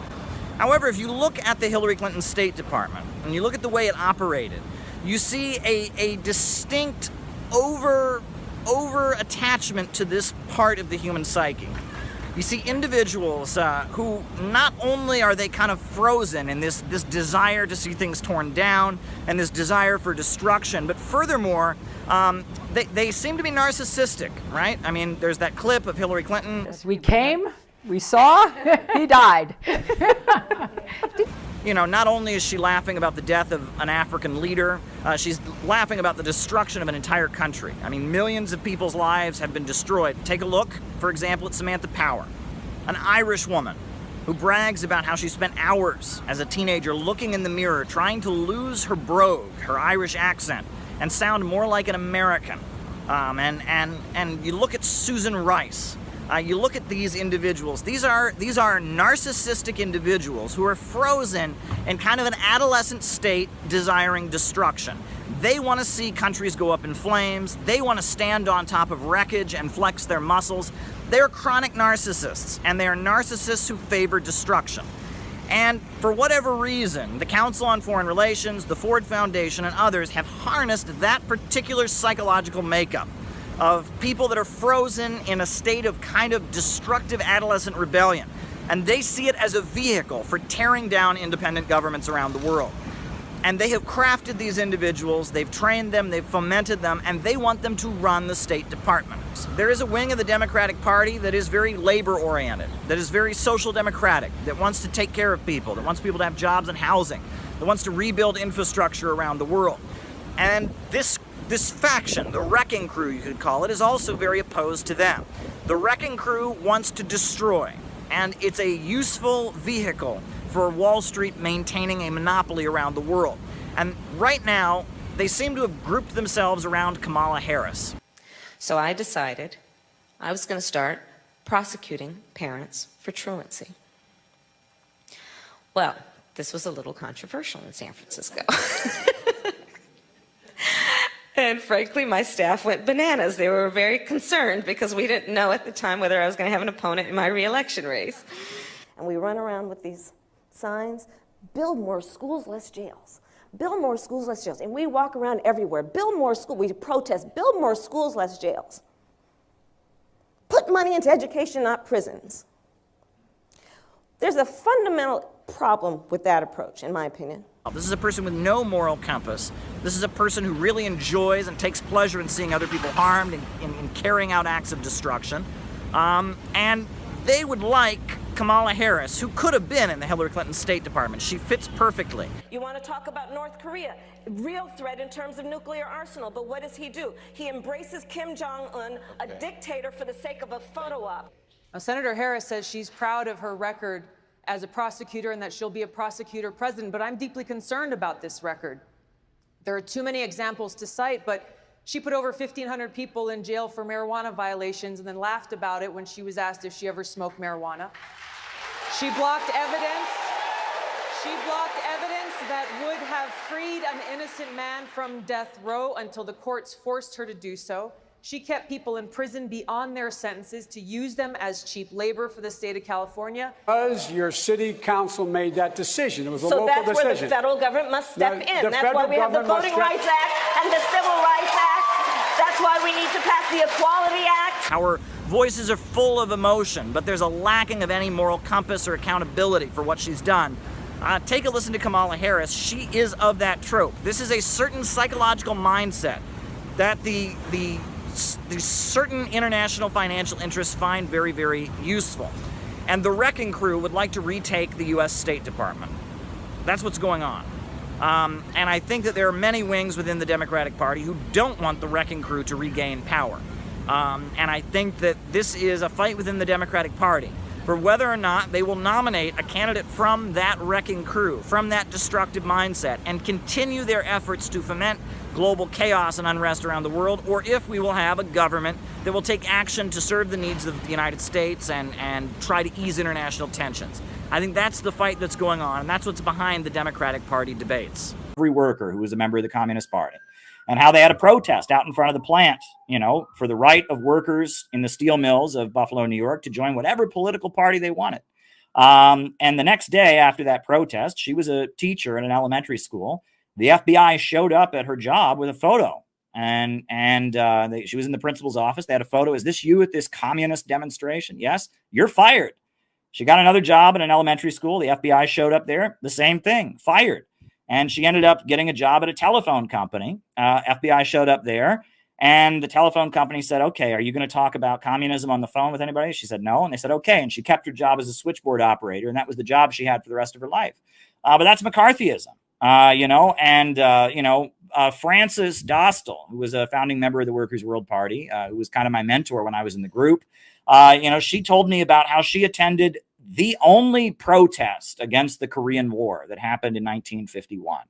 However, if you look at the Hillary Clinton State Department, and you look at the way it operated, you see a distinct over attachment to this part of the human psyche. You see individuals who not only are they kind of frozen in this desire to see things torn down and this desire for destruction, but furthermore, they seem to be narcissistic, right? I mean, there's that clip of Hillary Clinton. We came, we saw, he died. Not only is she laughing about the death of an African leader, she's laughing about the destruction of an entire country. I mean, millions of people's lives have been destroyed. Take a look, for example, at Samantha Power, an Irish woman who brags about how she spent hours as a teenager looking in the mirror, trying to lose her brogue, her Irish accent, and sound more like an American. And you look at Susan Rice. You look at these individuals. These are narcissistic individuals who are frozen in kind of an adolescent state desiring destruction. They want to see countries go up in flames. They want to stand on top of wreckage and flex their muscles. They're chronic narcissists, and they are narcissists who favor destruction. And for whatever reason, the Council on Foreign Relations, the Ford Foundation, and others have harnessed that particular psychological makeup of people that are frozen in a state of kind of destructive adolescent rebellion. And they see it as a vehicle for tearing down independent governments around the world. And they have crafted these individuals, they've trained them, they've fomented them, and they want them to run the State Department. There is a wing of the Democratic Party that is very labor-oriented, that is very social democratic, that wants to take care of people, that wants people to have jobs and housing, that wants to rebuild infrastructure around the world. And this faction, the Wrecking Crew you could call it, is also very opposed to them. The Wrecking Crew wants to destroy, and it's a useful vehicle for Wall Street maintaining a monopoly around the world. And right now, they seem to have grouped themselves around Kamala Harris. So I decided I was going to start prosecuting parents for truancy. Well, this was a little controversial in San Francisco. And frankly, my staff went bananas. They were very concerned because we didn't know at the time whether I was going to have an opponent in my re-election race. And we run around with these signs, build more schools, less jails. Build more schools, less jails. And we walk around everywhere. Build more schools. We protest. Build more schools, less jails. Put money into education, not prisons. There's a fundamental problem with that approach, in my opinion. This is a person with no moral compass. This is a person who really enjoys and takes pleasure in seeing other people harmed and in carrying out acts of destruction. And they would like Kamala Harris, who could have been in the Hillary Clinton State Department. She fits perfectly. You want to talk about North Korea, real threat in terms of nuclear arsenal, but what does he do? He embraces Kim Jong-un, a dictator, for the sake of a photo op. Now, Senator Harris says she's proud of her record as a prosecutor and that she'll be a prosecutor president, but I'm deeply concerned about this record. There are too many examples to cite, but she put over 1,500 people in jail for marijuana violations and then laughed about it when she was asked if she ever smoked marijuana. She blocked evidence. She blocked evidence that would have freed an innocent man from death row until the courts forced her to do so. She kept people in prison beyond their sentences to use them as cheap labor for the state of California. Because your city council made that decision. It was a So local that's decision. where the federal government must step in. That's why we have the federal Voting government Rights Act and the Civil Rights Act. That's why we need to pass the Equality Act. Our voices are full of emotion, but there's a lacking of any moral compass or accountability for what she's done. Take a listen to Kamala Harris. She is of that trope. This is a certain psychological mindset that the certain international financial interests find very, very useful. And the wrecking crew would like to retake the U.S. State Department. That's what's going on. And I think that there are many wings within the Democratic Party who don't want the wrecking crew to regain power. And I think that this is a fight within the Democratic Party for whether or not they will nominate a candidate from that wrecking crew, from that destructive mindset, and continue their efforts to foment global chaos and unrest around the world, or if we will have a government that will take action to serve the needs of the United States and try to ease international tensions. I think that's the fight that's going on, and that's what's behind the Democratic Party debates. Every worker who was a member of the Communist Party, and how they had a protest out in front of the plant, you know, for the right of workers in the steel mills of Buffalo, New York, to join whatever political party they wanted. And the next day after that protest, she was a teacher in an elementary school. The FBI showed up at her job with a photo, and she was in the principal's office. They had a photo. Is this you at this communist demonstration? Yes, you're fired. She got another job in an elementary school. The FBI showed up there. The same thing, fired. And she ended up getting a job at a telephone company. FBI showed up there, and the telephone company said, okay, are you going to talk about communism on the phone with anybody? She said, no. And they said, okay. And she kept her job as a switchboard operator, and that was the job she had for the rest of her life. But that's McCarthyism, Frances Dostal, who was a founding member of the Workers' World Party, who was kind of my mentor when I was in the group. She told me about how she attended the only protest against the Korean War that happened in 1951.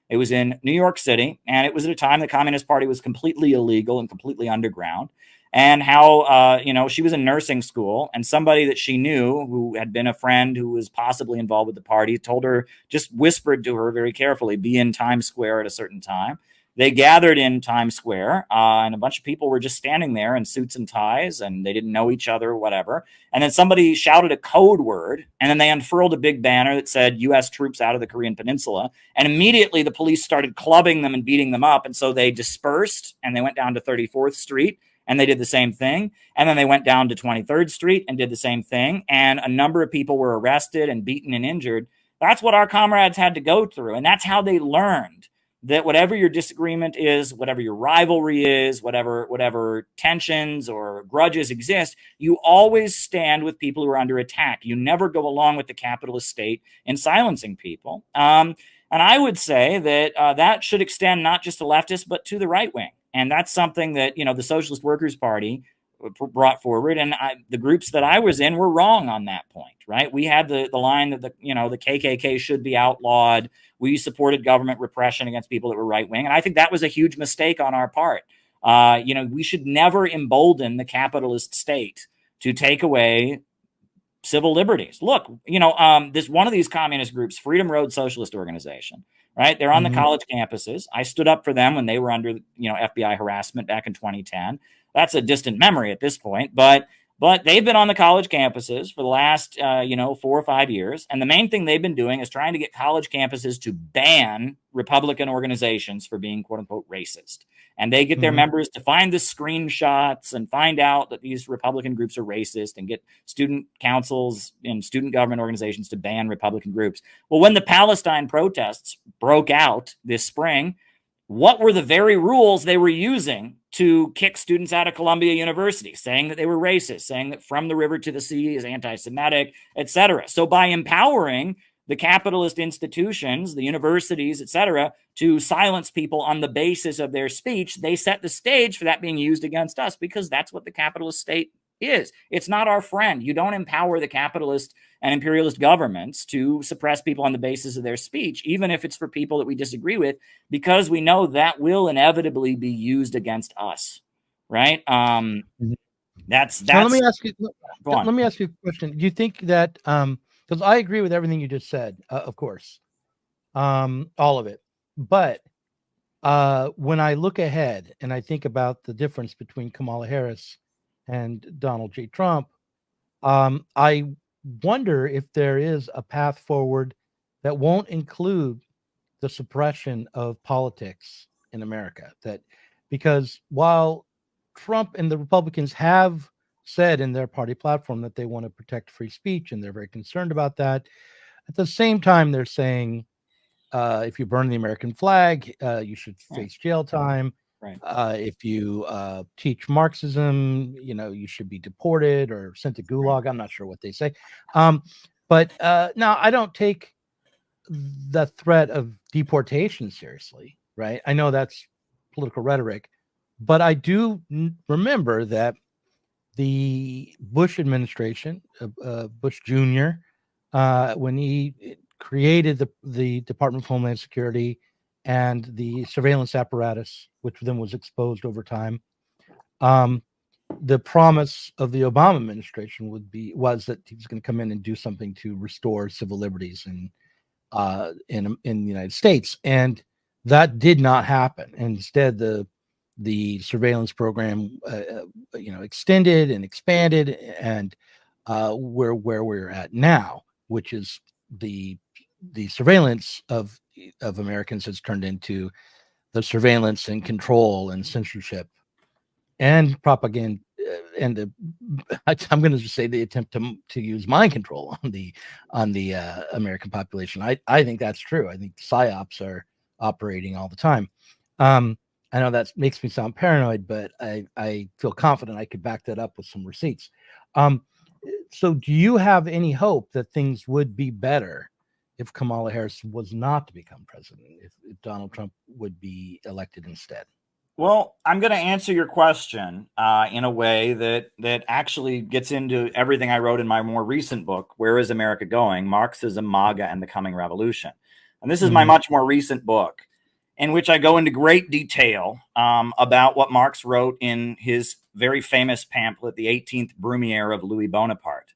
It was in New York City, and it was at a time the Communist Party was completely illegal and completely underground. And how, she was in nursing school, and somebody that she knew who had been a friend who was possibly involved with the party told her, just whispered to her very carefully, be in Times Square at a certain time. They gathered in Times Square, and a bunch of people were just standing there in suits and ties, and they didn't know each other or whatever. And then somebody shouted a code word, and then they unfurled a big banner that said U.S. troops out of the Korean Peninsula. And immediately the police started clubbing them and beating them up. And so they dispersed, and they went down to 34th Street, and they did the same thing. And then they went down to 23rd Street and did the same thing. And a number of people were arrested and beaten and injured. That's what our comrades had to go through. And that's how they learned that whatever your disagreement is, whatever your rivalry is, whatever tensions or grudges exist, you always stand with people who are under attack. You never go along with the capitalist state in silencing people. And I would say that that should extend not just to leftists, but to the right wing. And that's something that, the Socialist Workers Party brought forward. And the groups that I was in were wrong on that point, right? We had the line that the KKK should be outlawed. We supported government repression against people that were right wing. And I think that was a huge mistake on our part. We should never embolden the capitalist state to take away civil liberties. Look, this one of these communist groups, Freedom Road Socialist Organization, right? They're on the college campuses. I stood up for them when they were under, FBI harassment back in 2010. That's a distant memory at this point, but they've been on the college campuses for the last, 4 or 5 years. And the main thing they've been doing is trying to get college campuses to ban Republican organizations for being, quote unquote, racist. And they get their members to find the screenshots and find out that these Republican groups are racist and get student councils and student government organizations to ban Republican groups. Well, when the Palestine protests broke out this spring, what were the very rules they were using to kick students out of Columbia University, saying that they were racist, saying that From the River to the Sea is anti-Semitic, etc. So by empowering the capitalist institutions, the universities, etc., to silence people on the basis of their speech, they set the stage for that being used against us, because that's what the capitalist state is. It's not our friend. You don't empower the capitalist and imperialist governments to suppress people on the basis of their speech, even if it's for people that we disagree with, because we know that will inevitably be used against us, right? That's. So let me ask you. Let me ask you a question. Do you think that because I agree with everything you just said, of course, all of it, but when I look ahead and I think about the difference between Kamala Harris and Donald J. Trump, I wonder if there is a path forward that won't include the suppression of politics in America. That because while Trump and the Republicans have said in their party platform that they want to protect free speech and they're very concerned about that, at the same time they're saying if you burn the American flag, you should face jail time. Right. If you teach Marxism, you should be deported or sent to Gulag. I'm not sure what they say. But now I don't take the threat of deportation seriously, right? I know that's political rhetoric, but I do remember that the Bush administration, Bush Jr., when he created the Department of Homeland Security and the surveillance apparatus, which then was exposed over time, the promise of the Obama administration was that he was going to come in and do something to restore civil liberties in the United States, and that did not happen. Instead, the surveillance program, extended and expanded, and where we're at now, which is the surveillance of Americans has turned into the surveillance and control and censorship and propaganda and I'm going to just say the attempt to use mind control on the American population. I think that's true. I think psyops are operating all the time. I know that makes me sound paranoid, but I feel confident I could back that up with some receipts. So do you have any hope that things would be better if Kamala Harris was not to become president, if Donald Trump would be elected instead? Well, I'm going to answer your question in a way that actually gets into everything I wrote in my more recent book, Where is America Going? Marxism, MAGA, and the Coming Revolution. And this is my much more recent book, in which I go into great detail about what Marx wrote in his very famous pamphlet, The 18th Brumaire of Louis Bonaparte.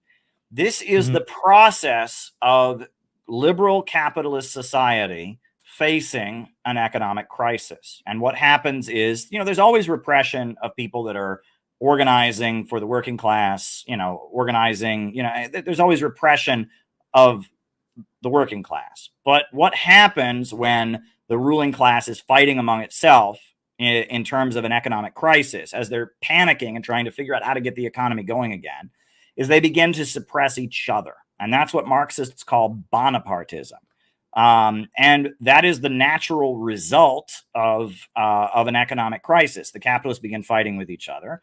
This is the process of liberal capitalist society facing an economic crisis. And what happens is, there's always repression of people that are organizing for the working class, organizing, there's always repression of the working class. But what happens when the ruling class is fighting among itself in terms of an economic crisis, as they're panicking and trying to figure out how to get the economy going again, is they begin to suppress each other. And that's what Marxists call Bonapartism. And that is the natural result of an economic crisis. The capitalists begin fighting with each other.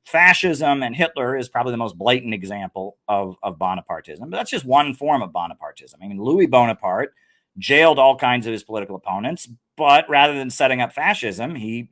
Fascism and Hitler is probably the most blatant example of Bonapartism, but that's just one form of Bonapartism. I mean, Louis Bonaparte jailed all kinds of his political opponents, but rather than setting up fascism, he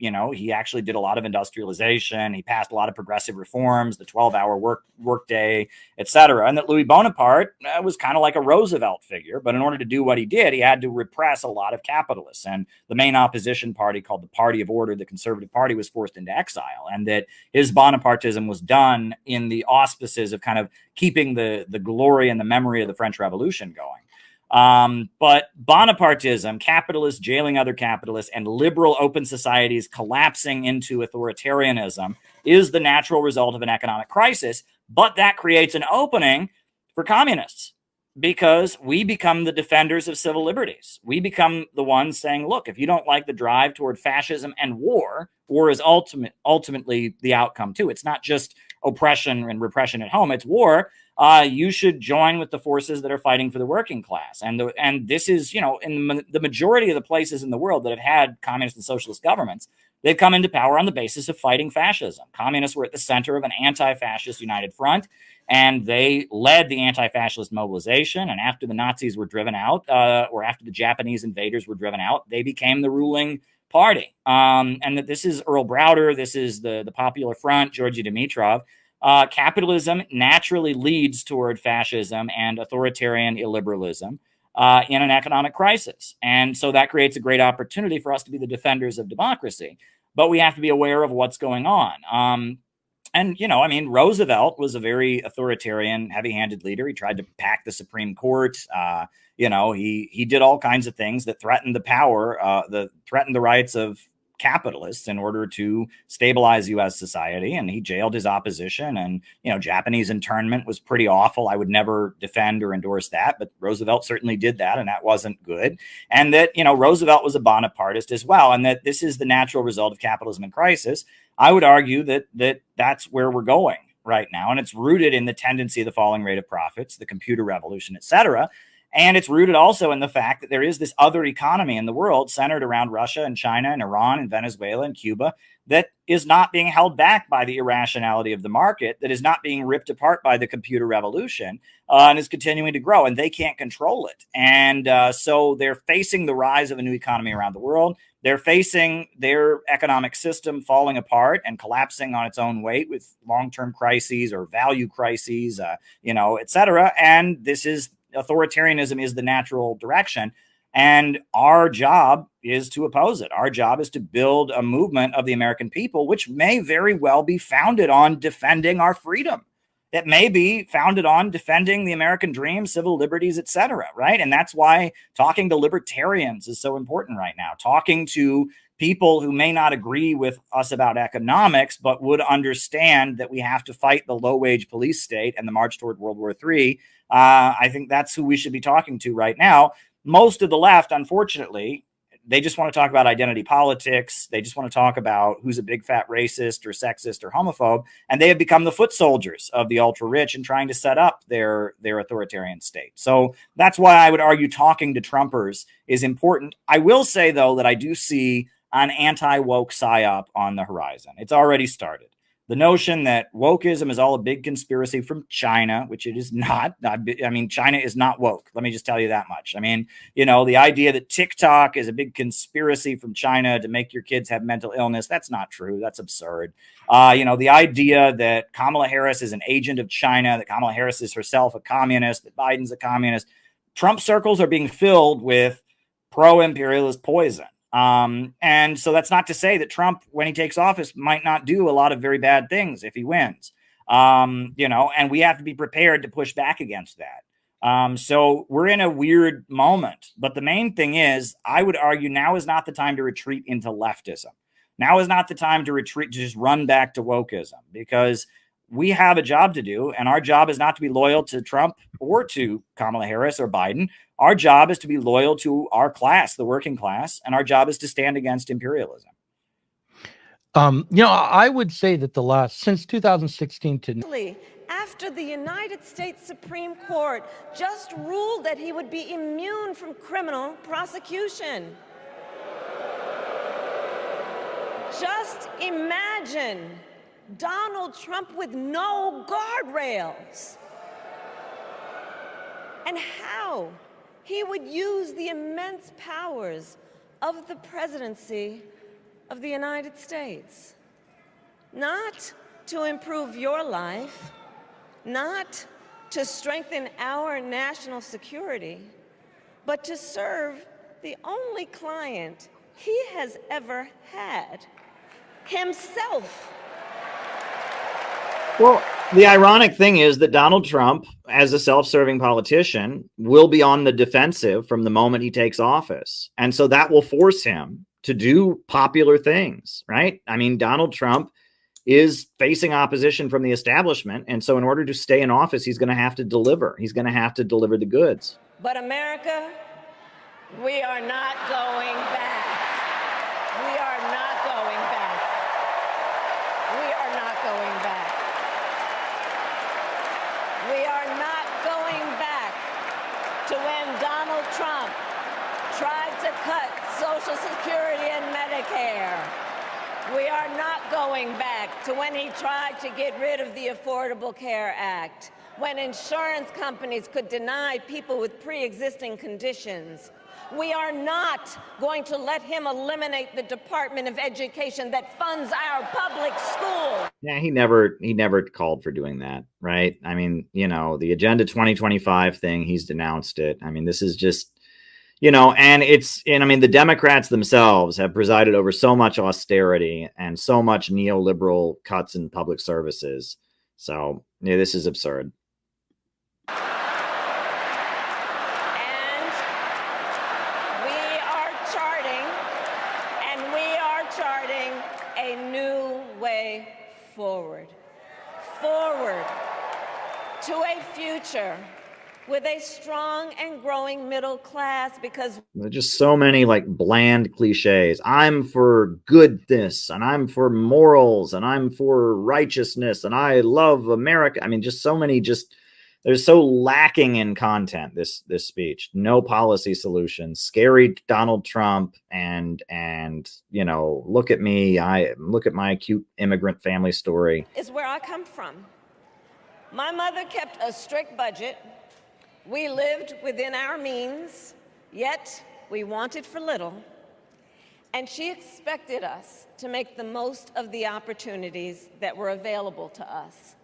actually did a lot of industrialization. He passed a lot of progressive reforms, the 12-hour work day, etc. And that Louis Bonaparte was kind of like a Roosevelt figure, but in order to do what he did, he had to repress a lot of capitalists. And the main opposition party, called the Party of Order, the Conservative Party, was forced into exile. And that his Bonapartism was done in the auspices of kind of keeping the glory and the memory of the French Revolution going. But Bonapartism, capitalists jailing other capitalists, and liberal open societies collapsing into authoritarianism is the natural result of an economic crisis. But that creates an opening for communists, because we become the defenders of civil liberties. We become the ones saying, look, if you don't like the drive toward fascism and war is ultimately the outcome too. It's not just oppression and repression at home, it's war. You should join with the forces that are fighting for the working class. And this is, in the majority of the places in the world that have had communist and socialist governments, they've come into power on the basis of fighting fascism. Communists were at the center of an anti-fascist united front, and they led the anti-fascist mobilization. And after the Nazis were driven out, or after the Japanese invaders were driven out, they became the ruling party. And that this is Earl Browder, this is the Popular Front, Georgy Dimitrov. Capitalism naturally leads toward fascism and authoritarian illiberalism in an economic crisis. And so that creates a great opportunity for us to be the defenders of democracy. But we have to be aware of what's going on. Roosevelt was a very authoritarian, heavy-handed leader. He tried to pack the Supreme Court. he did all kinds of things that threatened the power, threatened the rights of capitalists in order to stabilize U.S. society. And he jailed his opposition. And, Japanese internment was pretty awful. I would never defend or endorse that, but Roosevelt certainly did that, and that wasn't good. And that, Roosevelt was a Bonapartist as well, and that this is the natural result of capitalism in crisis. I would argue that that's where we're going right now. And it's rooted in the tendency of the falling rate of profits, the computer revolution, et cetera. And it's rooted also in the fact that there is this other economy in the world centered around Russia and China and Iran and Venezuela and Cuba that is not being held back by the irrationality of the market, that is not being ripped apart by the computer revolution, and is continuing to grow, and they can't control it. And so they're facing the rise of a new economy around the world. They're facing their economic system falling apart and collapsing on its own weight with long-term crises or value crises, et cetera. And authoritarianism is the natural direction. And our job is to oppose it. Our job is to build a movement of the American people, which may very well be founded on defending our freedom. It may be founded on defending the American dream, civil liberties, et cetera, right? And that's why talking to libertarians is so important right now. Talking to people who may not agree with us about economics, but would understand that we have to fight the low-wage police state and the march toward World War III. I think that's who we should be talking to right now. Most of the left, unfortunately, they just want to talk about identity politics. They just want to talk about who's a big fat racist or sexist or homophobe. And they have become the foot soldiers of the ultra rich and trying to set up their authoritarian state. So that's why I would argue talking to Trumpers is important. I will say, though, that I do see an anti-woke psyop on the horizon. It's already started. The notion that wokeism is all a big conspiracy from China, which it is not. I mean, China is not woke. Let me just tell you that much. I mean, the idea that TikTok is a big conspiracy from China to make your kids have mental illness, that's not true. That's absurd. The idea that Kamala Harris is an agent of China, that Kamala Harris is herself a communist, that Biden's a communist. Trump circles are being filled with pro-imperialist poison. And so that's not to say that Trump, when he takes office, might not do a lot of very bad things if he wins, and we have to be prepared to push back against that. So we're in a weird moment, but the main thing is, I would argue now is not the time to retreat into leftism. Now is not the time to retreat, to just run back to wokeism, because we have a job to do, and our job is not to be loyal to Trump or to Kamala Harris or Biden. Our job is to be loyal to our class, the working class, and our job is to stand against imperialism. I would say that since 2016 to after the United States Supreme Court just ruled that he would be immune from criminal prosecution. Just imagine Donald Trump with no guardrails, and how he would use the immense powers of the presidency of the United States, not to improve your life, not to strengthen our national security, but to serve the only client he has ever had, himself. Well, the ironic thing is that Donald Trump, as a self-serving politician, will be on the defensive from the moment he takes office. And so that will force him to do popular things, right? I mean, Donald Trump is facing opposition from the establishment. And so in order to stay in office, he's going to have to deliver. He's going to have to deliver the goods. But America, we are not going back. We are not going back. We are not going back. We are not going back to when Donald Trump tried to cut Social Security and Medicare. We are not going back to when he tried to get rid of the Affordable Care Act, when insurance companies could deny people with pre-existing conditions. We are not going to let him eliminate the Department of Education that funds our public schools. Yeah, he never called for doing that, right? I mean, the Agenda 2025 thing, he's denounced it. I mean, this is just, and the Democrats themselves have presided over so much austerity and so much neoliberal cuts in public services. So, this is absurd. And forward to a future with a strong and growing middle class, because There's just so many like bland cliches. I'm for goodness, and I'm for morals, and I'm for righteousness, and I love America. I mean, just so many, just there's so lacking in content, this speech. No policy solutions, scary Donald Trump, and you know, look at me, I look at my cute immigrant family story. is where I come from. My mother kept a strict budget. We lived within our means, yet we wanted for little. And she expected us to make the most of the opportunities that were available to us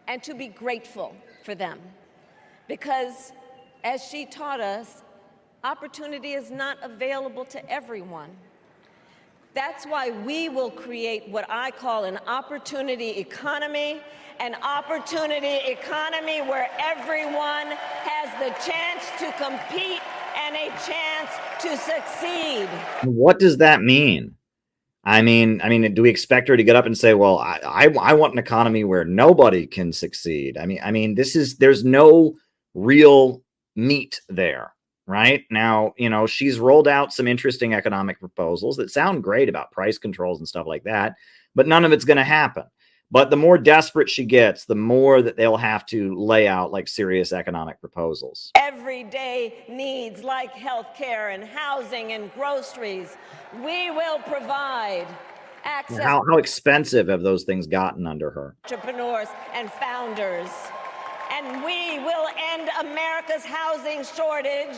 and to be grateful for them. Because, as she taught us, opportunity is not available to everyone. That's why we will create what I call an opportunity economy where everyone has the chance to compete and a chance to succeed. What does that mean? I mean, do we expect her to get up and say, well, I want an economy where nobody can succeed? I mean, there's no real meat there. Right now, you know, she's rolled out some interesting economic proposals that sound great about price controls and stuff like that, but none of it's going to happen. But the more desperate she gets, the more that they'll have to lay out like serious economic proposals. Everyday needs like healthcare and housing and groceries, we will provide access. How expensive have those things gotten under her? Entrepreneurs and founders. And we will end America's housing shortage.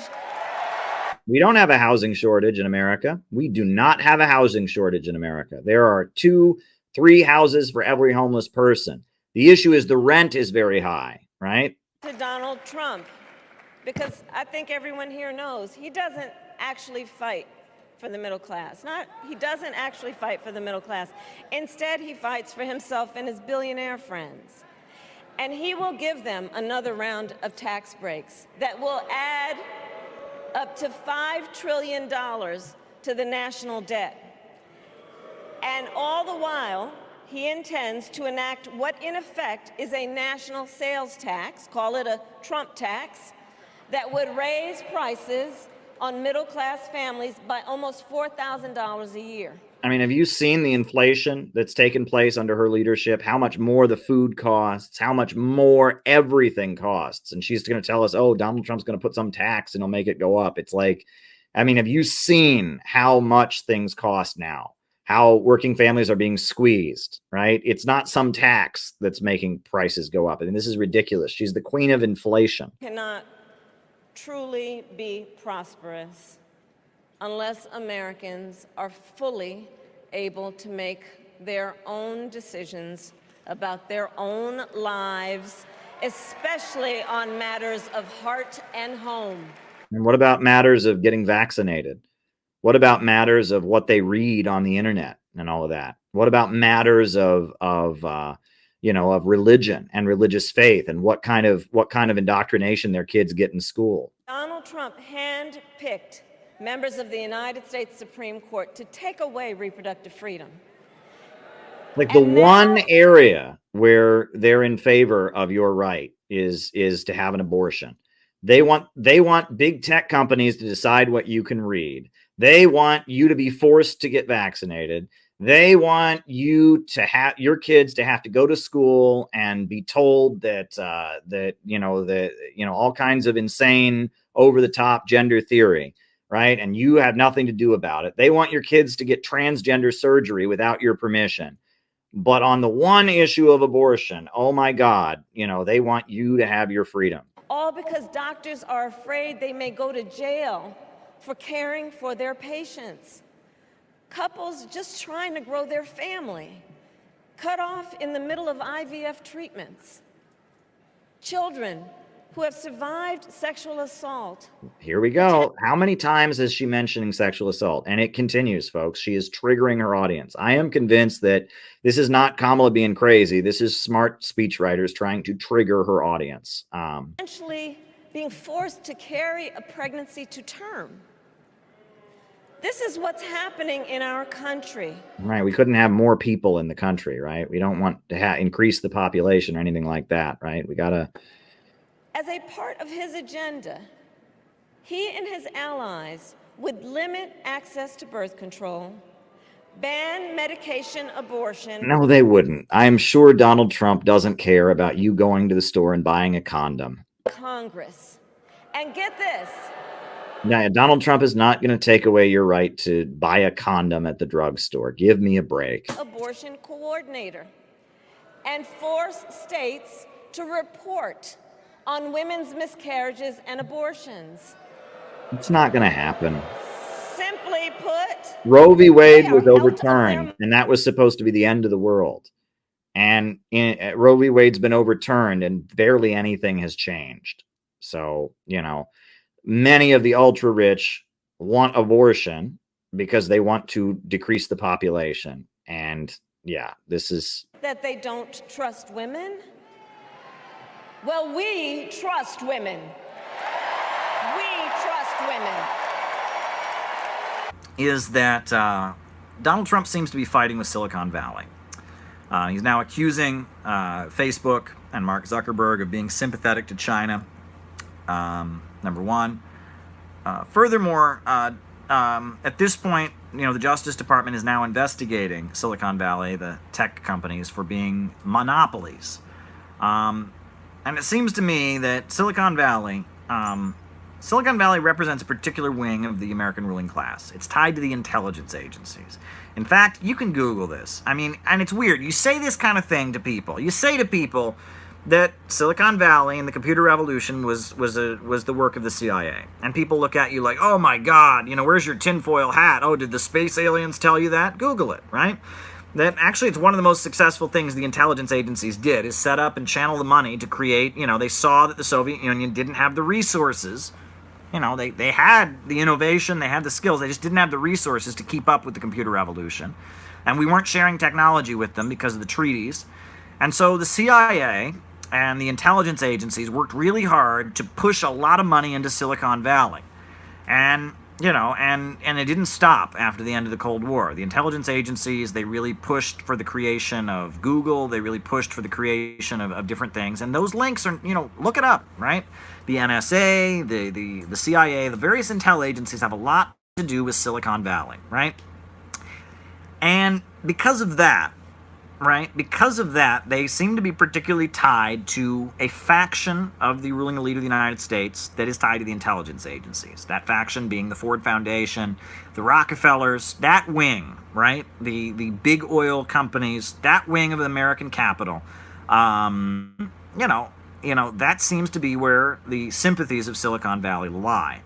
We don't have a housing shortage in America. We do not have a housing shortage in America. There are 2-3 houses for every homeless person. The issue is the rent is very high, right? To Donald Trump, because I think everyone here knows he doesn't actually fight for the middle class. He doesn't actually fight for the middle class. Instead, he fights for himself and his billionaire friends. And he will give them another round of tax breaks that will add up to $5 trillion to the national debt. And all the while, he intends to enact what in effect is a national sales tax, call it a Trump tax, that would raise prices on middle-class families by almost $4,000 a year. I mean, have you seen the inflation that's taken place under her leadership? How much more the food costs, how much more everything costs. And she's going to tell us, oh, Donald Trump's going to put some tax and he'll make it go up. It's like, I mean, have you seen how much things cost now? How working families are being squeezed, right? It's not some tax that's making prices go up. I mean, this is ridiculous. She's the queen of inflation. Cannot truly be prosperous unless Americans are fully able to make their own decisions about their own lives, especially on matters of heart and home. And what about matters of getting vaccinated? What about matters of what they read on the internet and all of that? What about matters of religion and religious faith and what kind of indoctrination their kids get in school? Donald Trump handpicked members of the United States Supreme Court to take away reproductive freedom. Like the one area where they're in favor of your right is to have an abortion. They want big tech companies to decide what you can read. They want you to be forced to get vaccinated. They want you to have your kids to have to go to school and be told that all kinds of insane over the top gender theory. Right. And you have nothing to do about it. They want your kids to get transgender surgery without your permission. But on the one issue of abortion, oh, my God, they want you to have your freedom. All because doctors are afraid they may go to jail for caring for their patients. Couples just trying to grow their family, cut off in the middle of IVF treatments. Children who have survived sexual assault. Here we go. How many times is she mentioning sexual assault? And it continues, folks. She is triggering her audience. I am convinced that this is not Kamala being crazy. This is smart speechwriters trying to trigger her audience. Essentially being forced to carry a pregnancy to term. This is what's happening in our country. Right. We couldn't have more people in the country, right? We don't want to increase the population or anything like that, right? We got to. As a part of his agenda, he and his allies would limit access to birth control, ban medication abortion. No, they wouldn't. I'm sure Donald Trump doesn't care about you going to the store and buying a condom. Congress. And get this. Now, Donald Trump is not going to take away your right to buy a condom at the drugstore. Give me a break. Abortion coordinator. And force states to report on women's miscarriages and abortions. It's not going to happen. Simply put, Roe v. Wade was overturned, and that was supposed to be the end of the world. And Roe v. Wade's been overturned, and barely anything has changed. So, many of the ultra-rich want abortion because they want to decrease the population. And, yeah, this is... That they don't trust women? Well, we trust women. We trust women. Is that Donald Trump seems to be fighting with Silicon Valley. He's now accusing Facebook and Mark Zuckerberg of being sympathetic to China, number one. Furthermore, at this point, the Justice Department is now investigating Silicon Valley, the tech companies, for being monopolies. And it seems to me that Silicon Valley represents a particular wing of the American ruling class. It's tied to the intelligence agencies. In fact, you can Google this. And it's weird. You say this kind of thing to people. You say to people that Silicon Valley and the computer revolution was the work of the CIA. And people look at you like, oh my God, where's your tinfoil hat? Oh, did the space aliens tell you that? Google it, right? That actually it's one of the most successful things the intelligence agencies did is set up and channel the money to create, they saw that the Soviet Union didn't have the resources. They had the innovation, they had the skills, they just didn't have the resources to keep up with the computer revolution. And we weren't sharing technology with them because of the treaties. And so the CIA and the intelligence agencies worked really hard to push a lot of money into Silicon Valley. And, and it didn't stop after the end of the Cold War. The intelligence agencies, they really pushed for the creation of Google. They really pushed for the creation of different things. And those links are, look it up, right? The NSA, the CIA, the various intel agencies have a lot to do with Silicon Valley, right? And because of that, they seem to be particularly tied to a faction of the ruling elite of the United States that is tied to the intelligence agencies. That faction being the Ford Foundation, the Rockefellers, that wing, right? The big oil companies, that wing of the American capital. That seems to be where the sympathies of Silicon Valley lie.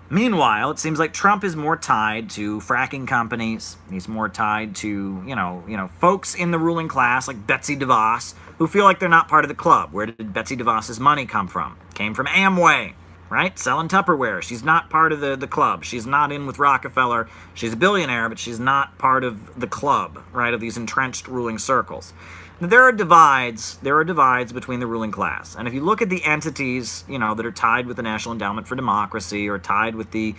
Meanwhile, it seems like Trump is more tied to fracking companies. He's more tied to, folks in the ruling class like Betsy DeVos who feel like they're not part of the club. Where did Betsy DeVos's money come from? Came from Amway, right? Selling Tupperware. She's not part of the club. She's not in with Rockefeller. She's a billionaire, but she's not part of the club, right, of these entrenched ruling circles. There are divides between the ruling class. And if you look at the entities, that are tied with the National Endowment for Democracy or tied with the,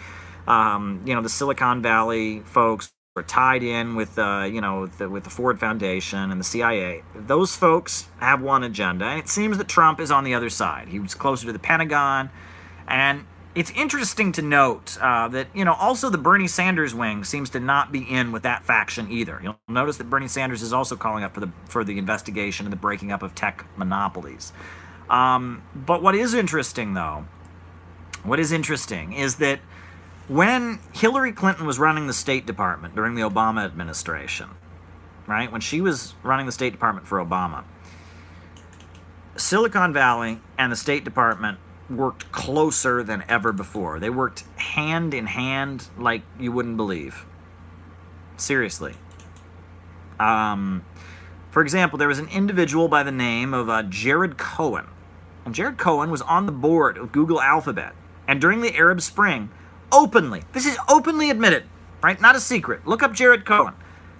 the Silicon Valley folks or tied in with, with the Ford Foundation and the CIA, those folks have one agenda. And it seems that Trump is on the other side. He was closer to the Pentagon. And it's interesting to note that, also the Bernie Sanders wing seems to not be in with that faction either. You'll notice that Bernie Sanders is also calling up for the investigation and the breaking up of tech monopolies. But what is interesting is that when Hillary Clinton was running the State Department during the Obama administration, right, when she was running the State Department for Obama, Silicon Valley and the State Department worked closer than ever before. They worked hand in hand like you wouldn't believe. Seriously. For example, there was an individual by the name of Jared Cohen. And Jared Cohen was on the board of Google Alphabet. And during the Arab Spring, this is openly admitted, right? Not a secret. Look up Jared Cohen.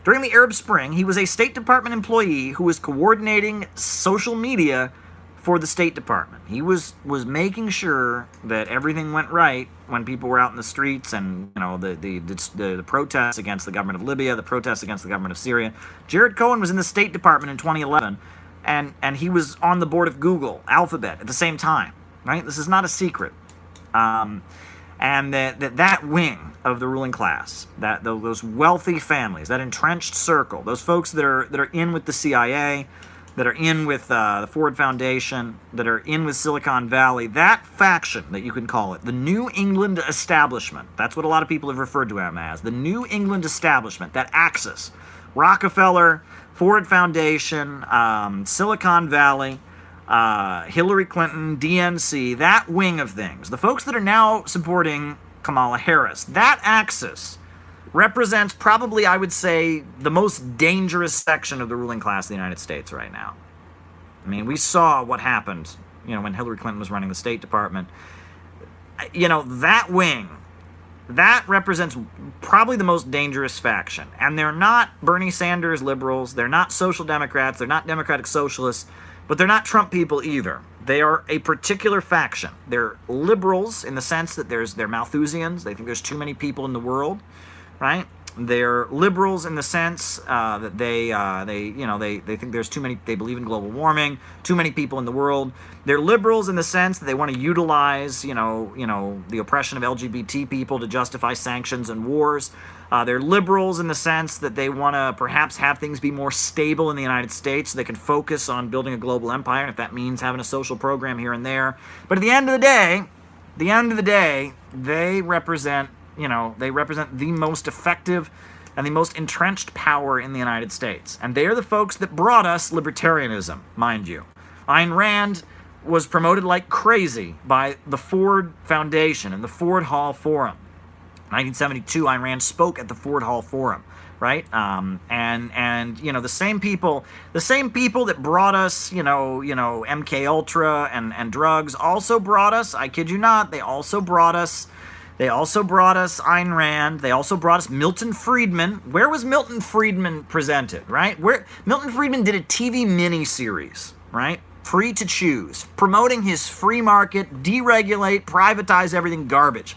During the Arab Spring, he was a State Department employee who was coordinating social media for the State Department. He was making sure that everything went right when people were out in the streets, and the protests against the government of Libya, the protests against the government of Syria. Jared Cohen was in the State Department in 2011, and he was on the board of Google, Alphabet at the same time. Right? This is not a secret. And that wing of the ruling class, that those wealthy families, that entrenched circle, those folks that are in with the CIA, that are in with the Ford Foundation, that are in with Silicon Valley, that faction that you can call it, the New England establishment, that's what a lot of people have referred to him as, the New England establishment, that axis, Rockefeller, Ford Foundation, Silicon Valley, Hillary Clinton, DNC, that wing of things, the folks that are now supporting Kamala Harris, that axis represents probably, I would say, the most dangerous section of the ruling class of the United States right now. I mean, we saw what happened, when Hillary Clinton was running the State Department. That wing, that represents probably the most dangerous faction. And they're not Bernie Sanders liberals, they're not social democrats, they're not democratic socialists, but they're not Trump people either. They are a particular faction. They're liberals in the sense that they're Malthusians. They think there's too many people in the world. Right? They're liberals in the sense that they think there's too many. They believe in global warming, too many people in the world. They're liberals in the sense that they want to utilize, the oppression of LGBT people to justify sanctions and wars. They're liberals in the sense that they want to perhaps have things be more stable in the United States so they can focus on building a global empire, and if that means having a social program here and there. But at the end of the day, they represent the most effective and the most entrenched power in the United States. And they are the folks that brought us libertarianism, mind you. Ayn Rand was promoted like crazy by the Ford Foundation and the Ford Hall Forum. In 1972, Ayn Rand spoke at the Ford Hall Forum, right? The same people that brought us, MK Ultra and drugs also brought us, I kid you not, they also brought us Ayn Rand. They also brought us Milton Friedman. Where was Milton Friedman presented, right? Milton Friedman did a TV miniseries, right? Free to choose, promoting his free market, deregulate, privatize everything garbage.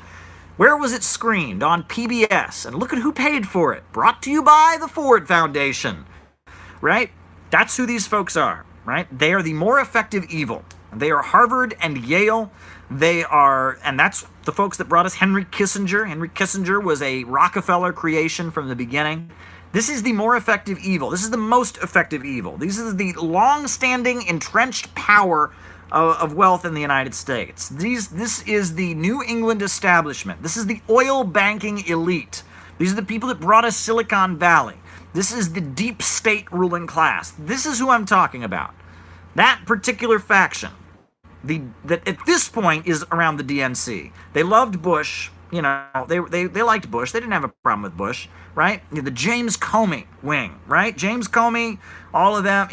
Where was it screened? On PBS. And look at who paid for it. Brought to you by the Ford Foundation, right? That's who these folks are, right? They are the more effective evil. They are Harvard and Yale. And that's the folks that brought us Henry Kissinger. Henry Kissinger was a Rockefeller creation from the beginning. This is the more effective evil. This is the most effective evil. This is the long-standing, entrenched power of wealth in the United States. This is the New England establishment. This is the oil banking elite. These are the people that brought us Silicon Valley. This is the deep state ruling class. This is who I'm talking about. That particular faction. That at this point is around the DNC. They loved Bush, they liked Bush. They didn't have a problem with Bush, right? The James Comey wing, right? James Comey, all of them,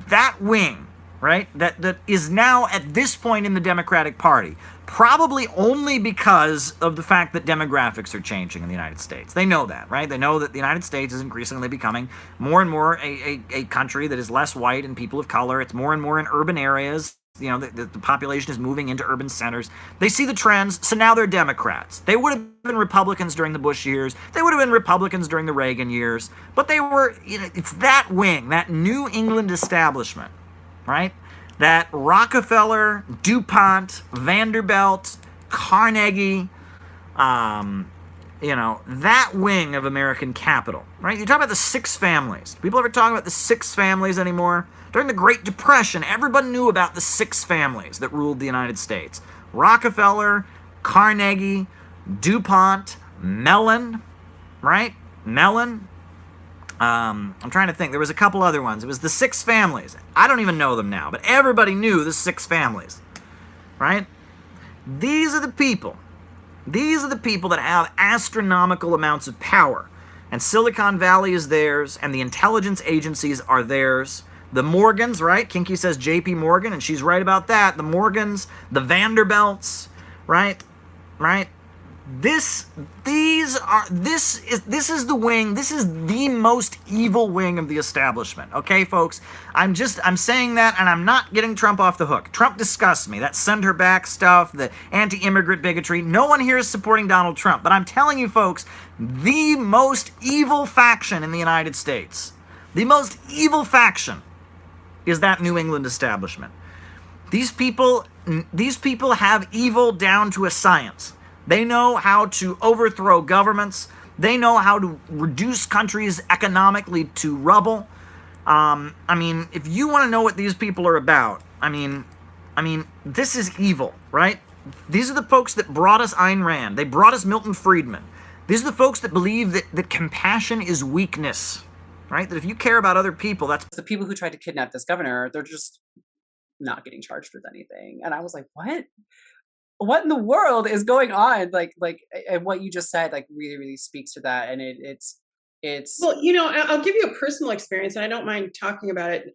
that wing, right? That is now at this point in the Democratic Party, probably only because of the fact that demographics are changing in the United States. They know that, right? They know that the United States is increasingly becoming more and more a country that is less white and people of color. It's more and more in urban areas. The population is moving into urban centers. They see the trends, so now they're Democrats. They would have been Republicans during the Bush years. They would have been Republicans during the Reagan years. But they were, it's that wing, that New England establishment, right? That Rockefeller, DuPont, Vanderbilt, Carnegie, that wing of American capital, right? You talk about the six families. People ever talk about the six families anymore? During the Great Depression, everybody knew about the six families that ruled the United States. Rockefeller, Carnegie, DuPont, Mellon, right? Mellon. I'm trying to think. There was a couple other ones. It was the six families. I don't even know them now, but everybody knew the six families, right? These are the people. These are the people that have astronomical amounts of power. And Silicon Valley is theirs, and the intelligence agencies are theirs. The Morgans, right? Kinky says J.P. Morgan, and she's right about that. The Morgans, the Vanderbilts, right? This is the wing. This is the most evil wing of the establishment. Okay, folks. I'm saying that, and I'm not getting Trump off the hook. Trump disgusts me. That send her back stuff, the anti-immigrant bigotry. No one here is supporting Donald Trump. But I'm telling you, folks, the most evil faction in the United States, the most evil faction, is that New England establishment. These people have evil down to a science. They know how to overthrow governments. They know how to reduce countries economically to rubble. I mean, if you want to know what these people are about, I mean, this is evil, right? These are the folks that brought us Ayn Rand. They brought us Milton Friedman. These are the folks that believe that compassion is weakness, right? That if you care about other people, that's... The people who tried to kidnap this governor, they're just not getting charged with anything. And I was like, what in the world is going on? And what you just said, really, really speaks to that. And it's well, I'll give you a personal experience, and I don't mind talking about it.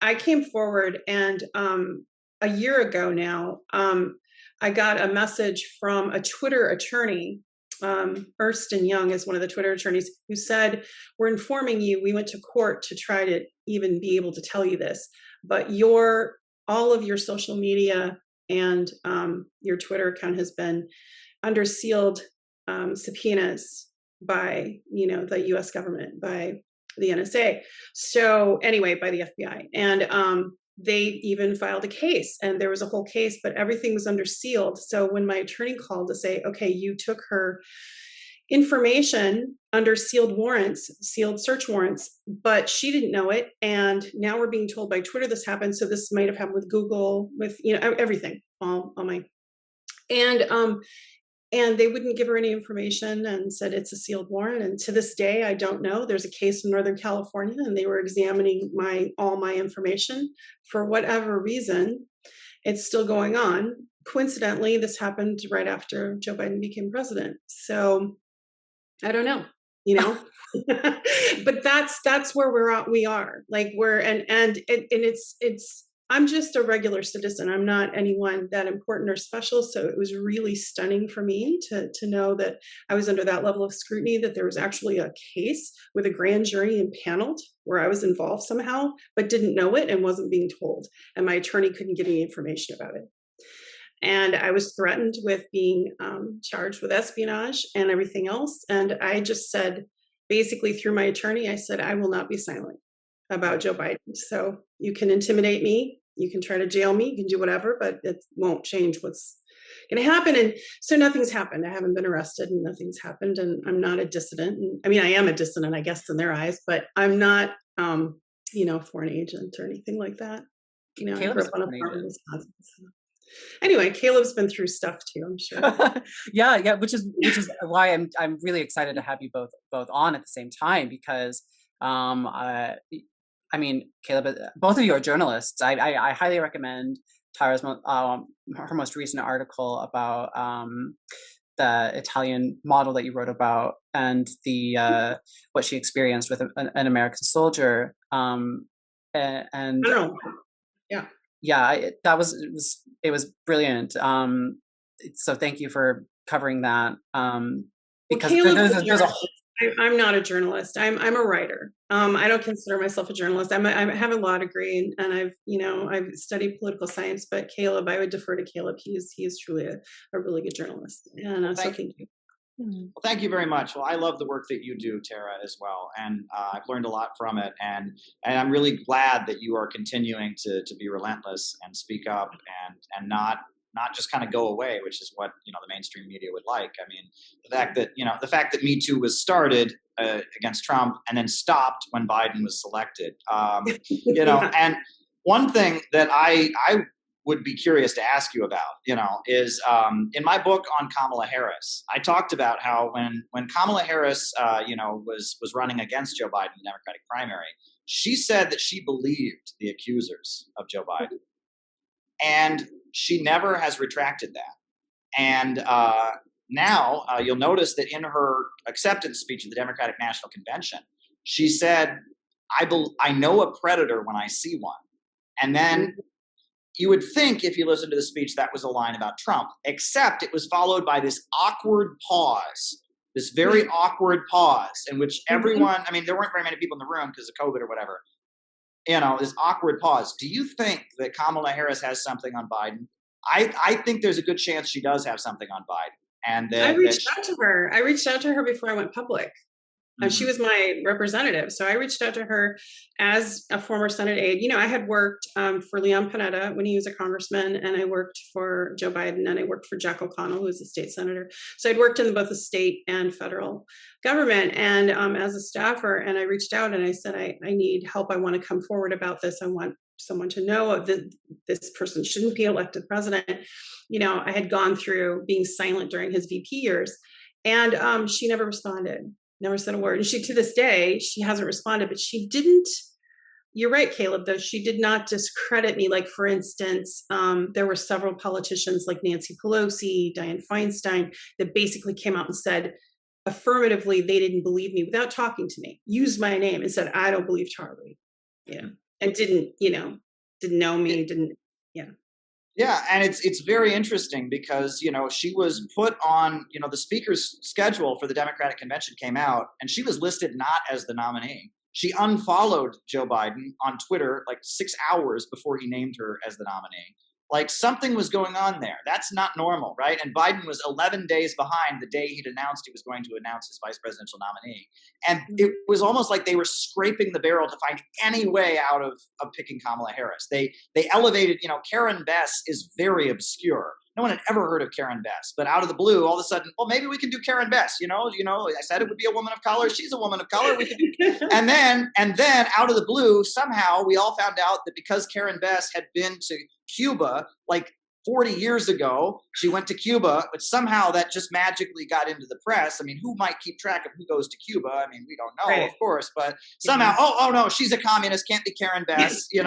I came forward, and a year ago now, I got a message from a Twitter attorney. Ernst & Young is one of the Twitter attorneys, who said, "We're informing you, we went to court to try to even be able to tell you this, but all of your social media and your Twitter account has been under sealed subpoenas by the U.S. government, by the NSA. So anyway, by the FBI, and they even filed a case, and there was a whole case, but everything was under sealed. So when my attorney called to say, okay, you took her information under sealed search warrants, but she didn't know it, and now we're being told by Twitter this happened. So this might have happened with Google, with everything, all my, and they wouldn't give her any information and said it's a sealed warrant. And to this day, I don't know. There's a case in Northern California, and they were examining all my information. For whatever reason, it's still going on. Coincidentally, this happened right after Joe Biden became president. So I don't know, but that's where we are. I'm just a regular citizen. I'm not anyone that important or special. So it was really stunning for me to know that I was under that level of scrutiny, that there was actually a case with a grand jury impaneled where I was involved somehow, but didn't know it and wasn't being told. And my attorney couldn't get any information about it. And I was threatened with being charged with espionage and everything else. And I just said, basically through my attorney, I said, I will not be silent about Joe Biden. So you can intimidate me, you can try to jail me, you can do whatever, but it won't change what's going to happen. And so nothing's happened. I haven't been arrested, and nothing's happened. And I'm not a dissident. And, I mean, I am a dissident, I guess, in their eyes, but I'm not, foreign agent or anything like that. I grew up on a farm in Wisconsin. So. Anyway, Caleb's been through stuff too, I'm sure. yeah, which is why I'm really excited to have you both on at the same time, because I mean, Caleb, both of you are journalists. I highly recommend Tara's her most recent article about the Italian model that you wrote about, and the what she experienced with an American soldier. And yeah, it was brilliant. So thank you for covering that. Because there's a I'm not a journalist. I'm a writer. I don't consider myself a journalist. I have a law degree, and I've studied political science. But Caleb, I would defer to Caleb. He is truly a really good journalist. And so thank you. Well, thank you very much. Well, I love the work that you do, Tara, as well, and I've learned a lot from it. And I'm really glad that you are continuing to be relentless and speak up and not just kind of go away, which is what the mainstream media would like. I mean, the fact that Me Too was started against Trump and then stopped when Biden was selected. And one thing that I would be curious to ask you about, is in my book on Kamala Harris, I talked about how when Kamala Harris, was running against Joe Biden in the Democratic primary, she said that she believed the accusers of Joe Biden, and she never has retracted that. And now you'll notice that in her acceptance speech at the Democratic National Convention, she said, I know a predator when I see one. And then you would think if you listen to the speech, that was a line about Trump, except it was followed by this awkward pause, this very awkward pause in which everyone, I mean, there weren't very many people in the room because of COVID or whatever, this awkward pause. Do you think that Kamala Harris has something on Biden? I think there's a good chance she does have something on Biden. And I reached out to her. I reached out to her before I went public. She was my representative. So I reached out to her as a former Senate aide. You know, I had worked for Leon Panetta when he was a congressman, and I worked for Joe Biden, and I worked for Jack O'Connell, who was a state senator. So I'd worked in both the state and federal government and as a staffer. And I reached out and I said, I need help. I want to come forward about this. I want someone to know that this person shouldn't be elected president. You know, I had gone through being silent during his VP years, and she never responded. Never said a word. And she, to this day, she hasn't responded, but she didn't, you're right, Caleb, though, she did not discredit me. Like, for instance, there were several politicians like Nancy Pelosi, Dianne Feinstein, that basically came out and said affirmatively they didn't believe me without talking to me, used my name and said, I don't believe Charlie. Yeah. And didn't know me, yeah. Yeah, and it's very interesting because, she was put on, the speaker's schedule for the Democratic convention came out, and she was listed not as the nominee. She unfollowed Joe Biden on Twitter like 6 hours before he named her as the nominee. Like, something was going on there. That's not normal, right? And Biden was 11 days behind the day he'd announced he was going to announce his vice presidential nominee. And it was almost like they were scraping the barrel to find any way out of picking Kamala Harris. They elevated, Karen Bass is very obscure. No one had ever heard of Karen Bass, but out of the blue, all of a sudden, well, maybe we can do Karen Bass. I said it would be a woman of color. She's a woman of color. We can do. And then out of the blue, somehow we all found out that because Karen Bass had been to Cuba like 40 years ago, she went to Cuba, but somehow that just magically got into the press. I mean, who might keep track of who goes to Cuba? I mean, we don't know, right, of course, but somehow, oh no, she's a communist, can't be Karen Bass, and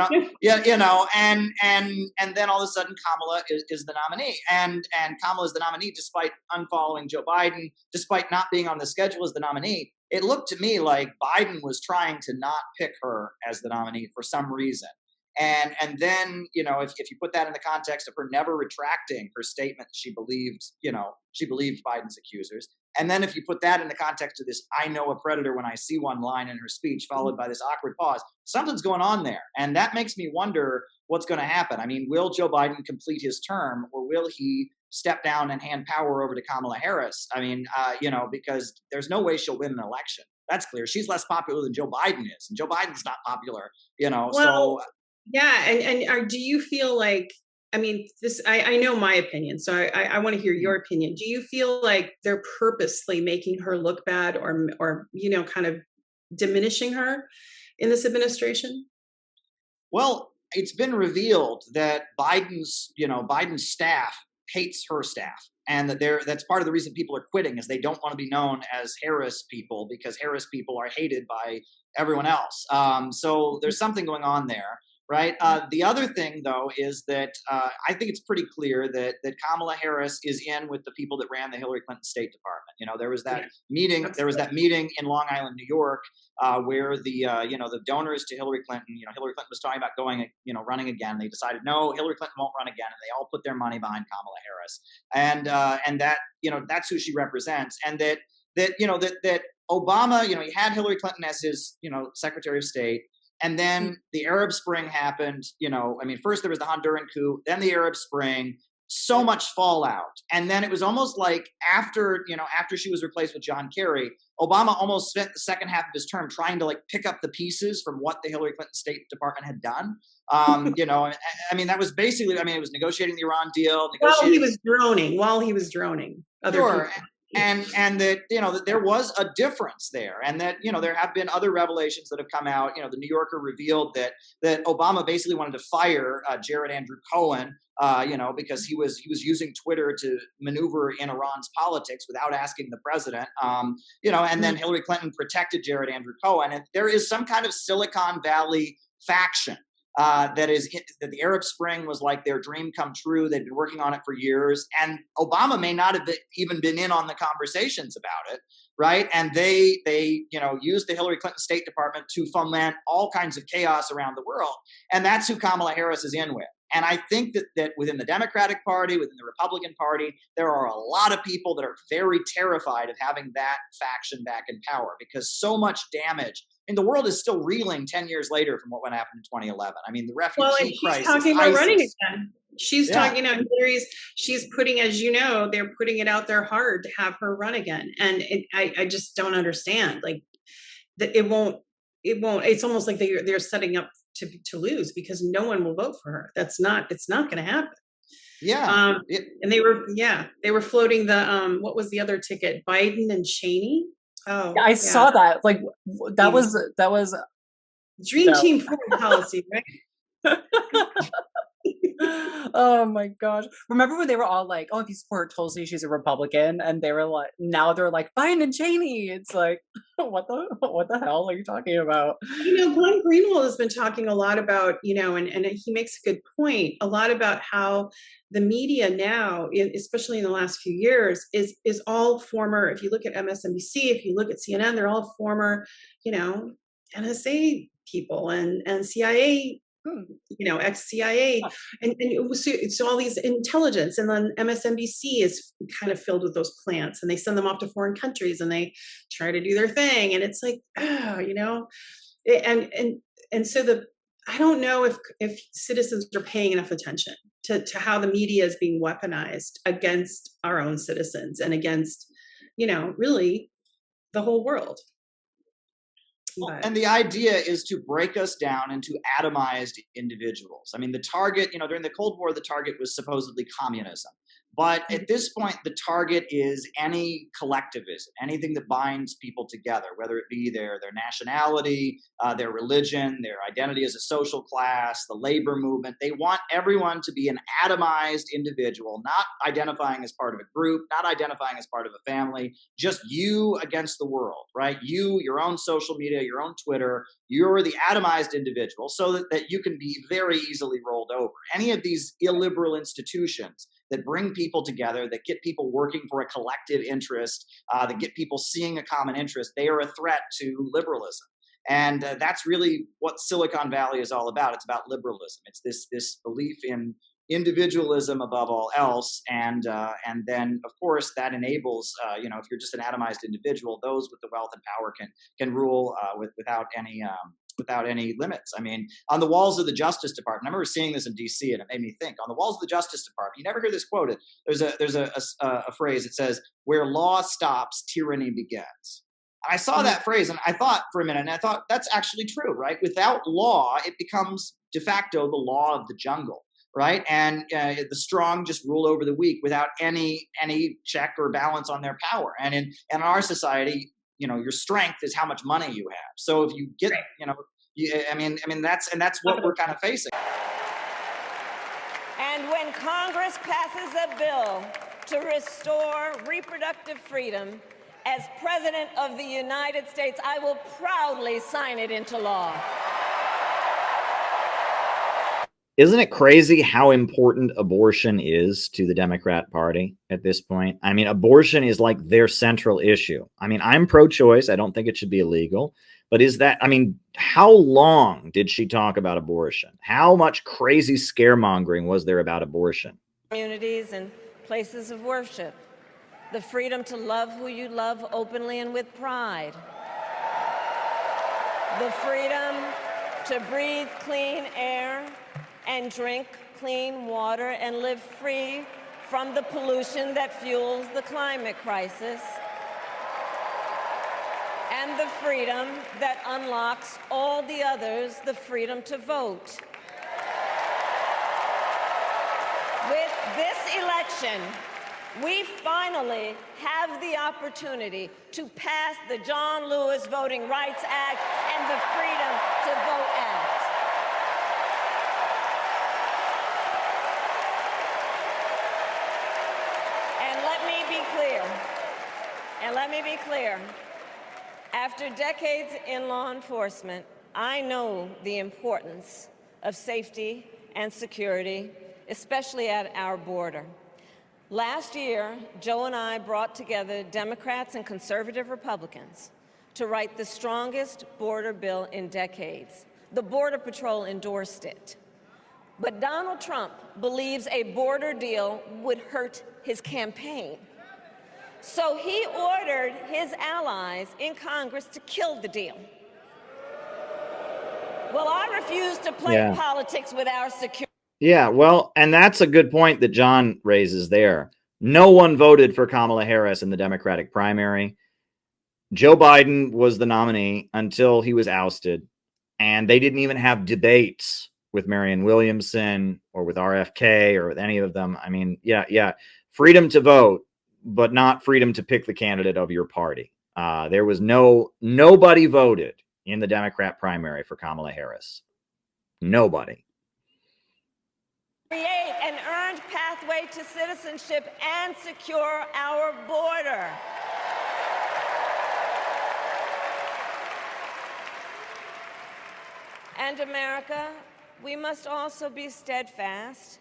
then all of a sudden Kamala is the nominee, and Kamala is the nominee despite unfollowing Joe Biden, despite not being on the schedule as the nominee. It looked to me like Biden was trying to not pick her as the nominee for some reason. And then, if you put that in the context of her never retracting her statement, she believed Biden's accusers. And then if you put that in the context of this, I know a predator when I see one line in her speech, followed by this awkward pause, something's going on there. And that makes me wonder what's going to happen. I mean, will Joe Biden complete his term, or will he step down and hand power over to Kamala Harris? I mean, because there's no way she'll win an election. That's clear. She's less popular than Joe Biden is, and Joe Biden's not popular, so. Yeah. And do you feel like, I mean, I know my opinion, so I want to hear your opinion. Do you feel like they're purposely making her look bad or kind of diminishing her in this administration? Well, it's been revealed that Biden's staff hates her staff. And that's part of the reason people are quitting is they don't want to be known as Harris people, because Harris people are hated by everyone else. So there's something going on there. Right. The other thing, though, is that I think it's pretty clear that Kamala Harris is in with the people that ran the Hillary Clinton State Department. There was that meeting. There was that meeting in Long Island, New York, where the donors to Hillary Clinton. Hillary Clinton was talking about running again. They decided no, Hillary Clinton won't run again, and they all put their money behind Kamala Harris. And that that's who she represents, and that Obama, he had Hillary Clinton as his Secretary of State. And then the Arab Spring happened, first there was the Honduran coup, then the Arab Spring, so much fallout. And then it was almost like after she was replaced with John Kerry, Obama almost spent the second half of his term trying to pick up the pieces from what the Hillary Clinton State Department had done. That was basically, it was negotiating the Iran deal. While he was droning. Sure. And that, that there was a difference there, and that, there have been other revelations that have come out. The New Yorker revealed that Obama basically wanted to fire Jared Andrew Cohen, because he was using Twitter to maneuver in Iran's politics without asking the president, and then Hillary Clinton protected Jared Andrew Cohen. And there is some kind of Silicon Valley faction that the Arab Spring was like their dream come true. They'd been working on it for years, and Obama may not have even been in on the conversations about it, right? And they used the Hillary Clinton State Department to foment all kinds of chaos around the world, and that's who Kamala Harris is in with. And I think that within the Democratic Party, within the Republican Party, there are a lot of people that are very terrified of having that faction back in power, because so much damage. And the world is still reeling 10 years later from what happened in 2011. I mean, the refugee crisis. She's talking about ISIS. running again. She's talking about she's putting, as you know, they're putting it out there hard to have her run again. And I just don't understand. Like, that it won't, it's almost like they're setting up to lose, because no one will vote for her. It's not going to happen. Yeah. And they were floating the, what was the other ticket? Biden and Cheney. Oh, I saw that. Like, that was Dream Team foreign policy, right? Oh my gosh. Remember when they were all like, oh, if you support Tulsi, she's a Republican, and they were like, now they're like, Biden and Cheney. It's like, what the hell are you talking about? Glenn Greenwald has been talking a lot about, and he makes a good point, a lot about how the media now, especially in the last few years, is all former. If you look at MSNBC, if you look at CNN, they're all former, NSA people and CIA, ex-CIA, and so all these intelligence, and then MSNBC is kind of filled with those plants, and they send them off to foreign countries, and they try to do their thing, and it's like, and so I don't know if citizens are paying enough attention to how the media is being weaponized against our own citizens and against, really the whole world. And the idea is to break us down into atomized individuals. I mean, the target, during the Cold War, the target was supposedly communism. But at this point, the target is any collectivism, anything that binds people together, whether it be their nationality, their religion, their identity as a social class, the labor movement. They want everyone to be an atomized individual, not identifying as part of a group, not identifying as part of a family, just you against the world, right? You, your own social media, your own Twitter, you're the atomized individual, so that you can be very easily rolled over. Any of these illiberal institutions that bring people together, that get people working for a collective interest, that get people seeing a common interest, they are a threat to liberalism. And that's really what Silicon Valley is all about. It's about liberalism. It's this belief in individualism above all else. And then, of course, that enables, if you're just an atomized individual, those with the wealth and power can rule without any limits. I mean, on the walls of the Justice Department, I remember seeing this in DC, and it made me think. On the walls of the Justice Department, you never hear this quoted. There's a phrase. It says, "Where law stops, tyranny begins." I saw that phrase, and I thought for a minute, and I thought that's actually true, right? Without law, it becomes de facto the law of the jungle, right? And the strong just rule over the weak without any check or balance on their power. And in our society, your strength is how much money you have. So if you get, that's what we're kind of facing. And when Congress passes a bill to restore reproductive freedom, as President of the United States, I will proudly sign it into law. Isn't it crazy how important abortion is to the Democrat Party at this point? I mean, abortion is like their central issue. I mean, I'm pro-choice. I don't think it should be illegal. But how long did she talk about abortion? How much crazy scaremongering was there about abortion? Communities and places of worship. The freedom to love who you love openly and with pride. The freedom to breathe clean air and drink clean water and live free from the pollution that fuels the climate crisis. And the freedom that unlocks all the others, the freedom to vote. With this election, we finally have the opportunity to pass the John Lewis Voting Rights Act and the Freedom to Vote Act. And let me be clear. After decades in law enforcement, I know the importance of safety and security, especially at our border. Last year, Joe and I brought together Democrats and conservative Republicans to write the strongest border bill in decades. The Border Patrol endorsed it. But Donald Trump believes a border deal would hurt his campaign. So he ordered his allies in Congress to kill the deal. Well, I refuse to play politics with our security. Yeah, well, and that's a good point that John raises there. No one voted for Kamala Harris in the Democratic primary. Joe Biden was the nominee until he was ousted, and they didn't even have debates with Marianne Williamson or with RFK or with any of them. I mean, yeah, freedom to vote, but not freedom to pick the candidate of your party. There was nobody voted in the Democrat primary for Kamala Harris. Nobody. Create an earned pathway to citizenship and secure our border. And America, we must also be steadfast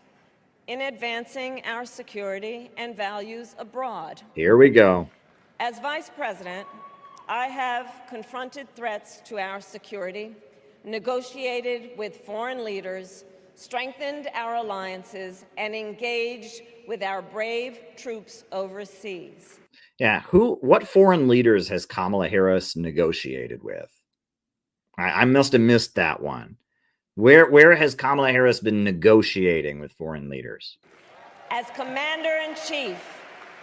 in advancing our security and values abroad. Here we go. As Vice President, I have confronted threats to our security, negotiated with foreign leaders, strengthened our alliances, and engaged with our brave troops overseas. Yeah, what foreign leaders has Kamala Harris negotiated with? I must have missed that one. Where has Kamala Harris been negotiating with foreign leaders? As Commander-in-Chief,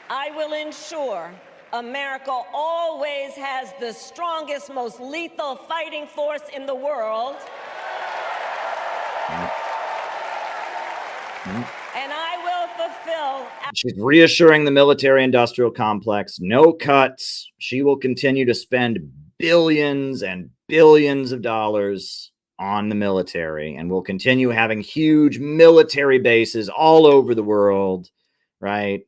I will ensure America always has the strongest, most lethal fighting force in the world. And I will fulfill. She's reassuring the military-industrial complex, no cuts. She will continue to spend billions and billions of dollars on the military, and will continue having huge military bases all over the world, right?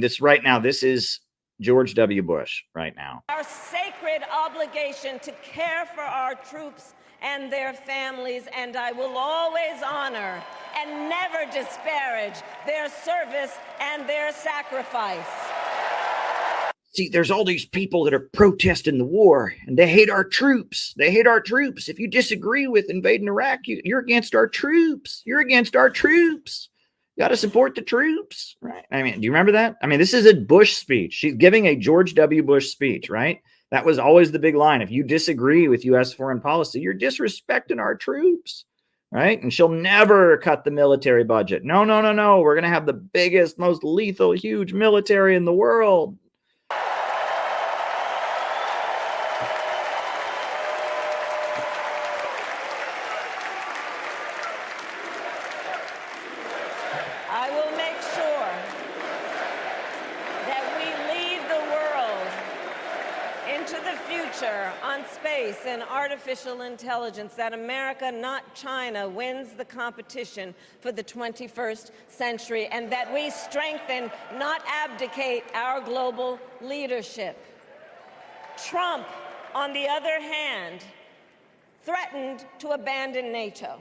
This right now, this is George W. Bush right now. Our sacred obligation to care for our troops and their families, and I will always honor and never disparage their service and their sacrifice. See, there's all these people that are protesting the war, and they hate our troops. They hate our troops. If you disagree with invading Iraq, you're against our troops. You're against our troops. You got to support the troops, right? I mean, do you remember that? I mean, this is a Bush speech. She's giving a George W. Bush speech, right? That was always the big line. If you disagree with U.S. foreign policy, you're disrespecting our troops, right? And she'll never cut the military budget. No. We're going to have the biggest, most lethal, huge military in the world. I will make sure that we lead the world into the future on space and artificial intelligence, that America, not China, wins the competition for the 21st century, and that we strengthen, not abdicate, our global leadership. Trump, on the other hand, threatened to abandon NATO.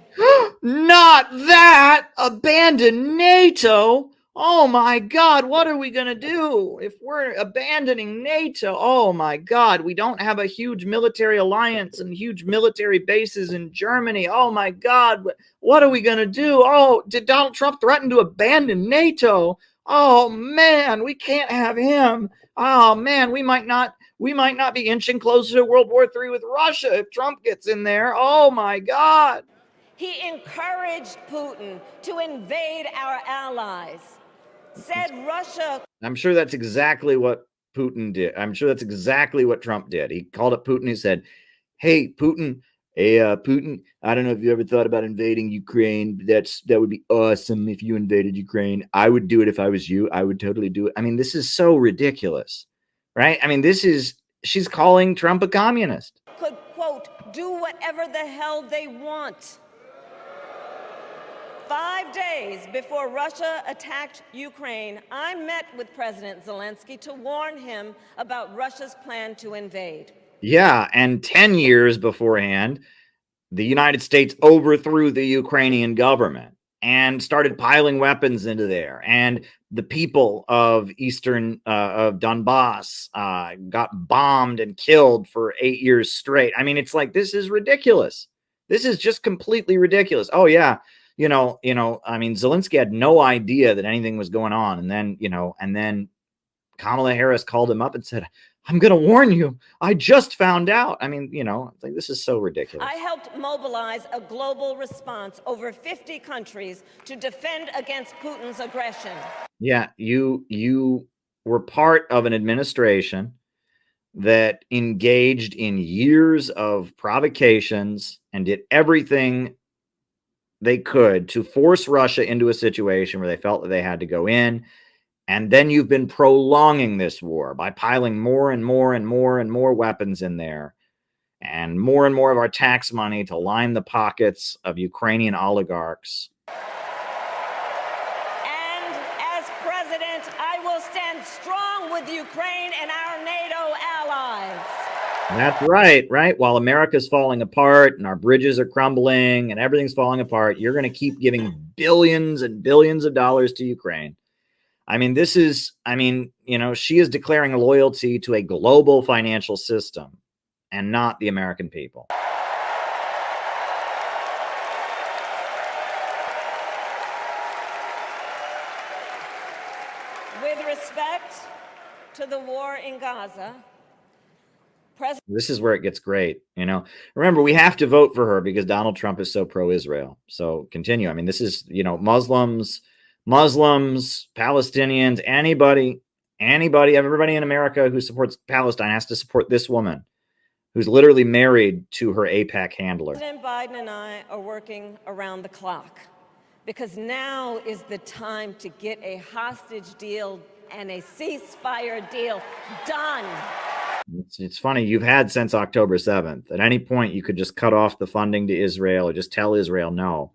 Not that! Abandon NATO? Oh my God, what are we going to do if we're abandoning NATO? Oh my God, we don't have a huge military alliance and huge military bases in Germany. Oh my God, what are we going to do? Oh, did Donald Trump threaten to abandon NATO? Oh man, we can't have him. Oh man, we might not be inching closer to World War III with Russia if Trump gets in there. Oh my God. He encouraged Putin to invade our allies, said Russia. I'm sure that's exactly what Putin did. I'm sure that's exactly what Trump did. He called up Putin. He said, hey, Putin, Putin, I don't know if you ever thought about invading Ukraine. That would be awesome if you invaded Ukraine. I would do it if I was you. I would totally do it. I mean, this is so ridiculous, right? I mean, she's calling Trump a communist. Could, quote, do whatever the hell they want. 5 days before Russia attacked Ukraine, I met with President Zelensky to warn him about Russia's plan to invade. Yeah, and 10 years beforehand, the United States overthrew the Ukrainian government and started piling weapons into there. And the people of of Donbass got bombed and killed for 8 years straight. I mean, it's like, this is ridiculous. This is just completely ridiculous. Oh yeah, I mean, Zelensky had no idea that anything was going on, and then Kamala Harris called him up and said, "I'm going to warn you. I just found out." I mean, it's like, this is so ridiculous. I helped mobilize a global response over 50 countries to defend against Putin's aggression. Yeah, you were part of an administration that engaged in years of provocations and did everything they could to force Russia into a situation where they felt that they had to go in. And then you've been prolonging this war by piling more and more and more and more weapons in there, and more of our tax money to line the pockets of Ukrainian oligarchs. And as president, I will stand strong with Ukraine and our NATO allies. That's right? While America's falling apart and our bridges are crumbling and everything's falling apart, you're going to keep giving billions and billions of dollars to Ukraine. I mean, she is declaring a loyalty to a global financial system and not the American people. With respect to the war in Gaza, This is where it gets great. Remember, we have to vote for her because Donald Trump is so pro-Israel. So continue. I mean, this is, Muslims, Palestinians, anybody, everybody in America who supports Palestine has to support this woman who's literally married to her AIPAC handler. President Biden and I are working around the clock because now is the time to get a hostage deal and a ceasefire deal done. It's funny, you've had since October 7th. At any point, you could just cut off the funding to Israel or just tell Israel no.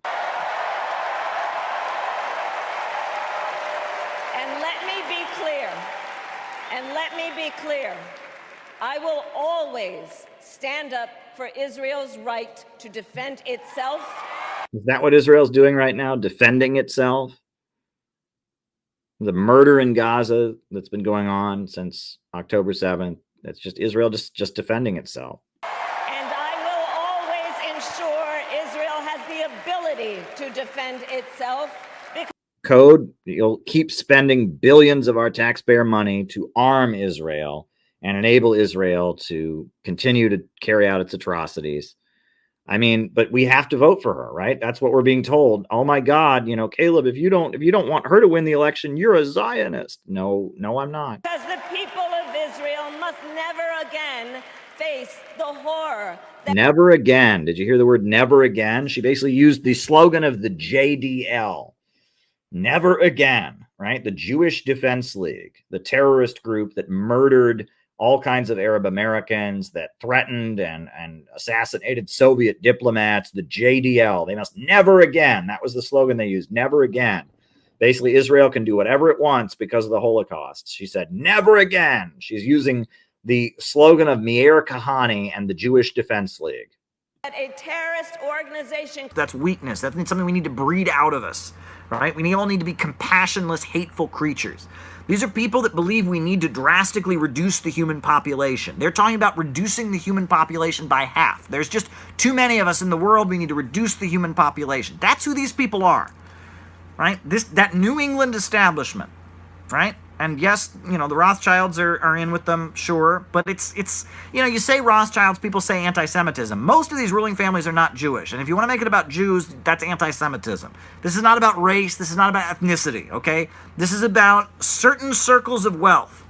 And let me be clear, I will always stand up for Israel's right to defend itself. Is that what Israel's doing right now? Defending itself? The murder in Gaza that's been going on since October 7th. That's just Israel just defending itself. And I will always ensure Israel has the ability to defend itself. Code, you'll keep spending billions of our taxpayer money to arm Israel and enable Israel to continue to carry out its atrocities. I mean, but we have to vote for her, right? That's what we're being told. Oh my God, Caleb, if you don't want her to win the election, you're a Zionist. No, I'm not. Because the people of Israel must never again face the horror. Never again. Did you hear the word never again? She basically used the slogan of the JDL. Never again, right? The Jewish Defense League, the terrorist group that murdered all kinds of Arab Americans, that threatened and assassinated Soviet diplomats, the JDL. They must never again. That was the slogan they used. Never again. Basically, Israel can do whatever it wants because of the Holocaust. She said, never again. She's using the slogan of Meir Kahane and the Jewish Defense League. A terrorist organization. That's weakness. That's something we need to breed out of us, right? We all need to be compassionless, hateful creatures. These are people that believe we need to drastically reduce the human population. They're talking about reducing the human population by half. There's just too many of us in the world. We need to reduce the human population. That's who these people are, right? That New England establishment, right? And yes, the Rothschilds are in with them, sure. But it's you say Rothschilds, people say anti-Semitism. Most of these ruling families are not Jewish. And if you want to make it about Jews, that's anti-Semitism. This is not about race. This is not about ethnicity, okay? This is about certain circles of wealth,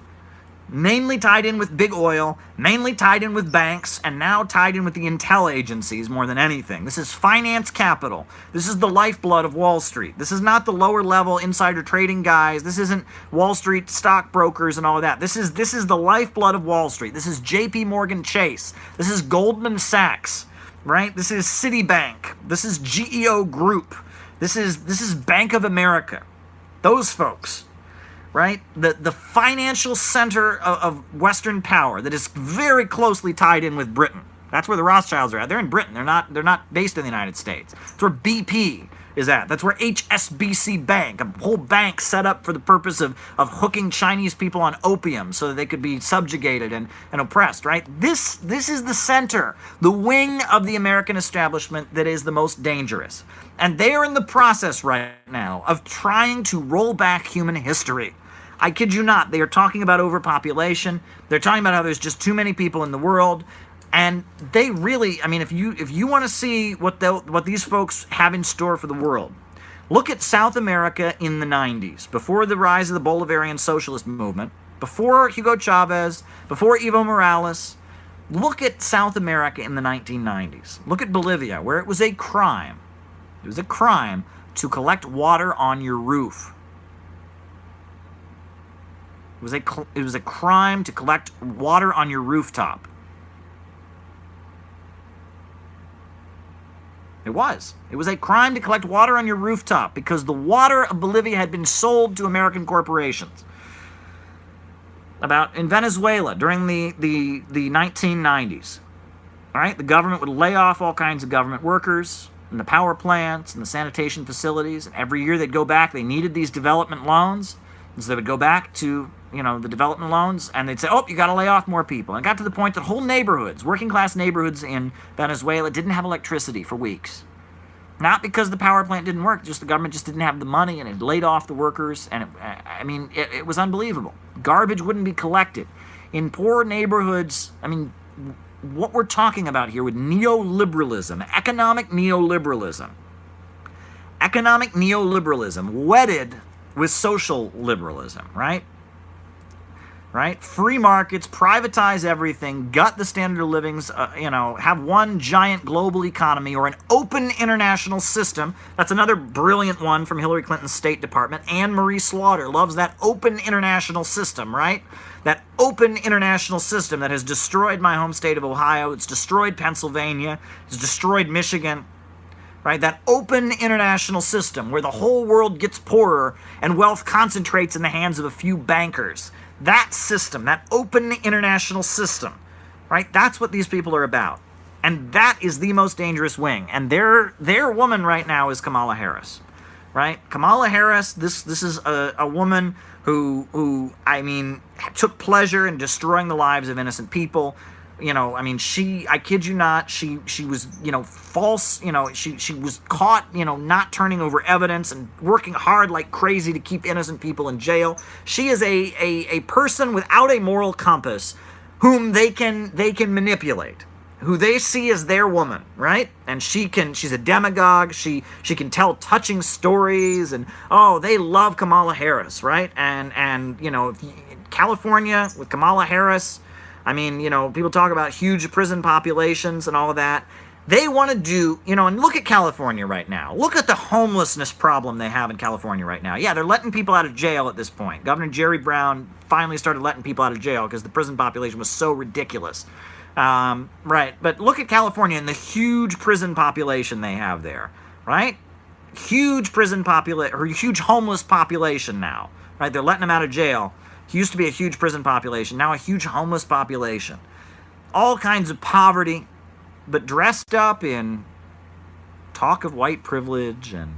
mainly tied in with big oil, mainly tied in with banks, and now tied in with the intel agencies more than anything. This is finance capital. This is the lifeblood of Wall Street. This is not the lower level insider trading guys. This isn't Wall Street stockbrokers and all of that. This is the lifeblood of Wall Street. This is JP Morgan Chase. This is Goldman Sachs, right? This is Citibank. This is GEO Group. This is Bank of America. Those folks. Right? The financial center of Western power that is very closely tied in with Britain. That's where the Rothschilds are at. They're in Britain. They're not based in the United States. That's where BP is at. That's where HSBC Bank, a whole bank set up for the purpose of hooking Chinese people on opium so that they could be subjugated and oppressed, right? This is the center, the wing of the American establishment that is the most dangerous. And they are in the process right now of trying to roll back human history. I kid you not. They are talking about overpopulation. They're talking about how there's just too many people in the world. And they really, I mean, if you want to see what these folks have in store for the world, look at South America in the 90s, before the rise of the Bolivarian socialist movement, before Hugo Chavez, before Evo Morales. Look at South America in the 1990s. Look at Bolivia, where it was a crime. It was a crime to collect water on your roof. It was a crime to collect water on your rooftop. It was a crime to collect water on your rooftop because the water of Bolivia had been sold to American corporations. In Venezuela during the 1990s, all right, the government would lay off all kinds of government workers in the power plants and the sanitation facilities, and every year they'd go back. They needed these development loans, and so they would go back to the development loans, and they'd say, oh, you got to lay off more people. And it got to the point that whole neighborhoods, working class neighborhoods in Venezuela, didn't have electricity for weeks. Not because the power plant didn't work, just the government just didn't have the money, and it laid off the workers, and it was unbelievable. Garbage wouldn't be collected. In poor neighborhoods, what we're talking about here with neoliberalism, economic neoliberalism wedded with social liberalism, right? Right? Free markets, privatize everything, gut the standard of livings, have one giant global economy or an open international system. That's another brilliant one from Hillary Clinton's State Department. Anne Marie Slaughter loves that open international system, right? That open international system that has destroyed my home state of Ohio. It's destroyed Pennsylvania. It's destroyed Michigan. Right? That open international system where the whole world gets poorer and wealth concentrates in the hands of a few bankers. That system, that open international system, right? That's what these people are about. And that is the most dangerous wing. And their woman right now is Kamala Harris, right? Kamala Harris, this is a woman who took pleasure in destroying the lives of innocent people. I kid you not, she was, false, she was caught, not turning over evidence and working hard like crazy to keep innocent people in jail. She is a person without a moral compass whom they can manipulate, who they see as their woman, right? And she's a demagogue, she can tell touching stories, and they love Kamala Harris, right? And California with Kamala Harris, people talk about huge prison populations and all of that. They want to do, and look at California right now. Look at the homelessness problem they have in California right now. Yeah, they're letting people out of jail at this point. Governor Jerry Brown finally started letting people out of jail because the prison population was so ridiculous. Right, but look at California and the huge prison population they have there, right? Huge huge homeless population now, right? They're letting them out of jail. Used to be a huge prison population, now a huge homeless population. All kinds of poverty, but dressed up in talk of white privilege and,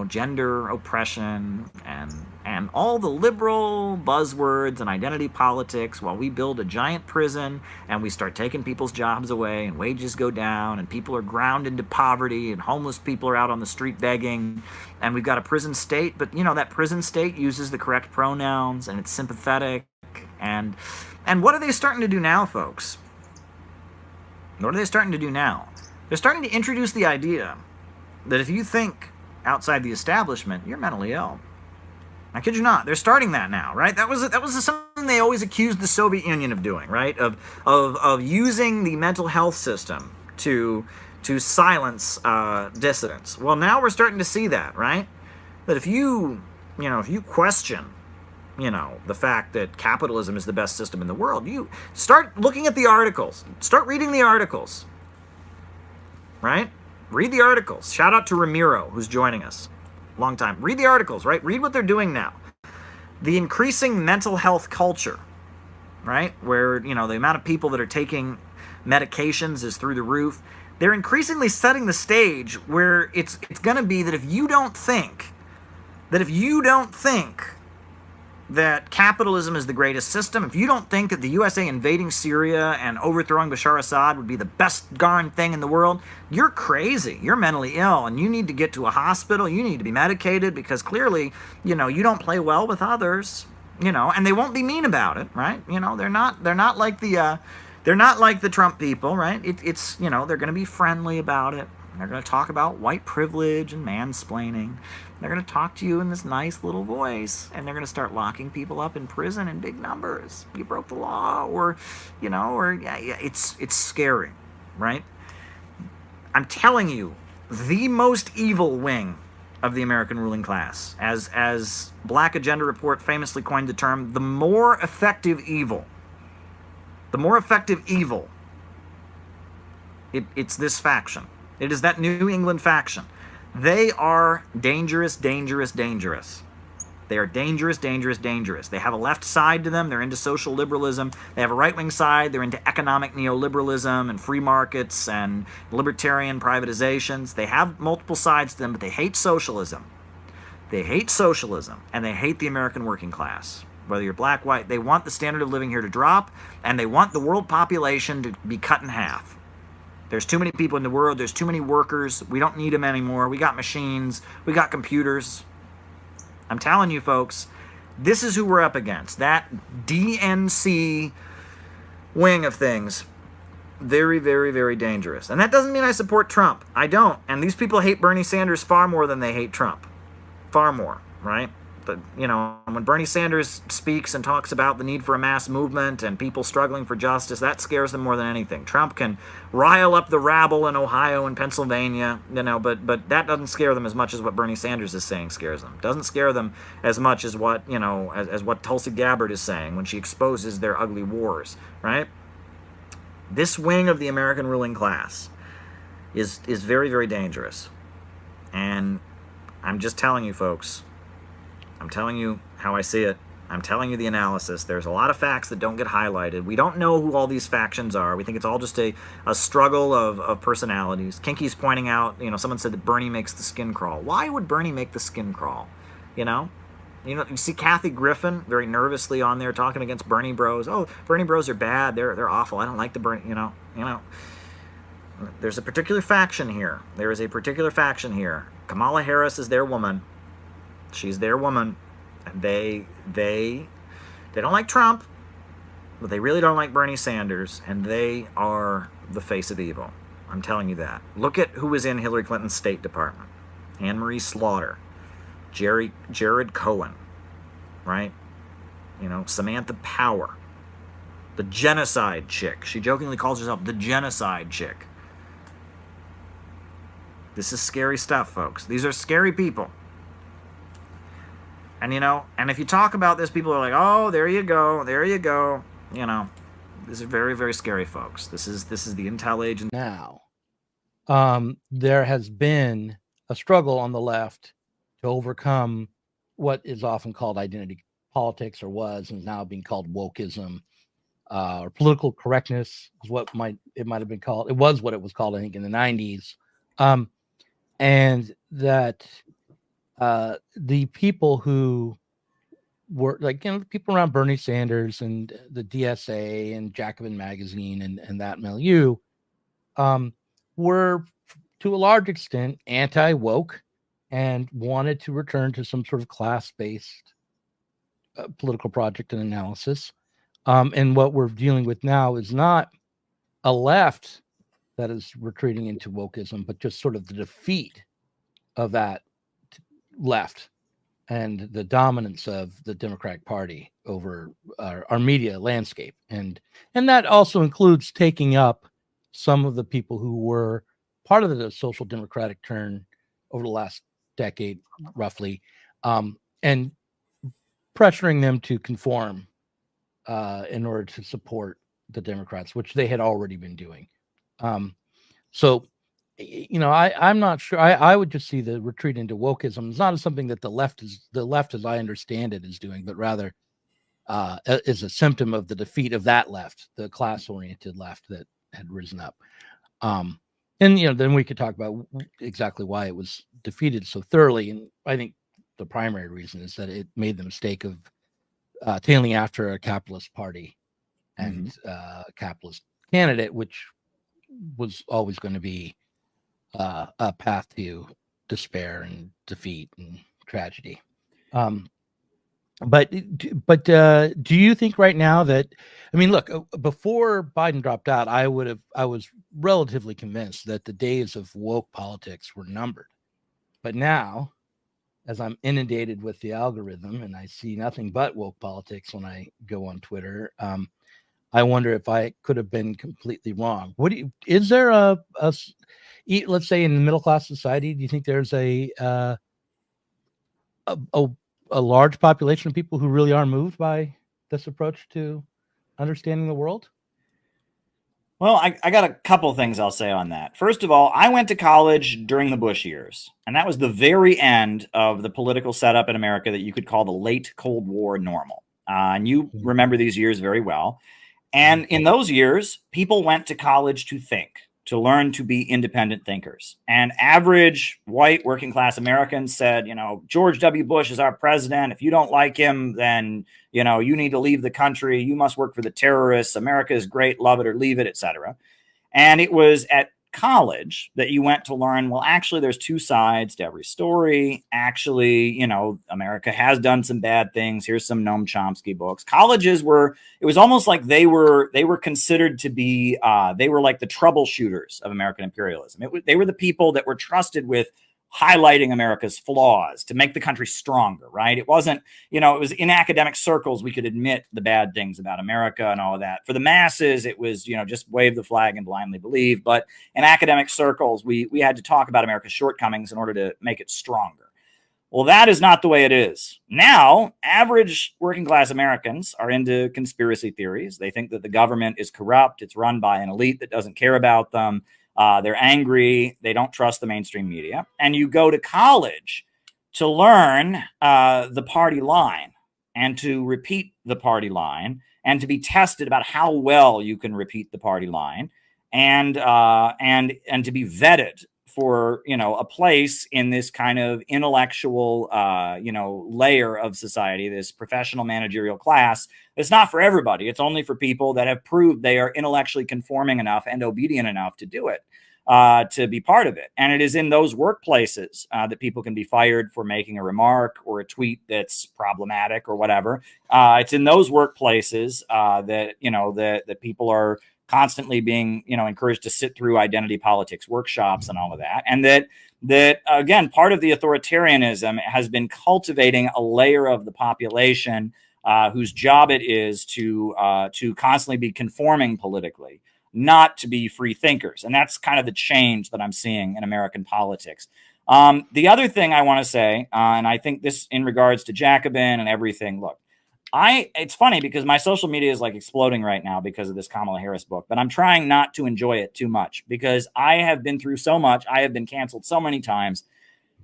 gender oppression and all the liberal buzzwords and identity politics while we build a giant prison and we start taking people's jobs away and wages go down and people are ground into poverty and homeless people are out on the street begging and we've got a prison state, but that prison state uses the correct pronouns and it's sympathetic and what are they starting to do now, folks? What are they starting to do now? They're starting to introduce the idea that if you think outside the establishment, you're mentally ill. I kid you not. They're starting that now, right? That was something they always accused the Soviet Union of doing, right? Of using the mental health system to silence dissidents. Well, now we're starting to see that, right? That if you question, the fact that capitalism is the best system in the world, you start looking at the articles. Start reading the articles, right? Read the articles. Shout out to Ramiro, who's joining us. Long time. Read the articles, right? Read what they're doing now. The increasing mental health culture, right? Where, the amount of people that are taking medications is through the roof. They're increasingly setting the stage where it's going to be that if you don't think that capitalism is the greatest system, if you don't think that the USA invading Syria and overthrowing Bashar Assad would be the best darn thing in the world, you're crazy. You're mentally ill, and you need to get to a hospital. You need to be medicated because clearly, you don't play well with others, and they won't be mean about it, right? They're not like the Trump people, right? It's they're going to be friendly about it. They're going to talk about white privilege and mansplaining. They're going to talk to you in this nice little voice, and they're going to start locking people up in prison in big numbers. You broke the law, or it's scary, right? I'm telling you, the most evil wing of the American ruling class, as Black Agenda Report famously coined the term, the more effective evil. The more effective evil, it's this faction. It is that New England faction. They are dangerous, dangerous, dangerous. They are dangerous, dangerous, dangerous. They have a left side to them. They're into social liberalism. They have a right-wing side. They're into economic neoliberalism and free markets and libertarian privatizations. They have multiple sides to them, but they hate socialism. They hate socialism, and they hate the American working class. Whether you're black, white, they want the standard of living here to drop, and they want the world population to be cut in half. There's too many people in the world. There's too many workers. We don't need them anymore. We got machines. We got computers. I'm telling you, folks, this is who we're up against. That DNC wing of things. Very, very, very dangerous. And that doesn't mean I support Trump. I don't. And these people hate Bernie Sanders far more than they hate Trump. Far more, right? But, when Bernie Sanders speaks and talks about the need for a mass movement and people struggling for justice, that scares them more than anything. Trump can rile up the rabble in Ohio and Pennsylvania, but that doesn't scare them as much as what Bernie Sanders is saying scares them. Doesn't scare them as much as what, as what Tulsi Gabbard is saying when she exposes their ugly wars, right? This wing of the American ruling class is very, very dangerous. And I'm just telling you, folks, I'm telling you how I see it. I'm telling you the analysis. There's a lot of facts that don't get highlighted. We don't know who all these factions are. We think it's all just a struggle of personalities. Kinky's pointing out, someone said that Bernie makes the skin crawl. Why would Bernie make the skin crawl? You see Kathy Griffin very nervously on there talking against Bernie bros. Oh, Bernie bros are bad. They're awful. I don't like the Bernie, There's a particular faction here. There is a particular faction here. Kamala Harris is their woman. She's their woman. And they don't like Trump, but they really don't like Bernie Sanders, and they are the face of evil. I'm telling you that. Look at who was in Hillary Clinton's State Department. Anne-Marie Slaughter, Jared Cohen, right? Samantha Power, the genocide chick. She jokingly calls herself the genocide chick. This is scary stuff, folks. These are scary people. And, and if you talk about this, people are like, oh, there you go. This is very, very scary, folks. This is the intel agent. Now, there has been a struggle on the left to overcome what is often called identity politics, or was, and is now being called wokeism, or political correctness is what it might have been called. It was what it was called, I think, in the 90s. And that the people who were people around Bernie Sanders and the DSA and Jacobin Magazine and that milieu were to a large extent anti-woke and wanted to return to some sort of class-based political project and analysis. And what we're dealing with now is not a left that is retreating into wokeism, but just sort of the defeat of that left and the dominance of the Democratic Party over our media landscape. And that also includes taking up some of the people who were part of the social democratic turn over the last decade, roughly, and pressuring them to conform in order to support the Democrats, which they had already been doing. So, I'm not sure. I would just see the retreat into wokeism. It's not something that the left, as I understand it, is doing, but rather is a symptom of the defeat of that left, the class-oriented left that had risen up. And then we could talk about exactly why it was defeated so thoroughly. And I think the primary reason is that it made the mistake of tailing after a capitalist party and capitalist candidate, which was always going to be a path to despair and defeat and tragedy. But do you think right now that, I mean, look, before Biden dropped out, I was relatively convinced that the days of woke politics were numbered. But now, as I'm inundated with the algorithm and I see nothing but woke politics when I go on Twitter, I wonder if I could have been completely wrong. Is there let's say in the middle class society, do you think there's a large population of people who really are moved by this approach to understanding the world? Well, I got a couple things I'll say on that. First of all, I went to college during the Bush years, and that was the very end of the political setup in America that you could call the late Cold War normal. And you remember these years very well. And in those years, people went to college to think, to learn to be independent thinkers. And average white working class Americans said, George W. Bush is our president. If you don't like him, then, you need to leave the country. You must work for the terrorists. America is great. Love it or leave it, etc. And it was at college that you went to learn, well, actually, there's two sides to every story. Actually, America has done some bad things. Here's some Noam Chomsky books. Colleges it was almost like they were considered to be, they were like the troubleshooters of American imperialism. They were the people that were trusted with highlighting America's flaws to make the country stronger, right? It wasn't, it was in academic circles, we could admit the bad things about America and all of that. For the masses, it was, just wave the flag and blindly believe. But in academic circles, we had to talk about America's shortcomings in order to make it stronger. Well, that is not the way it is. Now, average working class Americans are into conspiracy theories. They think that the government is corrupt. It's run by an elite that doesn't care about them. They're angry. They don't trust the mainstream media. And you go to college to learn the party line and to repeat the party line and to be tested about how well you can repeat the party line and to be vetted for, a place in this kind of intellectual, layer of society, this professional managerial class. It's not for everybody. It's only for people that have proved they are intellectually conforming enough and obedient enough to do it, to be part of it. And it is in those workplaces that people can be fired for making a remark or a tweet that's problematic or whatever. It's in those workplaces that people are constantly being, encouraged to sit through identity politics workshops and all of that. And that again, part of the authoritarianism has been cultivating a layer of the population whose job it is to constantly be conforming politically, not to be free thinkers. And that's kind of the change that I'm seeing in American politics. The other thing I want to say, and I think this in regards to Jacobin and everything, look, it's funny because my social media is like exploding right now because of this Kamala Harris book, but I'm trying not to enjoy it too much because I have been through so much. I have been canceled so many times.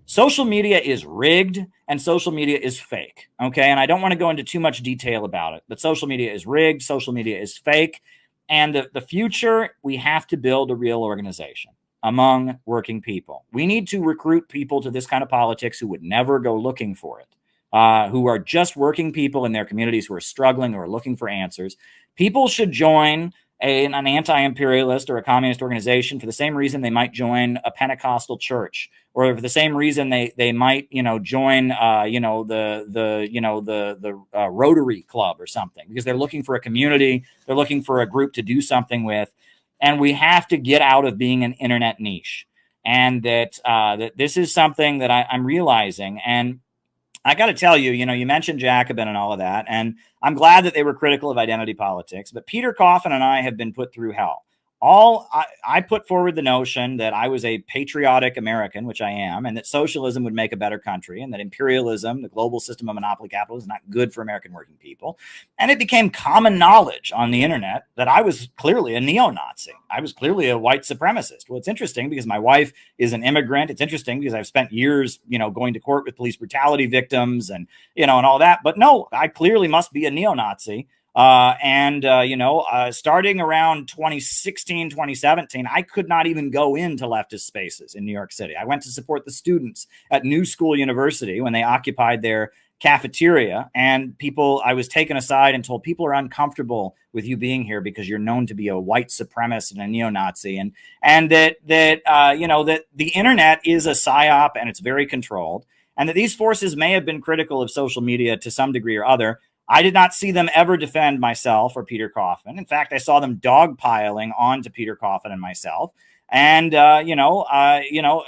Social media is rigged and social media is fake. Okay. And I don't want to go into too much detail about it, but social media is rigged. Social media is fake. And the future, we have to build a real organization among working people. We need to recruit people to this kind of politics who would never go looking for it. Who are just working people in their communities who are struggling or looking for answers. People should join an anti-imperialist or a communist organization for the same reason they might join a Pentecostal church, or for the same reason they might join the Rotary Club or something, because they're looking for a community, they're looking for a group to do something with, and we have to get out of being an internet niche. And that this is something that I'm realizing. And I got to tell you, you mentioned Jacobin and all of that, and I'm glad that they were critical of identity politics, but Peter Coffin and I have been put through hell. I put forward the notion that I was a patriotic American, which I am, and that socialism would make a better country, and that imperialism, the global system of monopoly capital, is not good for American working people. And it became common knowledge on the internet that I was clearly a neo-Nazi. I was clearly a white supremacist. Well, it's interesting because my wife is an immigrant. It's interesting because I've spent years, going to court with police brutality victims and, and all that. But no, I clearly must be a neo-Nazi. Starting around 2016, 2017, I could not even go into leftist spaces in New York City. I went to support the students at New School University when they occupied their cafeteria, and I was taken aside and told, people are uncomfortable with you being here because you're known to be a white supremacist and a neo-Nazi, and that the internet is a psyop and it's very controlled, and that these forces may have been critical of social media to some degree or other. I did not see them ever defend myself or Peter Kaufman. In fact, I saw them dogpiling onto Peter Kaufman and myself. And,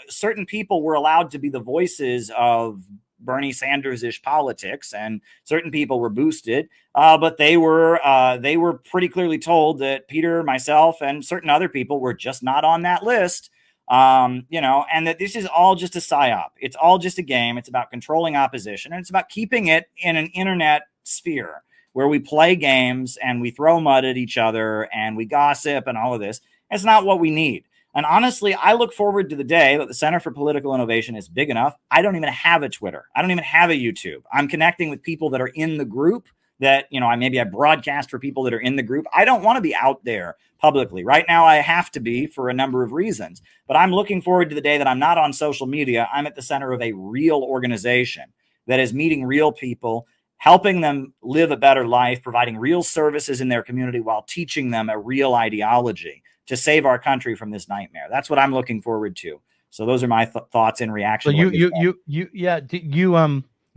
certain people were allowed to be the voices of Bernie Sanders-ish politics, and certain people were boosted, but they were pretty clearly told that Peter, myself, and certain other people were just not on that list. And that this is all just a psyop. It's all just a game. It's about controlling opposition, and it's about keeping it in an internet sphere where we play games and we throw mud at each other and we gossip and all of this. It's not what we need. And honestly, I look forward to the day that the Center for Political Innovation is big enough. I don't even have a Twitter. I don't even have a YouTube. I'm connecting with people that are in the group that, I broadcast for people that are in the group. I don't want to be out there publicly. Right now, I have to be for a number of reasons. But I'm looking forward to the day that I'm not on social media. I'm at the center of a real organization that is meeting real people, helping them live a better life, providing real services in their community while teaching them a real ideology to save our country from this nightmare. That's what I'm looking forward to. So those are my thoughts in reaction. So you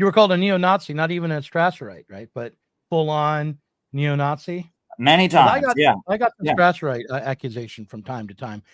were called a neo-Nazi, not even a Strasserite, right? But full on neo-Nazi. Many times. I got the Strasserite accusation from time to time.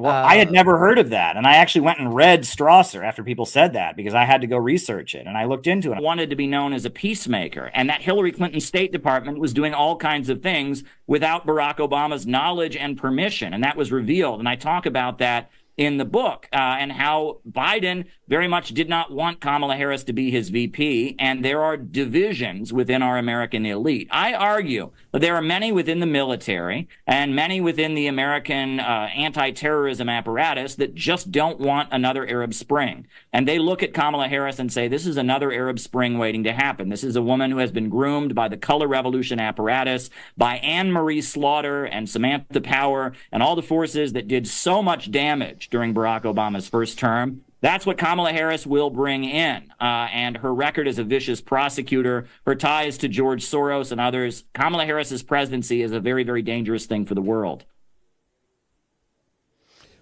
I had never heard of that. And I actually went and read Strasser after people said that, because I had to go research it. And I looked into it. I wanted to be known as a peacemaker. And that Hillary Clinton State Department was doing all kinds of things without Barack Obama's knowledge and permission. And that was revealed. And I talk about that in the book, and how Biden very much did not want Kamala Harris to be his VP, and there are divisions within our American elite. I argue that there are many within the military and many within the American anti-terrorism apparatus that just don't want another Arab Spring. And they look at Kamala Harris and say, this is another Arab Spring waiting to happen. This is a woman who has been groomed by the color revolution apparatus, by Anne Marie Slaughter and Samantha Power and all the forces that did so much damage during Barack Obama's first term. That's what Kamala Harris will bring in. And her record as a vicious prosecutor, her ties to George Soros and others. Kamala Harris's presidency is a very, very dangerous thing for the world.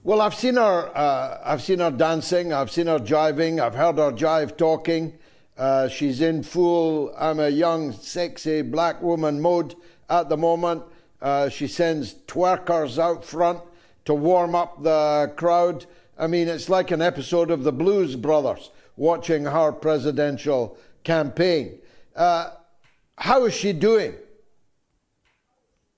Well, I've seen her dancing. I've seen her jiving. I've heard her jive talking. She's in full, I'm a young, sexy black woman mode at the moment. She sends twerkers out front to warm up the crowd. I mean, it's like an episode of the Blues Brothers watching her presidential campaign. How is she doing?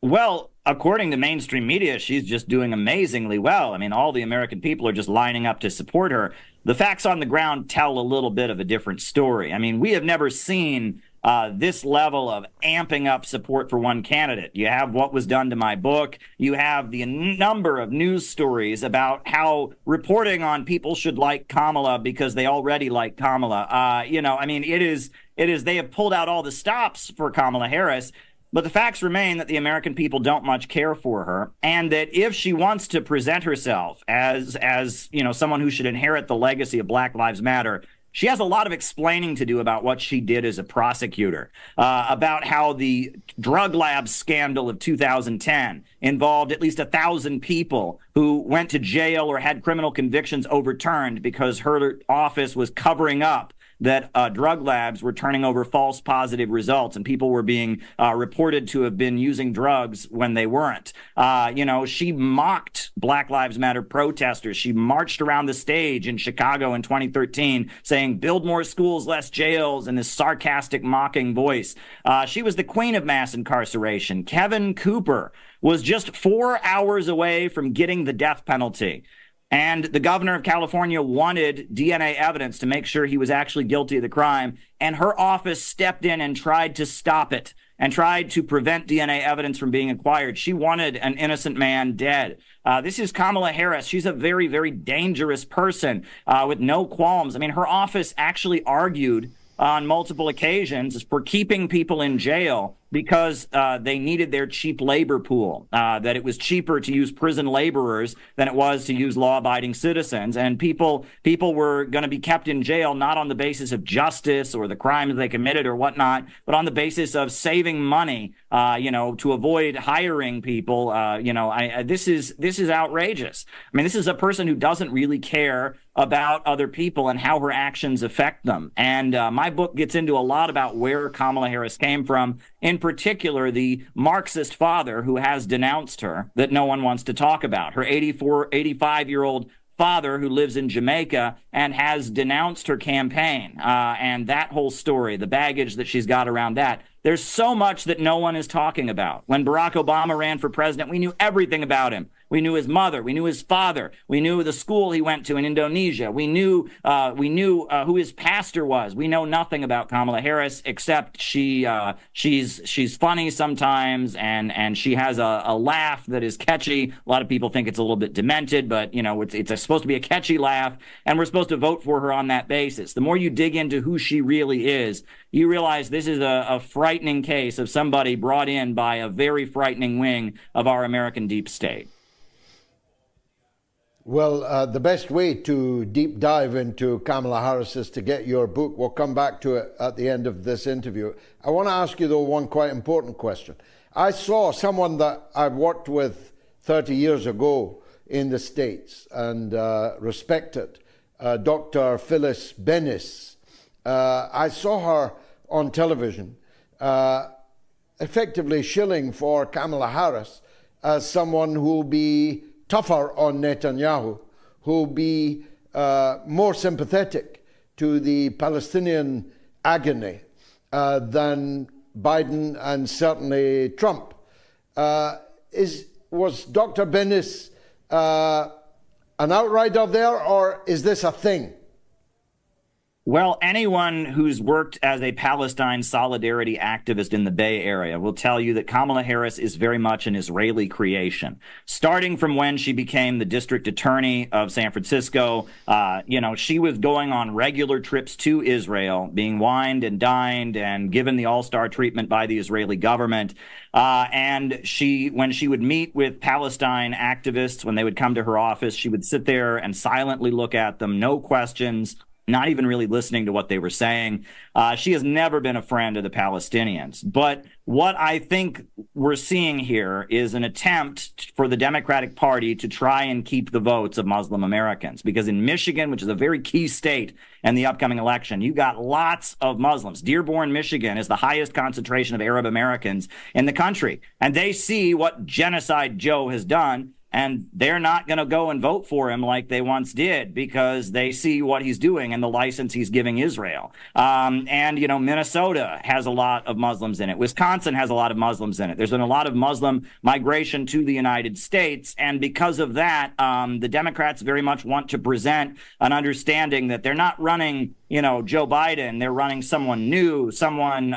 Well, according to mainstream media, she's just doing amazingly well. I mean, all the American people are just lining up to support her. The facts on the ground tell a little bit of a different story. I mean, we have never seen this level of amping up support for one candidate. You have what was done to my book. You have the number of news stories about how reporting on people should like Kamala because they already like Kamala. They have pulled out all the stops for Kamala Harris. But the facts remain that the American people don't much care for her, and that if she wants to present herself as someone who should inherit the legacy of Black Lives Matter, she has a lot of explaining to do about what she did as a prosecutor, about how the drug lab scandal of 2010 involved at least 1,000 people who went to jail or had criminal convictions overturned because her office was covering up that drug labs were turning over false positive results, and people were being reported to have been using drugs when they weren't. She mocked Black Lives Matter protesters. She marched around the stage in Chicago in 2013 saying, build more schools, less jails, in this sarcastic, mocking voice. She was the queen of mass incarceration. Kevin Cooper was just 4 hours away from getting the death penalty. And the governor of California wanted DNA evidence to make sure he was actually guilty of the crime. And her office stepped in and tried to stop it and tried to prevent DNA evidence from being acquired. She wanted an innocent man dead. This is Kamala Harris. She's a very, very dangerous person with no qualms. I mean, her office actually argued on multiple occasions for keeping people in jail because they needed their cheap labor pool, that it was cheaper to use prison laborers than it was to use law-abiding citizens. And people were going to be kept in jail not on the basis of justice or the crimes they committed or whatnot, but on the basis of saving money, to avoid hiring people. This is outrageous. I mean, this is a person who doesn't really care about other people and how her actions affect them. And my book gets into a lot about where Kamala Harris came from, in particular, the Marxist father who has denounced her that no one wants to talk about. Her 85-year-old father who lives in Jamaica and has denounced her campaign, and that whole story, the baggage that she's got around that. There's so much that no one is talking about. When Barack Obama ran for president, we knew everything about him. We knew his mother. We knew his father. We knew the school he went to in Indonesia. We knew who his pastor was. We know nothing about Kamala Harris except she's funny sometimes, and she has a laugh that is catchy. A lot of people think it's a little bit demented, but it's supposed to be a catchy laugh, and we're supposed to vote for her on that basis. The more you dig into who she really is, you realize this is a frightening case of somebody brought in by a very frightening wing of our American deep state. Well, the best way to deep dive into Kamala Harris is to get your book. We'll come back to it at the end of this interview. I want to ask you, though, one quite important question. I saw someone that I worked with 30 years ago in the States and respected, Dr. Phyllis Bennis. I saw her on television effectively shilling for Kamala Harris as someone who will be tougher on Netanyahu, who'll be more sympathetic to the Palestinian agony than Biden and certainly Trump. Was Dr. Bennis an outrider there, or is this a thing? Well, anyone who's worked as a Palestine solidarity activist in the Bay Area will tell you that Kamala Harris is very much an Israeli creation. Starting from when she became the district attorney of San Francisco, she was going on regular trips to Israel, being wined and dined and given the all-star treatment by the Israeli government. And when she would meet with Palestine activists, when they would come to her office, she would sit there and silently look at them, no questions, not even really listening to what they were saying. She has never been a friend of the Palestinians. But what I think we're seeing here is an attempt for the Democratic Party to try and keep the votes of Muslim Americans. Because in Michigan, which is a very key state in the upcoming election, you got lots of Muslims. Dearborn, Michigan is the highest concentration of Arab Americans in the country. And they see what Genocide Joe has done, and they're not going to go and vote for him like they once did because they see what he's doing and the license he's giving Israel. Minnesota has a lot of Muslims in it. Wisconsin has a lot of Muslims in it. There's been a lot of Muslim migration to the United States. And because of that, the Democrats very much want to present an understanding that they're not running, Joe Biden. They're running someone new, someone,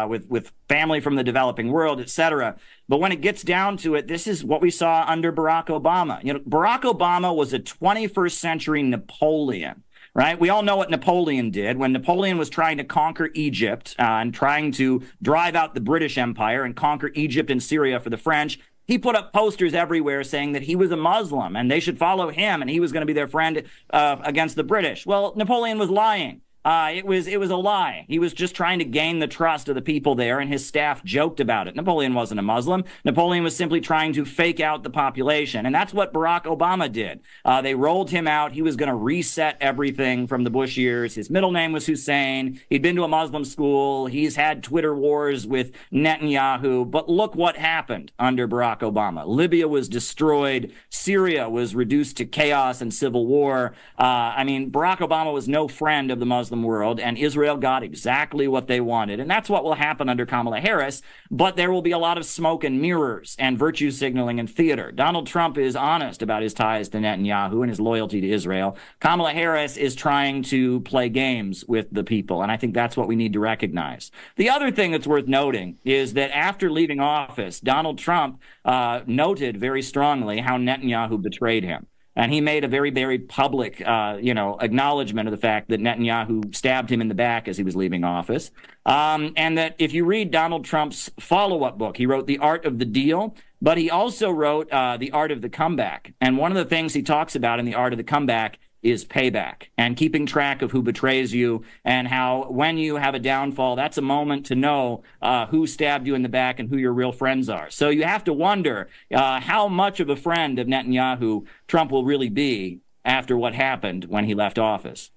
with family from the developing world, et cetera. But when it gets down to it, this is what we saw under Barack Obama. Barack Obama was a 21st century Napoleon, right? We all know what Napoleon did. When Napoleon was trying to conquer Egypt and trying to drive out the British Empire and conquer Egypt and Syria for the French, he put up posters everywhere saying that he was a Muslim and they should follow him and he was going to be their friend against the British. Well, Napoleon was lying. It was a lie. He was just trying to gain the trust of the people there, and his staff joked about it. Napoleon wasn't a Muslim. Napoleon was simply trying to fake out the population, and that's what Barack Obama did. They rolled him out. He was going to reset everything from the Bush years. His middle name was Hussein. He'd been to a Muslim school. He's had Twitter wars with Netanyahu. But look what happened under Barack Obama. Libya was destroyed. Syria was reduced to chaos and civil war. Barack Obama was no friend of the Muslim world, and Israel got exactly what they wanted. And that's what will happen under Kamala Harris, but there will be a lot of smoke and mirrors and virtue signaling and theater. Donald Trump is honest about his ties to Netanyahu and his loyalty to Israel. Kamala Harris is trying to play games with the people, and I think that's what we need to recognize. The other thing that's worth noting is that after leaving office, Donald Trump noted very strongly how Netanyahu betrayed him. And he made a very, very public, acknowledgement of the fact that Netanyahu stabbed him in the back as he was leaving office. And that if you read Donald Trump's follow-up book, he wrote The Art of the Deal, but he also wrote The Art of the Comeback. And one of the things he talks about in The Art of the Comeback is payback and keeping track of who betrays you, and how when you have a downfall, that's a moment to know who stabbed you in the back and who your real friends are. So you have to wonder how much of a friend of Netanyahu Trump will really be after what happened when he left office.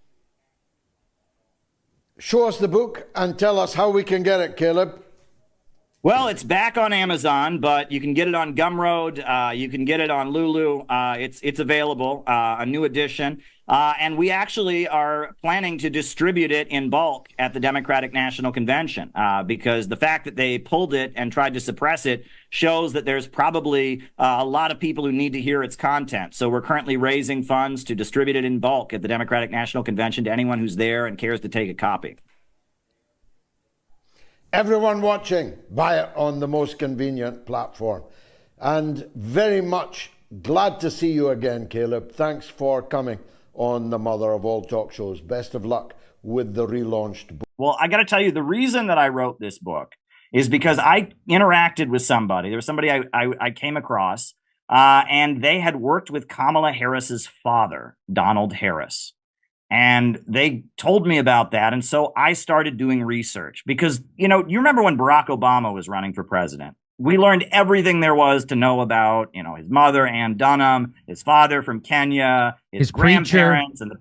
Show us the book and tell us how we can get it, Caleb. Well, it's back on Amazon, but you can get it on Gumroad. You can get it on Lulu. It's available, a new edition. And we actually are planning to distribute it in bulk at the Democratic National Convention, because the fact that they pulled it and tried to suppress it shows that there's probably a lot of people who need to hear its content. So we're currently raising funds to distribute it in bulk at the Democratic National Convention to anyone who's there and cares to take a copy. Everyone watching, buy it on the most convenient platform. And very much glad to see you again, Caleb. Thanks for coming on the mother of all talk shows. Best of luck with the relaunched book. Well, I got to tell you, the reason that I wrote this book is because I interacted with somebody. There was somebody I came across, and they had worked with Kamala Harris's father, Donald Harris. And they told me about that. And so I started doing research because, you remember when Barack Obama was running for president? We learned everything there was to know about, his mother, Ann Dunham, his father from Kenya, his grandparents, and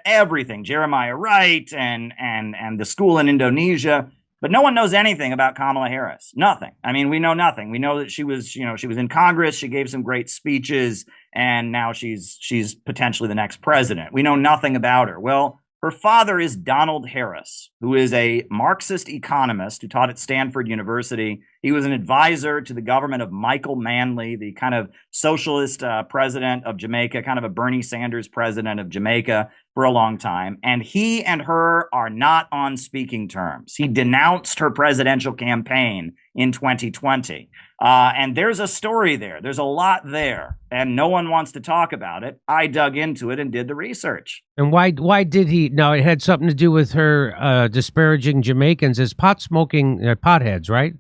everything, Jeremiah Wright, and the school in Indonesia. But no one knows anything about Kamala Harris. Nothing. I mean, we know nothing. We know that she was in Congress. She gave some great speeches, and now she's potentially the next president. We know nothing about her. Well, her father is Donald Harris, who is a Marxist economist who taught at Stanford University. He was an advisor to the government of Michael Manley, the kind of socialist president of Jamaica, kind of a Bernie Sanders president of Jamaica for a long time. And he and her are not on speaking terms. He denounced her presidential campaign in 2020. And there's a story there. There's a lot there. And no one wants to talk about it. I dug into it and did the research. And why did he? Now, it had something to do with her disparaging Jamaicans as pot-smoking potheads, right?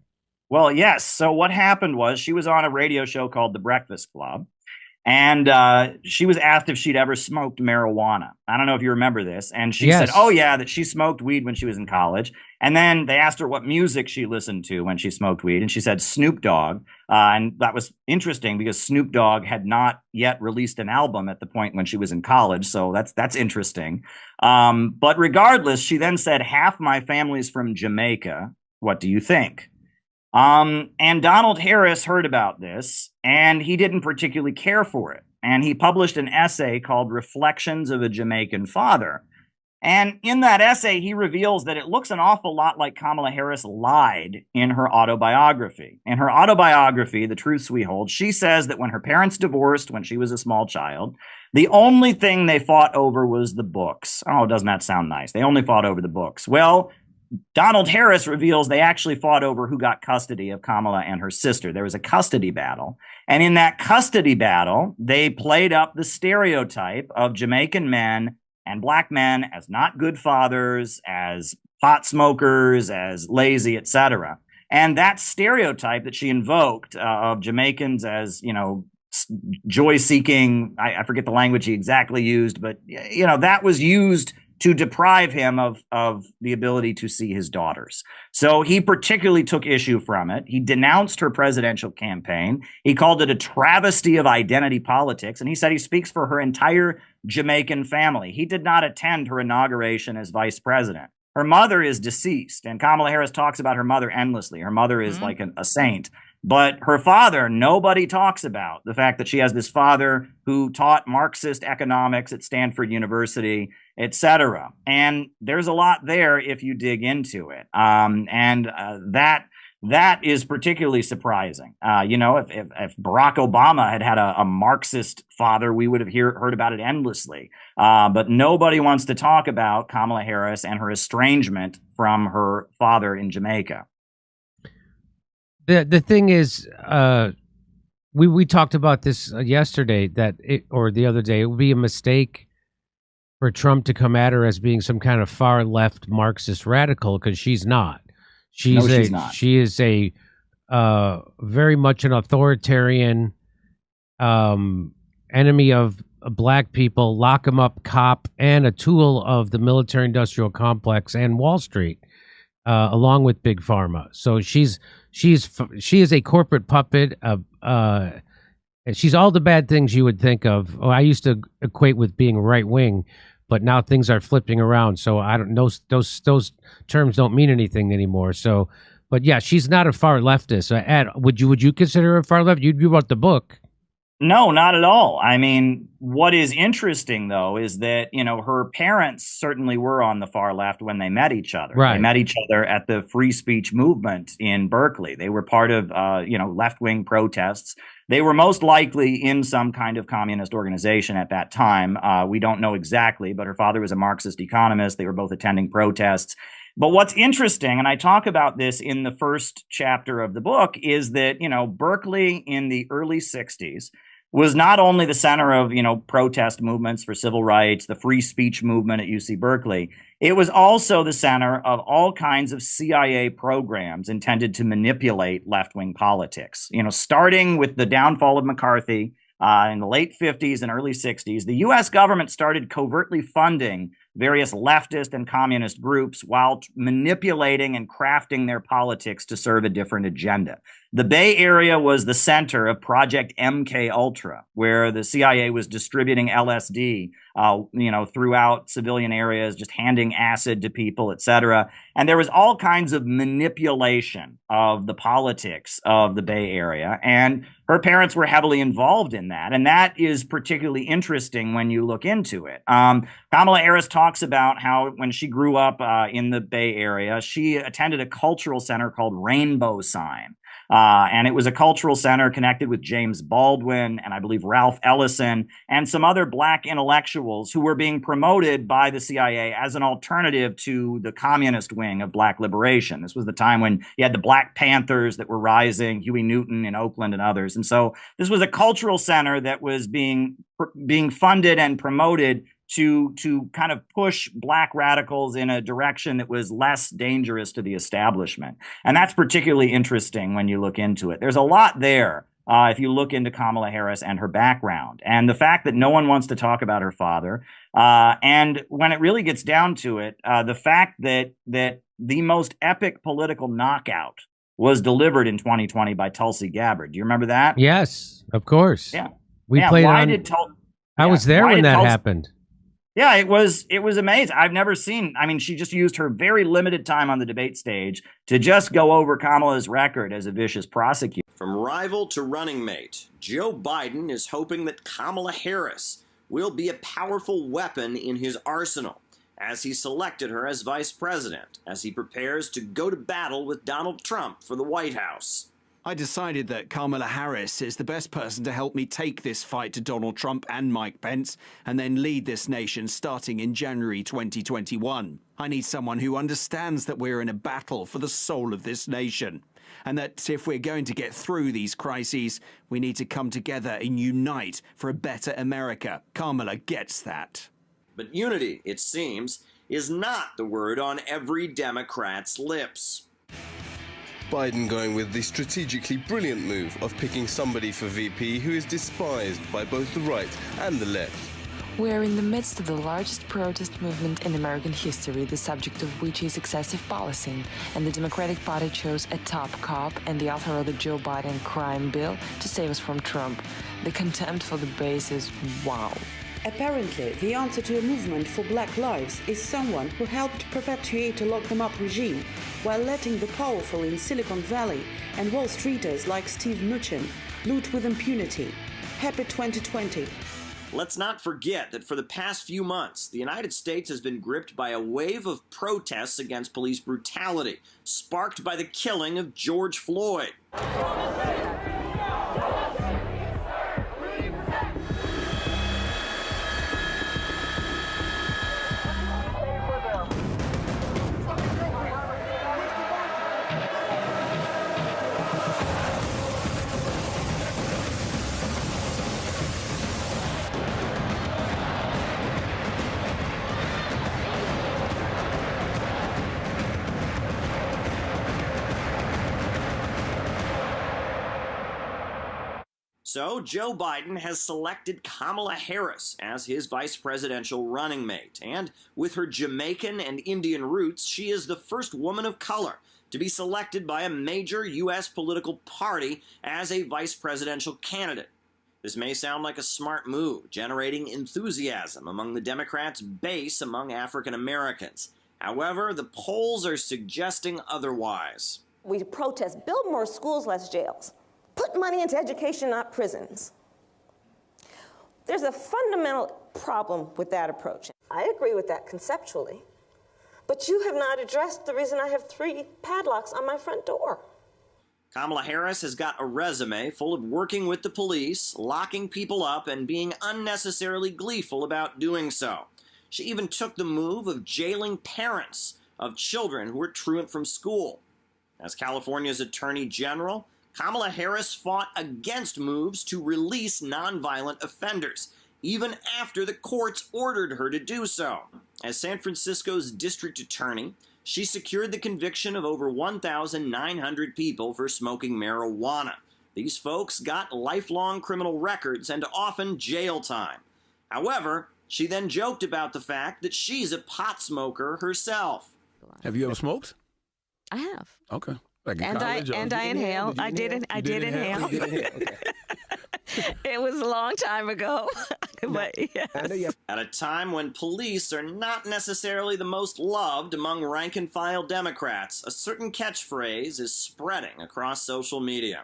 Well, yes. So what happened was she was on a radio show called The Breakfast Club. And she was asked if she'd ever smoked marijuana. I don't know if you remember this. And she said, oh, yeah, that she smoked weed when she was in college. And then they asked her what music she listened to when she smoked weed. And she said Snoop Dogg. And that was interesting because Snoop Dogg had not yet released an album at the point when she was in college. So that's interesting. But regardless, she then said, half my family's from Jamaica. What do you think? And Donald Harris heard about this, and he didn't particularly care for it. And he published an essay called Reflections of a Jamaican Father. And in that essay, he reveals that it looks an awful lot like Kamala Harris lied in her autobiography. In her autobiography, The Truths We Hold, she says that when her parents divorced when she was a small child, the only thing they fought over was the books. Oh, doesn't that sound nice? They only fought over the books. Well, Donald Harris reveals they actually fought over who got custody of Kamala and her sister. There was a custody battle. And in that custody battle, they played up the stereotype of Jamaican men and black men as not good fathers, as pot smokers, as lazy, etc. And that stereotype that she invoked of Jamaicans as, joy-seeking, I forget the language he exactly used, but, that was used to deprive him of the ability to see his daughters. So he particularly took issue from it. He denounced her presidential campaign. He called it a travesty of identity politics. And he said he speaks for her entire Jamaican family. He did not attend her inauguration as vice president. Her mother is deceased, and Kamala Harris talks about her mother endlessly. Her mother is like a saint. But her father, nobody talks about the fact that she has this father who taught Marxist economics at Stanford University, etc. And there's a lot there if you dig into it. That is particularly surprising. If Barack Obama had a Marxist father, we would have heard about it endlessly. But nobody wants to talk about Kamala Harris and her estrangement from her father in Jamaica. The thing is, we talked about this yesterday or the other day. It would be a mistake for Trump to come at her as being some kind of far left Marxist radical, because she's not. She's not. She is a very much an authoritarian enemy of black people, lock them up cop, and a tool of the military-industrial complex and Wall Street, along with Big Pharma. So she is a corporate puppet. She's all the bad things you would think of. Oh, I used to equate with being right wing, but now things are flipping around. So I don't know, those terms don't mean anything anymore. So, but yeah, she's not a far leftist. Would you consider her a far left? You wrote the book. No, not at all. I mean, what is interesting, though, is that, her parents certainly were on the far left when they met each other. Right. They met each other at the free speech movement in Berkeley. They were part of, left-wing protests. They were most likely in some kind of communist organization at that time. We don't know exactly, but her father was a Marxist economist. They were both attending protests. But what's interesting, and I talk about this in the first chapter of the book, is that, Berkeley in the early 60s was not only the center of, protest movements for civil rights, the free speech movement at UC Berkeley. It was also the center of all kinds of CIA programs intended to manipulate left-wing politics. Starting with the downfall of McCarthy in the late 50s and early 60s, the U.S. government started covertly funding various leftist and communist groups while manipulating and crafting their politics to serve a different agenda. The Bay Area was the center of Project MK Ultra, where the CIA was distributing LSD, throughout civilian areas, just handing acid to people, etc. And there was all kinds of manipulation of the politics of the Bay Area. And her parents were heavily involved in that. And that is particularly interesting when you look into it. Kamala Harris talks about how when she grew up in the Bay Area, she attended a cultural center called Rainbow Sign. And it was a cultural center connected with James Baldwin and I believe Ralph Ellison and some other black intellectuals who were being promoted by the CIA as an alternative to the communist wing of black liberation. This was the time when you had the Black Panthers that were rising, Huey Newton in Oakland and others. And so this was a cultural center that was being funded and promoted to kind of push black radicals in a direction that was less dangerous to the establishment. And that's particularly interesting when you look into it. There's a lot there if you look into Kamala Harris and her background. And the fact that no one wants to talk about her father. And when it really gets down to it, the fact that the most epic political knockout was delivered in 2020 by Tulsi Gabbard. Do you remember that? Yes, of course. Yeah. We played why on. did I was there when that happened. Yeah, it was amazing. I've never seen, she just used her very limited time on the debate stage to just go over Kamala's record as a vicious prosecutor. From rival to running mate, Joe Biden is hoping that Kamala Harris will be a powerful weapon in his arsenal as he selected her as vice president, as he prepares to go to battle with Donald Trump for the White House. I decided that Kamala Harris is the best person to help me take this fight to Donald Trump and Mike Pence and then lead this nation starting in January 2021. I need someone who understands that we're in a battle for the soul of this nation and that if we're going to get through these crises, we need to come together and unite for a better America. Kamala gets that. But unity, it seems, is not the word on every Democrat's lips. Biden going with the strategically brilliant move of picking somebody for VP who is despised by both the right and the left. We're in the midst of the largest protest movement in American history, the subject of which is excessive policing, and the Democratic Party chose a top cop and the author of the Joe Biden crime bill to save us from Trump. The contempt for the base is wow. Apparently, the answer to a movement for Black lives is someone who helped perpetuate a lock-them-up regime while letting the powerful in Silicon Valley and Wall Streeters like Steve Mnuchin loot with impunity. Happy 2020. Let's not forget that for the past few months, the United States has been gripped by a wave of protests against police brutality, sparked by the killing of George Floyd. So Joe Biden has selected Kamala Harris as his vice presidential running mate. And with her Jamaican and Indian roots, she is the first woman of color to be selected by a major U.S. political party as a vice presidential candidate. This may sound like a smart move, generating enthusiasm among the Democrats' base among African Americans. However, the polls are suggesting otherwise. We protest, build more schools, less jails. Put money into education, not prisons. There's a fundamental problem with that approach. I agree with that conceptually, but you have not addressed the reason I have 3 padlocks on my front door. Kamala Harris has got a resume full of working with the police, locking people up, and being unnecessarily gleeful about doing so. She even took the move of jailing parents of children who were truant from school. As California's Attorney General, Kamala Harris fought against moves to release nonviolent offenders, even after the courts ordered her to do so. As San Francisco's district attorney, she secured the conviction of over 1,900 people for smoking marijuana. These folks got lifelong criminal records and often jail time. However, she then joked about the fact that she's a pot smoker herself. Have you ever smoked? I have. Okay. Like And I inhale. I did inhale. It was a long time ago. But yes. At a time when police are not necessarily the most loved among rank-and-file Democrats, a certain catchphrase is spreading across social media.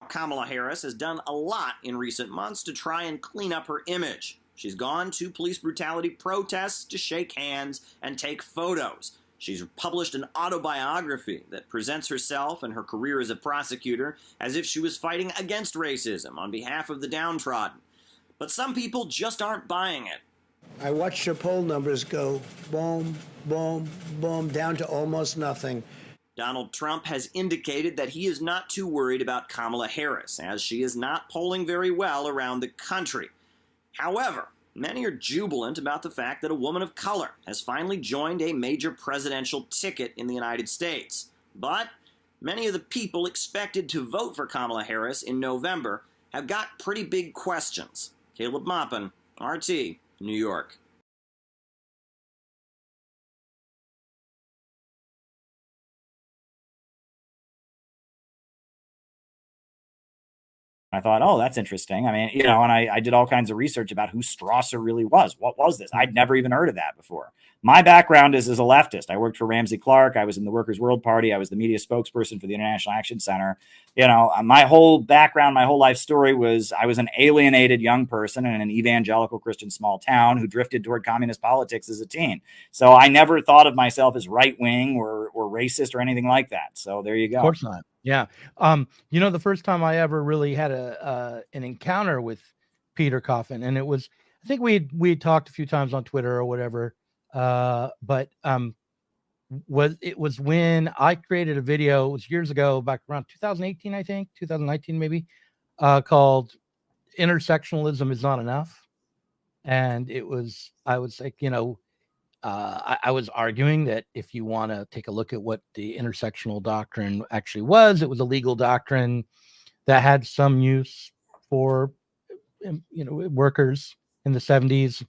Kamala Harris has done a lot in recent months to try and clean up her image. She's gone to police brutality protests to shake hands and take photos. She's published an autobiography that presents herself and her career as a prosecutor as if she was fighting against racism on behalf of the downtrodden. But some people just aren't buying it. I watched her poll numbers go boom, boom, boom, down to almost nothing. Donald Trump has indicated that he is not too worried about Kamala Harris, as she is not polling very well around the country. However, many are jubilant about the fact that a woman of color has finally joined a major presidential ticket in the United States. But many of the people expected to vote for Kamala Harris in November have got pretty big questions. Caleb Maupin, RT, New York. I thought, oh, that's interesting. I mean, and I did all kinds of research about who Strasser really was. What was this? I'd never even heard of that before. My background is as a leftist. I worked for Ramsey Clark. I was in the Workers' World Party. I was the media spokesperson for the International Action Center. My whole background, my whole life story was I was an alienated young person in an evangelical Christian small town who drifted toward communist politics as a teen. So I never thought of myself as right-wing or racist or anything like that. So there you go. Of course not. Yeah. The first time I ever really had an encounter with Peter Coffin, and it was, I think we talked a few times on Twitter or whatever. But it was when I created a video, it was years ago, back around 2018, I think 2019, maybe, called Intersectionalism is Not Enough. And I was like, I was arguing that if you want to take a look at what the intersectional doctrine actually was, it was a legal doctrine that had some use for, workers in the 70s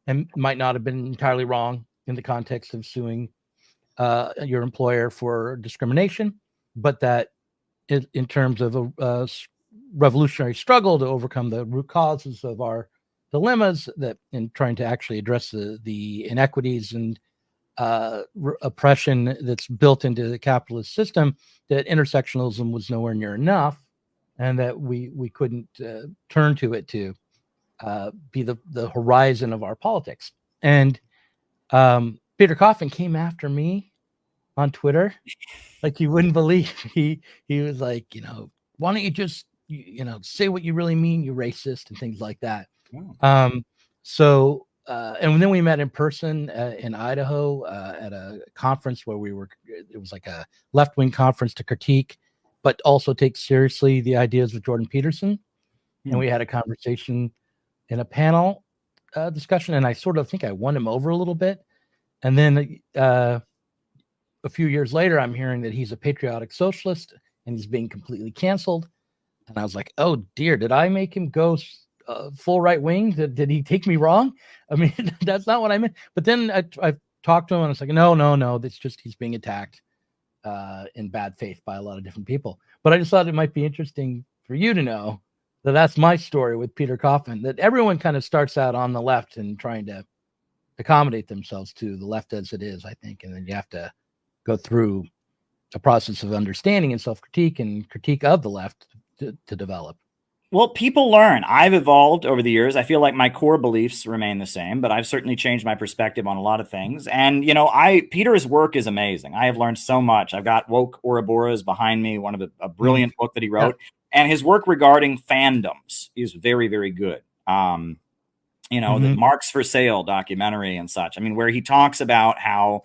and might not have been entirely wrong in the context of suing your employer for discrimination, but that in terms of a revolutionary struggle to overcome the root causes of our dilemmas, that in trying to actually address the inequities and oppression that's built into the capitalist system, that intersectionalism was nowhere near enough, and that we couldn't turn to it to be the horizon of our politics. And Peter Coffin came after me on Twitter, like you wouldn't believe. He was like, why don't you just say what you really mean, you racist, and things like that. And then we met in person in Idaho at a conference where it was like a left-wing conference to critique but also takes seriously the ideas of Jordan Peterson. Hmm. And we had a conversation in a panel discussion, and I sort of think I won him over a little bit. And then a few years later, I'm hearing that he's a patriotic socialist and he's being completely canceled. And I was like, oh dear, did I make him go full right wing? Did he take me wrong? I mean, that's not what I meant. But then I talked to him and I was like, no, that's just he's being attacked in bad faith by a lot of different people. But I just thought it might be interesting for you to know that that's my story with Peter Kaufman, that everyone kind of starts out on the left and trying to accommodate themselves to the left as it is, I think. And then you have to go through a process of understanding and self-critique and critique of the left to develop. Well, people learn. I've evolved over the years. I feel like my core beliefs remain the same, but I've certainly changed my perspective on a lot of things. And, Peter's work is amazing. I have learned so much. I've got Woke Ouroboros behind me, a brilliant book that he wrote. Yeah. And his work regarding fandoms is very, very good. The Marx for Sale documentary and such. I mean, where he talks about how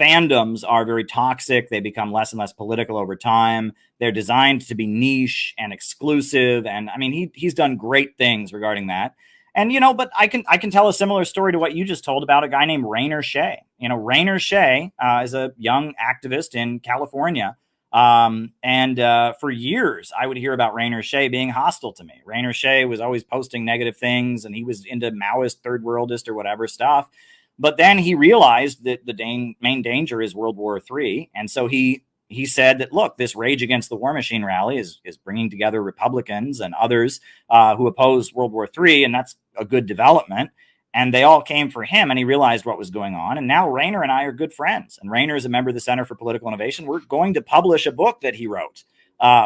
fandoms are very toxic. They become less and less political over time. They're designed to be niche and exclusive. And I mean, he's done great things regarding that. And, but I can tell a similar story to what you just told about a guy named Rainer Shea. Rainer Shea is a young activist in California. For years, I would hear about Rainer Shea being hostile to me. Rainer Shea was always posting negative things, and he was into Maoist, third worldist or whatever stuff. But then he realized that the main danger is World War III. And so he said that, look, this Rage Against the War Machine rally is bringing together Republicans and others who oppose World War III. And that's a good development. And they all came for him, and he realized what was going on. And now Rainer and I are good friends. And Rainer is a member of the Center for Political Innovation. We're going to publish a book that he wrote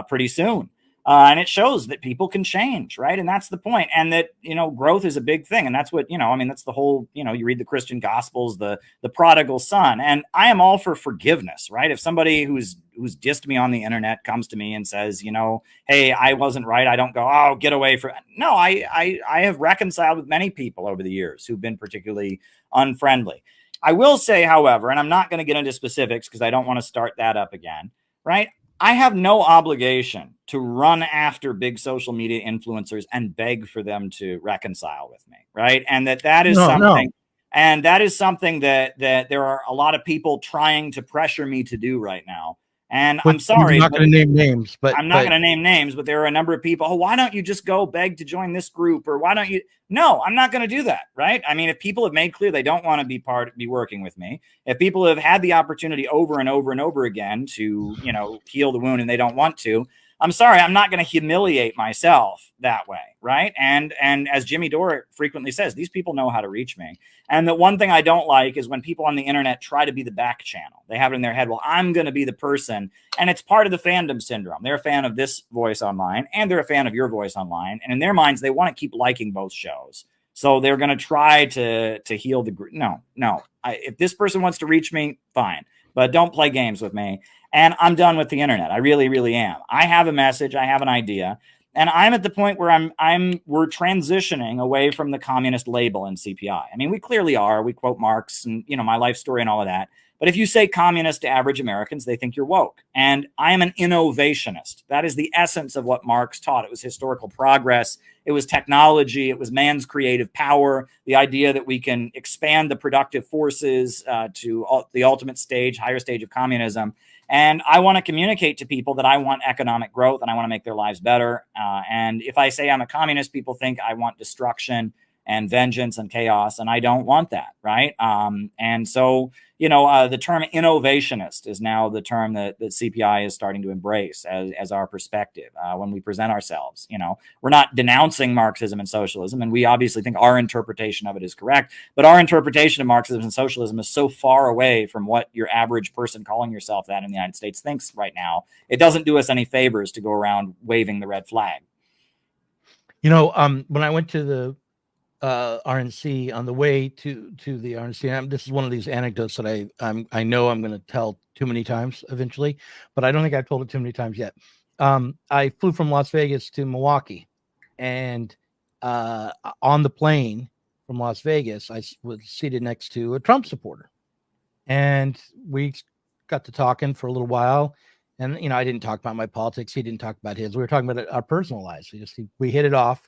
pretty soon. And it shows that people can change, right? And that's the point. And that, growth is a big thing. And that's what, that's the whole, you read the Christian Gospels, the prodigal son. And I am all for forgiveness, right? If somebody who's dissed me on the internet comes to me and says, hey, I wasn't right, I don't go, oh, get away from. No, I have reconciled with many people over the years who've been particularly unfriendly. I will say, however, and I'm not going to get into specifics because I don't want to start that up again, right? I have no obligation to run after big social media influencers and beg for them to reconcile with me, right? And that is something, and that is something that there are a lot of people trying to pressure me to do right now. And I'm sorry, I'm not going to name names, but I'm not going to name names, but there are a number of people. Oh, why don't you just go beg to join this group? Or why don't you? No, I'm not going to do that. Right. I mean, if people have made clear they don't want to be working with me, if people have had the opportunity over and over and over again to, heal the wound and they don't want to, I'm sorry, I'm not going to humiliate myself that way. Right. And as Jimmy Dore frequently says, these people know how to reach me. And the one thing I don't like is when people on the internet try to be the back channel. They have it in their head, well, I'm going to be the person. And it's part of the fandom syndrome. They're a fan of this voice online and they're a fan of your voice online. And in their minds, they want to keep liking both shows. So they're going to try to heal the group. No. If this person wants to reach me, fine. But don't play games with me. And I'm done with the internet. I really, really am. I have a message. I have an idea. And I'm at the point where we're transitioning away from the communist label in CPI. I mean, we clearly are. We quote Marx and, my life story and all of that. But if you say communist to average Americans, they think you're woke. And I am an innovationist. That is the essence of what Marx taught. It was historical progress. It was technology. It was man's creative power. The idea that we can expand the productive forces to the ultimate stage, higher stage of communism. And I want to communicate to people that I want economic growth and I want to make their lives better. And if I say I'm a communist, people think I want destruction and vengeance and chaos. And I don't want that. Right. And so, the term innovationist is now the term that CPI is starting to embrace as our perspective when we present ourselves. We're not denouncing Marxism and socialism, and we obviously think our interpretation of it is correct. But our interpretation of Marxism and socialism is so far away from what your average person calling yourself that in the United States thinks right now. It doesn't do us any favors to go around waving the red flag. When I went to the RNC on the way to the RNC. This is one of these anecdotes that I know I'm going to tell too many times eventually, but I don't think I've told it too many times yet. I flew from Las Vegas to Milwaukee, and on the plane from Las Vegas, I was seated next to a Trump supporter, and we got to talking for a little while. And, I didn't talk about my politics. He didn't talk about his. We were talking about our personal lives. We hit it off.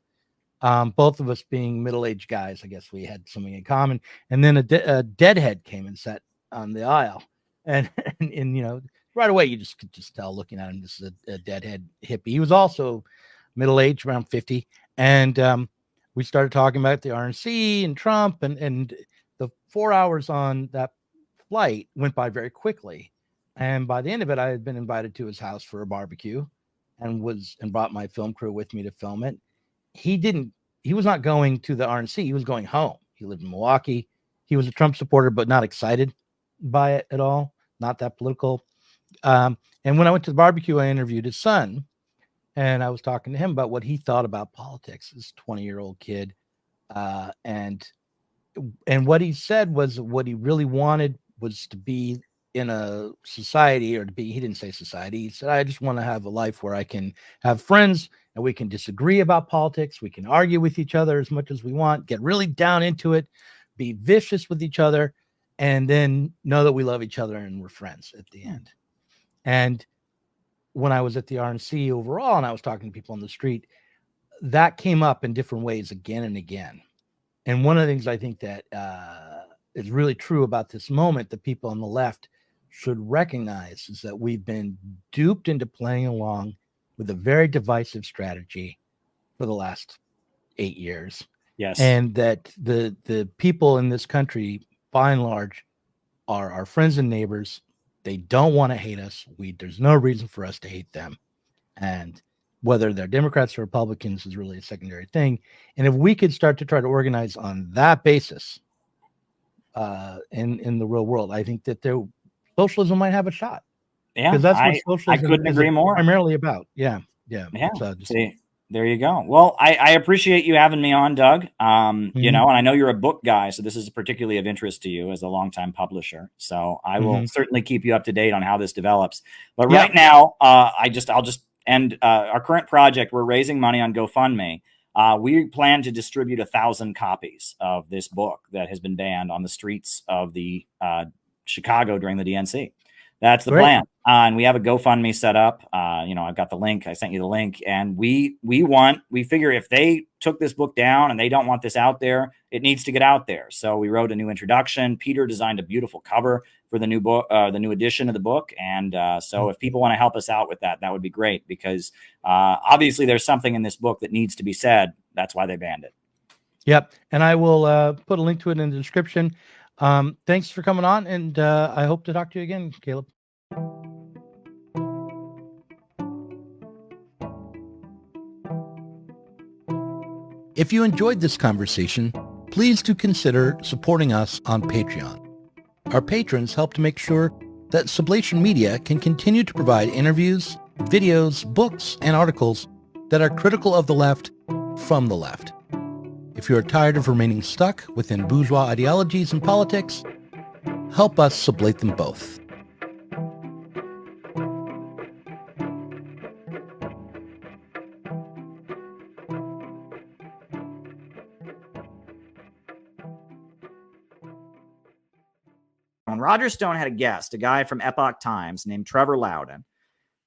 Both of us being middle-aged guys, I guess we had something in common. And then a deadhead came and sat on the aisle. And right away, you could just tell looking at him, this is a deadhead hippie. He was also middle-aged, around 50. And we started talking about the RNC and Trump. And the 4 hours on that flight went by very quickly. And by the end of it, I had been invited to his house for a barbecue and brought my film crew with me to film it. He was not going to the RNC. He was going home. He lived in Milwaukee. He was a Trump supporter, but not excited by it at all. Not that political. And when I went to the barbecue, I interviewed his son, and I was talking to him about what he thought about politics. This 20-year-old kid. And what he said was what he really wanted was to be in a society, or he didn't say society. He said, I just want to have a life where I can have friends and we can disagree about politics. We can argue with each other as much as we want, get really down into it, be vicious with each other, and then know that we love each other and we're friends at the end. And when I was at the RNC overall and I was talking to people on the street, that came up in different ways again and again. And one of the things I think that is really true about this moment that people on the left should recognize is that we've been duped into playing along with a very divisive strategy for the last 8 years. Yes. And that the people in this country, by and large, are our friends and neighbors. They don't want to hate us. There's no reason for us to hate them. And whether they're Democrats or Republicans is really a secondary thing. And if we could start to try to organize on that basis in the real world, I think that socialism might have a shot. Yeah, because that's what socialism I couldn't agree more. Primarily about. Yeah. So see, there you go. Well, I appreciate you having me on, Doug. And I know you're a book guy, so this is particularly of interest to you as a longtime publisher. So I will certainly keep you up to date on how this develops. But right now, I'll just end our current project. We're raising money on GoFundMe. We plan to distribute 1,000 copies of this book that has been banned on the streets of the Chicago during the DNC. That's the plan. And we have a GoFundMe set up. I've got the link. I sent you the link. And we figure if they took this book down and they don't want this out there, it needs to get out there. So we wrote a new introduction. Peter designed a beautiful cover for the new book, the new edition of the book. And so if people want to help us out with that, that would be great, because obviously there's something in this book that needs to be said. That's why they banned it. Yep. And I will put a link to it in the description. Thanks for coming on, and I hope to talk to you again, Caleb. If you enjoyed this conversation, please do consider supporting us on Patreon. Our patrons help to make sure that Sublation Media can continue to provide interviews, videos, books, and articles that are critical of the left from the left. If you are tired of remaining stuck within bourgeois ideologies and politics, help us sublate them both. When Roger Stone had a guest, a guy from Epoch Times named Trevor Loudon,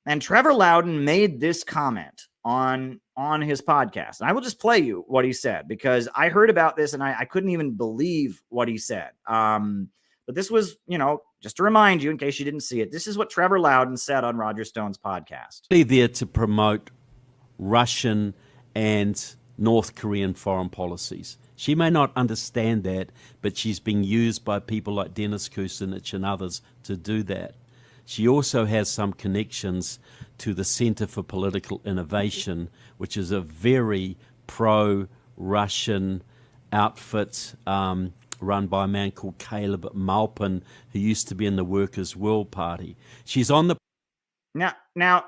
and Trevor Loudon made this comment on his podcast. And I will just play you what he said, because I heard about this and I couldn't even believe what he said. But this was, just to remind you, in case you didn't see it, this is what Trevor Loudon said on Roger Stone's podcast. There to promote Russian and North Korean foreign policies. She may not understand that, but she's being used by people like Dennis Kucinich and others to do that. She also has some connections to the Center for Political Innovation, which is a very pro-Russian outfit run by a man called Caleb Maupin, who used to be in the Workers' World Party. She's on the... Now,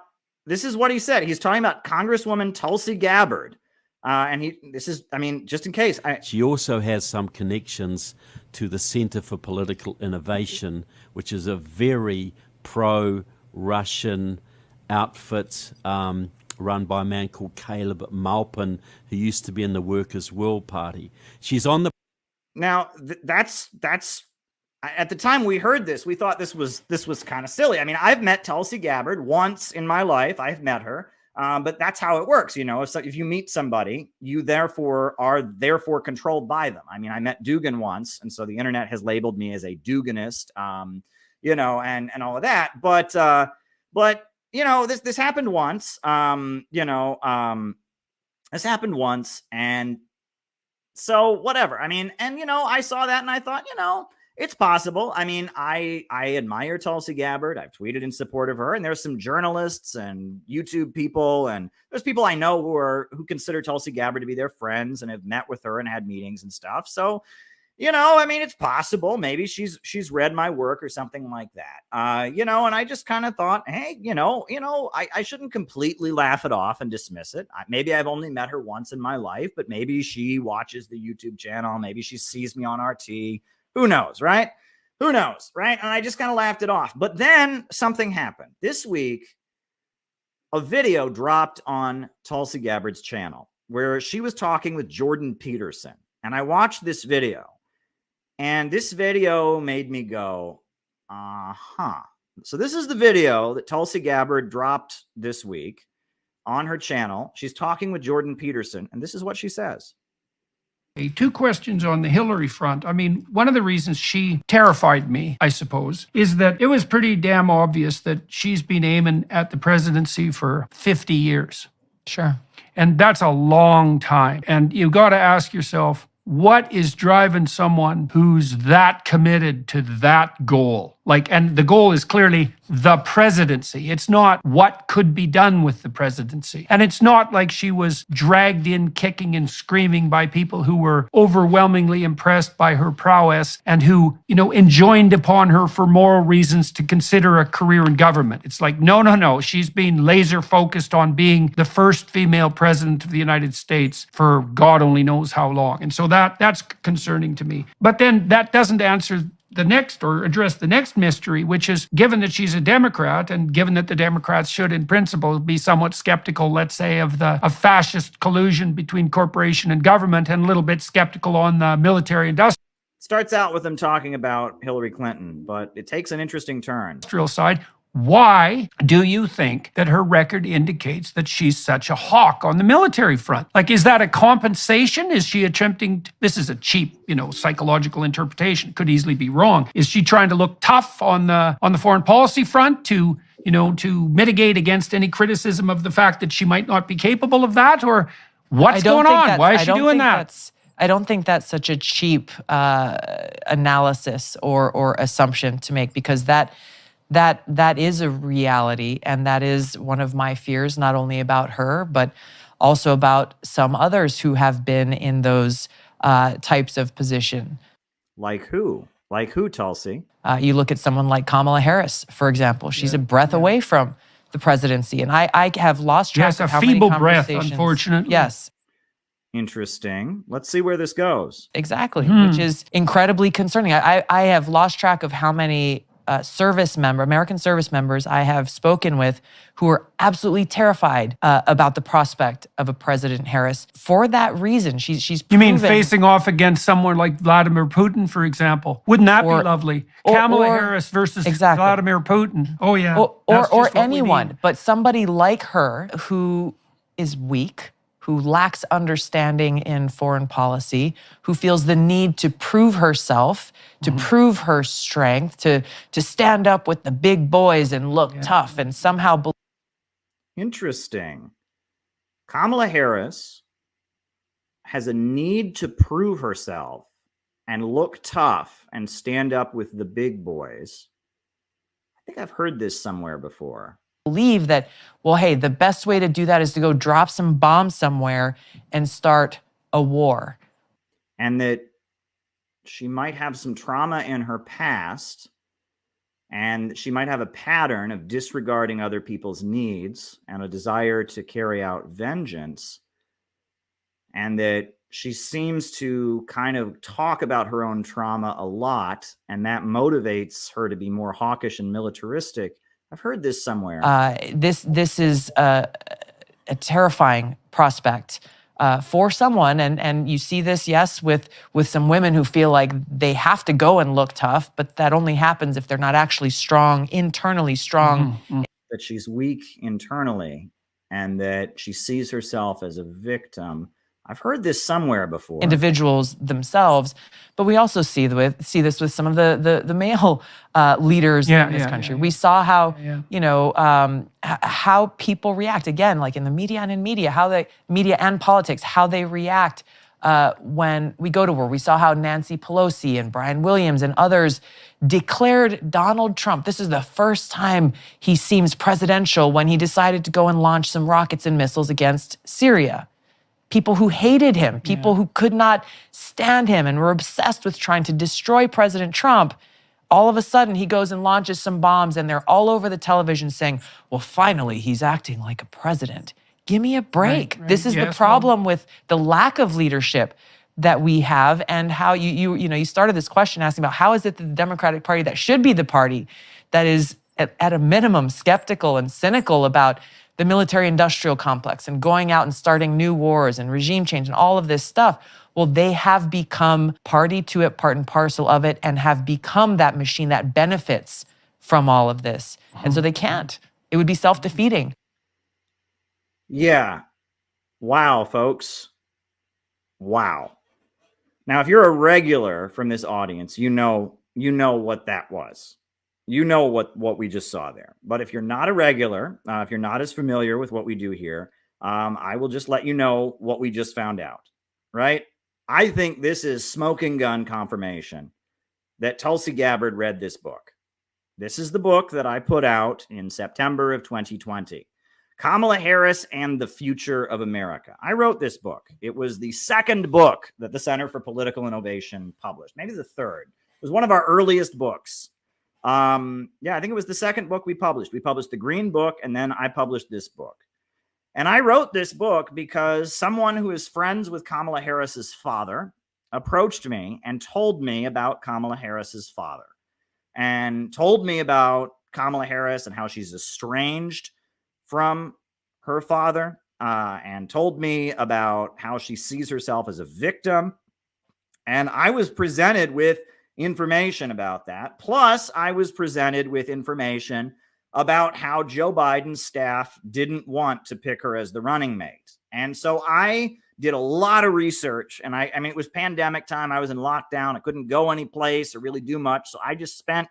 this is what he said. He's talking about Congresswoman Tulsi Gabbard. Just in case. She also has some connections to the Center for Political Innovation, which is a very pro-Russian outfit run by a man called Caleb Maupin, who used to be in the Workers' World Party. She's on the... Now, that's at the time we heard this, we thought this was kind of silly. I mean, I've met Tulsi Gabbard once in my life. I've met her. But that's how it works. You know, if you meet somebody, you therefore are controlled by them. I mean, I met Dugan once, and so the internet has labeled me as a Duganist, you know, and all of that. But you know, this happened once. This happened once, and so whatever. I mean, and you know, I saw that and I thought, you know, it's possible. I mean, I admire Tulsi Gabbard. I've tweeted in support of her, and there's some journalists and YouTube people, and there's people I know who consider Tulsi Gabbard to be their friends and have met with her and had meetings and stuff. So, you know, I mean, it's possible. Maybe she's read my work or something like that. You know, and I just kind of thought, hey, you know, I shouldn't completely laugh it off and dismiss it. Maybe I've only met her once in my life, but maybe she watches the YouTube channel. Maybe she sees me on RT. Who knows, right? Who knows, right? And I just kind of laughed it off. But then something happened. This week, a video dropped on Tulsi Gabbard's channel where she was talking with Jordan Peterson. And I watched this video. And this video made me go, uh-huh. So this is the video that Tulsi Gabbard dropped this week on her channel. She's talking with Jordan Peterson. And this is what she says. Two questions on the Hillary front. I mean, one of the reasons she terrified me, I suppose, is that it was pretty damn obvious that she's been aiming at the presidency for 50 years. Sure. And that's a long time. And you've got to ask yourself, what is driving someone who's that committed to that goal? Like, and the goal is clearly the presidency. It's not what could be done with the presidency. And it's not like she was dragged in kicking and screaming by people who were overwhelmingly impressed by her prowess and who, you know, enjoined upon her for moral reasons to consider a career in government. It's like, no. She's been laser focused on being the first female president of the United States for God only knows how long. And so that's concerning to me. But then that doesn't answer the next or address the next mystery, which is given that she's a Democrat and given that the Democrats should in principle be somewhat skeptical, let's say, of fascist collusion between corporation and government and a little bit skeptical on the military industrial Starts out with them talking about Hillary Clinton, but it takes an interesting turn. side. Why do you think that her record indicates that she's such a hawk on the military front? Like, is that a compensation? Is she attempting this is a cheap, you know, psychological interpretation. Could easily be wrong. Is she trying to look tough on the foreign policy front to, you know, to mitigate against any criticism of the fact that she might not be capable of that? Or what's going on? Why is she doing that? I don't think that's such a cheap analysis or assumption to make, because that is a reality, and that is one of my fears, not only about her, but also about some others who have been in those types of position. Like who? Like who, Tulsi? You look at someone like Kamala Harris, for example. She's a breath away from the presidency, and I have lost track of how many feeble breath, conversations. unfortunately. Yes. Interesting. Let's see where this goes. Exactly, which is incredibly concerning. I have lost track of how many American service members I have spoken with who are absolutely terrified about the prospect of a President Harris for that reason. She's You mean facing off against someone like Vladimir Putin, for example? Wouldn't that be lovely? Kamala Harris versus Vladimir Putin. Oh yeah. Or anyone, but somebody like her who is weak, who lacks understanding in foreign policy, who feels the need to prove herself, to prove her strength, to stand up with the big boys and look tough and somehow. Interesting. Kamala Harris has a need to prove herself and look tough and stand up with the big boys. I think I've heard this somewhere before. Believe that, well, hey, the best way to do that is to go drop some bombs somewhere and start a war. And that she might have some trauma in her past, and she might have a pattern of disregarding other people's needs and a desire to carry out vengeance, and that she seems to kind of talk about her own trauma a lot, and that motivates her to be more hawkish and militaristic. I've heard this somewhere. This is a terrifying prospect for someone, and you see this, yes, with some women who feel like they have to go and look tough, but that only happens if they're not actually strong, internally strong. That she's weak internally and that she sees herself as a victim. I've heard this somewhere before. Individuals themselves, but we also see this with some of the male leaders in this country. We saw how how people react, again, like in the media and in media and politics, how they react when we go to war. We saw how Nancy Pelosi and Brian Williams and others declared Donald Trump. This is the first time he seems presidential, when he decided to go and launch some rockets and missiles against Syria. People who hated him, people who could not stand him and were obsessed with trying to destroy President Trump, all of a sudden he goes and launches some bombs, and they're all over the television saying, well, finally, he's acting like a president. Give me a break. Right. This is the problem with the lack of leadership that we have, and how you started this question asking about how is it that the Democratic Party, that should be the party that is at a minimum skeptical and cynical about the military-industrial complex and going out and starting new wars and regime change and all of this stuff. Well, they have become party to it, part and parcel of it, and have become that machine that benefits from all of this. And so they can't. It would be self-defeating. Yeah. Wow, folks. Wow. Now, if you're a regular from this audience, you know what that was. You know what we just saw there. But if you're not a regular, if you're not as familiar with what we do here, I will just let you know what we just found out, right? I think this is smoking gun confirmation that Tulsi Gabbard read this book. This is the book that I put out in September of 2020. Kamala Harris and the Future of America. I wrote this book. It was the second book that the Center for Political Innovation published, maybe the third. It was one of our earliest books. I think it was the second book we published. We published the Green Book, and then I published this book. And I wrote this book because someone who is friends with Kamala Harris's father approached me and told me about Kamala Harris's father, and told me about Kamala Harris and how she's estranged from her father, and told me about how she sees herself as a victim. And I was presented with information about that. Plus, I was presented with information about how Joe Biden's staff didn't want to pick her as the running mate. And so I did a lot of research, and I mean, it was pandemic time. I was in lockdown. I couldn't go any place or really do much. So I just spent,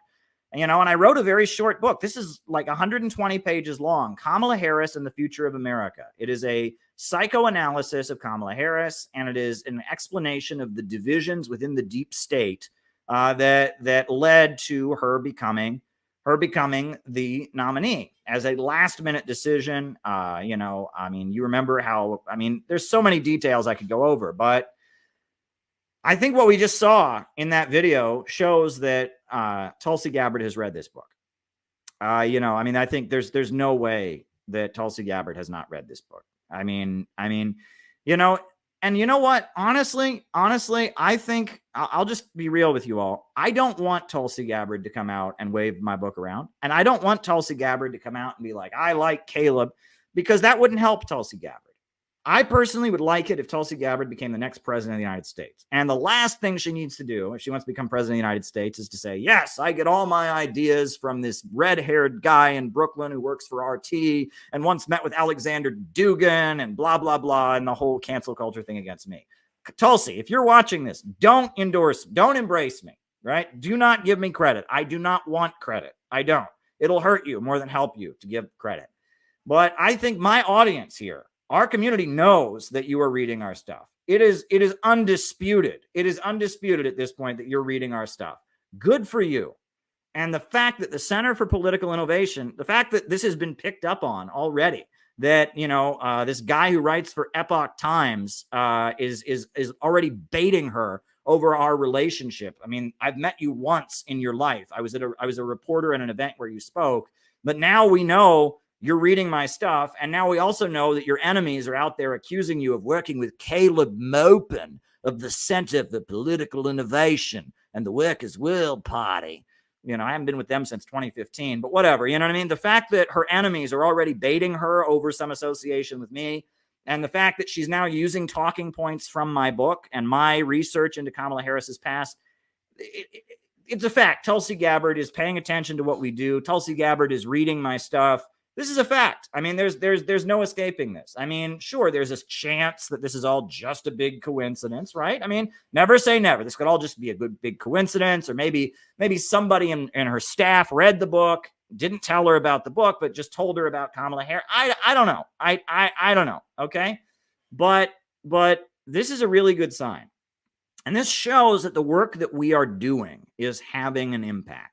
and I wrote a very short book. This is like 120 pages long, Kamala Harris and the Future of America. It is a psychoanalysis of Kamala Harris, and it is an explanation of the divisions within the deep state that led to her becoming the nominee as a last minute decision. You remember how, there's so many details I could go over, but I think what we just saw in that video shows that Tulsi Gabbard has read this book. I think there's no way that Tulsi Gabbard has not read this book. And you know what? Honestly, I think I'll just be real with you all. I don't want Tulsi Gabbard to come out and wave my book around. And I don't want Tulsi Gabbard to come out and be like, I like Caleb, because that wouldn't help Tulsi Gabbard. I personally would like it if Tulsi Gabbard became the next president of the United States. And the last thing she needs to do, if she wants to become president of the United States, is to say, yes, I get all my ideas from this red-haired guy in Brooklyn who works for RT and once met with Alexander Dugin and blah, blah, blah, and the whole cancel culture thing against me. Tulsi, if you're watching this, don't embrace me, right? Do not give me credit. I do not want credit. I don't. It'll hurt you more than help you to give credit. But I think my audience here, our community, knows that you are reading our stuff. It is undisputed. It is undisputed at this point that you're reading our stuff. Good for you. And the fact that the Center for Political Innovation, the fact that this has been picked up on already, that, this guy who writes for Epoch Times is already baiting her over our relationship. I've met you once in your life. I was a reporter at an event where you spoke, but now we know you're reading my stuff, and now we also know that your enemies are out there accusing you of working with Caleb Maupin of the Center for Political Innovation and the Workers' World Party. I haven't been with them since 2015, but whatever. You know what I mean? The fact that her enemies are already baiting her over some association with me, And the fact that she's now using talking points from my book and my research into Kamala Harris's past, it's a fact. Tulsi Gabbard is paying attention to what we do. Tulsi Gabbard is reading my stuff. This is a fact. I mean, there's no escaping this. I mean, sure, there's this chance that this is all just a big coincidence, right? I mean, never say never. This could all just be a good big coincidence, or maybe somebody in her staff read the book, didn't tell her about the book, but just told her about Kamala Harris. I don't know. I don't know. Okay, but this is a really good sign, and this shows that the work that we are doing is having an impact.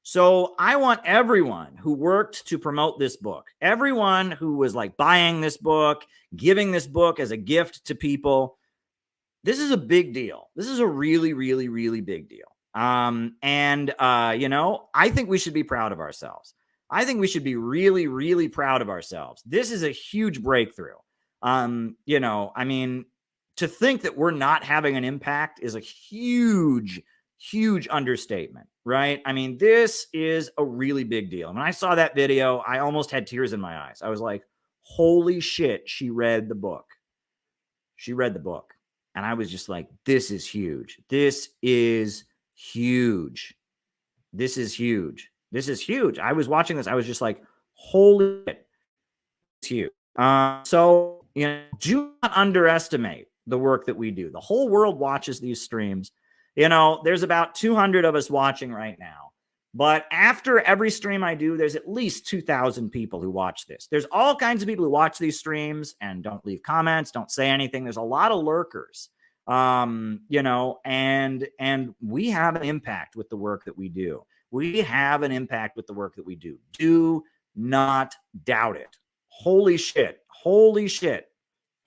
So I want everyone who worked to promote this book, everyone who was like buying this book, giving this book as a gift to people, this is a big deal. This is a really, really, really big deal. You know, I think we should be proud of ourselves. I think we should be really, really proud of ourselves. This is a huge breakthrough. You know, I mean, to think that we're not having an impact is a huge, huge understatement, right? I mean, this is a really big deal. And when I saw that video, I almost had tears in my eyes. I was like, holy shit, she read the book. She read the book. And I was just like, this is huge. This is huge. This is huge. This is huge. I was watching this. I was just like, holy shit, it's huge. So, you know, do not underestimate the work that we do. The whole world watches these streams. You know, there's about 200 of us watching right now. But after every stream I do, there's at least 2,000 people who watch this. There's all kinds of people who watch these streams and don't leave comments, don't say anything. There's a lot of lurkers, you know, and we have an impact with the work that we do. We have an impact with the work that we do. Do not doubt it. Holy shit. Holy shit.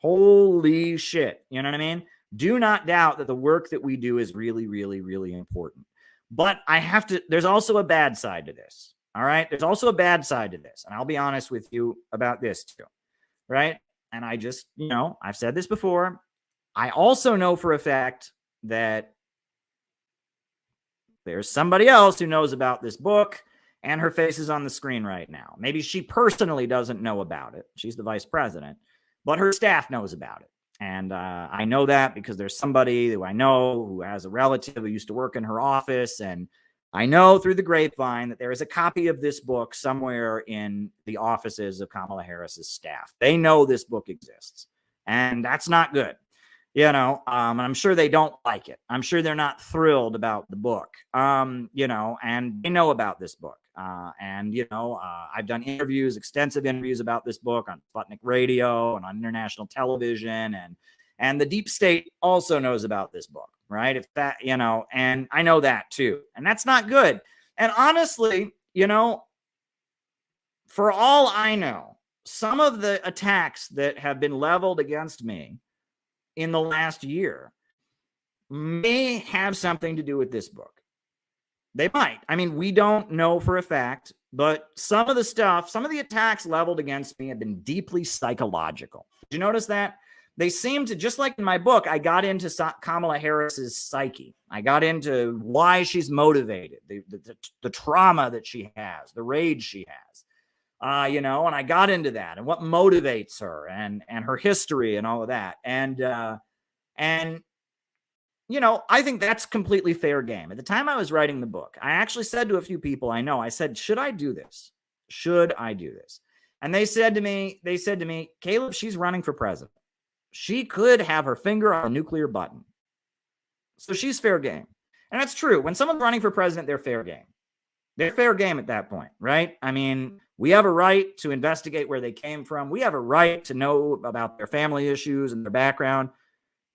Holy shit. You know what I mean? Do not doubt that the work that we do is really, really, really important. But I have to, there's also a bad side to this. All right. There's also a bad side to this. And I'll be honest with you about this too. Right. And I just, you know, I've said this before. I also know for a fact that there's somebody else who knows about this book, and her face is on the screen right now. Maybe she personally doesn't know about it. She's the vice president, but her staff knows about it. And I know that because there's somebody who I know who has a relative who used to work in her office. And I know through the grapevine that there is a copy of this book somewhere in the offices of Kamala Harris's staff. They know this book exists, and that's not good. You know, and I'm sure they don't like it. I'm sure they're not thrilled about the book, you know, and they know about this book. You know, I've done interviews, extensive interviews about this book on Sputnik Radio and on international television. And the deep state also knows about this book, right? If that, you know, and I know that too. And that's not good. And honestly, you know, for all I know, some of the attacks that have been leveled against me in the last year may have something to do with this book. They might. I mean, we don't know for a fact, but some of the stuff, some of the attacks leveled against me have been deeply psychological. Did you notice that? They seem to, just like in my book, I got into Kamala Harris's psyche. I got into why she's motivated, the trauma that she has, the rage she has. You know, and I got into that and what motivates her and her history and all of that. And, you know, I think that's completely fair game. At the time I was writing the book, I actually said to a few people I know, I said, should I do this? Should I do this? And they said to me, Caleb, she's running for president. She could have her finger on a nuclear button. So she's fair game. And that's true. When someone's running for president, they're fair game. They're fair game at that point, right? I mean, we have a right to investigate where they came from. We have a right to know about their family issues and their background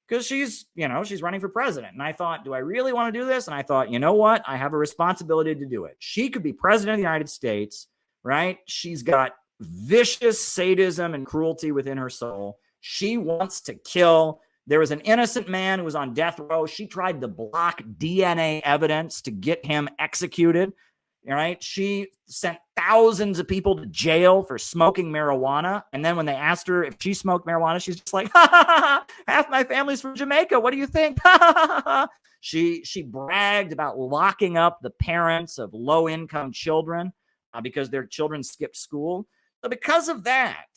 because she's, you know, she's running for president. And I thought, do I really want to do this? And I thought, you know what? I have a responsibility to do it. She could be president of the United States, right? She's got vicious sadism and cruelty within her soul. She wants to kill. There was an innocent man who was on death row. She tried to block DNA evidence to get him executed. All right. She sent thousands of people to jail for smoking marijuana. And then when they asked her if she smoked marijuana, she's just like, ha, ha, ha, half my family's from Jamaica. What do you think? She bragged about locking up the parents of low-income children because their children skipped school. So because of that,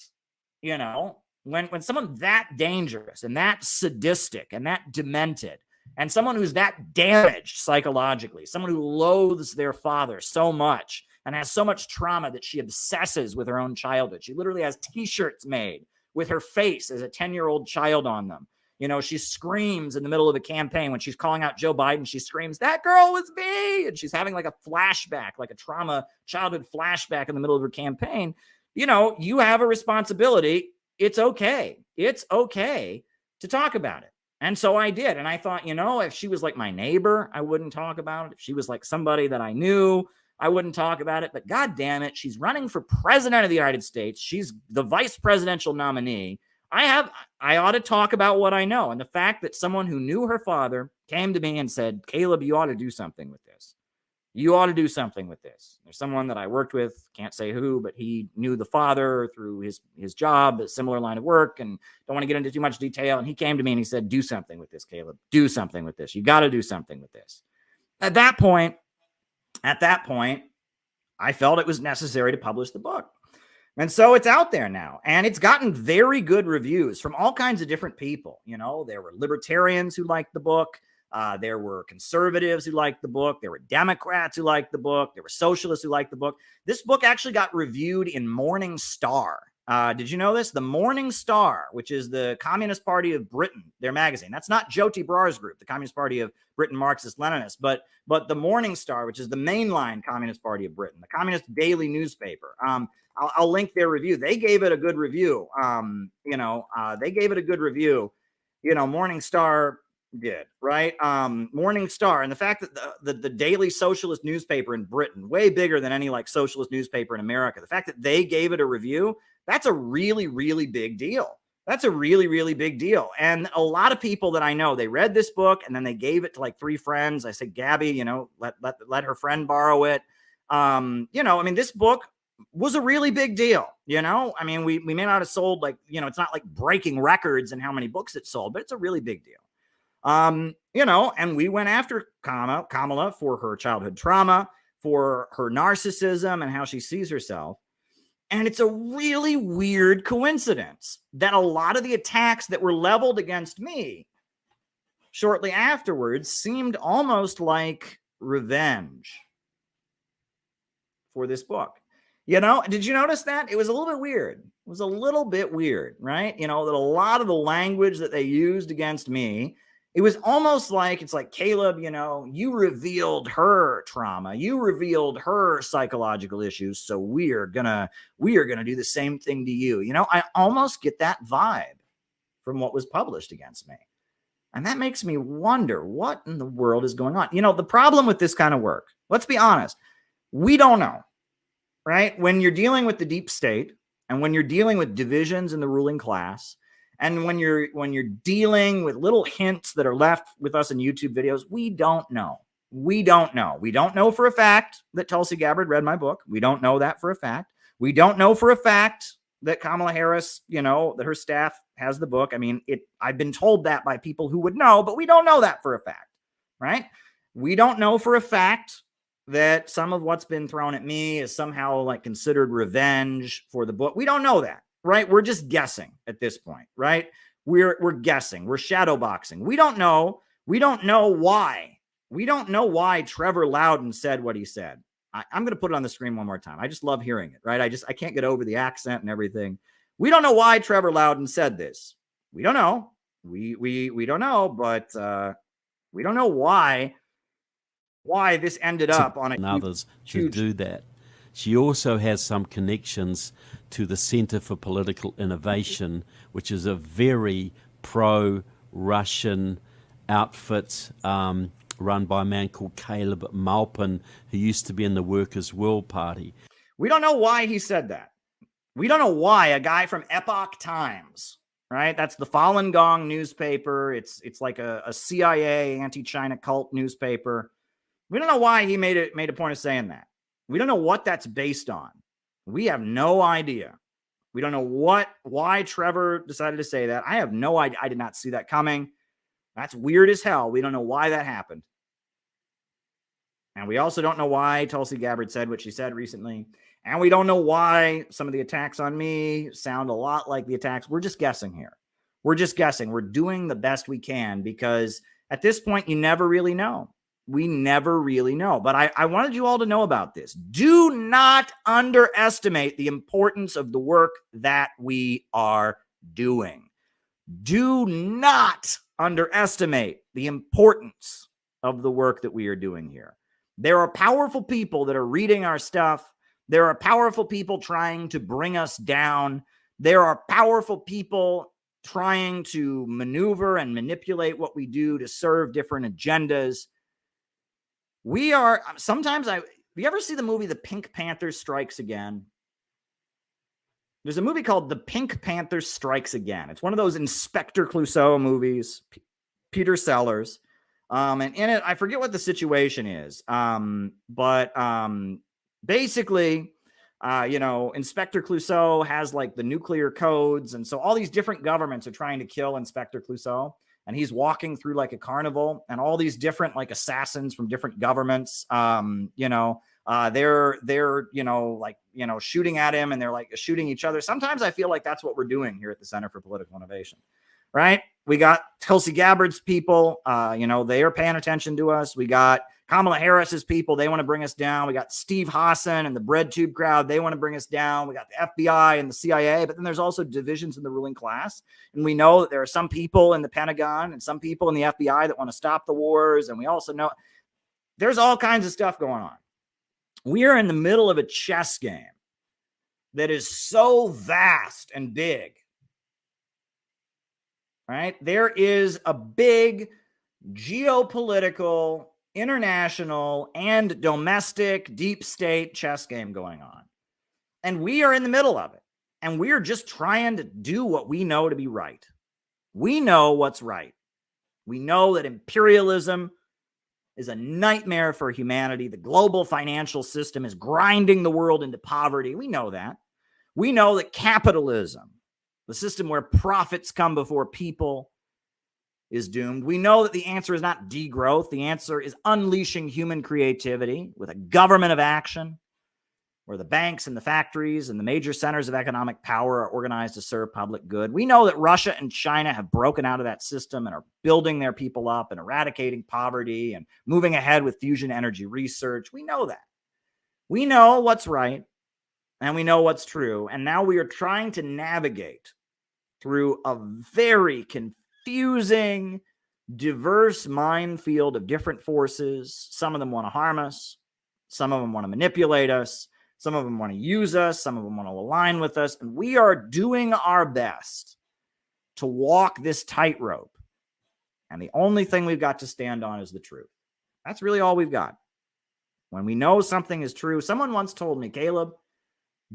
you know, when someone that dangerous and that sadistic and that demented, and someone who's that damaged psychologically, someone who loathes their father so much and has so much trauma that she obsesses with her own childhood. She literally has t-shirts made with her face as a 10-year-old child on them. You know, she screams in the middle of a campaign when she's calling out Joe Biden. She screams, "That girl was me." And she's having like a flashback, like a trauma childhood flashback in the middle of her campaign. You know, you have a responsibility. It's okay. It's okay to talk about it. And so I did. And I thought, you know, if she was like my neighbor, I wouldn't talk about it. If she was like somebody that I knew, I wouldn't talk about it. But God damn it, she's running for president of the United States. She's the vice presidential nominee. I ought to talk about what I know. And the fact that someone who knew her father came to me and said, "Caleb, you ought to do something with this. You ought to do something with this." There's someone that I worked with, can't say who, but he knew the father through his job, a similar line of work, and don't want to get into too much detail. And he came to me and he said, "Do something with this, Caleb. Do something with this. You got to do something with this." At that point, I felt it was necessary to publish the book. And so it's out there now, and it's gotten very good reviews from all kinds of different people. You know, there were libertarians who liked the book. There were conservatives who liked the book. There were Democrats who liked the book. There were socialists who liked the book. This book actually got reviewed in Morning Star. Did you know this? The Morning Star, which is the Communist Party of Britain, their magazine. That's not Jyoti Brar's group, the Communist Party of Britain, Marxist-Leninists, but the Morning Star, which is the mainline Communist Party of Britain, the communist daily newspaper. I'll link their review. They gave it a good review. They gave it a good review. You know, Morning Star did, right? Morning Star, and the fact that the daily socialist newspaper in Britain, way bigger than any like socialist newspaper in America, the fact that they gave it a review, that's a really, really big deal. That's a really, really big deal. And a lot of people that I know, they read this book and then they gave it to like 3 friends. I said, "Gabby, you know, let her friend borrow it." This book was a really big deal. You know, I mean, we may not have sold like, you know, it's not like breaking records in how many books it sold, but it's a really big deal. And we went after Kamala for her childhood trauma, for her narcissism and how she sees herself. And it's a really weird coincidence that a lot of the attacks that were leveled against me shortly afterwards seemed almost like revenge for this book. You know, did you notice that? It was a little bit weird. It was a little bit weird, right? You know, that a lot of the language that they used against me, it was almost like, it's like, "Caleb, you know, you revealed her trauma. You revealed her psychological issues. So we are gonna do the same thing to you." You know, I almost get that vibe from what was published against me. And that makes me wonder what in the world is going on. You know, the problem with this kind of work, let's be honest, we don't know, right? When you're dealing with the deep state and when you're dealing with divisions in the ruling class, and when you're dealing with little hints that are left with us in YouTube videos, we don't know. We don't know. We don't know for a fact that Tulsi Gabbard read my book. We don't know that for a fact. We don't know for a fact that Kamala Harris, you know, that her staff has the book. I mean, I've been told that by people who would know, but we don't know that for a fact, right? We don't know for a fact that some of what's been thrown at me is somehow like considered revenge for the book. We don't know that. Right? We're just guessing at this point, right? We're guessing. We're shadow boxing. We don't know. We don't know why. We don't know why Trevor Loudon said what he said. I'm going to put it on the screen one more time. I just love hearing it, right? I can't get over the accent and everything. We don't know why Trevor Loudon said this. We don't know. We don't know, but we don't know why this ended up on a others huge to do that. She also has some connections to the Center for Political Innovation, which is a very pro-Russian outfit run by a man called Caleb Maupin, who used to be in the Workers' World Party. We don't know why he said that. We don't know why a guy from Epoch Times, right? That's the Falun Gong newspaper. It's like a CIA anti-China cult newspaper. We don't know why he made a point of saying that. We don't know what that's based on. We have no idea. We don't know why Trevor decided to say that. I have no idea. I did not see that coming. That's weird as hell. We don't know why that happened. And we also don't know why Tulsi Gabbard said what she said recently. And we don't know why some of the attacks on me sound a lot like the attacks. We're just guessing here. We're just guessing. We're doing the best we can because at this point, you never really know. We never really know. But I wanted you all to know about this. Do not underestimate the importance of the work that we are doing. Do not underestimate the importance of the work that we are doing here. There are powerful people that are reading our stuff. There are powerful people trying to bring us down. There are powerful people trying to maneuver and manipulate what we do to serve different agendas. We are sometimes you ever see the movie The Pink Panther Strikes Again? There's a movie called The Pink Panther Strikes Again. It's one of those Inspector Clouseau movies, Peter Sellers. And in it, I forget what the situation is. Basically, Inspector Clouseau has like the nuclear codes. And so all these different governments are trying to kill Inspector Clouseau. And he's walking through like a carnival, and all these different like assassins from different governments, they're shooting at him, and they're like shooting each other. Sometimes I feel like that's what we're doing here at the Center for Political Innovation, right? We got Tulsi Gabbard's people, they are paying attention to us. We got Kamala Harris's people. They want to bring us down. We got Steve Hassan and the bread tube crowd. They want to bring us down. We got the FBI and the CIA, but then there's also divisions in the ruling class. And we know that there are some people in the Pentagon and some people in the FBI that want to stop the wars. And we also know there's all kinds of stuff going on. We are in the middle of a chess game that is so vast and big, right? There is a big geopolitical, international, and domestic deep state chess game going on. And we are in the middle of it. And we are just trying to do what we know to be right. We know what's right. We know that imperialism is a nightmare for humanity. The global financial system is grinding the world into poverty. We know that. We know that capitalism, the system where profits come before people, is doomed. We know that the answer is not degrowth. The answer is unleashing human creativity with a government of action where the banks and the factories and the major centers of economic power are organized to serve public good. We know that Russia and China have broken out of that system and are building their people up and eradicating poverty and moving ahead with fusion energy research. We know that. We know what's right and we know what's true. And now we are trying to navigate through a very confusing, diverse minefield of different forces. Some of them want to harm us. Some of them want to manipulate us. Some of them want to use us. Some of them want to align with us. And we are doing our best to walk this tightrope. And the only thing we've got to stand on is the truth. That's really all we've got. When we know something is true, someone once told me, Caleb,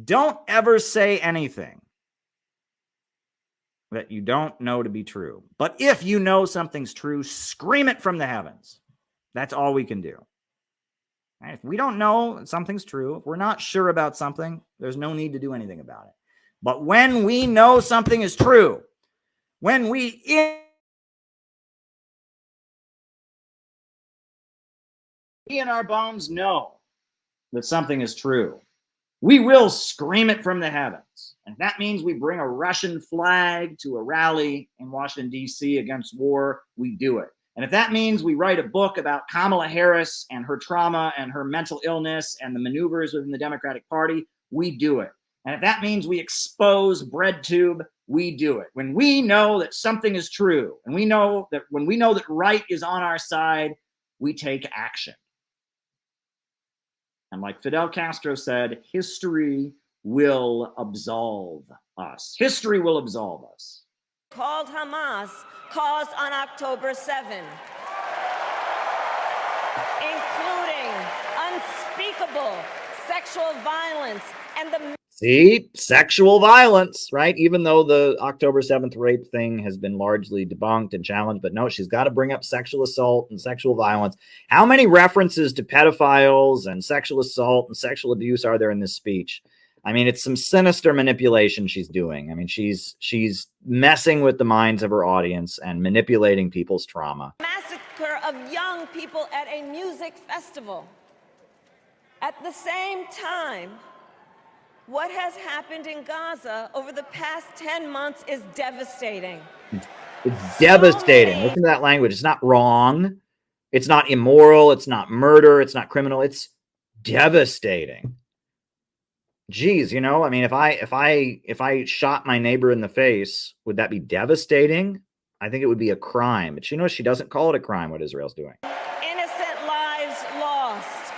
don't ever say anything that you don't know to be true. But if you know something's true, scream it from the heavens. That's all we can do. Right? If we don't know something's true, if we're not sure about something, there's no need to do anything about it. But when we know something is true, when we in our bones know that something is true, we will scream it from the heavens. And if that means we bring a Russian flag to a rally in Washington, D.C. against war, we do it. And if that means we write a book about Kamala Harris and her trauma and her mental illness and the maneuvers within the Democratic Party, we do it. And if that means we expose BreadTube, we do it. When we know that something is true, and when we know that right is on our side, we take action. And like Fidel Castro said, history will absolve us. History will absolve us. Called Hamas caused on October 7, including unspeakable sexual violence and the See, sexual violence, right? Even though the October 7th rape thing has been largely debunked and challenged, but no, she's got to bring up sexual assault and sexual violence. How many references to pedophiles and sexual assault and sexual abuse are there in this speech? I mean, it's some sinister manipulation she's doing. I mean, she's messing with the minds of her audience and manipulating people's trauma. massacre of young people at a music festival. At the same time, What has happened in Gaza over the past 10 months is devastating. It's devastating. Listen to that language. It's not wrong. It's not immoral. It's not murder. It's not criminal. It's devastating. Geez, you know, I mean, if I shot my neighbor in the face, would that be devastating? I think it would be a crime. But you know, she doesn't call it a crime what Israel's doing. Innocent lives lost.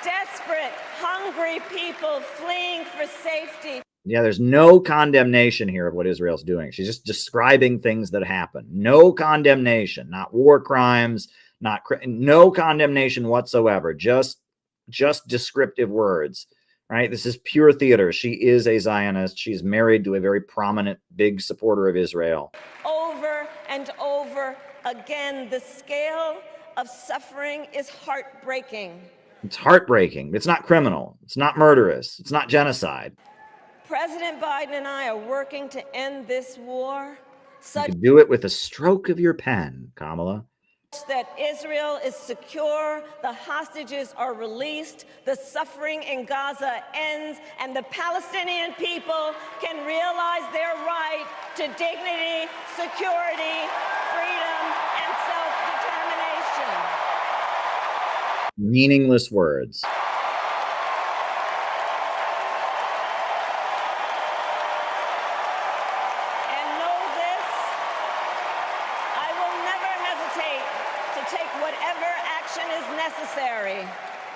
Desperate, hungry people fleeing for safety. Yeah, there's no condemnation here of what Israel's doing. She's just describing things that happen. No condemnation, not war crimes, no condemnation whatsoever. Just descriptive words, right? This is pure theater. She is a Zionist. She's married to a very prominent, big supporter of Israel. Over and over again, the scale of suffering is heartbreaking. It's heartbreaking. It's not criminal. It's not murderous. It's not genocide. President Biden and I are working to end this war You can do it with a stroke of your pen, Kamala. that Israel is secure, the hostages are released, the suffering in Gaza ends, and the Palestinian people can realize their right to dignity, security, freedom, and self-determination. Meaningless words.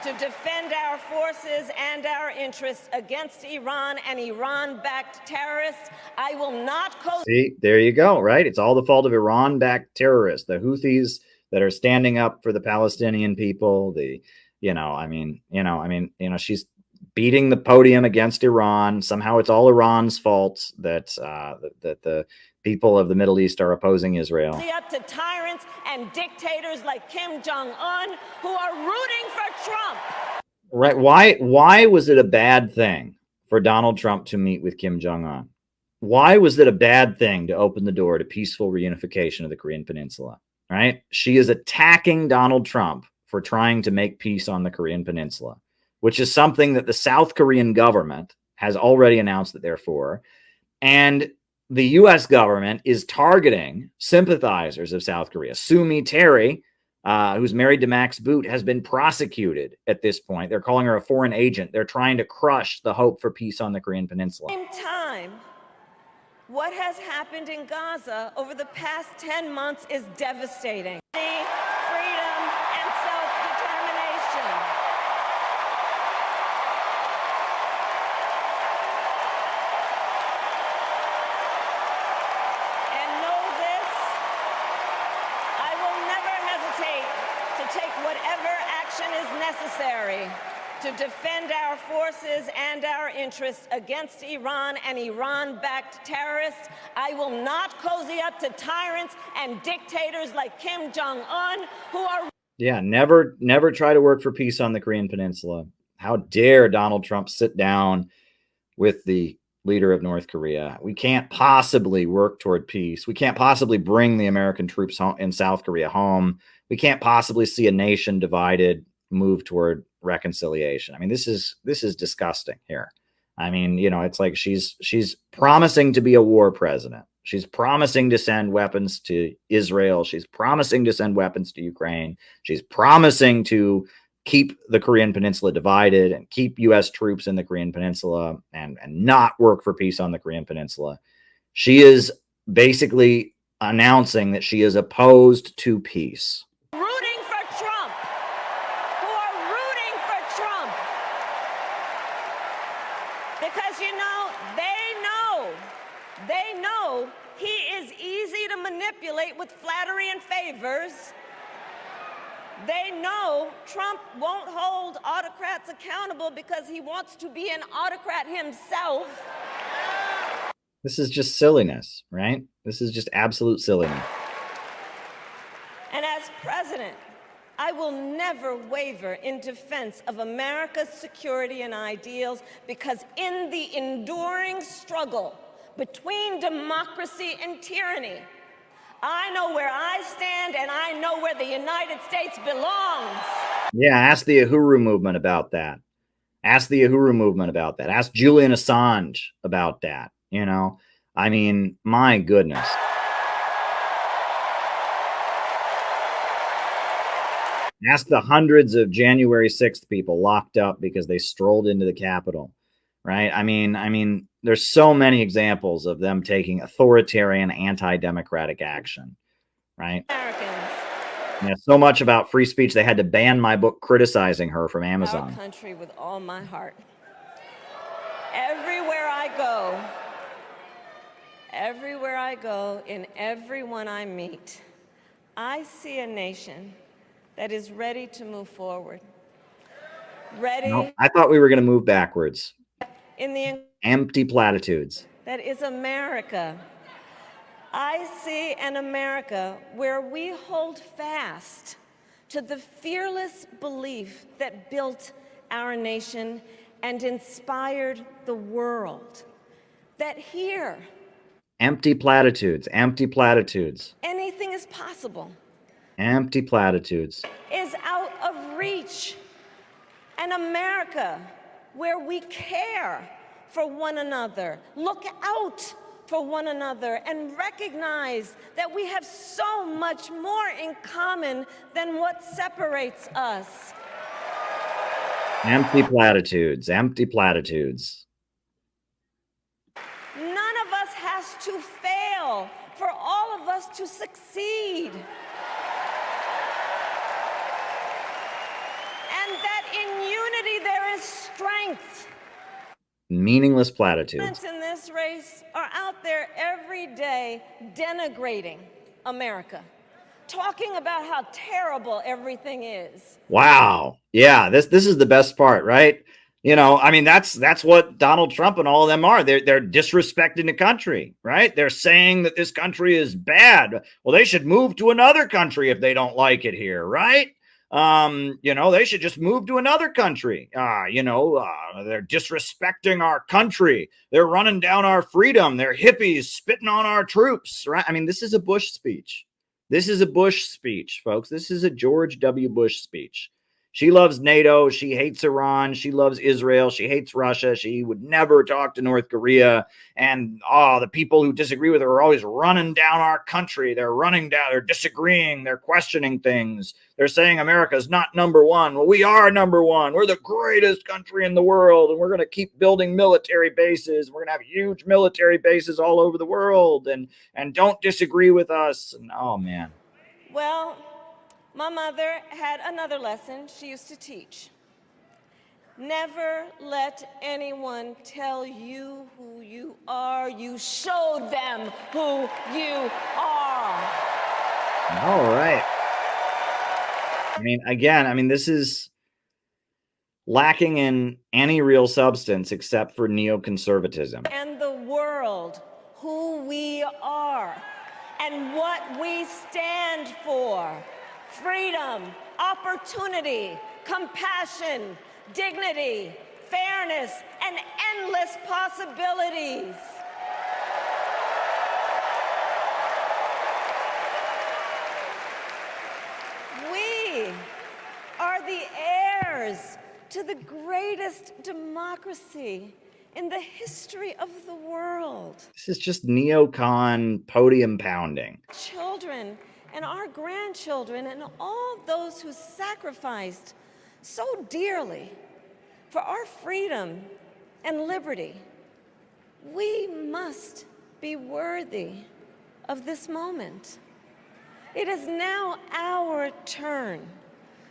To defend our forces and our interests against Iran and Iran-backed terrorists. I will not See, there you go, right? It's all the fault of Iran-backed terrorists, the Houthis that are standing up for the Palestinian people. She's beating the podium against Iran. Somehow it's all Iran's fault that the people of the Middle East are opposing Israel. Up to tyrants and dictators like Kim Jong-un who are rooting for Trump. Right? Why was it a bad thing for Donald Trump to meet with Kim Jong-un? Why was it a bad thing to open the door to peaceful reunification of the Korean Peninsula? Right? She is attacking Donald Trump for trying to make peace on the Korean Peninsula, which is something that the South Korean government has already announced that they're for. And the U.S. government is targeting sympathizers of South Korea. Sumi Terry, who's married to Max Boot, has been prosecuted at this point. They're calling her a foreign agent. They're trying to crush the hope for peace on the Korean Peninsula. At the same time, what has happened in Gaza over the past 10 months is devastating. Freedom and self-determination. Necessary to defend our forces and our interests against Iran and Iran-backed terrorists. I will not cozy up to tyrants and dictators like Kim Jong-un who are... Yeah, never try to work for peace on the Korean Peninsula. How dare Donald Trump sit down with the leader of North Korea? We can't possibly work toward peace. We can't possibly bring the American troops home in South Korea home. We can't possibly see a nation divided move toward reconciliation. I mean, this is disgusting here. I mean, you know, it's like she's promising to be a war president. She's promising to send weapons to Israel. She's promising to send weapons to Ukraine. She's promising to keep the Korean Peninsula divided and keep U.S. troops in the Korean Peninsula and not work for peace on the Korean Peninsula. She is basically announcing that she is opposed to peace. Because, you know, they know he is easy to manipulate with flattery and favors. They know Trump won't hold autocrats accountable because he wants to be an autocrat himself. This is just silliness, right? This is just absolute silliness. And as president, I will never waver in defense of America's security and ideals, because in the enduring struggle between democracy and tyranny, I know where I stand and I know where the United States belongs. Yeah, ask the Uhuru movement about that. Ask the Uhuru movement about that. Ask Julian Assange about that. You know, I mean, my goodness. Ask the hundreds of January 6th people locked up because they strolled into the Capitol, right? I mean, there's so many examples of them taking authoritarian, anti-democratic action, right? Yeah, so much about free speech, they had to ban my book criticizing her from Amazon. Our country with all my heart. Everywhere I go, in everyone I meet, I see a nation that is ready to move forward. Ready. No, I thought we were going to move backwards. In the Empty platitudes. that is America. I see an America where we hold fast to the fearless belief that built our nation and inspired the world. That here, Empty platitudes. Empty platitudes. anything is possible. Empty platitudes. Is out of reach. An America where we care for one another, look out for one another, and recognize that we have so much more in common than what separates us. Empty platitudes. Empty platitudes. None of us has to fail for all of us to succeed. And that in unity there is strength. Meaningless platitudes. Opponents in this race are out there every day denigrating America, talking about how terrible everything is. Wow. Yeah, this is the best part, right? You know, I mean, that's what Donald Trump and all of them are. They're disrespecting the country, right? They're saying that this country is bad. Well, they should move to another country if they don't like it here, right? You know, they should just move to another country. They're disrespecting our country. They're running down our freedom. They're hippies spitting on our troops, right? I mean, this is a Bush speech. This is a Bush speech, folks. This is a George W. Bush speech. She loves NATO. She hates Iran. She loves Israel. She hates Russia. She would never talk to North Korea. And the people who disagree with her are always running down our country. They're running down. They're disagreeing. They're questioning things. They're saying America's not number one. Well, we are number one. We're the greatest country in the world. And we're going to keep building military bases. We're going to have huge military bases all over the world. And don't disagree with us. And oh, man. Well, my mother had another lesson she used to teach. Never let anyone tell you who you are. You show them who you are. All right. I mean, this is lacking in any real substance except for neoconservatism. And the world, who we are, and what we stand for. Freedom, opportunity, compassion, dignity, fairness, and endless possibilities. We are the heirs to the greatest democracy in the history of the world. This is just neocon podium pounding. Children and our grandchildren and all those who sacrificed so dearly for our freedom and liberty. We must be worthy of this moment. It is now our turn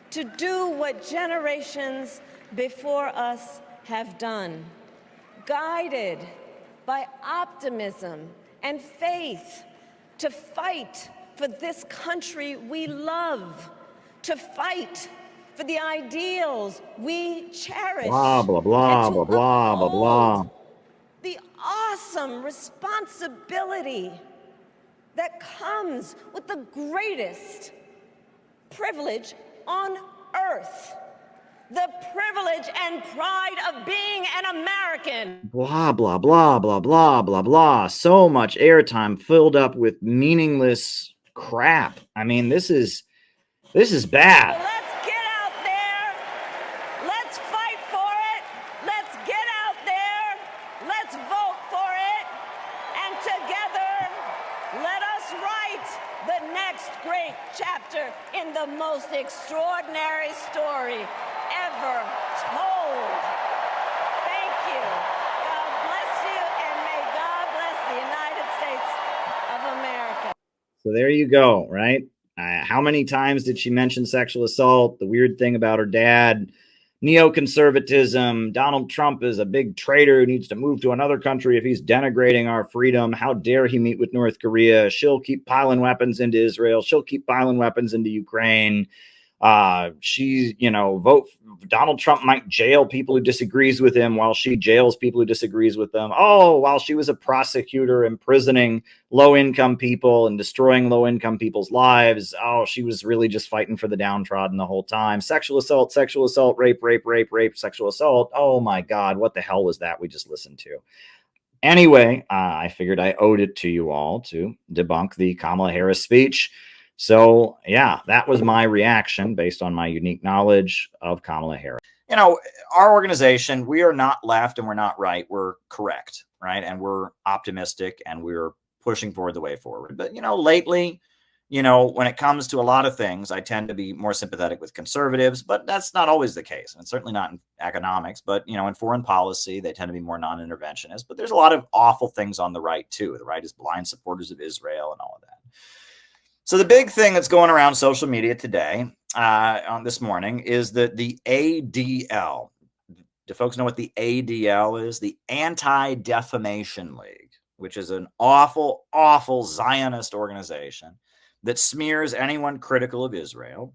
to do what generations before us have done, guided by optimism and faith, to fight for this country we love, to fight for the ideals we cherish. Blah, blah, blah, blah, blah, blah, blah. The awesome responsibility that comes with the greatest privilege on earth. The privilege and pride of being an American. Blah, blah, blah, blah, blah, blah, blah. So much airtime filled up with meaningless crap. I mean, this is bad. Let's get out there. Let's fight for it. next great chapter in the most extraordinary story ever told. Thank you. God bless you, and may God bless the United States of America. So there you go, right? How many times did she mention sexual assault? The weird thing about her dad, neoconservatism. Donald Trump is a big traitor who needs to move to another country if he's denigrating our freedom. How dare he meet with North Korea? She'll keep piling weapons into Israel. She'll keep piling weapons into Ukraine. She, vote. Donald Trump might jail people who disagrees with him while she jails people who disagrees with them. Oh, while she was a prosecutor imprisoning low-income people and destroying low-income people's lives. Oh, she was really just fighting for the downtrodden the whole time. Sexual assault, rape, sexual assault. Oh my God, what the hell was that we just listened to? Anyway, I figured I owed it to you all to debunk the Kamala Harris speech. So, yeah, that was my reaction based on my unique knowledge of Kamala Harris. Our organization, we are not left and we're not right. We're correct, right? And we're optimistic and we're pushing forward the way forward. But, lately, when it comes to a lot of things, I tend to be more sympathetic with conservatives, but that's not always the case. And certainly not in economics, but, in foreign policy, they tend to be more non-interventionist. But there's a lot of awful things on the right, too. The right is blind supporters of Israel and all of that. So the big thing that's going around social media today, on this morning, is that the ADL. Do folks know what the ADL is? The Anti-Defamation League, which is an awful, awful Zionist organization that smears anyone critical of Israel.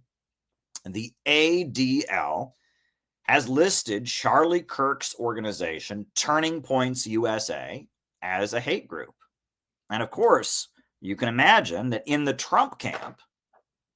And the ADL has listed Charlie Kirk's organization, Turning Points USA, as a hate group. And of course, you can imagine that in the Trump camp,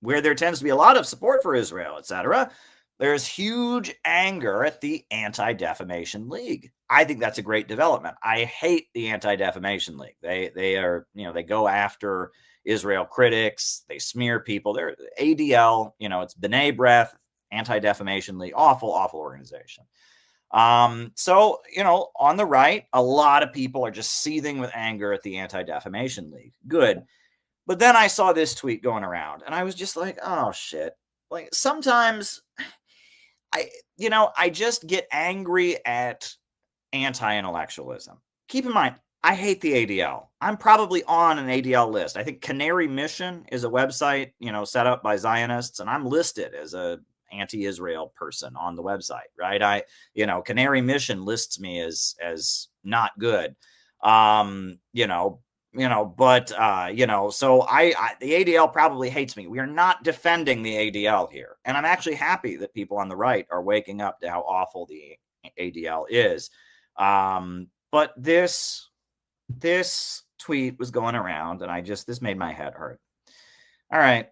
where there tends to be a lot of support for Israel, etc., there's huge anger at the Anti-Defamation League. I think that's a great development. I hate the Anti-Defamation League. They are, they go after Israel critics. They smear people. They're ADL, it's B'nai B'rith, Anti-Defamation League, awful, awful organization. So, on the right, a lot of people are just seething with anger at the Anti-Defamation League. Good. But then I saw this tweet going around and I was just like, oh shit. Like sometimes I just get angry at anti-intellectualism. Keep in mind, I hate the ADL. I'm probably on an ADL list. I think Canary Mission is a website, set up by Zionists, and I'm listed as a anti-Israel person on the website, right? Canary Mission lists me as not good. So the ADL probably hates me. We are not defending the ADL here. And I'm actually happy that people on the right are waking up to how awful the ADL is. But this tweet was going around and this made my head hurt. All right.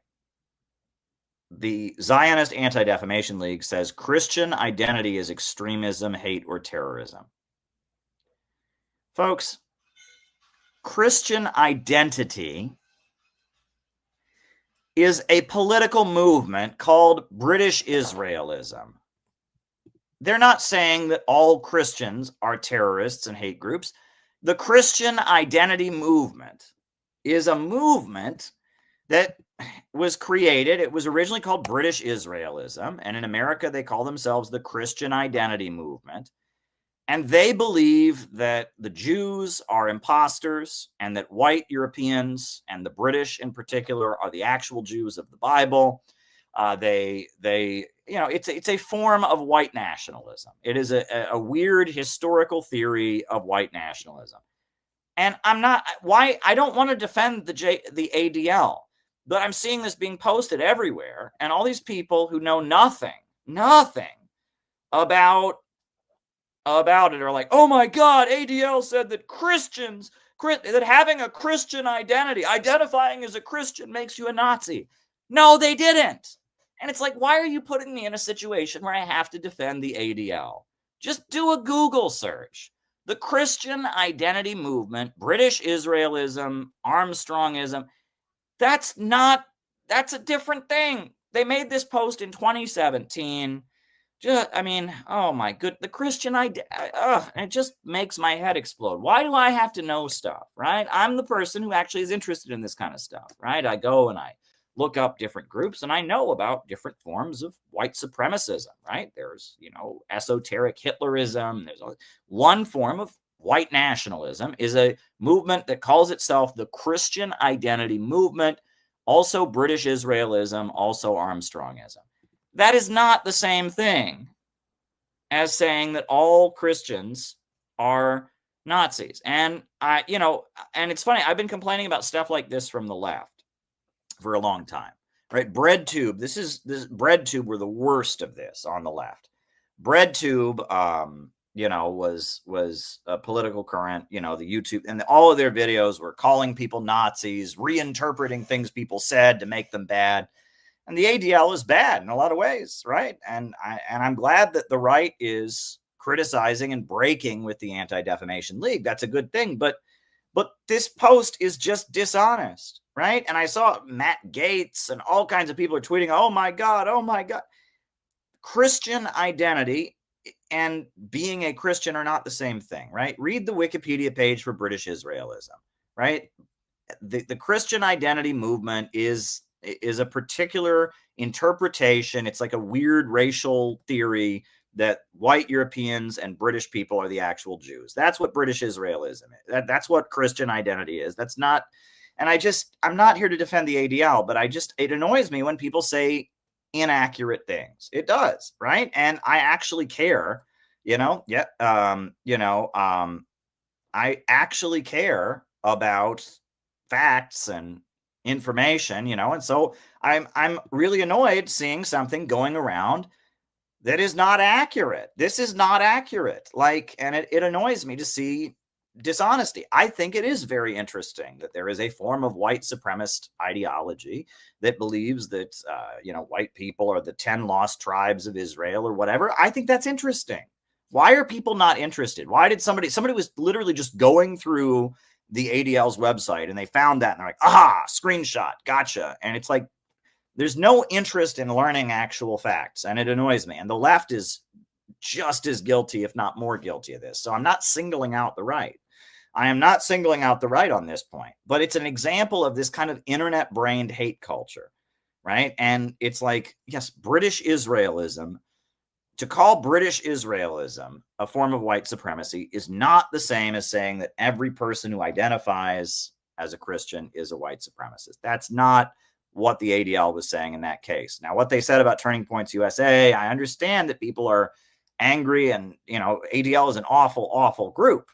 The Zionist Anti-Defamation League says Christian identity is extremism, hate, or terrorism. Folks, Christian identity is a political movement called British Israelism. They're not saying that all Christians are terrorists and hate groups. The Christian identity movement is a movement that was created. It was originally called British Israelism, and in America they call themselves the Christian Identity Movement. And they believe that the Jews are imposters and that white Europeans and the British in particular are the actual Jews of the Bible. It's a form of white nationalism. It is a weird historical theory of white nationalism. And I don't want to defend the ADL, but I'm seeing this being posted everywhere. And all these people who know nothing about it are like, oh my God, ADL said that that having a Christian identity, identifying as a Christian makes you a Nazi. No, they didn't. And it's like, why are you putting me in a situation where I have to defend the ADL? Just do a Google search. The Christian Identity Movement, British Israelism, Armstrongism, that's a different thing. They made this post in 2017. Oh my good, the Christian idea, it just makes my head explode. Why do I have to know stuff, right? I'm the person who actually is interested in this kind of stuff, right? I go and I look up different groups, and I know about different forms of white supremacism, right? There's, esoteric Hitlerism. There's one form of white nationalism is a movement that calls itself the Christian Identity Movement, also British Israelism, also Armstrongism. That is not the same thing as saying that all Christians are Nazis. And and it's funny, I've been complaining about stuff like this from the left for a long time, right? BreadTube, this BreadTube were the worst of this on the left. BreadTube, was a political current, the YouTube, and all of their videos were calling people Nazis, reinterpreting things people said to make them bad. And the ADL is bad in a lot of ways, right? And I'm glad that the right is criticizing and breaking with the Anti-Defamation League. That's a good thing. But this post is just dishonest, right? And I saw Matt Gaetz and all kinds of people are tweeting, oh my God. Christian identity and being a Christian are not the same thing, right? Read the Wikipedia page for British Israelism, right? The Christian identity movement is a particular interpretation. It's like a weird racial theory that white Europeans and British people are the actual Jews. That's what British Israelism is. That's what Christian identity is. That's not, and I'm not here to defend the ADL, but it annoys me when people say inaccurate things. It does, right? And I actually care, I actually care about facts and information, and so I'm really annoyed seeing something going around that is not accurate. This is not accurate. And it annoys me to see dishonesty. I think it is very interesting that there is a form of white supremacist ideology that believes that white people are the 10 lost tribes of Israel or whatever. I think that's interesting. Why are people not interested? Why did somebody was literally just going through the ADL's website and they found that and they're like, aha, screenshot, gotcha. And it's like, there's no interest in learning actual facts, and it annoys me. And the left is just as guilty, if not more guilty of this. So I'm not singling out the right. I am not singling out the right on this point, but it's an example of this kind of internet brained hate culture, right? And it's like, yes, British Israelism, to call British Israelism a form of white supremacy is not the same as saying that every person who identifies as a Christian is a white supremacist. That's not what the ADL was saying in that case. Now, what they said about Turning Points USA, I understand that people are angry, and ADL is an awful, awful group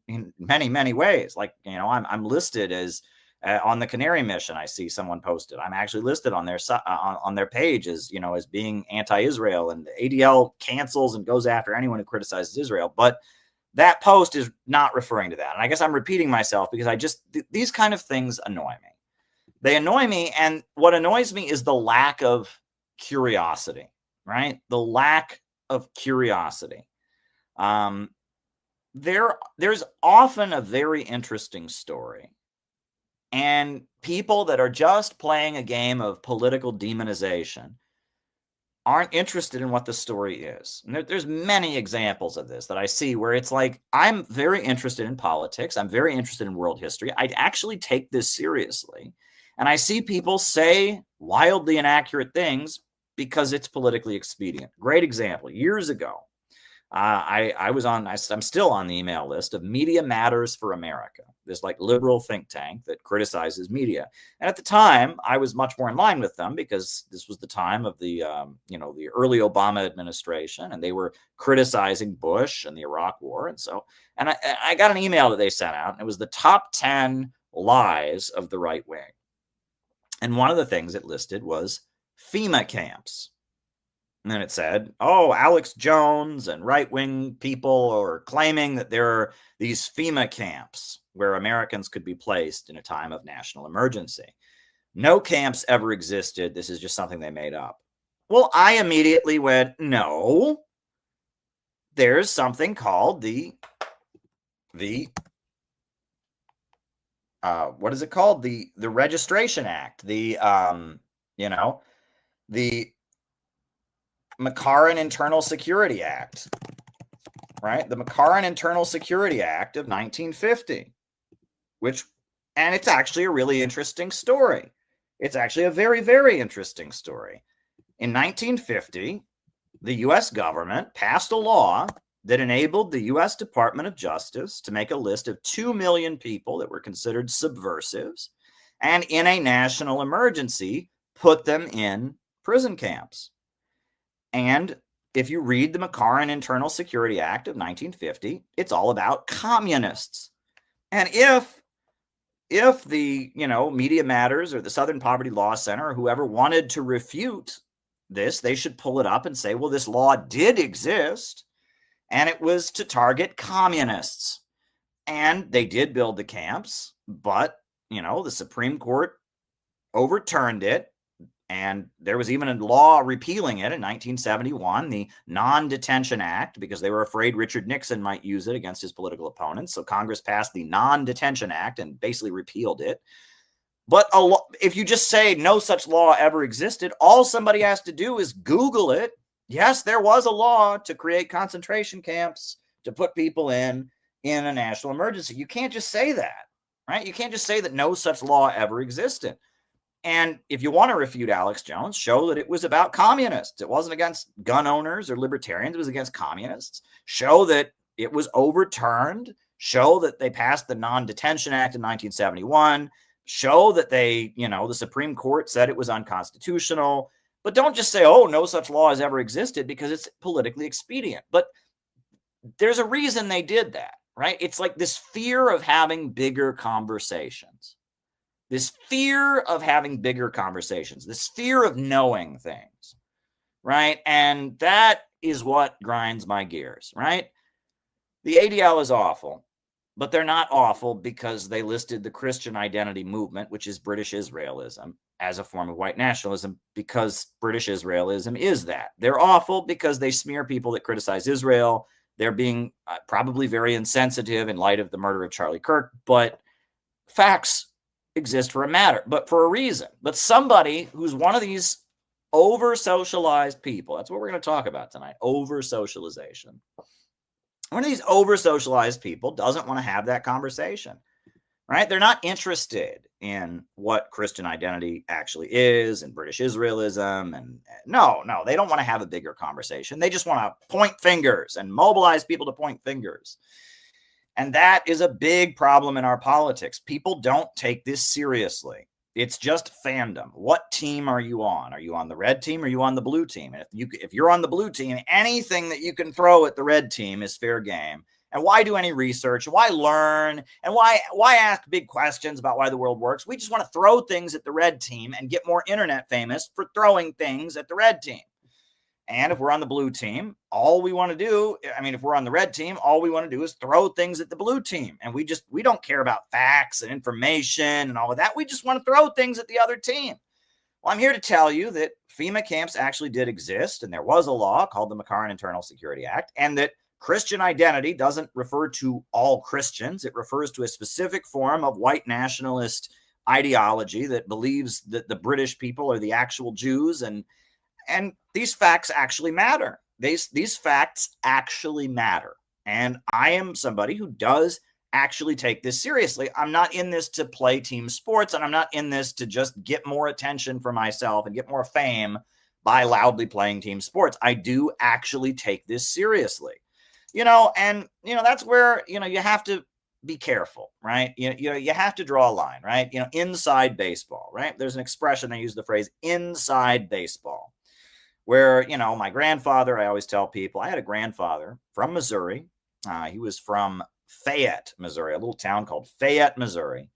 in many, many ways. Like, I'm listed as on the Canary Mission. I see someone posted. I'm actually listed on their on their page as as being anti-Israel, and the ADL cancels and goes after anyone who criticizes Israel. But that post is not referring to that. And I guess I'm repeating myself because these kind of things annoy me. They annoy me, and what annoys me is the lack of curiosity, right? The lack of curiosity. There's often a very interesting story, and people that are just playing a game of political demonization aren't interested in what the story is. And there's many examples of this that I see where it's like, I'm very interested in politics. I'm very interested in world history. I actually take this seriously. And I see people say wildly inaccurate things because it's politically expedient. Great example. Years ago, I'm still on the email list of Media Matters for America, this liberal think tank that criticizes media. And at the time, I was much more in line with them because this was the time of the early Obama administration, and they were criticizing Bush and the Iraq War. And so, I got an email that they sent out, and it was the top 10 lies of the right wing. And one of the things it listed was FEMA camps. And then it said, oh, Alex Jones and right-wing people are claiming that there are these FEMA camps where Americans could be placed in a time of national emergency. No camps ever existed. This is just something they made up. Well, I immediately went, no, there's something called the what is it called? The Registration Act, the McCarran Internal Security Act, right? The McCarran Internal Security Act of 1950, and it's actually a really interesting story. It's actually a very, very interesting story. In 1950, the U.S. government passed a law that enabled the U.S. Department of Justice to make a list of 2 million people that were considered subversives, and in a national emergency, put them in prison camps. And if you read the McCarran Internal Security Act of 1950, it's all about communists. And if the, Media Matters or the Southern Poverty Law Center or whoever wanted to refute this, they should pull it up and say, well, this law did exist, and it was to target communists. And they did build the camps, but, the Supreme Court overturned it. And there was even a law repealing it in 1971, the Non-Detention Act, because they were afraid Richard Nixon might use it against his political opponents. So Congress passed the Non-Detention Act and basically repealed it. But if you just say no such law ever existed, all somebody has to do is Google it. Yes, there was a law to create concentration camps to put people in a national emergency. You can't just say that, right? You can't just say that no such law ever existed. And if you want to refute Alex Jones, show that it was about communists. It wasn't against gun owners or libertarians. It was against communists. Show that it was overturned. Show that they passed the Non-Detention Act in 1971. Show that the Supreme Court said it was unconstitutional. But don't just say, oh, no such law has ever existed, because it's politically expedient. But there's a reason they did that, right? It's like this fear of having bigger conversations. This fear of having bigger conversations, this fear of knowing things, right? And that is what grinds my gears, right? The ADL is awful, but they're not awful because they listed the Christian identity movement, which is British Israelism, as a form of white nationalism, because British Israelism is that. They're awful because they smear people that criticize Israel. They're being probably very insensitive in light of the murder of Charlie Kirk, but facts exist for a reason. But somebody who's one of these over-socialized people, that's what we're going to talk about tonight, over-socialization. One of these over-socialized people doesn't want to have that conversation, right? They're not interested in what Christian identity actually is and British Israelism. And no, they don't want to have a bigger conversation. They just want to point fingers and mobilize people to point fingers. And that is a big problem in our politics. People don't take this seriously. It's just fandom. What team are you on? Are you on the red team or are you on the blue team? And if you're on the blue team, anything that you can throw at the red team is fair game. And why do any research? Why learn? And why ask big questions about why the world works? We just want to throw things at the red team and get more internet famous for throwing things at the red team. And if we're on the blue team, all we want to do, if we're on the red team, all we want to do is throw things at the blue team. And we don't care about facts and information and all of that. We just want to throw things at the other team. Well, I'm here to tell you that FEMA camps actually did exist. And there was a law called the McCarran Internal Security Act. And that Christian identity doesn't refer to all Christians. It refers to a specific form of white nationalist ideology that believes that the British people are the actual Jews. And these facts actually matter. These facts actually matter. And I am somebody who does actually take this seriously. I'm not in this to play team sports, and I'm not in this to just get more attention for myself and get more fame by loudly playing team sports. I do actually take this seriously. That's where, you have to be careful, right? You have to draw a line, right? Inside baseball, right? There's an expression, they use the phrase inside baseball. Where, my grandfather, I always tell people, I had a grandfather from Missouri. He was from Fayette, Missouri, a little town called Fayette, Missouri.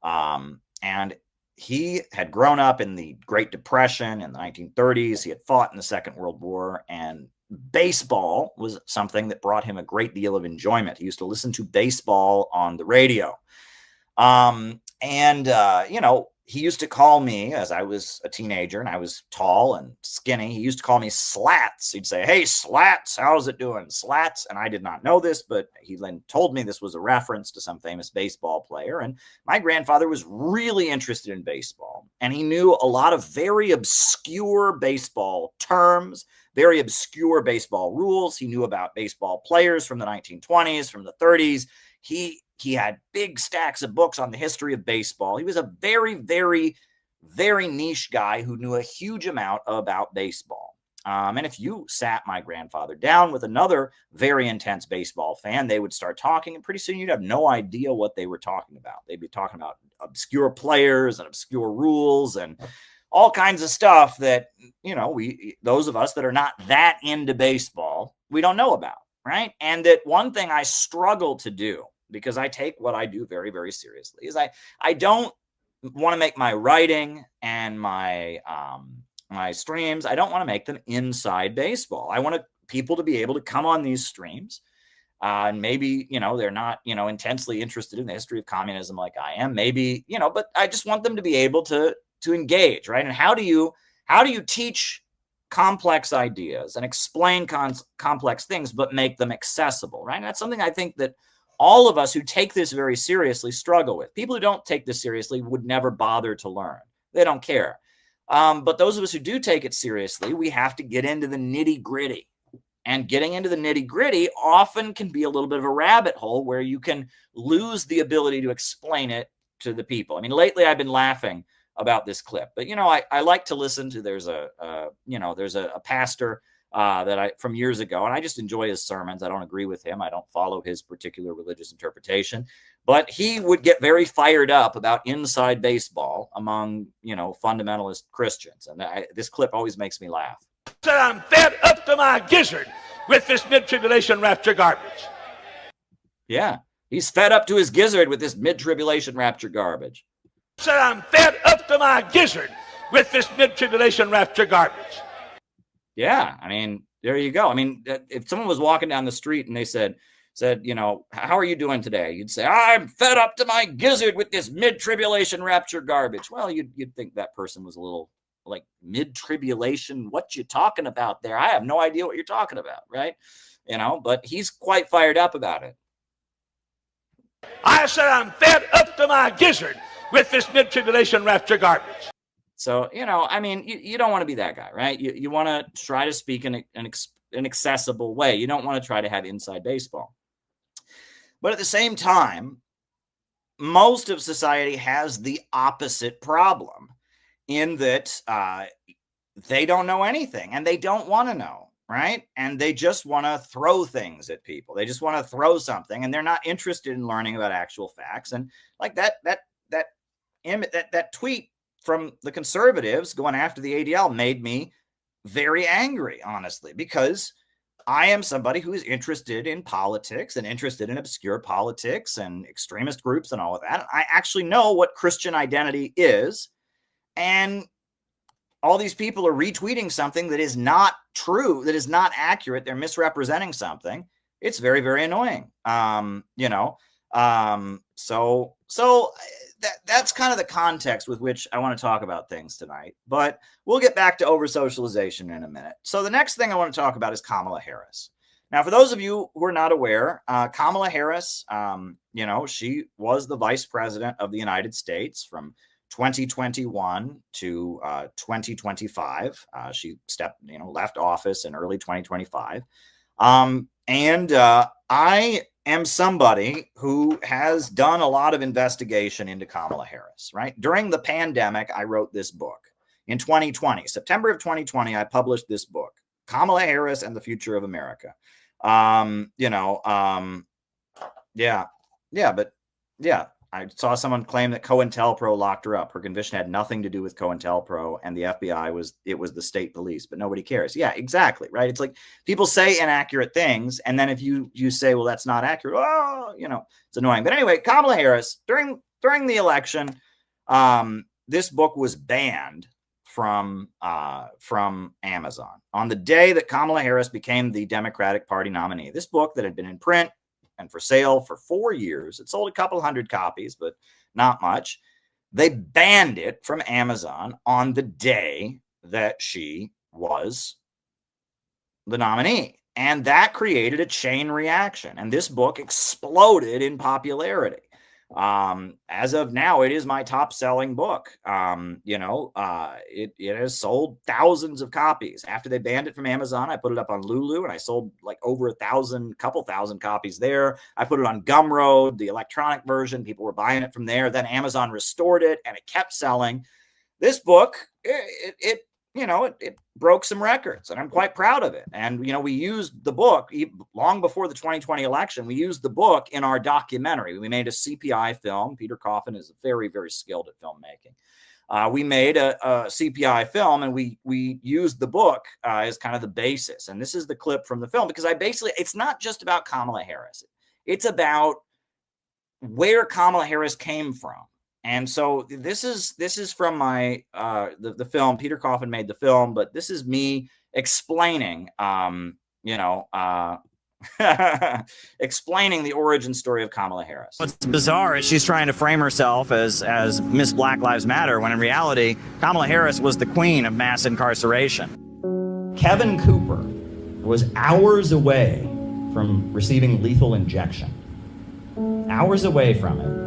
And he had grown up in the Great Depression in the 1930s. He had fought in the Second World War, and baseball was something that brought him a great deal of enjoyment. He used to listen to baseball on the radio. He used to call me, as I was a teenager and I was tall and skinny, he used to call me Slats. He'd say, "Hey, Slats, how's it doing, Slats?" And I did not know this, but he then told me this was a reference to some famous baseball player. And my grandfather was really interested in baseball, and he knew a lot of very obscure baseball terms, very obscure baseball rules. He knew about baseball players from the 1920s, from the 30s. He had big stacks of books on the history of baseball. He was a very, very very niche guy who knew a huge amount about baseball. And if you sat my grandfather down with another very intense baseball fan, they would start talking, and pretty soon you'd have no idea what they were talking about. They'd be talking about obscure players and obscure rules and all kinds of stuff that, those of us that are not that into baseball, we don't know about, right? And that one thing I struggle to do, because I take what I do very, very seriously, is I don't want to make my writing and my streams, I don't want to make them inside baseball. I want people to be able to come on these streams. And maybe, they're not, intensely interested in the history of communism like I am. Maybe, but I just want them to be able to engage, right? And how do you teach complex ideas and explain complex things, but make them accessible, right? And that's something I think that all of us who take this very seriously struggle with. People who don't take this seriously would never bother to learn. They don't care. But those of us who do take it seriously, we have to get into the nitty gritty. And getting into the nitty gritty often can be a little bit of a rabbit hole where you can lose the ability to explain it to the people. I mean, lately I've been laughing about this clip, but I like to listen to. There's a pastor from years ago, and I just enjoy his sermons. I don't agree with him. I don't follow his particular religious interpretation, but he would get very fired up about inside baseball among fundamentalist Christians, and this clip always makes me laugh. Said I'm fed up to my gizzard with this mid-tribulation rapture garbage. Yeah, he's fed up to his gizzard with this mid-tribulation rapture garbage. Said I'm fed up to my gizzard with this mid-tribulation rapture garbage. Yeah, I mean, there you go. I mean, if someone was walking down the street and they said, how are you doing today? You'd say, I'm fed up to my gizzard with this mid-tribulation rapture garbage. Well, you'd think that person was a little like mid-tribulation. What you talking about there? I have no idea what you're talking about, right? But he's quite fired up about it. I said I'm fed up to my gizzard with this mid-tribulation rapture garbage. So, I mean, you don't want to be that guy, right? You want to try to speak in an accessible way. You don't want to try to have inside baseball. But at the same time, most of society has the opposite problem in that they don't know anything and they don't want to know, right? And they just want to throw things at people. They just want to throw something, and they're not interested in learning about actual facts. And like that tweet from the conservatives going after the ADL made me very angry, honestly, because I am somebody who is interested in politics and interested in obscure politics and extremist groups and all of that. I actually know what Christian identity is. And all these people are retweeting something that is not true, that is not accurate. They're misrepresenting something. It's very, very annoying. So that's kind of the context with which I want to talk about things tonight. But we'll get back to over-socialization in a minute. So the next thing I want to talk about is Kamala Harris. Now, for those of you who are not aware, Kamala Harris, she was the vice president of the United States from 2021 to 2025. She left office in early 2025. I am somebody who has done a lot of investigation into Kamala Harris, right? During the pandemic, I wrote this book. In 2020, September of 2020, I published this book, Kamala Harris and the Future of America. I saw someone claim that COINTELPRO locked her up. Her conviction had nothing to do with COINTELPRO, and the FBI was the state police, but nobody cares. Yeah, exactly, right? It's like people say inaccurate things, and then if you say, well, that's not accurate, it's annoying. But anyway, Kamala Harris, during the election, this book was banned from Amazon on the day that Kamala Harris became the Democratic Party nominee. This book that had been in print and for sale for 4 years. It sold a couple hundred copies, but not much. They banned it from Amazon on the day that she was the nominee. And that created a chain reaction. And this book exploded in popularity. As of now, it is my top selling book. It has sold thousands of copies. After they banned it from Amazon, I put it up on Lulu and I sold like over couple thousand copies there. I put it on Gumroad, the electronic version. People were buying it from there. Then Amazon restored it and it kept selling. this book, it broke some records, and I'm quite proud of it. And, we used the book long before the 2020 election. We used the book in our documentary. We made a CPI film. Peter Coffin is very, very skilled at filmmaking. We made a CPI film, and we used the book as kind of the basis. And this is the clip from the film, because it's not just about Kamala Harris. It's about where Kamala Harris came from. And so this is from my the film. Peter Coffin made the film, but this is me explaining explaining the origin story of Kamala Harris. What's bizarre is she's trying to frame herself as Miss Black Lives Matter, when in reality, Kamala Harris was the queen of mass incarceration. Kevin Cooper was hours away from receiving lethal injection. Hours away from it.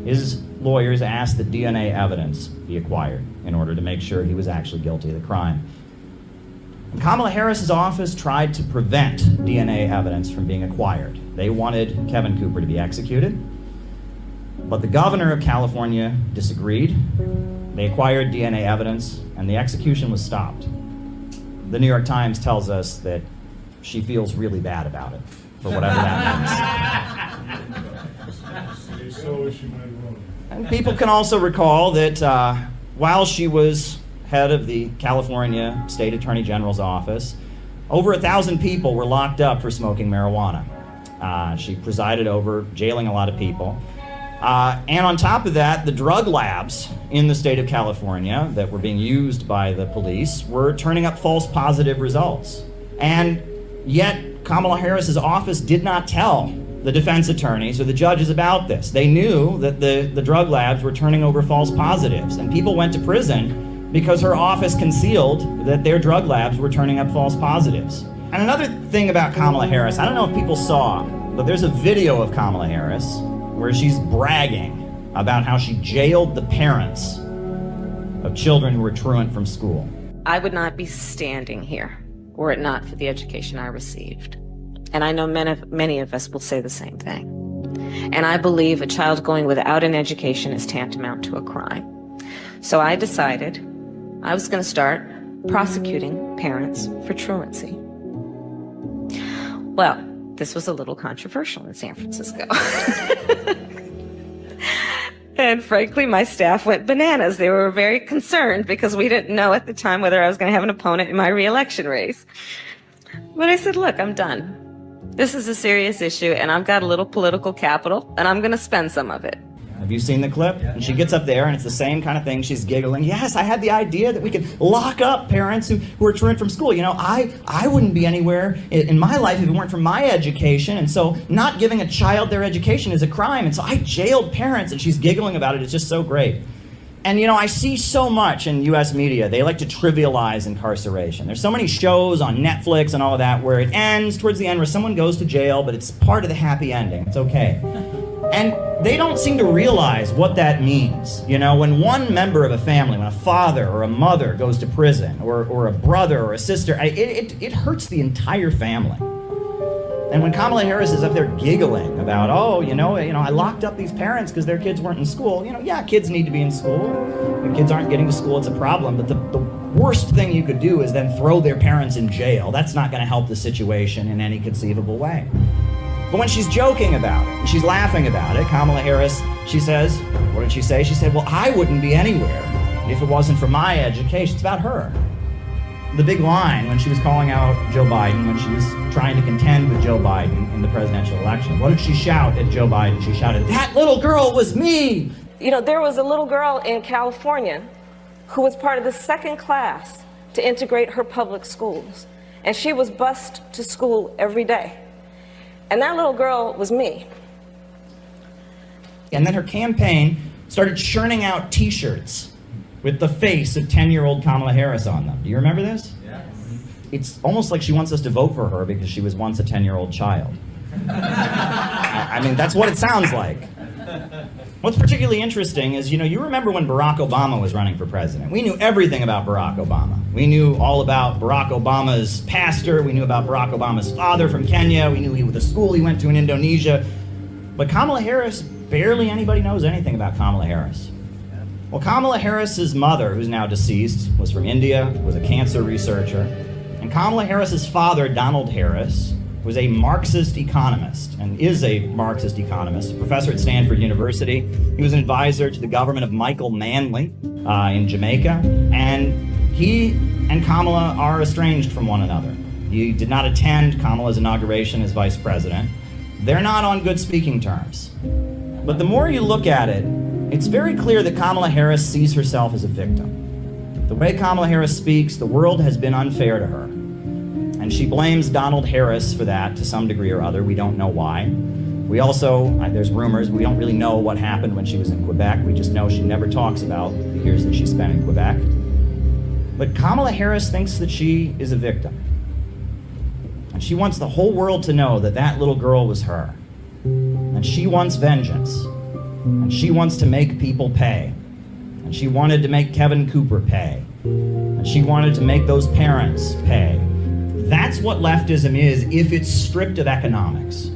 His lawyers asked that DNA evidence be acquired in order to make sure he was actually guilty of the crime. And Kamala Harris's office tried to prevent DNA evidence from being acquired. They wanted Kevin Cooper to be executed, but the governor of California disagreed. They acquired DNA evidence, and the execution was stopped. The New York Times tells us that she feels really bad about it, for whatever that means. And people can also recall that while she was head of the California State Attorney General's office, over 1,000 people were locked up for smoking marijuana. She presided over jailing a lot of people. And on top of that, the drug labs in the state of California that were being used by the police were turning up false positive results. And yet Kamala Harris's office did not tell the defense attorneys or the judges about this. They knew that the drug labs were turning over false positives, and people went to prison because her office concealed that their drug labs were turning up false positives. And another thing about Kamala Harris, I don't know if people saw, but there's a video of Kamala Harris where she's bragging about how she jailed the parents of children who were truant from school. I would not be standing here were it not for the education I received. And I know many of us will say the same thing. And I believe a child going without an education is tantamount to a crime. So I decided I was going to start prosecuting parents for truancy. Well, this was a little controversial in San Francisco. And frankly, my staff went bananas. They were very concerned because we didn't know at the time whether I was going to have an opponent in my re-election race. But I said, look, I'm done. This is a serious issue, and I've got a little political capital, and I'm going to spend some of it. Have you seen the clip? And she gets up there, and it's the same kind of thing. She's giggling. Yes, I had the idea that we could lock up parents who are truant from school. I wouldn't be anywhere in my life if it weren't for my education. And so not giving a child their education is a crime. And so I jailed parents, and she's giggling about it. It's just so great. And, I see so much in U.S. media. They like to trivialize incarceration. There's so many shows on Netflix and all of that where it ends towards the end where someone goes to jail, but it's part of the happy ending. It's okay. And they don't seem to realize what that means. When one member of a family, when a father or a mother goes to prison, or a brother or a sister, it hurts the entire family. And when Kamala Harris is up there giggling about, I locked up these parents because their kids weren't in school. Yeah, kids need to be in school. When kids aren't getting to school, it's a problem. But the worst thing you could do is then throw their parents in jail. That's not going to help the situation in any conceivable way. But when she's joking about it, and she's laughing about it, Kamala Harris, she says, what did she say? She said, well, I wouldn't be anywhere if it wasn't for my education. It's about her. The big line when she was calling out Joe Biden, when she was trying to contend with Joe Biden in the presidential election, what did she shout at Joe Biden? She shouted, that little girl was me! There was a little girl in California who was part of the second class to integrate her public schools. And she was bused to school every day. And that little girl was me. And then her campaign started churning out T-shirts with the face of 10-year-old Kamala Harris on them. Do you remember this? Yes. It's almost like she wants us to vote for her because she was once a 10-year-old child. I mean, that's what it sounds like. What's particularly interesting is, you remember when Barack Obama was running for president. We knew everything about Barack Obama. We knew all about Barack Obama's pastor. We knew about Barack Obama's father from Kenya. We knew the school he went to in Indonesia. But Kamala Harris, barely anybody knows anything about Kamala Harris. Well, Kamala Harris's mother, who's now deceased, was from India, was a cancer researcher. And Kamala Harris's father, Donald Harris, was a Marxist economist and is a Marxist economist, a professor at Stanford University. He was an advisor to the government of Michael Manley in Jamaica. And he and Kamala are estranged from one another. He did not attend Kamala's inauguration as vice president. They're not on good speaking terms. But the more you look at it, it's very clear that Kamala Harris sees herself as a victim. The way Kamala Harris speaks, the world has been unfair to her. And she blames Donald Harris for that to some degree or other. We don't know why. We also, there's rumors, we don't really know what happened when she was in Quebec. We just know she never talks about the years that she spent in Quebec. But Kamala Harris thinks that she is a victim. And she wants the whole world to know that that little girl was her. And she wants vengeance. And she wants to make people pay. And she wanted to make Kevin Cooper pay. And she wanted to make those parents pay. That's what leftism is if it's stripped of economics.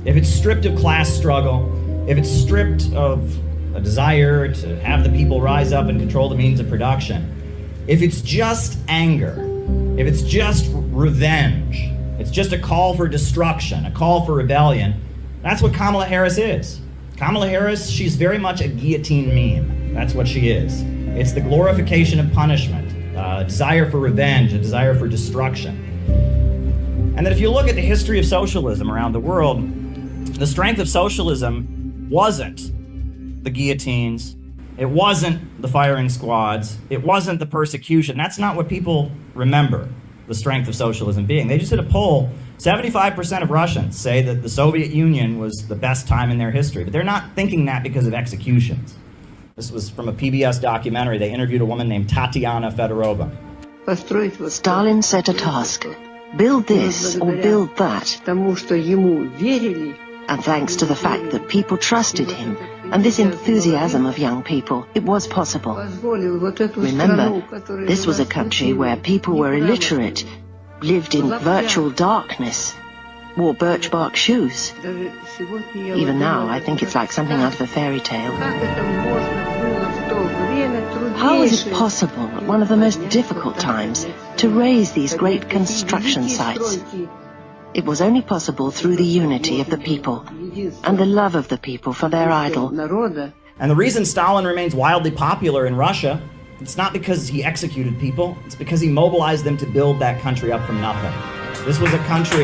If it's stripped of class struggle, if it's stripped of a desire to have the people rise up and control the means of production, if it's just anger, if it's just revenge, it's just a call for destruction, a call for rebellion, that's what Kamala Harris is. Kamala Harris, she's very much a guillotine meme. That's what she is. It's the glorification of punishment, a desire for revenge, a desire for destruction. And that if you look at the history of socialism around the world, the strength of socialism wasn't the guillotines, it wasn't the firing squads, it wasn't the persecution. That's not what people remember the strength of socialism being. They just did a poll. 75% of Russians say that the Soviet Union was the best time in their history, but they're not thinking that because of executions. This was from a PBS documentary. They interviewed a woman named Tatiana Fedorova. Stalin set a task. Build this or build that. And thanks to the fact that people trusted him and this enthusiasm of young people, it was possible. Remember, this was a country where people were illiterate, lived in virtual darkness, wore birch bark shoes. Even now, I think it's like something out of a fairy tale. How was it possible at one of the most difficult times to raise these great construction sites? It was only possible through the unity of the people and the love of the people for their idol. And the reason Stalin remains wildly popular in Russia, it's not because he executed people, it's because he mobilized them to build that country up from nothing. This was a country...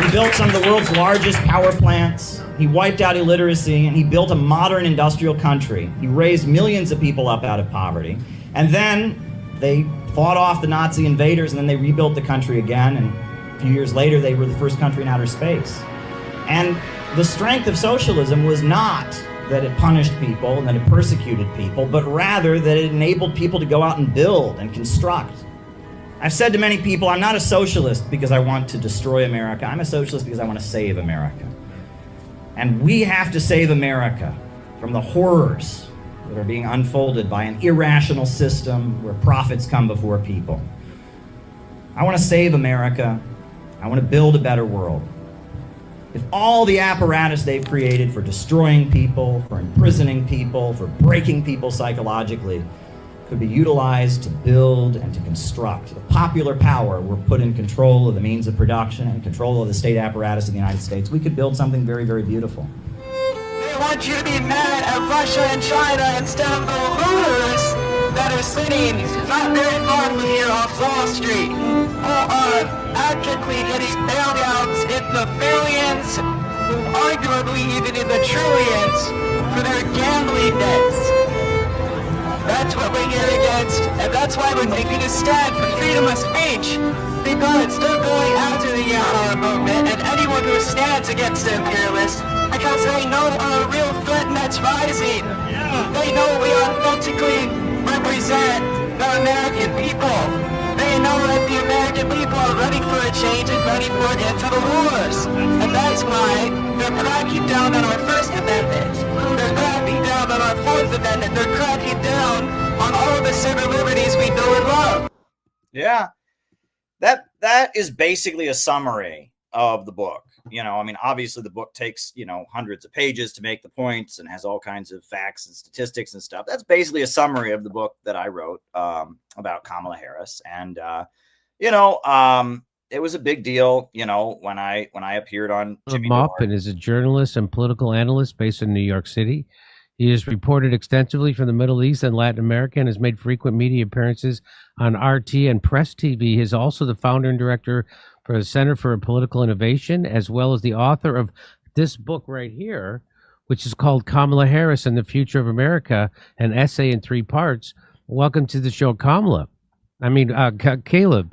He built some of the world's largest power plants, he wiped out illiteracy, and he built a modern industrial country. He raised millions of people up out of poverty. And then they fought off the Nazi invaders, and then they rebuilt the country again, and a few years later they were the first country in outer space. And the strength of socialism was not that it punished people and that it persecuted people, but rather that it enabled people to go out and build and construct. I've said to many people, I'm not a socialist because I want to destroy America. I'm a socialist because I want to save America. And we have to save America from the horrors that are being unfolded by an irrational system where profits come before people. I want to save America. I want to build a better world. If all the apparatus they've created for destroying people, for imprisoning people, for breaking people psychologically, could be utilized to build and to construct, the popular power were put in control of the means of production and control of the state apparatus of the United States, we could build something very, very beautiful. They want you to be mad at Russia and China instead of the looters that are sitting not very far from here off Wall Street, who are actively getting bailouts in the billions, arguably even in the trillions, for their gambling debts. That's what we're here against, and that's why we're taking a stand for freedom of speech, because they're going after the Yahoo movement and anyone who stands against the imperialists, because they know our real threat and that's rising. They know we authentically represent the American people. They know that the American people are ready for a change and ready for an end to the wars. And that's why they're cracking down on our First Amendment. They're cracking down on our Fourth Amendment. They're cracking down on all the civil liberties we know and love. Yeah, that is basically a summary of the book. I mean, obviously the book takes, hundreds of pages to make the points and has all kinds of facts and statistics and stuff. That's basically a summary of the book that I wrote about Kamala Harris. And, it was a big deal, when I appeared on Jimmy Dore. Maupin is a journalist and political analyst based in New York City. He has reported extensively from the Middle East and Latin America and has made frequent media appearances on RT and Press TV. He is also the founder and director for the Center for Political Innovation, as well as the author of this book right here, which is called Kamala Harris and the Future of America, an essay in 3 parts. Welcome to the show, Kamala. Caleb.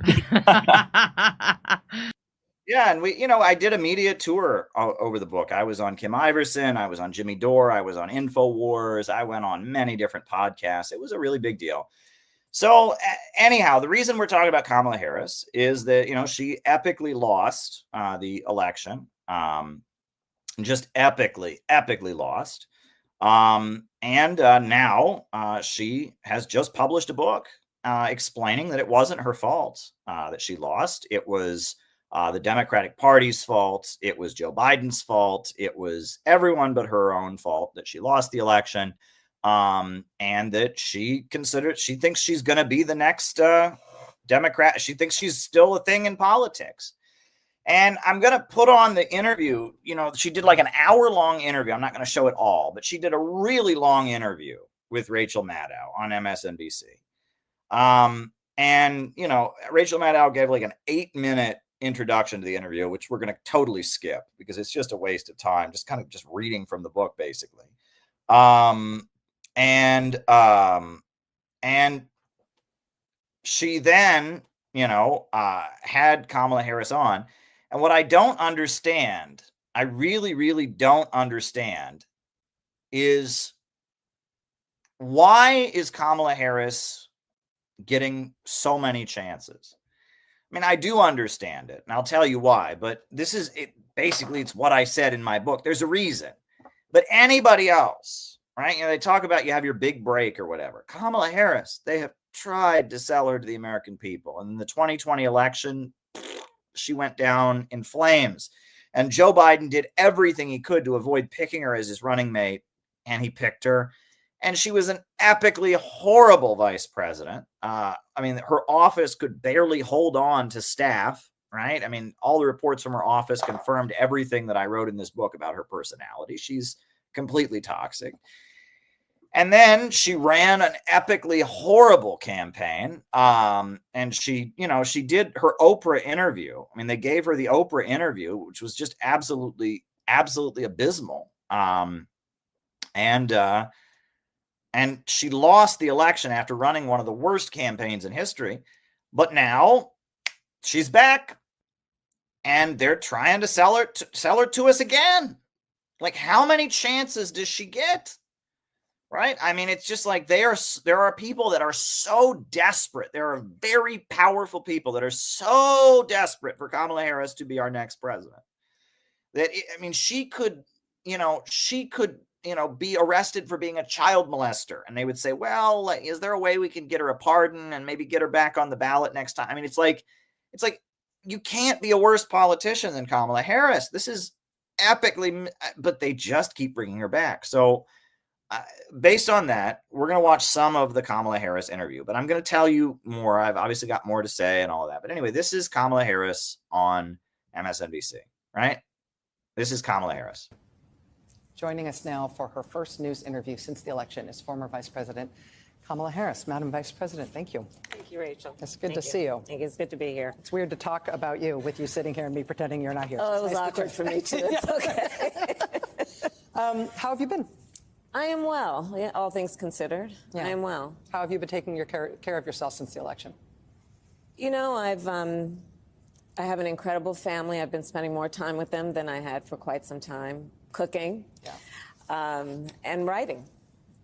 Yeah, and I did a media tour over the book. I was on Kim Iverson, I was on Jimmy Dore, I was on InfoWars, I went on many different podcasts. It was a really big deal. So anyhow, the reason we're talking about Kamala Harris is that, she epically lost the election, just epically lost. And now she has just published a book explaining that it wasn't her fault that she lost. It was the Democratic Party's fault. It was Joe Biden's fault. It was everyone but her own fault that she lost the election. And that she thinks she's going to be the next Democrat. She thinks she's still a thing in politics. And I'm going to put on the interview. She did like an hour-long interview. I'm not going to show it all, but she did a really long interview with Rachel Maddow on MSNBC. And Rachel Maddow gave like an 8-minute introduction to the interview, which we're going to totally skip because it's just a waste of time, just reading from the book, basically. And she then, had Kamala Harris on. And what I don't understand, I really, really don't understand, is why is Kamala Harris getting so many chances? I mean, I do understand it, and I'll tell you why, but this is it. Basically, it's what I said in my book. There's a reason. But anybody else, right? They talk about you have your big break or whatever. Kamala Harris, they have tried to sell her to the American people. And in the 2020 election, she went down in flames. And Joe Biden did everything he could to avoid picking her as his running mate, and he picked her. And she was an epically horrible vice president. Her office could barely hold on to staff, right? All the reports from her office confirmed everything that I wrote in this book about her personality. She's completely toxic. And then she ran an epically horrible campaign. And she did her Oprah interview. They gave her the Oprah interview, which was just absolutely abysmal. And she lost the election after running one of the worst campaigns in history. But now she's back and they're trying to sell her to us again. Like, how many chances does she get? Right? It's just like there are people that are so desperate. There are very powerful people that are so desperate for Kamala Harris to be our next president that, she could be arrested for being a child molester. And they would say, well, is there a way we can get her a pardon and maybe get her back on the ballot next time? It's like you can't be a worse politician than Kamala Harris. This is epically, but they just keep bringing her back. So based on that, we're going to watch some of the Kamala Harris interview, but I'm going to tell you more. I've obviously got more to say and all of that. But anyway, this is Kamala Harris on MSNBC, right? This is Kamala Harris. Joining us now for her first news interview since the election is former Vice President Kamala Harris. Madam Vice President, thank you. Thank you, Rachel. It's good to see you. It's good to be here. It's weird to talk about you with you sitting here and me pretending you're not here. Oh, it was awkward for me, too. It's okay. How have you been? I am well. Yeah, all things considered, Yeah. I am well. How have you been taking care of yourself since the election? I have an incredible family. I've been spending more time with them than I had for quite some time. Cooking, and writing,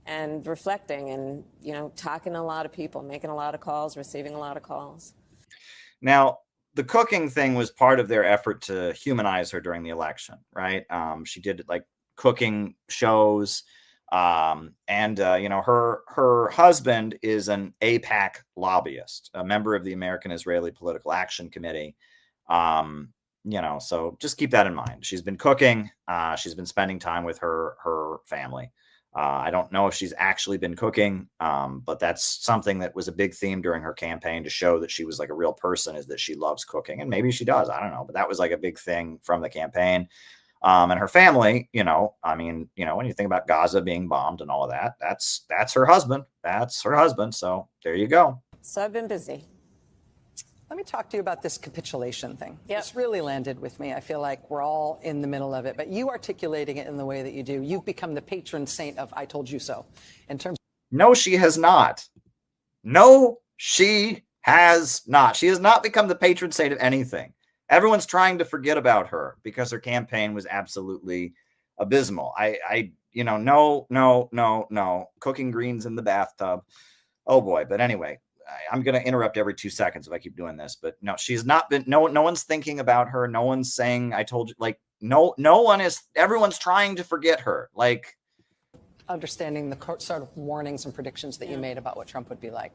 and reflecting, and talking to a lot of people, making a lot of calls, receiving a lot of calls. Now, the cooking thing was part of their effort to humanize her during the election, right? She did like cooking shows, and her husband is an AIPAC lobbyist, a member of the American Israeli Political Action Committee. So just keep that in mind. She's been cooking. She's been spending time with her family. I don't know if she's actually been cooking, but that's something that was a big theme during her campaign to show that she was like a real person, is that she loves cooking. And maybe she does. I don't know. But that was like a big thing from the campaign. And her family, when you think about Gaza being bombed and all of that, that's her husband. That's her husband. So there you go. So I've been busy. Let me talk to you about this capitulation thing. Yep. This really landed with me. I feel like we're all in the middle of it, but you articulating it in the way that you do, you've become the patron saint of "I told you so." In terms. No, she has not. No, she has not. She has not become the patron saint of anything. Everyone's trying to forget about her because her campaign was absolutely abysmal. No. Cooking greens in the bathtub. Oh boy. But anyway, I'm going to interrupt every 2 seconds if I keep doing this, but no, she's not been, no one's thinking about her. No one's saying, I told you, like, no one is, everyone's trying to forget her. Like, understanding the sort of warnings and predictions that you made about what Trump would be like.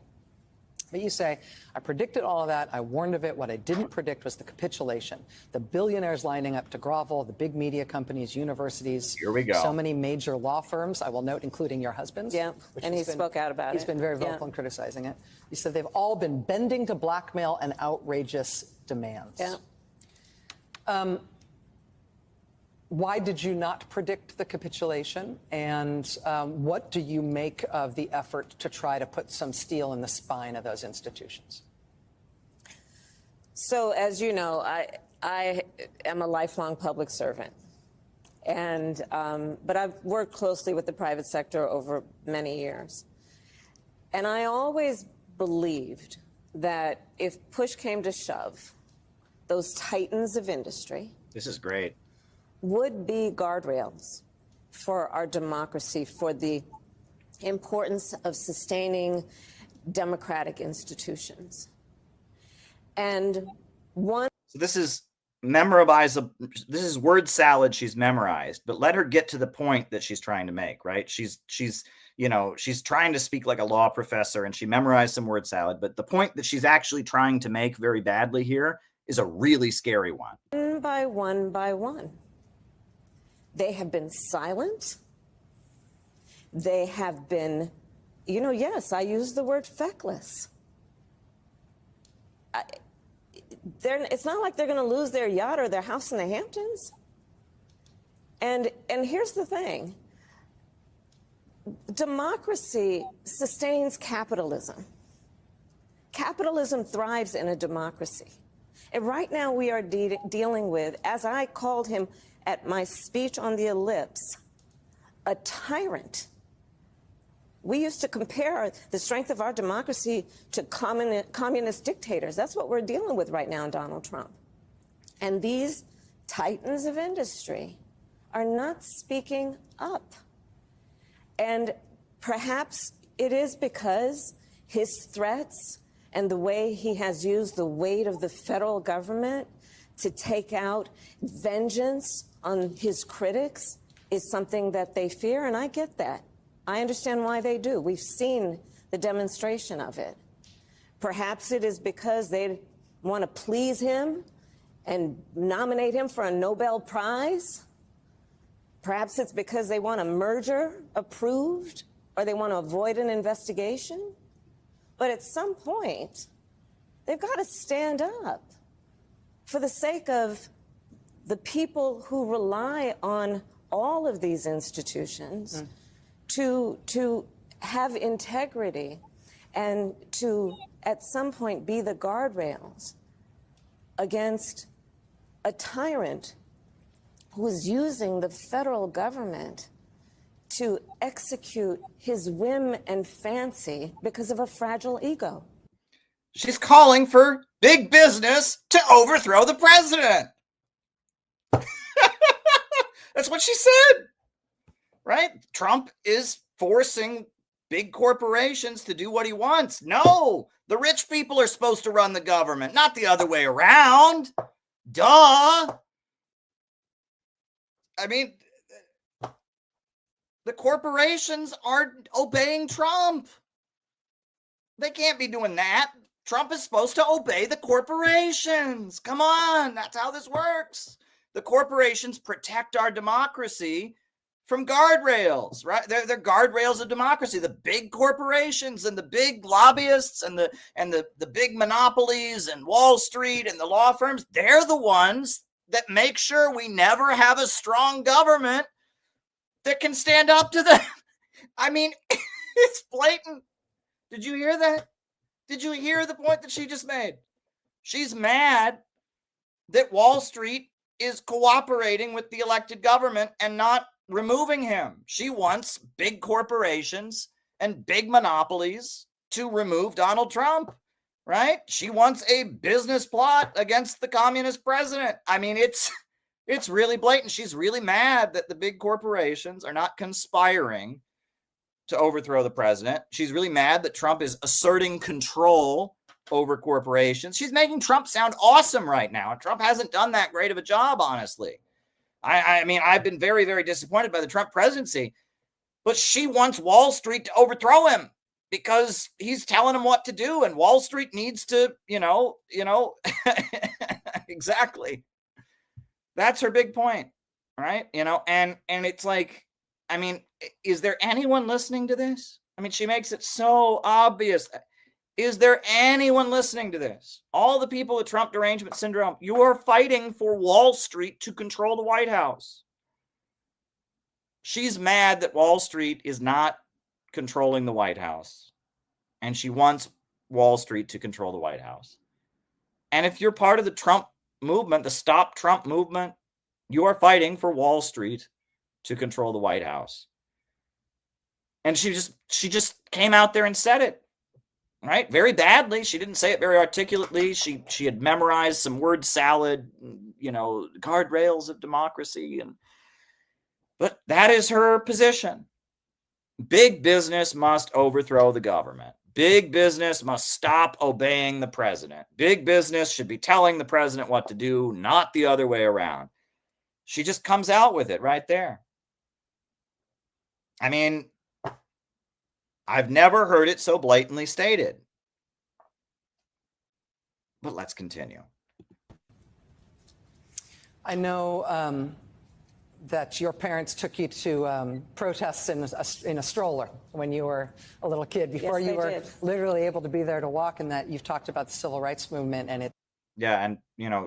But you say, I predicted all of that. I warned of it. What I didn't predict was the capitulation. The billionaires lining up to grovel, the big media companies, universities. Here we go. So many major law firms, I will note, including your husband's. Yeah, and he spoke out about it. He's been very vocal in criticizing it. You said they've all been bending to blackmail and outrageous demands. Yeah. Why did you not predict the capitulation? And what do you make of the effort to try to put some steel in the spine of those institutions? So, as you know, I am a lifelong public servant. And but I've worked closely with the private sector over many years. And I always believed that if push came to shove, those titans of industry, this is great, would be guardrails for our democracy, for the importance of sustaining democratic institutions. And one. So this is memorizable. This is word salad she's memorized, but let her get to the point that she's trying to make, right? She's trying to speak like a law professor and she memorized some word salad, but the point that she's actually trying to make very badly here is a really scary one. One by one. They have been silent. They have been, yes, I use the word feckless. It's not like they're going to lose their yacht or their house in the Hamptons. And here's the thing. Democracy sustains capitalism. Capitalism thrives in a democracy. And right now we are dealing with, as I called him at my speech on the ellipse, a tyrant. We used to compare the strength of our democracy to communist dictators. That's what we're dealing with right now in Donald Trump. And these titans of industry are not speaking up. And perhaps it is because his threats and the way he has used the weight of the federal government to take out vengeance on his critics is something that they fear, and I get that. I understand why they do. We've seen the demonstration of it. Perhaps it is because they want to please him and nominate him for a Nobel Prize. Perhaps it's because they want a merger approved or they want to avoid an investigation. But at some point, they've got to stand up for the sake of the people who rely on all of these institutions to have integrity and to, at some point, be the guardrails against a tyrant who is using the federal government to execute his whim and fancy because of a fragile ego. She's calling for big business to overthrow the president. That's what she said, right? Trump is forcing big corporations to do what he wants. No, the rich people are supposed to run the government, not the other way around. Duh. I mean, the corporations aren't obeying Trump. They can't be doing that. Trump is supposed to obey the corporations. Come on, that's how this works. The corporations protect our democracy from guardrails, right? They're guardrails of democracy. The big corporations and the big lobbyists and the big monopolies and Wall Street and the law firms, they're the ones that make sure we never have a strong government that can stand up to them. I mean, it's blatant. Did you hear that? Did you hear the point that she just made? She's mad that Wall Street is cooperating with the elected government and not removing him. She wants big corporations and big monopolies to remove Donald Trump, right? She wants a business plot against the communist president. I mean, it's really blatant. She's really mad that the big corporations are not conspiring to overthrow the president. She's really mad that Trump is asserting control over corporations. She's making Trump sound awesome right now. And Trump hasn't done that great of a job, honestly. I mean, I've been very, very disappointed by the Trump presidency, but she wants Wall Street to overthrow him because he's telling him what to do, and Wall Street needs to, exactly. That's her big point, right? And it's like, I mean, is there anyone listening to this? I mean, she makes it so obvious. Is there anyone listening to this? All the people with Trump derangement syndrome, you are fighting for Wall Street to control the White House. She's mad that Wall Street is not controlling the White House, and she wants Wall Street to control the White House. And if you're part of the Trump movement, the Stop Trump movement, you are fighting for Wall Street to control the White House. And she just came out there and said it. Right? Very badly. She didn't say it very articulately. She had memorized some word salad, guardrails of democracy. But that is her position. Big business must overthrow the government. Big business must stop obeying the president. Big business should be telling the president what to do, not the other way around. She just comes out with it right there. I mean, I've never heard it so blatantly stated. But let's continue. I know that your parents took you to protests in a stroller when you were a little kid, before you were literally able to be there to walk, and that you've talked about the civil rights movement. And it. Yeah, and,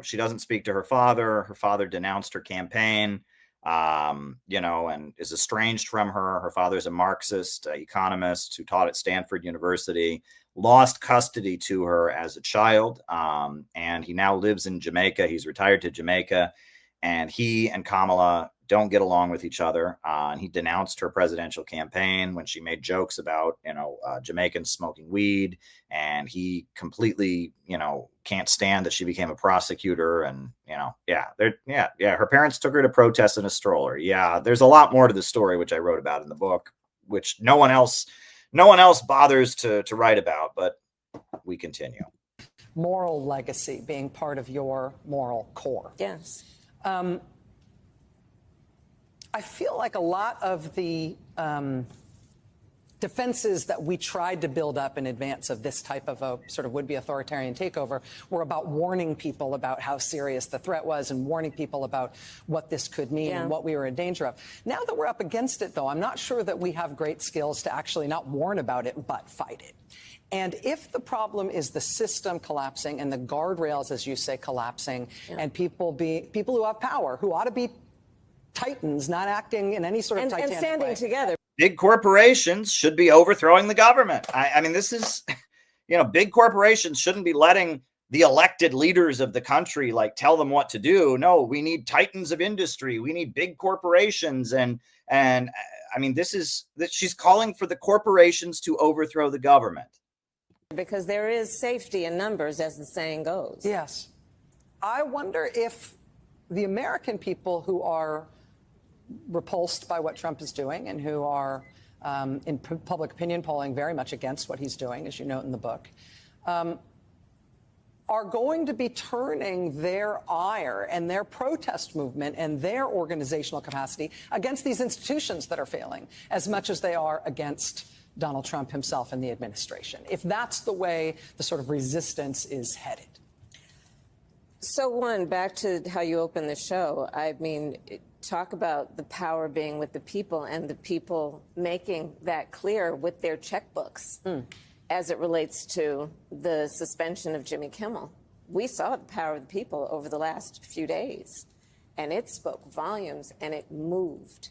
she doesn't speak to her father. Her father denounced her campaign. And is estranged from her. Her father's a Marxist economist who taught at Stanford University, lost custody to her as a child. And he now lives in Jamaica. He's retired to Jamaica, and he and Kamala don't get along with each other. And he denounced her presidential campaign when she made jokes about, Jamaicans smoking weed. And he completely, can't stand that she became a prosecutor. And, her parents took her to protest in a stroller. Yeah, there's a lot more to the story, which I wrote about in the book, which no one else bothers to write about, but we continue. Moral legacy being part of your moral core. Yes. I feel like a lot of the defenses that we tried to build up in advance of this type of a sort of would-be authoritarian takeover were about warning people about how serious the threat was and warning people about what this could mean and what we were in danger of. Now that we're up against it, though, I'm not sure that we have great skills to actually not warn about it, but fight it. And if the problem is the system collapsing and the guardrails, as you say, collapsing, and people who have power, who ought to be titans, not acting in any sort of Titanic and standing way. together. Big corporations should be overthrowing the government. I mean, this is, big corporations shouldn't be letting the elected leaders of the country tell them what to do. No, we need titans of industry. We need big corporations. And I mean, she's calling for the corporations to overthrow the government. Because there is safety in numbers, as the saying goes. Yes. I wonder if the American people who are repulsed by what Trump is doing and who are in public opinion polling very much against what he's doing, as you note in the book, are going to be turning their ire and their protest movement and their organizational capacity against these institutions that are failing as much as they are against Donald Trump himself and the administration, if that's the way the sort of resistance is headed? So, one, back to how you opened the show, I mean, talk about the power being with the people and the people making that clear with their checkbooks as it relates to the suspension of Jimmy Kimmel. We saw the power of the people over the last few days, and it spoke volumes and it moved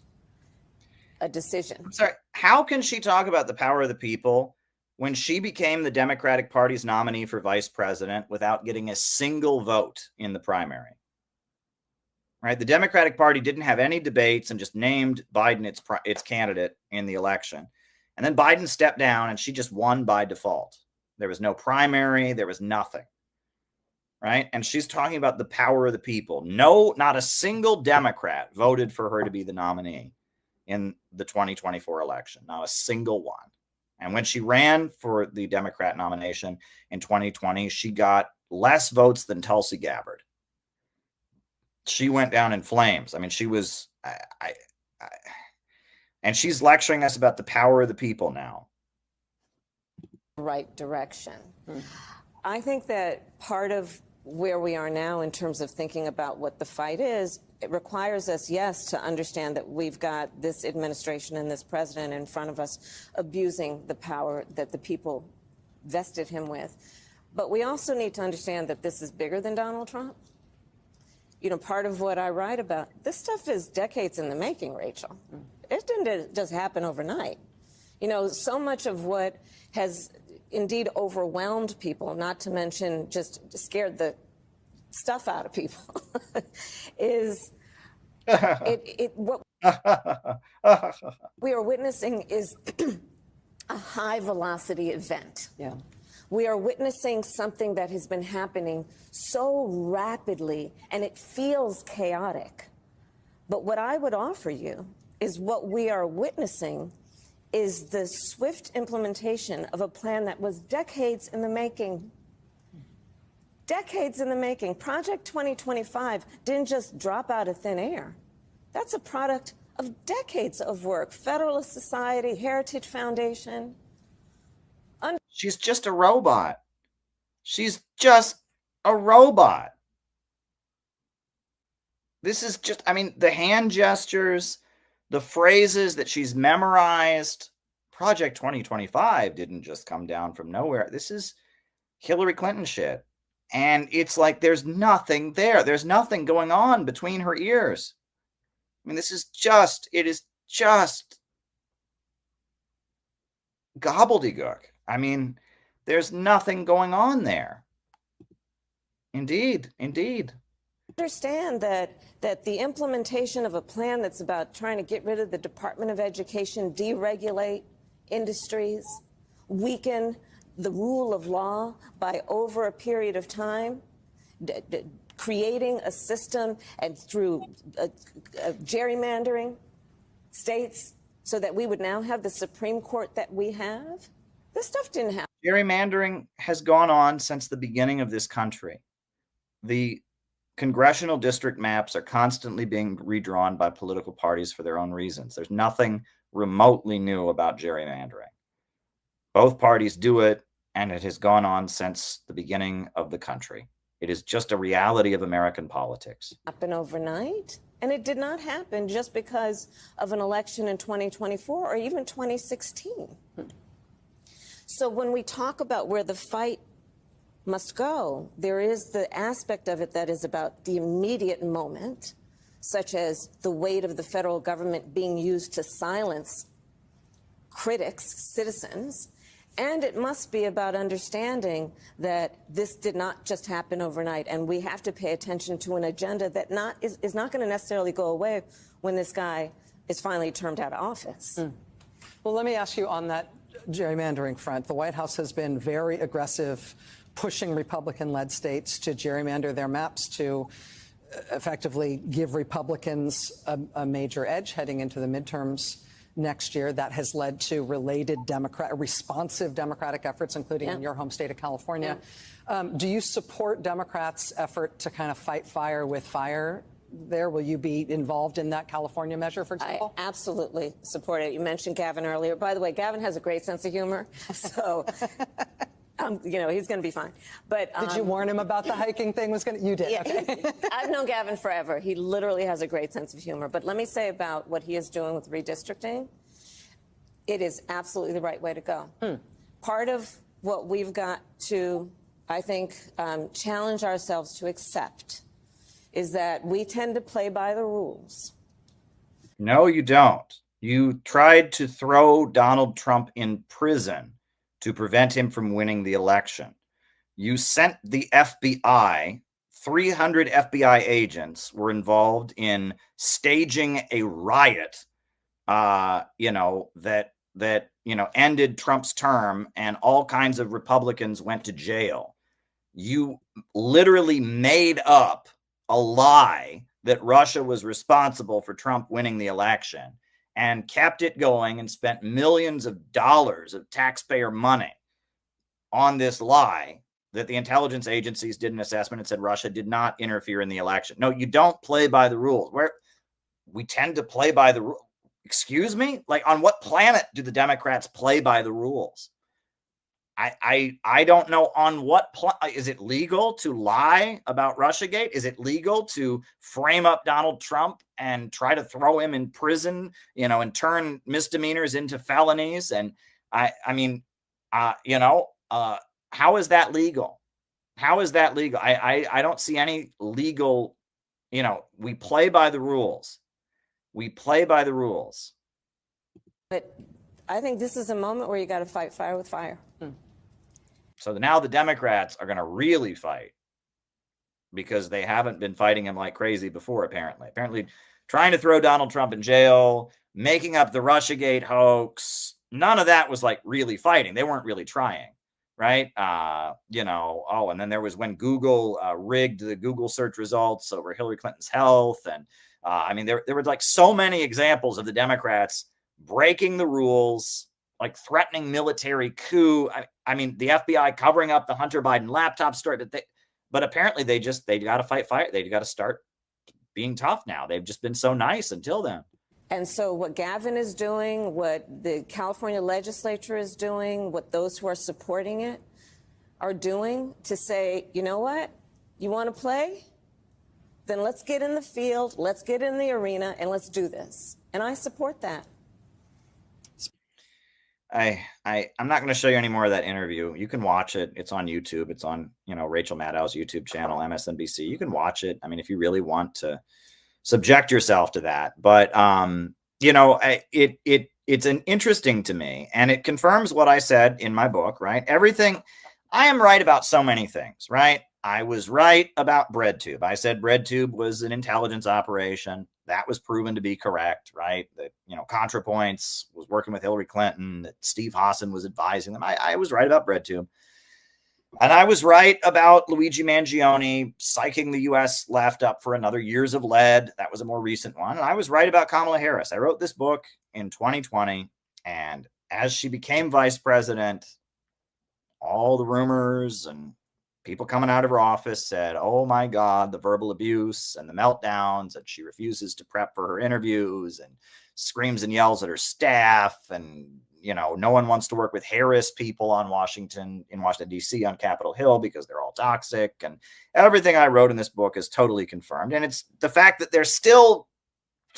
a decision. I'm sorry, how can she talk about the power of the people when she became the Democratic Party's nominee for vice president without getting a single vote in the primary? Right? The Democratic Party didn't have any debates and just named Biden its candidate in the election. And then Biden stepped down and she just won by default. There was no primary. There was nothing. Right? And she's talking about the power of the people. No, not a single Democrat voted for her to be the nominee in the 2024 election. Not a single one. And when she ran for the Democrat nomination in 2020, she got less votes than Tulsi Gabbard. She went down in flames. I mean, she was, and she's lecturing us about the power of the people now. Right direction. I think that part of where we are now in terms of thinking about what the fight is, it requires us, yes, to understand that we've got this administration and this president in front of us abusing the power that the people vested him with. But we also need to understand that this is bigger than Donald Trump. You know, part of what I write about, this stuff is decades in the making, Rachel. It didn't just happen overnight. You know, so much of what has indeed overwhelmed people, not to mention just scared the stuff out of people, is what we are witnessing is a high velocity event. Yeah. We are witnessing something that has been happening so rapidly, and it feels chaotic. But what I would offer you is what we are witnessing is the swift implementation of a plan that was decades in the making. Decades in the making. Project 2025 didn't just drop out of thin air. That's a product of decades of work. Federalist Society, Heritage Foundation. She's just a robot. She's just a robot. This is just, I mean, the hand gestures, the phrases that she's memorized. Project 2025 didn't just come down from nowhere. This is Hillary Clinton shit. And it's like there's nothing there. There's nothing going on between her ears. I mean, it is just gobbledygook. I mean, there's nothing going on there. Indeed. Understand that the implementation of a plan that's about trying to get rid of the Department of Education, deregulate industries, weaken the rule of law by over a period of time, creating a system and through gerrymandering states so that we would now have the Supreme Court that we have. This stuff didn't happen. Gerrymandering has gone on since the beginning of this country. The congressional district maps are constantly being redrawn by political parties for their own reasons. There's nothing remotely new about gerrymandering. Both parties do it, and it has gone on since the beginning of the country. It is just a reality of American politics. Happen overnight, and it did not happen just because of an election in 2024 or even 2016. So when we talk about where the fight must go, there is the aspect of it that is about the immediate moment, such as the weight of the federal government being used to silence critics, citizens. And it must be about understanding that this did not just happen overnight, and we have to pay attention to an agenda that is not going to necessarily go away when this guy is finally termed out of office. Well, let me ask you on that gerrymandering front. The White House has been very aggressive, pushing Republican-led states to gerrymander their maps to effectively give Republicans a major edge heading into the midterms next year. That has led to related responsive Democratic efforts, including in your home state of California. Do you support Democrats' effort to kind of fight fire with fire there? Will you be involved in that California measure, for example? I absolutely support it. You mentioned Gavin earlier. By the way, Gavin has a great sense of humor, so he's going to be fine. But did you warn him about the hiking thing? You did. Yeah, okay. I've known Gavin forever. He literally has a great sense of humor. But let me say about what he is doing with redistricting, it is absolutely the right way to go. Part of what we've got to, I think, challenge ourselves to accept is that we tend to play by the rules. No, you don't. You tried to throw Donald Trump in prison to prevent him from winning the election. You sent the FBI, 300 FBI agents were involved in staging a riot, that ended Trump's term, and all kinds of Republicans went to jail. You literally made up a lie that Russia was responsible for Trump winning the election and kept it going and spent millions of dollars of taxpayer money on this lie that the intelligence agencies did an assessment and said Russia did not interfere in the election. No, you don't play by the rules. We tend to play by the rules. Excuse me? Like, on what planet do the Democrats play by the rules? I don't know on what is it legal to lie about Russiagate? Is it legal to frame up Donald Trump and try to throw him in prison, and turn misdemeanors into felonies? And how is that legal? How is that legal? I don't see any legal, we play by the rules. We play by the rules. But I think this is a moment where you got to fight fire with fire. So now the Democrats are going to really fight, because they haven't been fighting him like crazy before, apparently. Apparently trying to throw Donald Trump in jail, making up the Russiagate hoax. None of that was like really fighting. They weren't really trying, right? And then there was when Google rigged the Google search results over Hillary Clinton's health. And there were like so many examples of the Democrats breaking the rules, like threatening military coup. The FBI covering up the Hunter Biden laptop story. But apparently they got to fight fire. They got to start being tough now. They've just been so nice until then. And so what Gavin is doing, what the California legislature is doing, what those who are supporting it are doing to say, you know what, you want to play? Then let's get in the field, let's get in the arena, and let's do this. And I support that. I'm not going to show you any more of that interview. You can watch it. It's on YouTube. It's on, Rachel Maddow's YouTube channel, MSNBC. You can watch it. If you really want to subject yourself to that. But, it's an interesting to me, and it confirms what I said in my book, right? Everything. I am right about so many things, right? I was right about BreadTube. I said BreadTube was an intelligence operation. That was proven to be correct, right? That, ContraPoints was working with Hillary Clinton, that Steve Hassan was advising them. I was right about BreadTube. And I was right about Luigi Mangione psyching the U.S. left up for another years of lead. That was a more recent one. And I was right about Kamala Harris. I wrote this book in 2020. And as she became vice president, all the rumors and people coming out of her office said, oh my God, the verbal abuse and the meltdowns, and she refuses to prep for her interviews and screams and yells at her staff. And, no one wants to work with Harris people in Washington, D.C. on Capitol Hill because they're all toxic. And everything I wrote in this book is totally confirmed. And it's the fact that they're still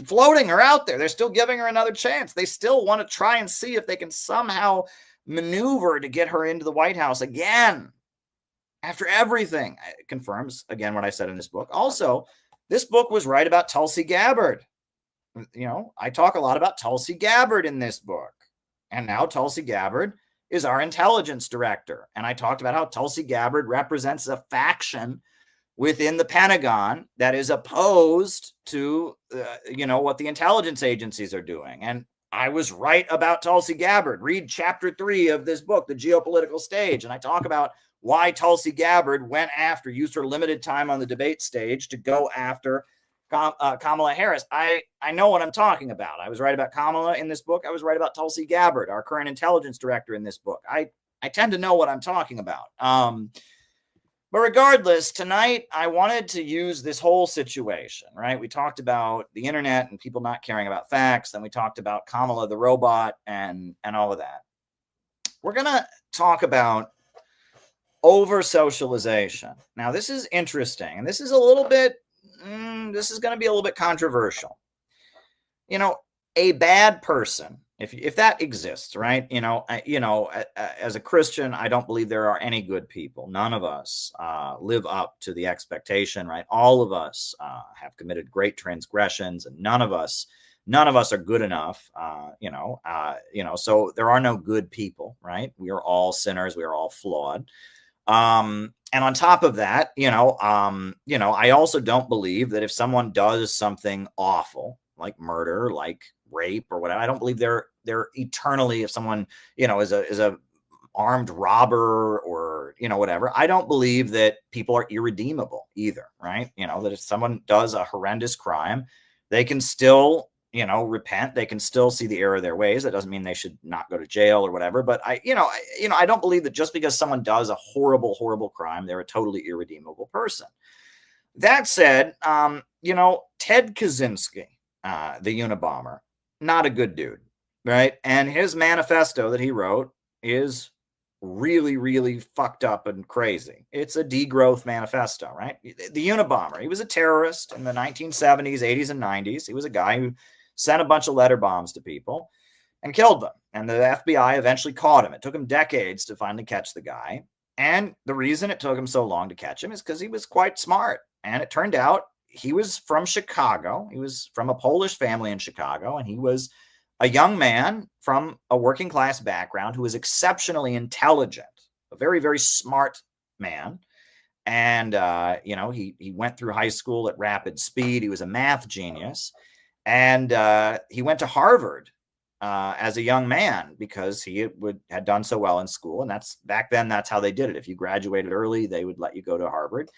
floating her out there. They're still giving her another chance. They still want to try and see if they can somehow maneuver to get her into the White House again. After everything, it confirms, again, what I said in this book. Also, this book was right about Tulsi Gabbard. I talk a lot about Tulsi Gabbard in this book. And now Tulsi Gabbard is our intelligence director. And I talked about how Tulsi Gabbard represents a faction within the Pentagon that is opposed to, what the intelligence agencies are doing. And I was right about Tulsi Gabbard. Read chapter 3 of this book, The Geopolitical Stage. And I talk about why Tulsi Gabbard used her limited time on the debate stage to go after Kamala Harris. I know what I'm talking about. I was right about Kamala in this book. I was right about Tulsi Gabbard, our current intelligence director in this book. I tend to know what I'm talking about. But regardless, tonight I wanted to use this whole situation, right? We talked about the internet and people not caring about facts. Then we talked about Kamala the robot and all of that. We're going to talk about over socialization. Now, this is interesting, and this is a little bit, this is going to be a little bit controversial. You know, a bad person, if that exists, right? As a Christian, I don't believe there are any good people. None of us live up to the expectation, right? All of us have committed great transgressions, and none of us are good enough. So there are no good people, right? We are all sinners. We are all flawed. And on top of that, I also don't believe that if someone does something awful, like murder, like rape or whatever, I don't believe they're eternally, if someone, is a armed robber or, whatever, I don't believe that people are irredeemable either, right? That if someone does a horrendous crime, they can still, repent. They can still see the error of their ways. That doesn't mean they should not go to jail or whatever. But I don't believe that just because someone does a horrible, horrible crime, they're a totally irredeemable person. That said, Ted Kaczynski, the Unabomber, not a good dude, right? And his manifesto that he wrote is really, really fucked up and crazy. It's a degrowth manifesto, right? The Unabomber, he was a terrorist in the 1970s, 80s, and 90s. He was a guy who sent a bunch of letter bombs to people and killed them. And the FBI eventually caught him. It took him decades to finally catch the guy. And the reason it took him so long to catch him is because he was quite smart. And it turned out he was from Chicago. He was from a Polish family in Chicago, and he was a young man from a working class background who was exceptionally intelligent, a very, very smart man. And, he went through high school at rapid speed. He was a math genius. And he went to Harvard as a young man because he had done so well in school. And back then, that's how they did it. If you graduated early, they would let you go to Harvard.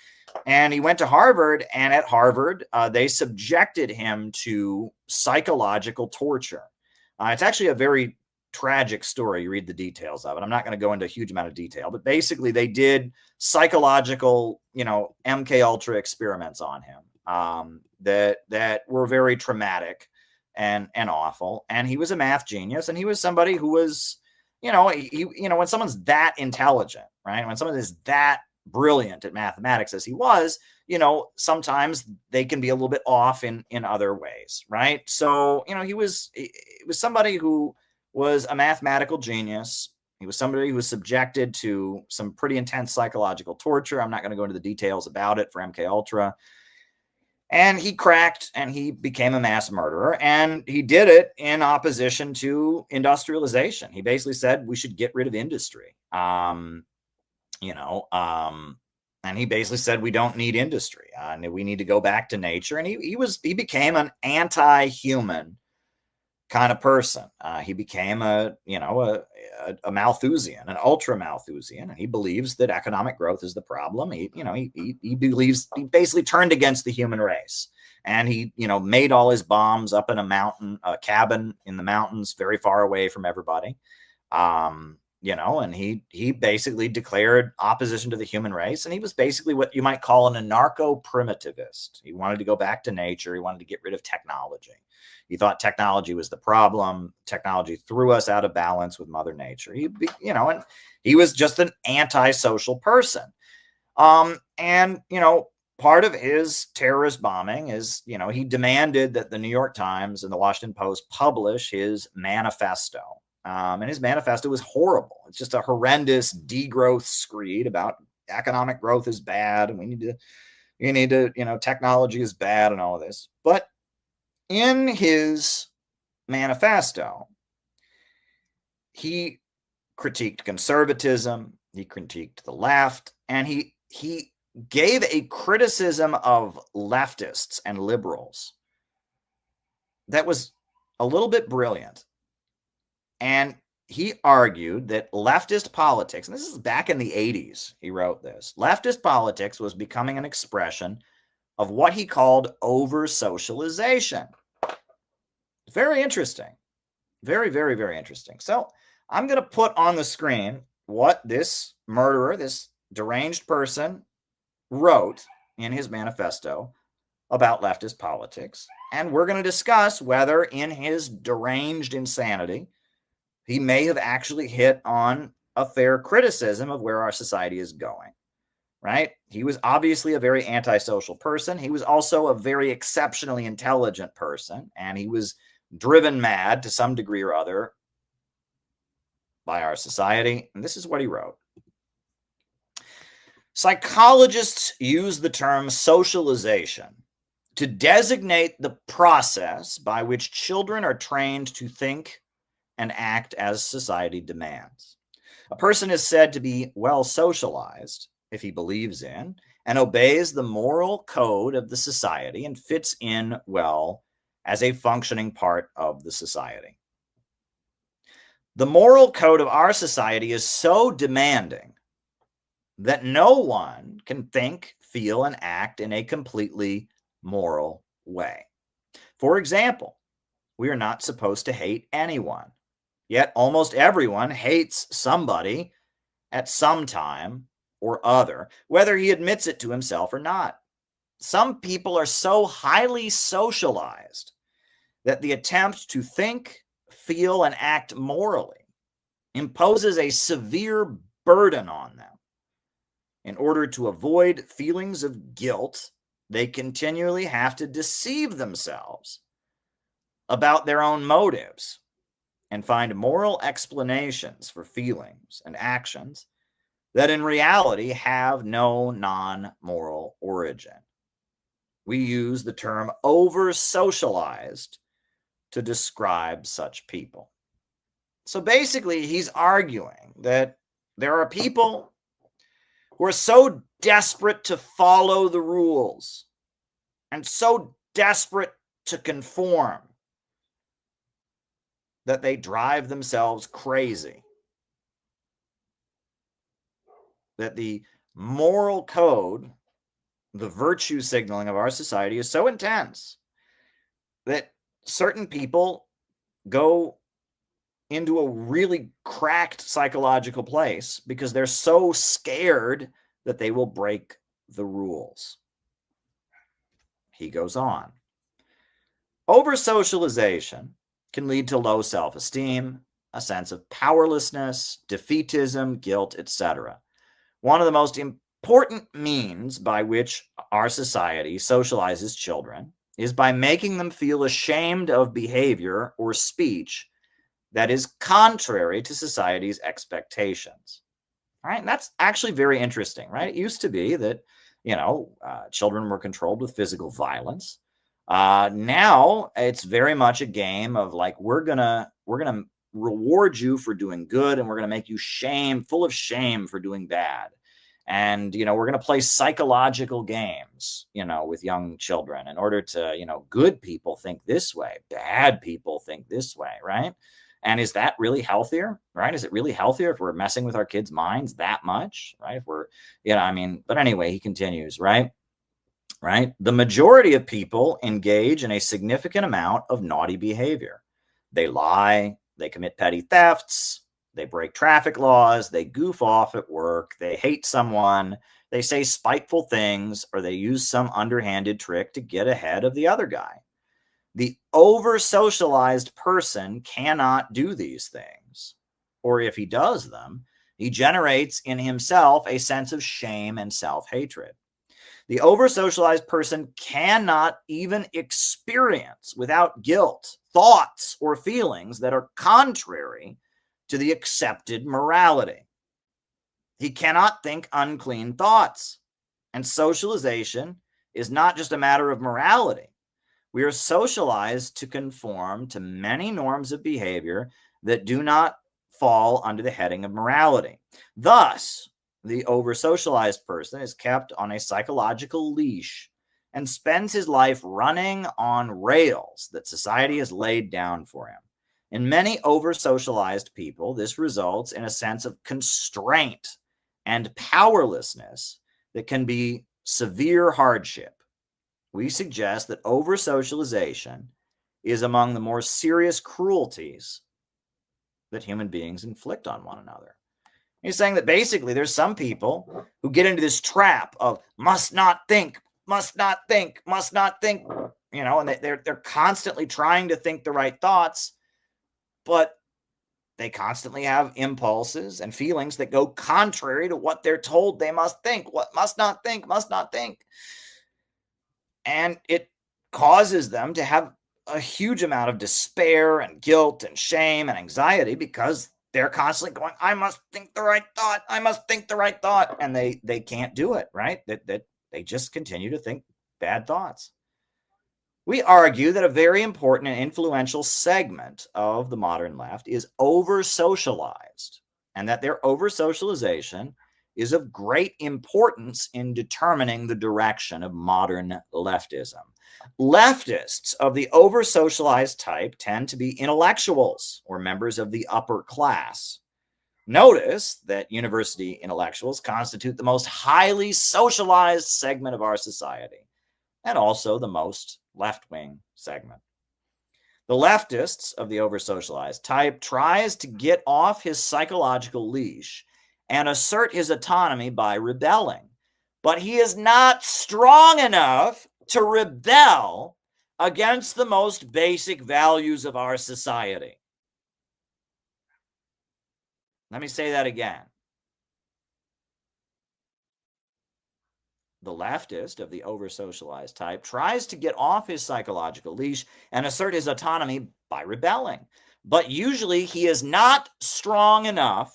And he went to Harvard, and at Harvard, they subjected him to psychological torture. It's actually a very tragic story. You read the details of it. I'm not going to go into a huge amount of detail, but basically they did psychological, MK Ultra experiments on him that were very traumatic and awful. And he was a math genius, and he was somebody who was, when someone's that intelligent, right? When someone is that brilliant at mathematics as he was, sometimes they can be a little bit off in other ways, right? So, he was somebody who was a mathematical genius. He was somebody who was subjected to some pretty intense psychological torture. I'm not going to go into the details about it for MK Ultra. And he cracked, and he became a mass murderer, and he did it in opposition to industrialization. He basically said we should get rid of industry. And he basically said we don't need industry, and we need to go back to nature. And he became an anti-human kind of person. He became a Malthusian, an ultra Malthusian, and he believes that economic growth is the problem. He believes he basically turned against the human race, and he made all his bombs up in a cabin in the mountains, very far away from everybody. And he basically declared opposition to the human race. And he was basically what you might call an anarcho-primitivist. He wanted to go back to nature. He wanted to get rid of technology. He thought technology was the problem. Technology threw us out of balance with Mother Nature. And he was just an antisocial person. Part of his terrorist bombing is, he demanded that the New York Times and the Washington Post publish his manifesto. And his manifesto was horrible. It's just a horrendous degrowth screed about economic growth is bad, and you need to, technology is bad and all of this. But in his manifesto, he critiqued conservatism, he critiqued the left, and he gave a criticism of leftists and liberals that was a little bit brilliant. And he argued that leftist politics, and this is back in the 80s, he wrote this, leftist politics was becoming an expression of what he called over-socialization. Very interesting. Very, very, very interesting. So I'm going to put on the screen what this murderer, this deranged person, wrote in his manifesto about leftist politics. And we're going to discuss whether in his deranged insanity, he may have actually hit on a fair criticism of where our society is going, right? He was obviously a very antisocial person. He was also a very exceptionally intelligent person, and he was driven mad to some degree or other by our society. And this is what he wrote. Psychologists use the term socialization to designate the process by which children are trained to think and act as society demands. A person is said to be well socialized if he believes in and obeys the moral code of the society and fits in well as a functioning part of the society. The moral code of our society is so demanding that no one can think, feel, and act in a completely moral way. For example, we are not supposed to hate anyone, yet almost everyone hates somebody at some time or other, whether he admits it to himself or not. Some people are so highly socialized that the attempt to think, feel, and act morally imposes a severe burden on them. In order to avoid feelings of guilt, they continually have to deceive themselves about their own motives and find moral explanations for feelings and actions that in reality have no non-moral origin. We use the term over-socialized to describe such people. So basically, he's arguing that there are people who are so desperate to follow the rules and so desperate to conform that they drive themselves crazy. That the moral code, the virtue signaling of our society is so intense that certain people go into a really cracked psychological place because they're so scared that they will break the rules. He goes on. Over-socialization can lead to low self-esteem, a sense of powerlessness, defeatism, guilt, etc. One of the most important means by which our society socializes children is by making them feel ashamed of behavior or speech that is contrary to society's expectations. All right, and that's actually very interesting, right? It used to be that, children were controlled with physical violence. Now it's very much a game of like, we're gonna reward you for doing good, and we're gonna make you full of shame for doing bad. And, we're going to play psychological games, with young children in order to, good people think this way, bad people think this way, right? And is that really healthier, right? Is it really healthier if we're messing with our kids' minds that much, right? If we're, but anyway, he continues, right? Right? The majority of people engage in a significant amount of naughty behavior. They lie, they commit petty thefts, they break traffic laws, they goof off at work, they hate someone, they say spiteful things, or they use some underhanded trick to get ahead of the other guy. The over-socialized person cannot do these things, or if he does them, he generates in himself a sense of shame and self-hatred. The over-socialized person cannot even experience without guilt thoughts or feelings that are contrary to the accepted morality. He cannot think unclean thoughts. And socialization is not just a matter of morality. We are socialized to conform to many norms of behavior that do not fall under the heading of morality. Thus, the over-socialized person is kept on a psychological leash and spends his life running on rails that society has laid down for him. In many over-socialized people, this results in a sense of constraint and powerlessness that can be severe hardship. We suggest that over-socialization is among the more serious cruelties that human beings inflict on one another. He's saying that basically there's some people who get into this trap of must not think, must not think, must not think, you know, and they're constantly trying to think the right thoughts, but they constantly have impulses and feelings that go contrary to what they're told they must think. What must not think, must not think. And it causes them to have a huge amount of despair and guilt and shame and anxiety because they're constantly going, I must think the right thought. I must think the right thought. And they can't do it, right? That they just continue to think bad thoughts. We argue that a very important and influential segment of the modern left is over-socialized, and that their over-socialization is of great importance in determining the direction of modern leftism. Leftists of the over-socialized type tend to be intellectuals or members of the upper class. Notice that university intellectuals constitute the most highly socialized segment of our society, and also the most left-wing segment. The leftists of the over-socialized type tries to get off his psychological leash and assert his autonomy by rebelling, but he is not strong enough to rebel against the most basic values of our society. Let me say that again. The leftist of the over-socialized type tries to get off his psychological leash and assert his autonomy by rebelling. But usually he is not strong enough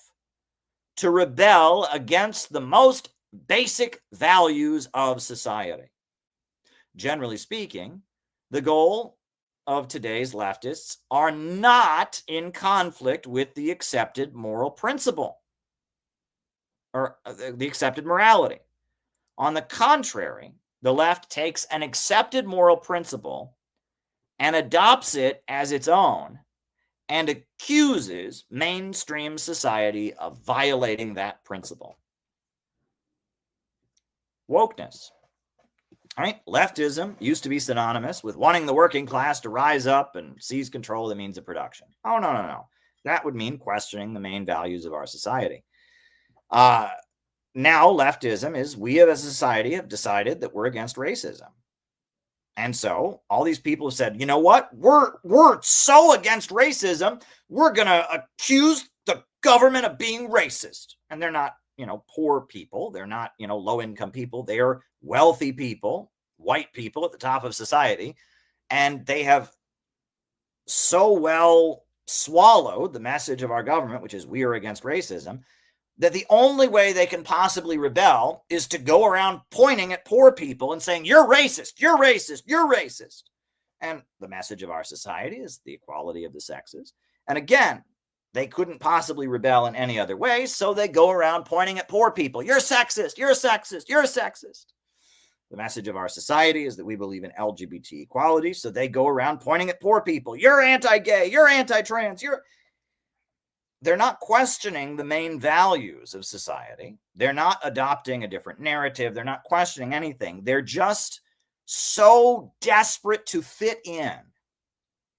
to rebel against the most basic values of society. Generally speaking, the goal of today's leftists are not in conflict with the accepted moral principle or the accepted morality. On the contrary, the left takes an accepted moral principle and adopts it as its own and accuses mainstream society of violating that principle. Wokeness. All right, leftism used to be synonymous with wanting the working class to rise up and seize control of the means of production. Oh, no. That would mean questioning the main values of our society. Now leftism is we as a society have decided that we're against racism. And so all these people have said, you know what? We're so against racism, we're going to accuse the government of being racist. And they're not, poor people. They're not, low-income people. They are wealthy people, white people at the top of society. And they have so well swallowed the message of our government, which is we are against racism, that the only way they can possibly rebel is to go around pointing at poor people and saying, you're racist, you're racist, you're racist. And the message of our society is the equality of the sexes. And again, they couldn't possibly rebel in any other way, so they go around pointing at poor people. You're sexist, you're sexist, you're sexist. The message of our society is that we believe in LGBT equality, so they go around pointing at poor people. You're anti-gay, you're anti-trans, They're not questioning the main values of society. They're not adopting a different narrative. They're not questioning anything. They're just so desperate to fit in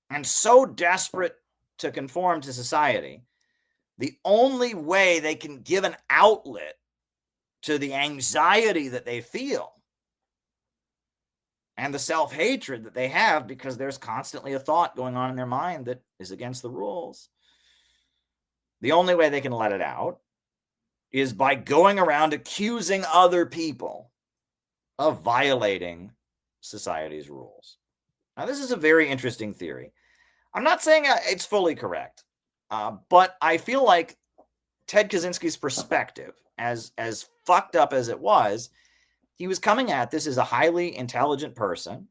and so desperate to conform to society. The only way they can give an outlet to the anxiety that they feel and the self-hatred that they have because there's constantly a thought going on in their mind that is against the rules. The only way they can let it out is by going around accusing other people of violating society's rules. Now, this is a very interesting theory. I'm not saying it's fully correct, but I feel like Ted Kaczynski's perspective, as fucked up as it was, he was coming at this as a highly intelligent person,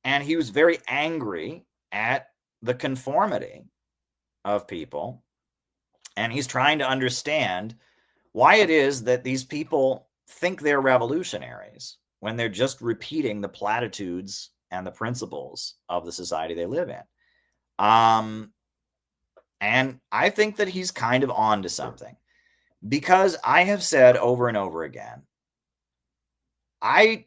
and he was very angry at the conformity of people. And he's trying to understand why it is that these people think they're revolutionaries when they're just repeating the platitudes and the principles of the society they live in. And I think that he's kind of on to something, because I have said over and over again, I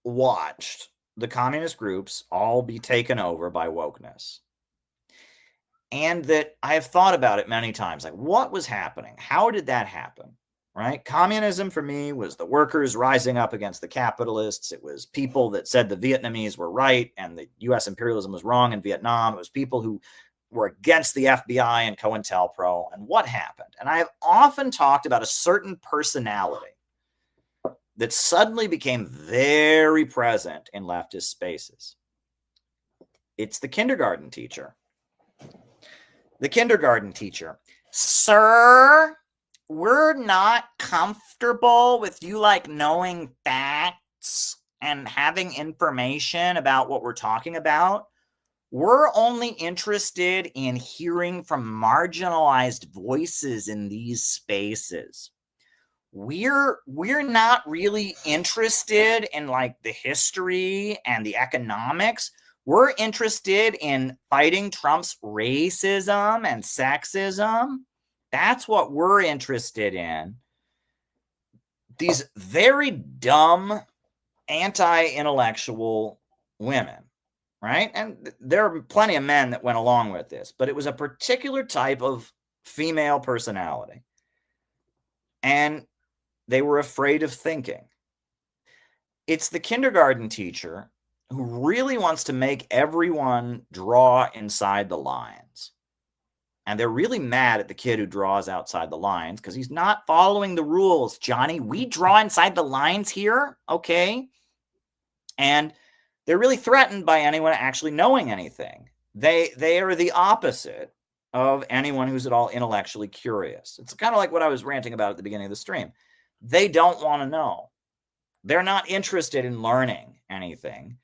watched the communist groups all be taken over by wokeness. and that I have thought about it many times. Like, what was happening? How did that happen? Right? Communism for me was the workers rising up against the capitalists. It was people that said the Vietnamese were right and the US imperialism was wrong in Vietnam. It was people who were against the FBI and COINTELPRO. And what happened? And I have often talked about a certain personality that suddenly became very present in leftist spaces. It's the kindergarten teacher. The kindergarten teacher. Sir, we're not comfortable with you like knowing facts and having information about what we're talking about. We're only interested in hearing from marginalized voices in these spaces. We're not really interested in like the history and the economics. We're interested in fighting Trump's racism and sexism. That's what we're interested in. These very dumb, anti-intellectual women, right? And there are plenty of men that went along with this, but it was a particular type of female personality. And they were afraid of thinking. It's the kindergarten teacher who really wants to make everyone draw inside the lines. And they're really mad at the kid who draws outside the lines because he's not following the rules. Johnny, we draw inside the lines here, okay? And they're really threatened by anyone actually knowing anything. They are the opposite of anyone who's at all intellectually curious. It's kind of like what I was ranting about at the beginning of the stream. They don't want to know. They're not interested in learning anything.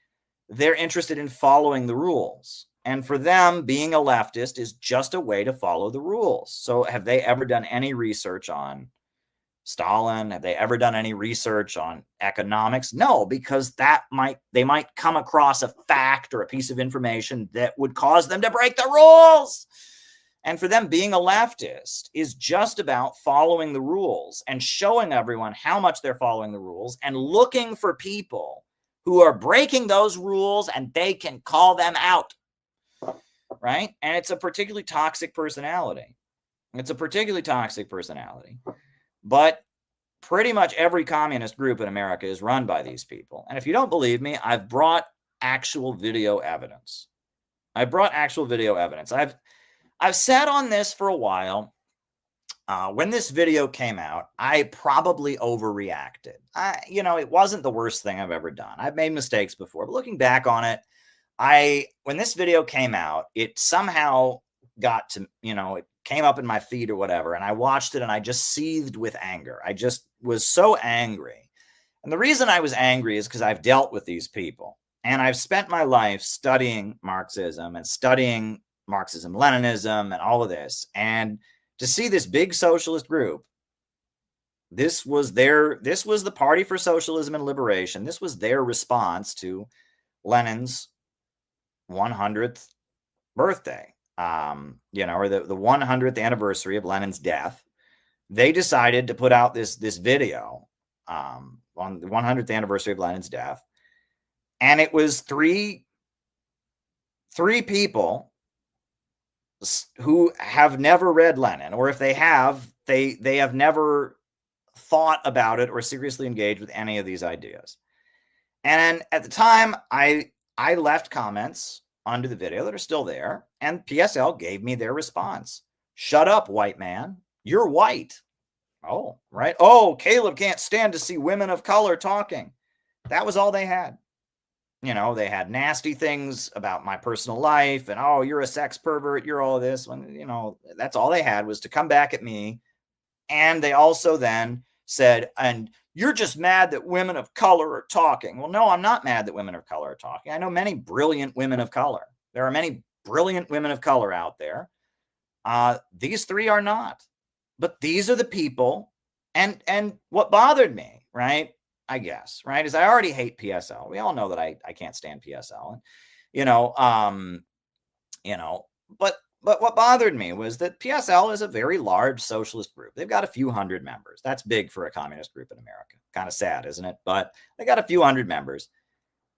They're interested in following the rules. And for them, being a leftist is just a way to follow the rules. So have they ever done any research on Stalin? Have they ever done any research on economics? No, because they might come across a fact or a piece of information that would cause them to break the rules. And for them, being a leftist is just about following the rules and showing everyone how much they're following the rules and looking for people who are breaking those rules and they can call them out, right? And it's a particularly toxic personality. It's a particularly toxic personality. But pretty much every communist group in America is run by these people. And if you don't believe me, I've brought actual video evidence. I've sat on this for a while. When this video came out, I probably overreacted. It wasn't the worst thing I've ever done. I've made mistakes before, but looking back on it, when this video came out, it somehow got to, it came up in my feed or whatever, and I watched it and I just seethed with anger. I just was so angry. And the reason I was angry is because I've dealt with these people and I've spent my life studying Marxism and studying Marxism-Leninism and all of this. And to see this big socialist group, this was the Party for Socialism and Liberation. This was their response to Lenin's 100th birthday, or the 100th anniversary of Lenin's death. They decided to put out this video on the 100th anniversary of Lenin's death. And it was three people who have never read Lenin, or if they have, they have never thought about it or seriously engaged with any of these ideas. And at the time, I left comments under the video that are still there, and PSL gave me their response. Shut up, white man. You're white. Oh, right. Oh, Caleb can't stand to see women of color talking. That was all they had. They had nasty things about my personal life and, oh, you're a sex pervert, you're all of this. When, that's all they had was to come back at me. And they also then said, and you're just mad that women of color are talking. Well, no, I'm not mad that women of color are talking. I know many brilliant women of color. There are many brilliant women of color out there. These three are not. But these are the people. And what bothered me, right? I guess, right, is I already hate PSL. We all know that I can't stand PSL. But what bothered me was that PSL is a very large socialist group. They've got a few hundred members. That's big for a communist group in America. Kind of sad, isn't it? But they got a few hundred members.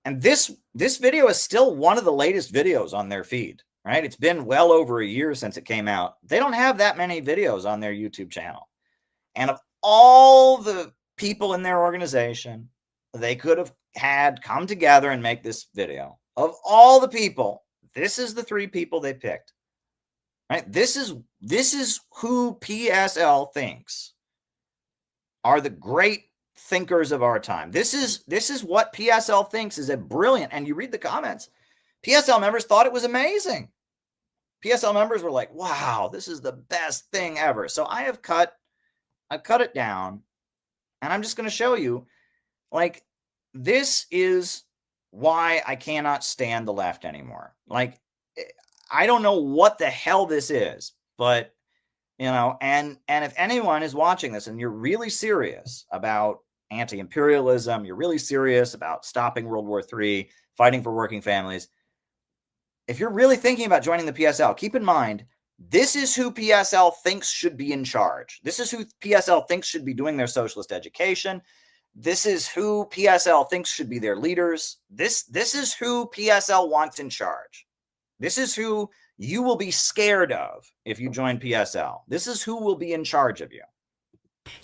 And this video is still one of the latest videos on their feed. right? It's been well over a year since it came out. They don't have that many videos on their YouTube channel. And of all the people in their organization they could have had come together and make this video, of all the people, this is the 3 people they picked. Right? This is who PSL thinks are the great thinkers of our time. This is what PSL thinks is a brilliant, and you read the comments, PSL members thought it was amazing. PSL members were like, wow, this is the best thing ever. So I've cut it down, and I'm just going to show you, like, this is why I cannot stand the left anymore. Like, I don't know what the hell this is, but, you know, and if anyone is watching this and you're really serious about anti-imperialism, you're really serious about stopping World War III, fighting for working families, if you're really thinking about joining the PSL, keep in mind, this is who PSL thinks should be in charge. This is who PSL thinks should be doing their socialist education. This is who PSL thinks should be their leaders. This is who PSL wants in charge. This is who you will be scared of if you join PSL. This is who will be in charge of you.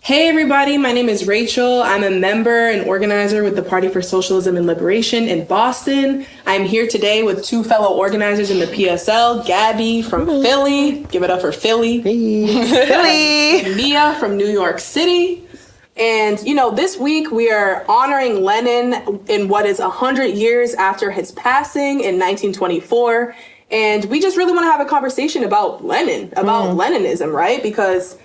Hey everybody, my name is Rachel. I'm a member and organizer with the Party for Socialism and Liberation in Boston. I'm here today with 2 fellow organizers in the PSL, Gabby from Philly. Give it up for Philly. Philly. Mia from New York City. And, you know, this week we are honoring Lenin in what is 100 years after his passing in 1924. And we just really want to have a conversation about Lenin, about Leninism, right? Because,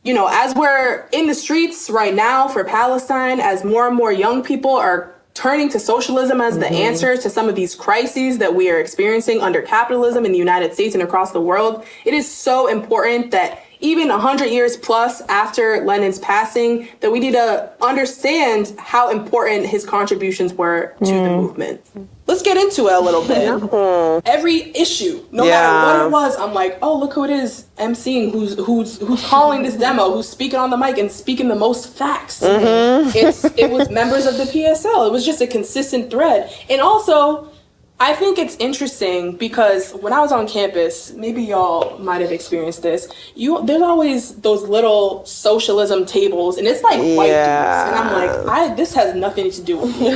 you know, as we're in the streets right now for Palestine, as more and more young people are turning to socialism as the answer to some of these crises that we are experiencing under capitalism in the United States and across the world, it is so important that even 100 years plus after Lenin's passing, that we need to understand how important his contributions were to the movement. Let's get into it a little bit. Every issue, no matter what it was, I'm like, oh, look who it is emceeing, who's calling this demo, who's speaking on the mic and speaking the most facts. It was members of the PSL. It was just a consistent thread. And also, I think it's interesting because when I was on campus, maybe y'all might have experienced this, there's always those little socialism tables, and it's like white dudes. And I'm like, this has nothing to do with me.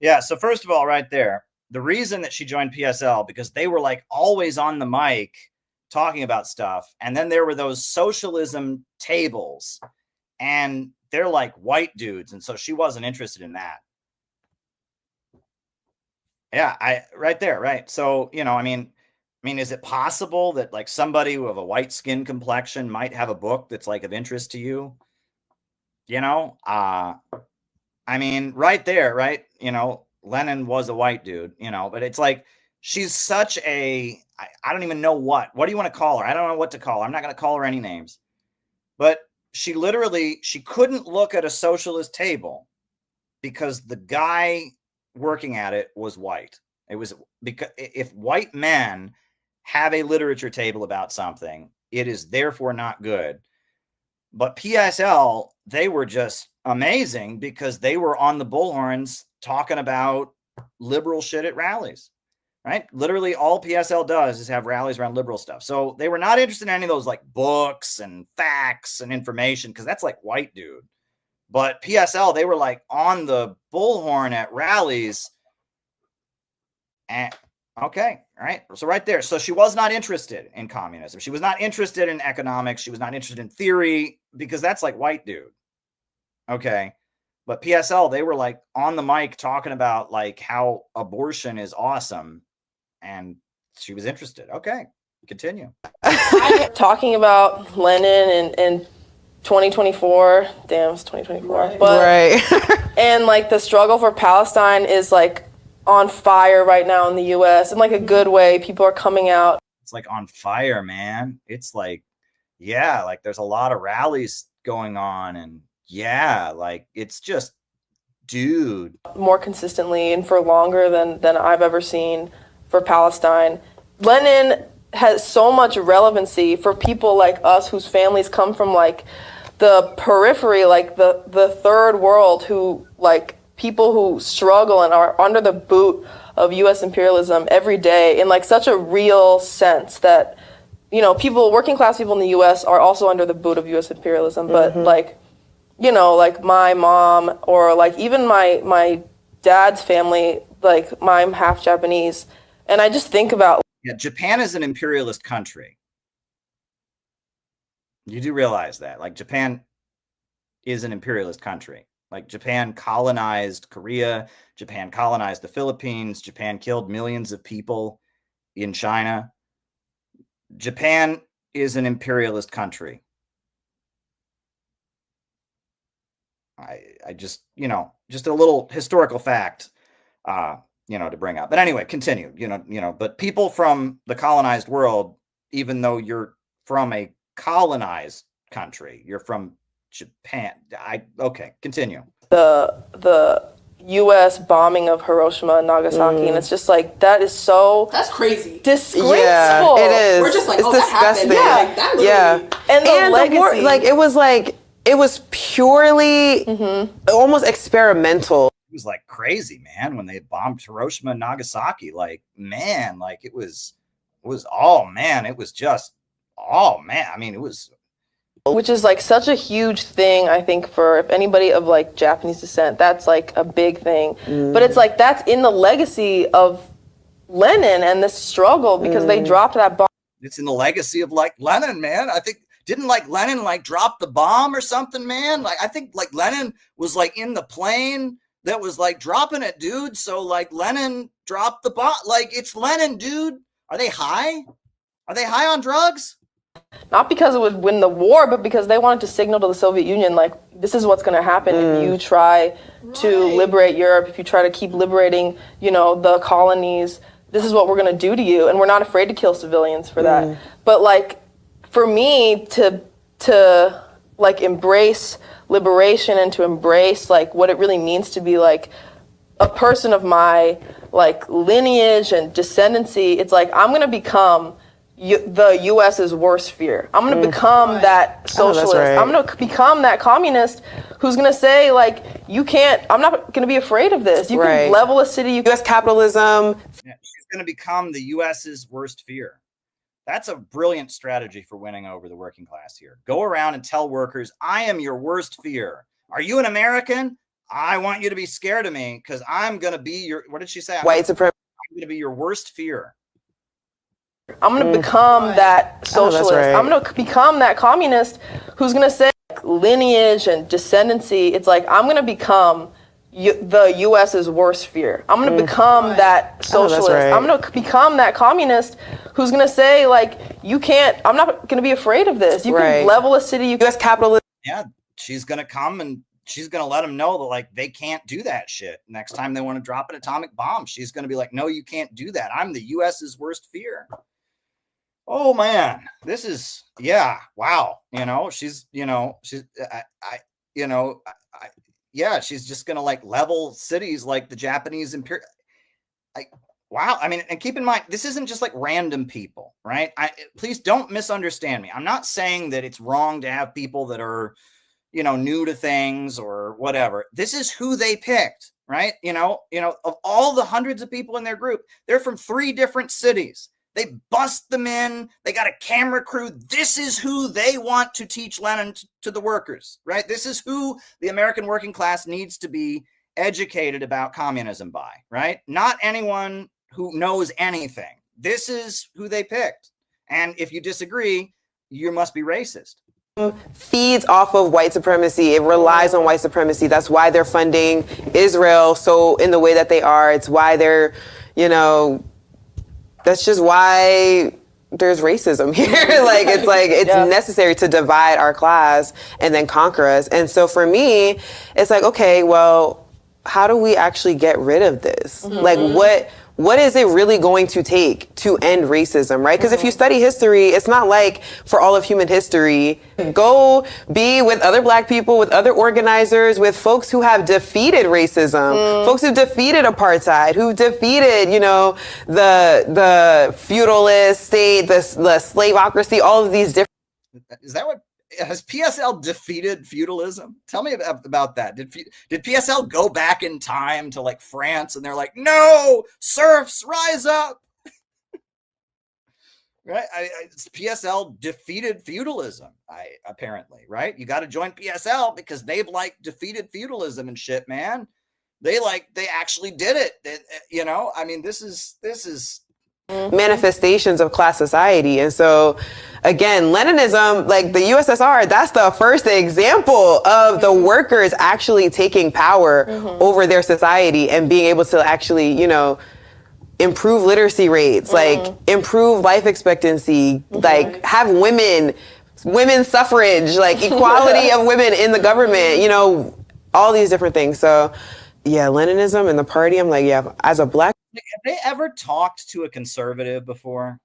Yeah, so first of all, right there, the reason that she joined PSL, because they were like always on the mic talking about stuff. And then there were those socialism tables, and they're like white dudes. And so she wasn't interested in that. Yeah, right there, right. So, you know, I mean, is it possible that like somebody who have a white skin complexion might have a book that's like of interest to you? You know, I mean, right there, right? You know, Lenin was a white dude, you know, but it's like she's such a, I don't even know what do you want to call her? I don't know what to call her. I'm not going to call her any names, but she couldn't look at a socialist table because the guy working at it was white. It was because if white men have a literature table about something, it is therefore not good. But PSL, they were just amazing because they were on the bullhorns talking about liberal shit at rallies, right? Literally all PSL does is have rallies around liberal stuff. So they were not interested in any of those like books and facts and information because that's like white dude. But PSL, they were like on the bullhorn at rallies. And okay, all right. So right there. So she was not interested in communism. She was not interested in economics. She was not interested in theory because that's like white dude. Okay. But PSL, they were like on the mic talking about like how abortion is awesome. And she was interested. Okay, continue. Talking about Lenin and 2024, damn, it's 2024. Right. But and like the struggle for Palestine is like on fire right now in the US in like a good way. People are coming out. It's like on fire, man. It's like, yeah, like there's a lot of rallies going on, and yeah, like it's just, dude, more consistently and for longer than I've ever seen for Palestine. Lenin has so much relevancy for people like us whose families come from like the periphery, like the third world, who like people who struggle and are under the boot of U.S. imperialism every day in like such a real sense that, you know, people, working class people in the U.S. are also under the boot of U.S. imperialism, but like, you know, like my mom or like even my dad's family, like I'm half Japanese, and I just think about. Yeah, Japan is an imperialist country. You do realize that, like Japan is an imperialist country. Like Japan colonized Korea, Japan colonized the Philippines, Japan killed millions of people in China. Japan is an imperialist country. I just, you know, just a little historical fact, you know, to bring up. But anyway, continue, you know, but people from the colonized world, even though you're from a colonized country, you're from Japan. Okay, continue. The U.S. bombing of Hiroshima and Nagasaki, and it's just like that's crazy, disgraceful. Yeah, it is. We're just like, it's disgusting. Yeah, like, that yeah, and the legacy. war, like it was purely almost experimental. It was like crazy, man, when they bombed Hiroshima and Nagasaki. Like, man, like it was oh man, it was just oh man. I mean, it was. Which is like such a huge thing, I think, for if anybody of like Japanese descent, that's like a big thing. But it's like that's in the legacy of Lenin and this struggle because they dropped that bomb. It's in the legacy of like Lenin, man. I think didn't like Lenin like drop the bomb or something, man. Like I think like Lenin was like in the plane that was like dropping it, dude. So like Lenin dropped the bomb. Like it's Lenin, dude. Are they high? Are they high on drugs? Not because it would win the war, but because they wanted to signal to the Soviet Union, like, this is what's going to happen if you try to liberate Europe, if you try to keep liberating, you know, the colonies. This is what we're going to do to you, and we're not afraid to kill civilians for that. But, like, for me to like, embrace liberation and to embrace, like, what it really means to be, like, a person of my, like, lineage and descendancy, it's like, I'm going to become the U.S.'s worst fear. I'm going to become that socialist. I'm going to become that communist who's going to say, like, you can't, I'm not going to be afraid of this. You can level a city. U.S. capitalism. Yeah, she's going to become the U.S.'s worst fear. That's a brilliant strategy for winning over the working class here. Go around and tell workers, I am your worst fear. Are you an American? I want you to be scared of me because I'm going to be your, what did she say? White supremacy. I'm going to be your worst fear. I'm going to become that socialist. I'm going to become that communist who's going to say, like, lineage and descendancy. It's like, I'm going to become the U.S.'s worst fear. I'm going to become that socialist. I'm going to become that communist who's going to say, like, you can't, I'm not going to be afraid of this. You can level a city. U.S. capitalism. Yeah, she's going to come and she's going to let them know that, like, they can't do that shit. Next time they want to drop an atomic bomb, she's going to be like, no, you can't do that. I'm the U.S.'s worst fear. Oh man, this is, yeah, wow. You know, she's, you know, she's, yeah, she's just going to like level cities like the Japanese imperial. Wow. I mean, and keep in mind, this isn't just like random people, right? Please don't misunderstand me. I'm not saying that it's wrong to have people that are, you know, new to things or whatever. This is who they picked, right? You know, of all the hundreds of people in their group, they're from 3 different cities. They bust them in. They got a camera crew. This is who they want to teach Lenin to the workers, right? This is who the American working class needs to be educated about communism by, right? Not anyone who knows anything. This is who they picked. And if you disagree, you must be racist. Feeds off of white supremacy. It relies on white supremacy. That's why they're funding Israel so in the way that they are. It's why they're, you know, that's just why there's racism here. It's necessary to divide our class and then conquer us. And so for me, it's like, okay, well, how do we actually get rid of this? Like, what is it really going to take to end racism, right? Because if you study history, it's not like for all of human history, go be with other Black people, with other organizers, with folks who have defeated racism, folks who defeated apartheid, who defeated, you know, the feudalist state, the slaveocracy, all of these different. Is that what has PSL defeated feudalism? Tell me about that. Did PSL go back in time to like France and they're like, no, serfs, rise up? Right? PSL defeated feudalism, apparently, right? You got to join PSL because they've like defeated feudalism and shit, man. They actually did it. You know, I mean, this is manifestations of class society. And so again, Leninism, like the USSR, that's the first example of the workers actually taking power over their society and being able to actually, you know, improve literacy rates, like improve life expectancy, like have women's suffrage, like equality of women in the government, you know, all these different things. So yeah, Leninism and the party, I'm like, yeah, as a black. Have they ever talked to a conservative before?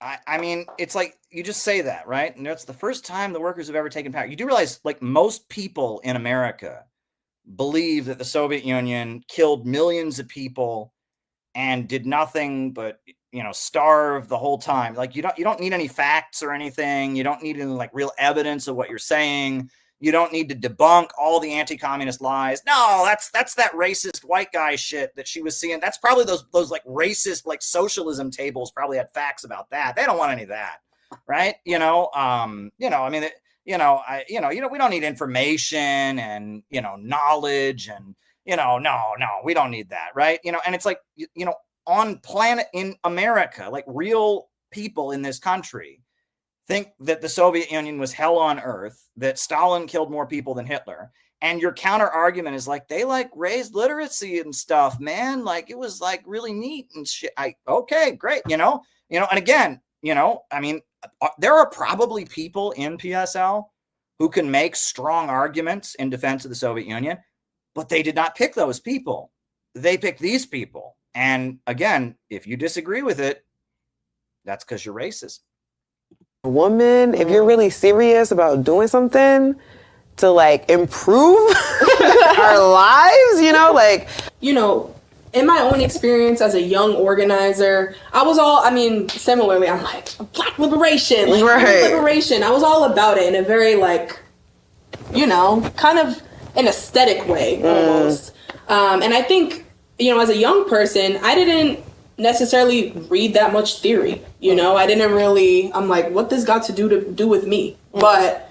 I mean, it's like, you just say that, right? And that's the first time the workers have ever taken power. You do realize, like, most people in America believe that the Soviet Union killed millions of people and did nothing but, you know, starve the whole time. Like, you don't need any facts or anything. You don't need any like real evidence of what you're saying. You don't need to debunk all the anti-communist lies. No, that's that racist white guy shit that she was seeing. That's probably those like racist like socialism tables probably had facts about that. They don't want any of that, right? I mean, we don't need information and, you know, knowledge and, no, we don't need that, right? And it's like, on planet in America, like real people in this country think that the Soviet Union was hell on earth, that Stalin killed more people than Hitler. And your counter argument is like, they like raised literacy and stuff, man. Like it was like really neat and shit. Okay, great. And again, I mean, there are probably people in PSL who can make strong arguments in defense of the Soviet Union, but they did not pick those people. They picked these people. And again, if you disagree with it, that's because you're racist. Woman, if you're really serious about doing something to like improve our lives, in my own experience as a young organizer, similarly, I'm like, Black liberation, liberation. I was all about it in a very kind of an aesthetic way almost. And I think, as a young person, I didn't necessarily read that much theory. I didn't really, I'm like, what this got to do with me? But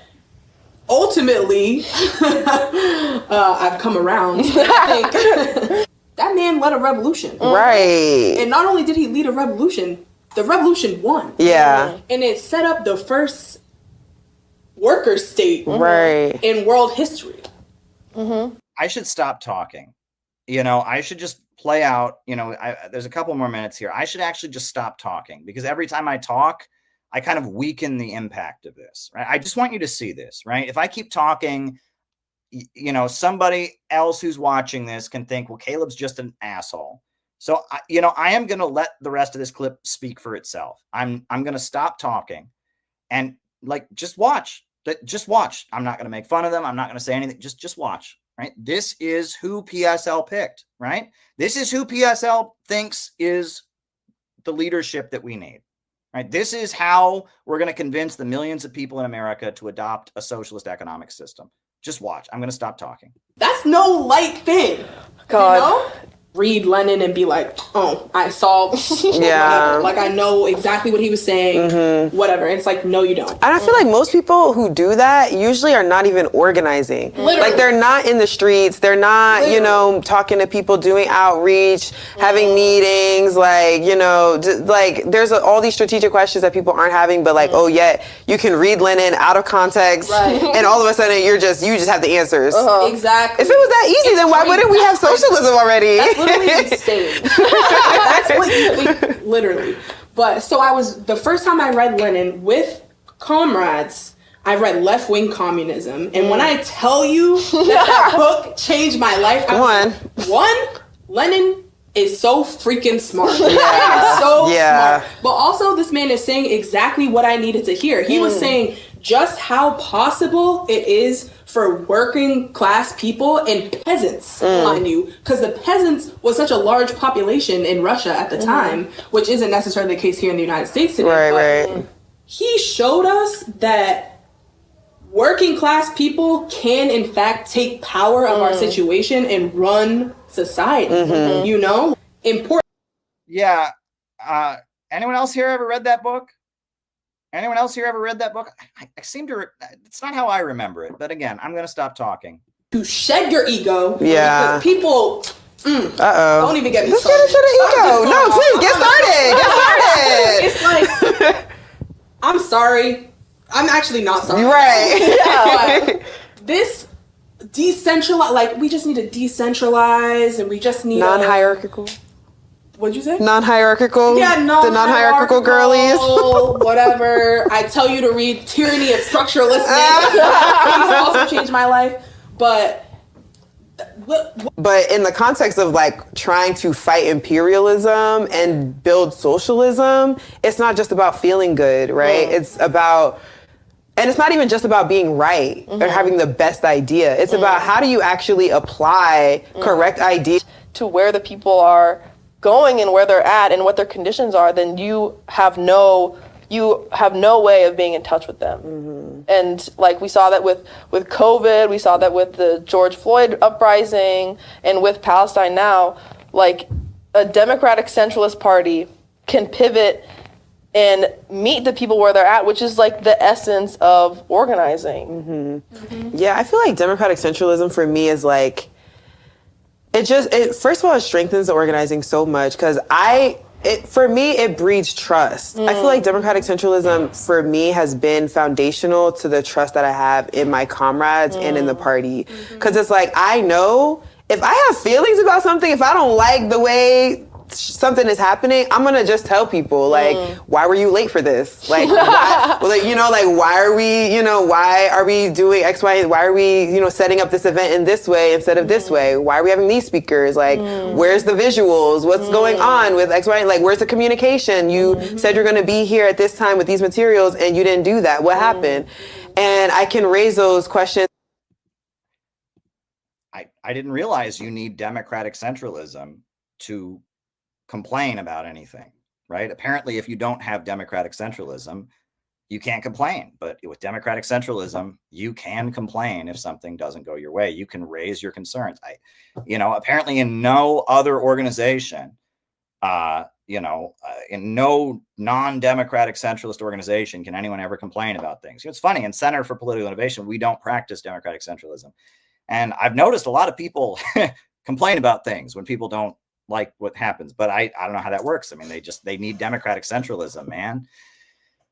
ultimately, I've come around. I think that man led a revolution. Right. And not only did he lead a revolution, the revolution won. Yeah. And it set up the first worker state in world history. I should stop talking. I should just play out, there's a couple more minutes here. I should actually just stop talking because every time I talk, I kind of weaken the impact of this, right? I just want you to see this, right? If I keep talking, somebody else who's watching this can think, well, Caleb's just an asshole. So, I am going to let the rest of this clip speak for itself. I'm going to stop talking and just watch. Just watch. I'm not going to make fun of them. I'm not going to say anything. Just watch. Right. This is who PSL picked. Right. This is who PSL thinks is the leadership that we need. Right. This is how we're going to convince the millions of people in America to adopt a socialist economic system. Just watch. I'm going to stop talking. That's no light thing. God. Read Lenin and be like, oh, I saw, like I know exactly what he was saying, whatever. And it's like, no, you don't. And I feel like most people who do that usually are not even organizing. Literally. Like they're not in the streets. They're not, talking to people, doing outreach, having meetings, there's all these strategic questions that people aren't having, but you can read Lenin out of context and all of a sudden you just have the answers. Exactly. If it was that easy, then why wouldn't we have socialism already? That's literally insane. That's what you think, literally. But so the first time I read Lenin with comrades, I read Left Wing Communism. And when I tell you that book changed my life, Lenin is so freaking smart. Yeah. So smart. But also this man is saying exactly what I needed to hear. He was saying just how possible it is for working class people and peasants, mind you, because the peasants was such a large population in Russia at the time, which isn't necessarily the case here in the United States today. Right. he showed us that working class people can in fact take power of our situation and run society. You know, important. Yeah. Anyone else here ever read that book? Anyone else here ever read that book? I seem to. It's not how I remember it, but again, I'm going to stop talking. To shed your ego. Yeah. Because people. Don't even get me started. Let's get into the ego. No, please get started. Get started. It's like, I'm sorry. I'm actually not sorry. Right. But this decentralized, like, we just need to decentralize, and we just need non-hierarchical. What'd you say? Non-hierarchical. Yeah, the non-hierarchical girlies. Whatever. I tell you to read Tyranny of Structurelessness. It's also changed my life. But in the context of like trying to fight imperialism and build socialism, it's not just about feeling good, right? It's about, and it's not even just about being right or having the best idea. It's about how do you actually apply correct ideas to where the people are going and where they're at and what their conditions are, then you have no way of being in touch with them. And like we saw that with COVID, we saw that with the George Floyd uprising, and with Palestine now, like a democratic centralist party can pivot and meet the people where they're at, which is like the essence of organizing. Yeah, I feel like democratic centralism for me is like, first of all, it strengthens the organizing so much because for me, it breeds trust. I feel like democratic centralism for me has been foundational to the trust that I have in my comrades and in the party. Because it's like, I know if I have feelings about something, if I don't like the way something is happening, I'm gonna just tell people like, why were you late for this? Like, why, why are we doing X, Y, why are we, setting up this event in this way instead of this way? Why are we having these speakers? Like, where's the visuals? What's going on with X, Y? Like, where's the communication? You said you're gonna be here at this time with these materials and you didn't do that. What happened? And I can raise those questions. I didn't realize you need democratic centralism to complain about anything, right? Apparently, if you don't have democratic centralism, you can't complain. But with democratic centralism, you can complain if something doesn't go your way. You can raise your concerns. Apparently in no other organization, in no non-democratic centralist organization can anyone ever complain about things. It's funny, in Center for Political Innovation, we don't practice democratic centralism. And I've noticed a lot of people complain about things when people don't like what happens, but I don't know how that works. I mean, they need democratic centralism, man.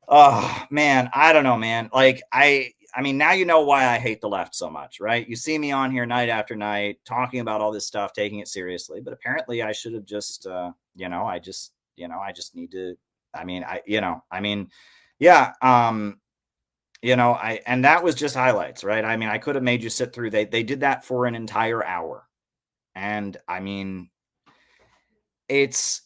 Oh man, I don't know, man. Like I mean, now you know why I hate the left so much, right? You see me on here night after night talking about all this stuff, taking it seriously, but apparently I should have just, I just need to, and that was just highlights, right? I mean, I could have made you sit through, they did that for an entire hour. And I mean, it's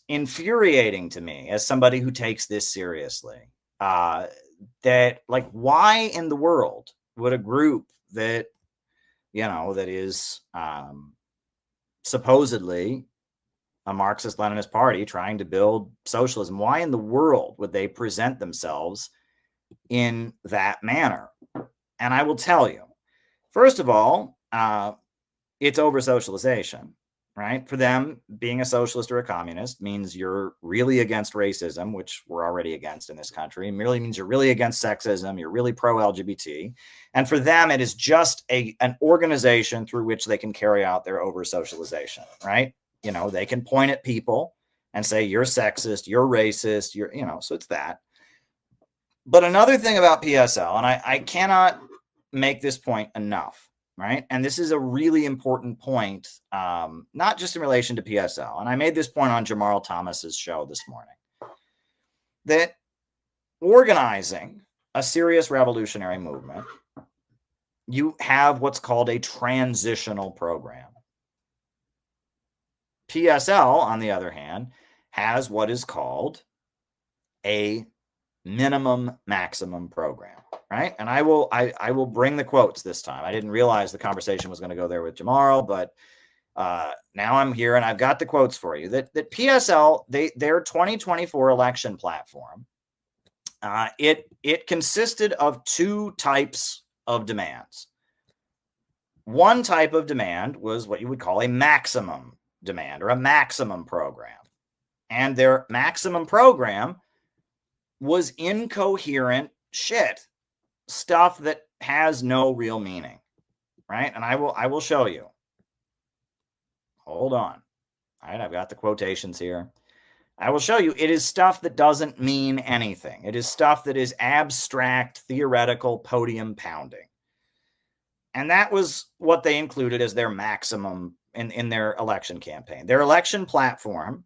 infuriating to me as somebody who takes this seriously, that like, why in the world would a group that, that is supposedly a Marxist-Leninist party trying to build socialism, why in the world would they present themselves in that manner? And I will tell you, first of all, it's over socialization. Right? For them, being a socialist or a communist means you're really against racism, which we're already against in this country. It merely means you're really against sexism. You're really pro-LGBT. And for them, it is just an organization through which they can carry out their over-socialization, right? They can point at people and say, you're sexist, you're racist, so it's that. But another thing about PSL, and I cannot make this point enough, right? And this is a really important point, not just in relation to PSL. And I made this point on Jamarl Thomas's show this morning, that organizing a serious revolutionary movement, you have what's called a transitional program. PSL, on the other hand, has what is called a minimum maximum program, right? And I will bring the quotes this time. I didn't realize the conversation was going to go there with Jamarl, but now I'm here and I've got the quotes for you. That PSL, their 2024 election platform It consisted of two types of demands. One type of demand was what you would call a maximum demand or a maximum program. And their maximum program was incoherent shit, stuff that has no real meaning, right? And I will show you. Hold on. All right, I've got the quotations here. I will show you. It is stuff that doesn't mean anything. It is stuff that is abstract, theoretical, podium pounding. And that was what they included as their maximum in their election campaign. Their election platform,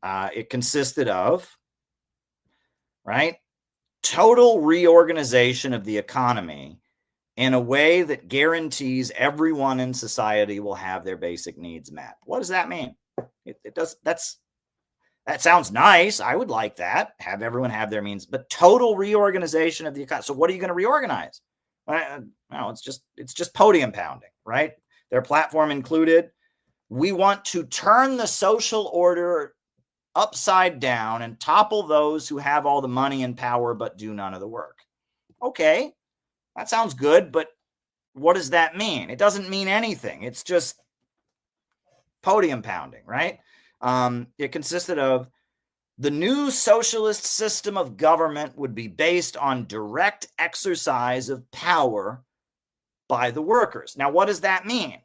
it consisted of, right, total reorganization of the economy in a way that guarantees everyone in society will have their basic needs met. What does that mean? That sounds nice. I would like that. Have everyone have their means, but total reorganization of the economy. So what are you going to reorganize? No, it's just podium pounding, right? Their platform included, we want to turn the social order upside down and topple those who have all the money and power but do none of the work. Okay, that sounds good, but what does that mean? It doesn't mean anything. It's just podium pounding, right? It consisted of the new socialist system of government would be based on direct exercise of power by the workers. Now, what does that mean?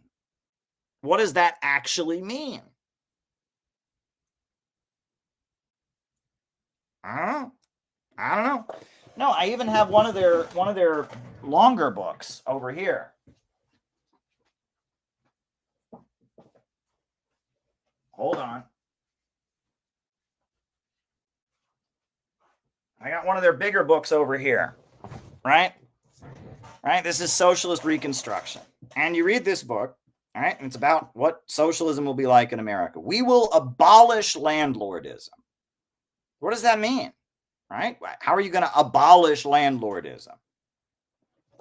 What does that actually mean? I don't know. No, I even have one of their longer books over here. Hold on. I got one of their bigger books over here, right? Right? This is Socialist Reconstruction. And you read this book, all right? And it's about what socialism will be like in America. We will abolish landlordism. What does that mean? Right? How are you going to abolish landlordism?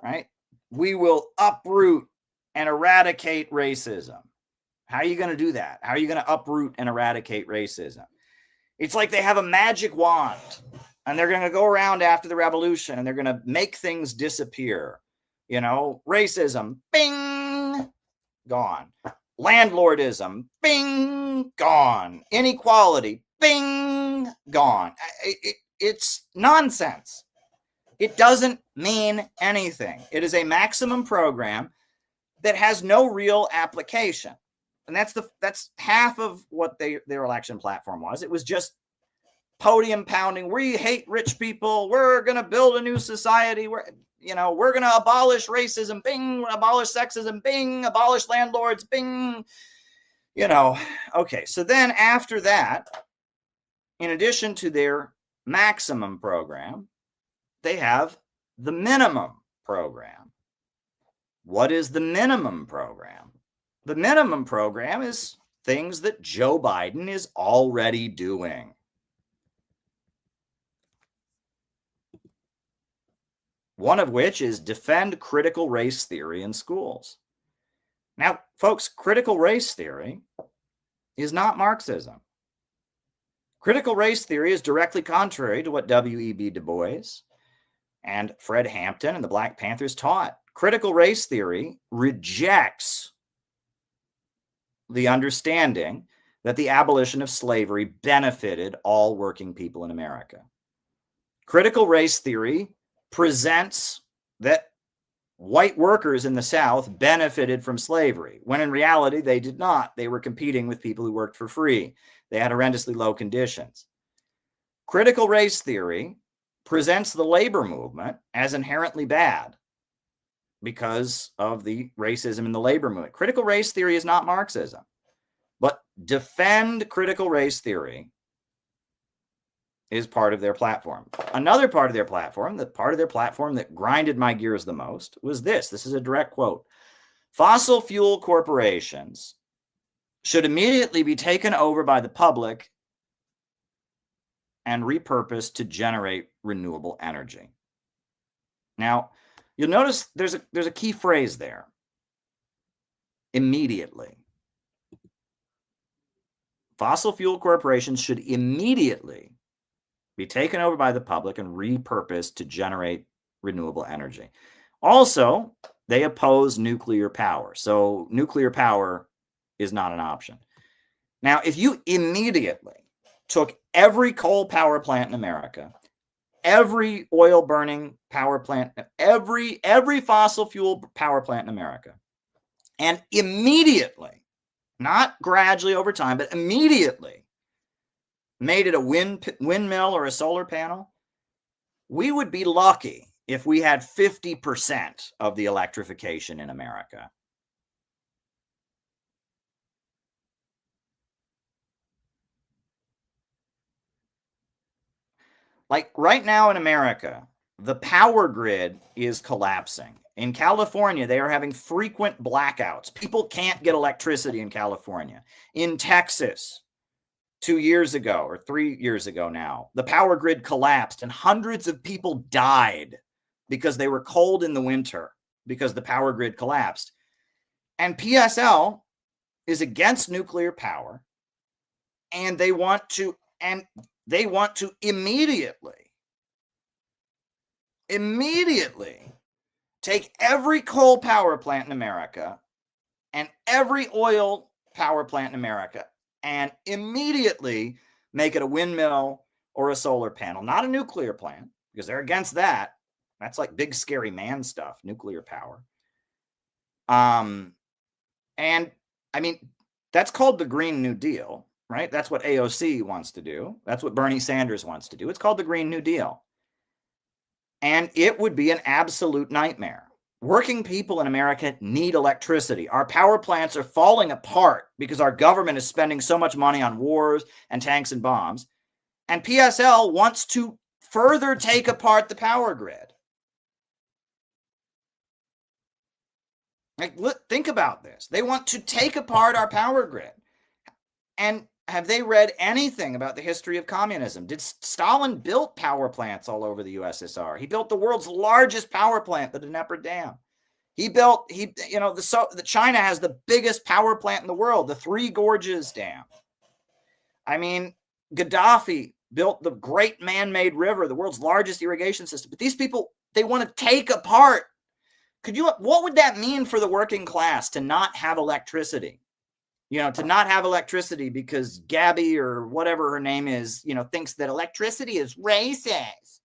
Right? We will uproot and eradicate racism. How are you going to do that? How are you going to uproot and eradicate racism? It's like they have a magic wand and they're going to go around after the revolution and they're going to make things disappear. You know, racism, bing, gone. Landlordism, bing, gone. Inequality, bing, gone. It's nonsense. It doesn't mean anything. It is a maximum program that has no real application. And that's half of what their election platform was. It was just podium pounding. We hate rich people. We're going to build a new society. We're going to abolish racism. Bing. Abolish sexism. Bing. Abolish landlords. Bing. Okay. So then after that, in addition to their maximum program, they have the minimum program. What is the minimum program? The minimum program is things that Joe Biden is already doing. One of which is defend critical race theory in schools. Now, folks, critical race theory is not Marxism. Critical race theory is directly contrary to what W.E.B. Du Bois and Fred Hampton and the Black Panthers taught. Critical race theory rejects the understanding that the abolition of slavery benefited all working people in America. Critical race theory presents that white workers in the South benefited from slavery, when in reality they did not. They were competing with people who worked for free. They had horrendously low conditions. Critical race theory presents the labor movement as inherently bad because of the racism in the labor movement. Critical race theory is not Marxism, but defend critical race theory is part of their platform. Another part of their platform, the part of their platform that grinded my gears the most, was this. This is a direct quote. Fossil fuel corporations should immediately be taken over by the public and repurposed to generate renewable energy. Now, you'll notice there's a key phrase there. Immediately. Fossil fuel corporations should immediately be taken over by the public and repurposed to generate renewable energy. Also, they oppose nuclear power. So nuclear power is not an option. Now, if you immediately took every coal power plant in America, every oil burning power plant, every fossil fuel power plant in America, and immediately, not gradually over time, but immediately made it a windmill or a solar panel, we would be lucky if we had 50% of the electrification in America. Like right now in America, the power grid is collapsing. In California, they are having frequent blackouts. People can't get electricity in California. In Texas, 2 years ago or 3 years ago now, the power grid collapsed and hundreds of people died because they were cold in the winter because the power grid collapsed. And PSL is against nuclear power, and they want to immediately take every coal power plant in America and every oil power plant in America and immediately make it a windmill or a solar panel, not a nuclear plant, because they're against that. That's like big scary man stuff, nuclear power. And I mean, that's called the Green New Deal, right? That's what AOC wants to do. That's what Bernie Sanders wants to do. It's called the Green New Deal. And it would be an absolute nightmare. Working people in America need electricity. Our power plants are falling apart because our government is spending so much money on wars and tanks and bombs. And PSL wants to further take apart the power grid. Like, think about this. They want to take apart our power grid. And have they read anything about the history of communism? Did Stalin build power plants all over the USSR? He built the world's largest power plant, the Dnieper Dam. China has the biggest power plant in the world, the Three Gorges Dam. I mean, Gaddafi built the great man-made river, the world's largest irrigation system. But these people, they want to take apart. What would that mean for the working class to not have electricity? To not have electricity because Gabby or whatever her name is, thinks that electricity is racist.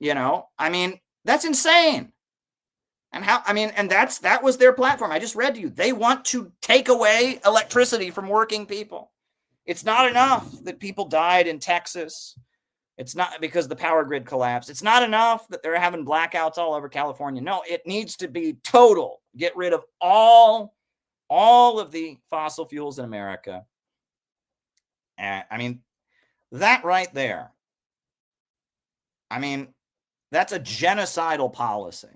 I mean, that's insane. And that was their platform. I just read to you. They want to take away electricity from working people. It's not enough that people died in Texas. It's not because the power grid collapsed. It's not enough that they're having blackouts all over California. No, it needs to be total. Get rid of all of the fossil fuels in America. And I mean, that right there, I mean, that's a genocidal policy.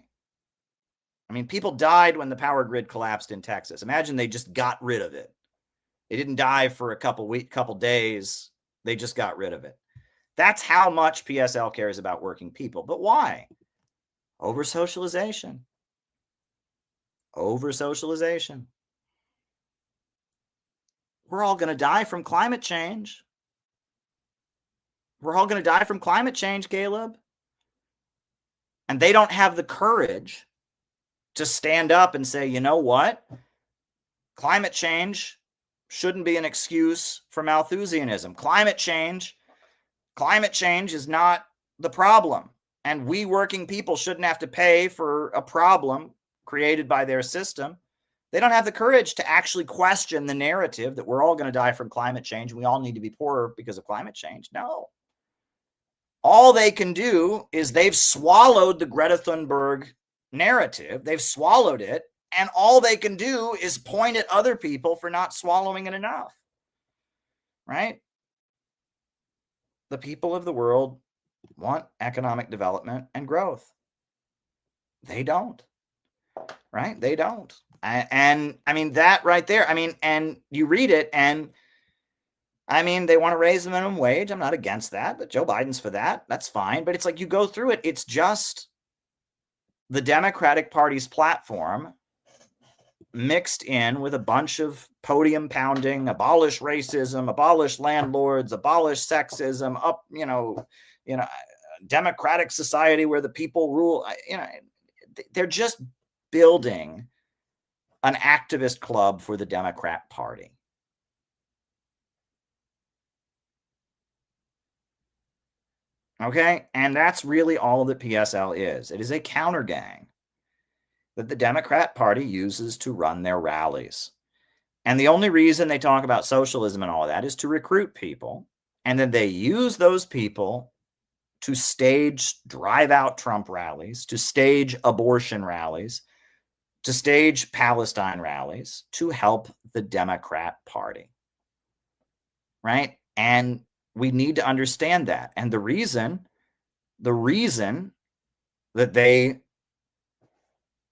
I mean, people died when the power grid collapsed in Texas. Imagine they just got rid of it. They didn't die for a couple days. They just got rid of it. That's how much PSL cares about working people. But why? Over socialization. Over socialization. We're all going to die from climate change. We're all going to die from climate change, Caleb. And they don't have the courage to stand up and say, you know what? Climate change shouldn't be an excuse for Malthusianism. Climate change is not the problem. And we working people shouldn't have to pay for a problem created by their system. They don't have the courage to actually question the narrative that we're all going to die from climate change and we all need to be poorer because of climate change. No. All they can do is they've swallowed the Greta Thunberg narrative. They've swallowed it. And all they can do is point at other people for not swallowing it enough. Right? The people of the world want economic development and growth. They don't. Right? They don't. And I mean, that right there, I mean, and you read it and I mean, they want to raise the minimum wage. I'm not against that, but Joe Biden's for that. That's fine. But it's like you go through it. It's just the Democratic Party's platform mixed in with a bunch of podium pounding, abolish racism, abolish landlords, abolish sexism, democratic society where the people rule. They're just building an activist club for the Democrat Party. Okay? And that's really all that PSL is. It is a counter gang that the Democrat Party uses to run their rallies. And the only reason they talk about socialism and all that is to recruit people. And then they use those people to stage drive-out Trump rallies, to stage abortion rallies, to stage Palestine rallies to help the Democrat Party. Right? And we need to understand that. And the reason that they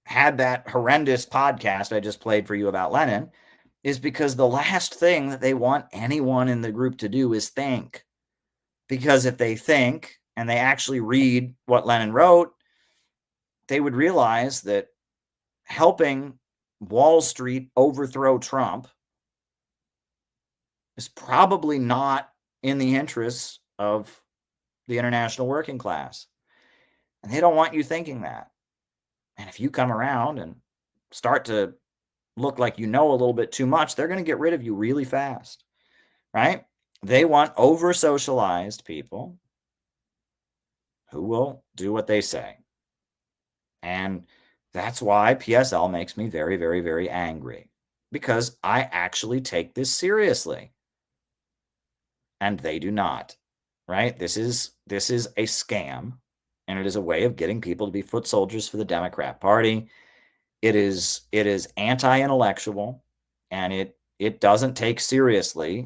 had that horrendous podcast I just played for you about Lenin is because the last thing that they want anyone in the group to do is think. Because if they think and they actually read what Lenin wrote, they would realize that helping Wall Street overthrow Trump is probably not in the interests of the international working class. And they don't want you thinking that. And if you come around and start to look like you know a little bit too much, they're going to get rid of you really fast, right? They want over-socialized people who will do what they say. And that's why PSL makes me very, very, very angry, because I actually take this seriously. And they do not, right? This is a scam, and it is a way of getting people to be foot soldiers for the Democrat Party. It is anti-intellectual, and it doesn't take seriously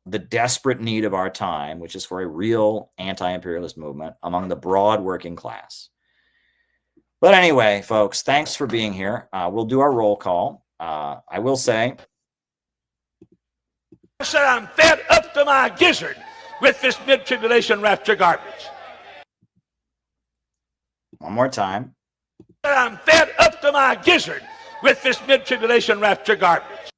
the desperate need of our time, which is for a real anti-imperialist movement among the broad working class. But anyway, folks, thanks for being here. We'll do our roll call. I will say, I said I'm fed up to my gizzard with this mid-tribulation rapture garbage. one more time. I'm fed up to my gizzard with this mid-tribulation rapture garbage.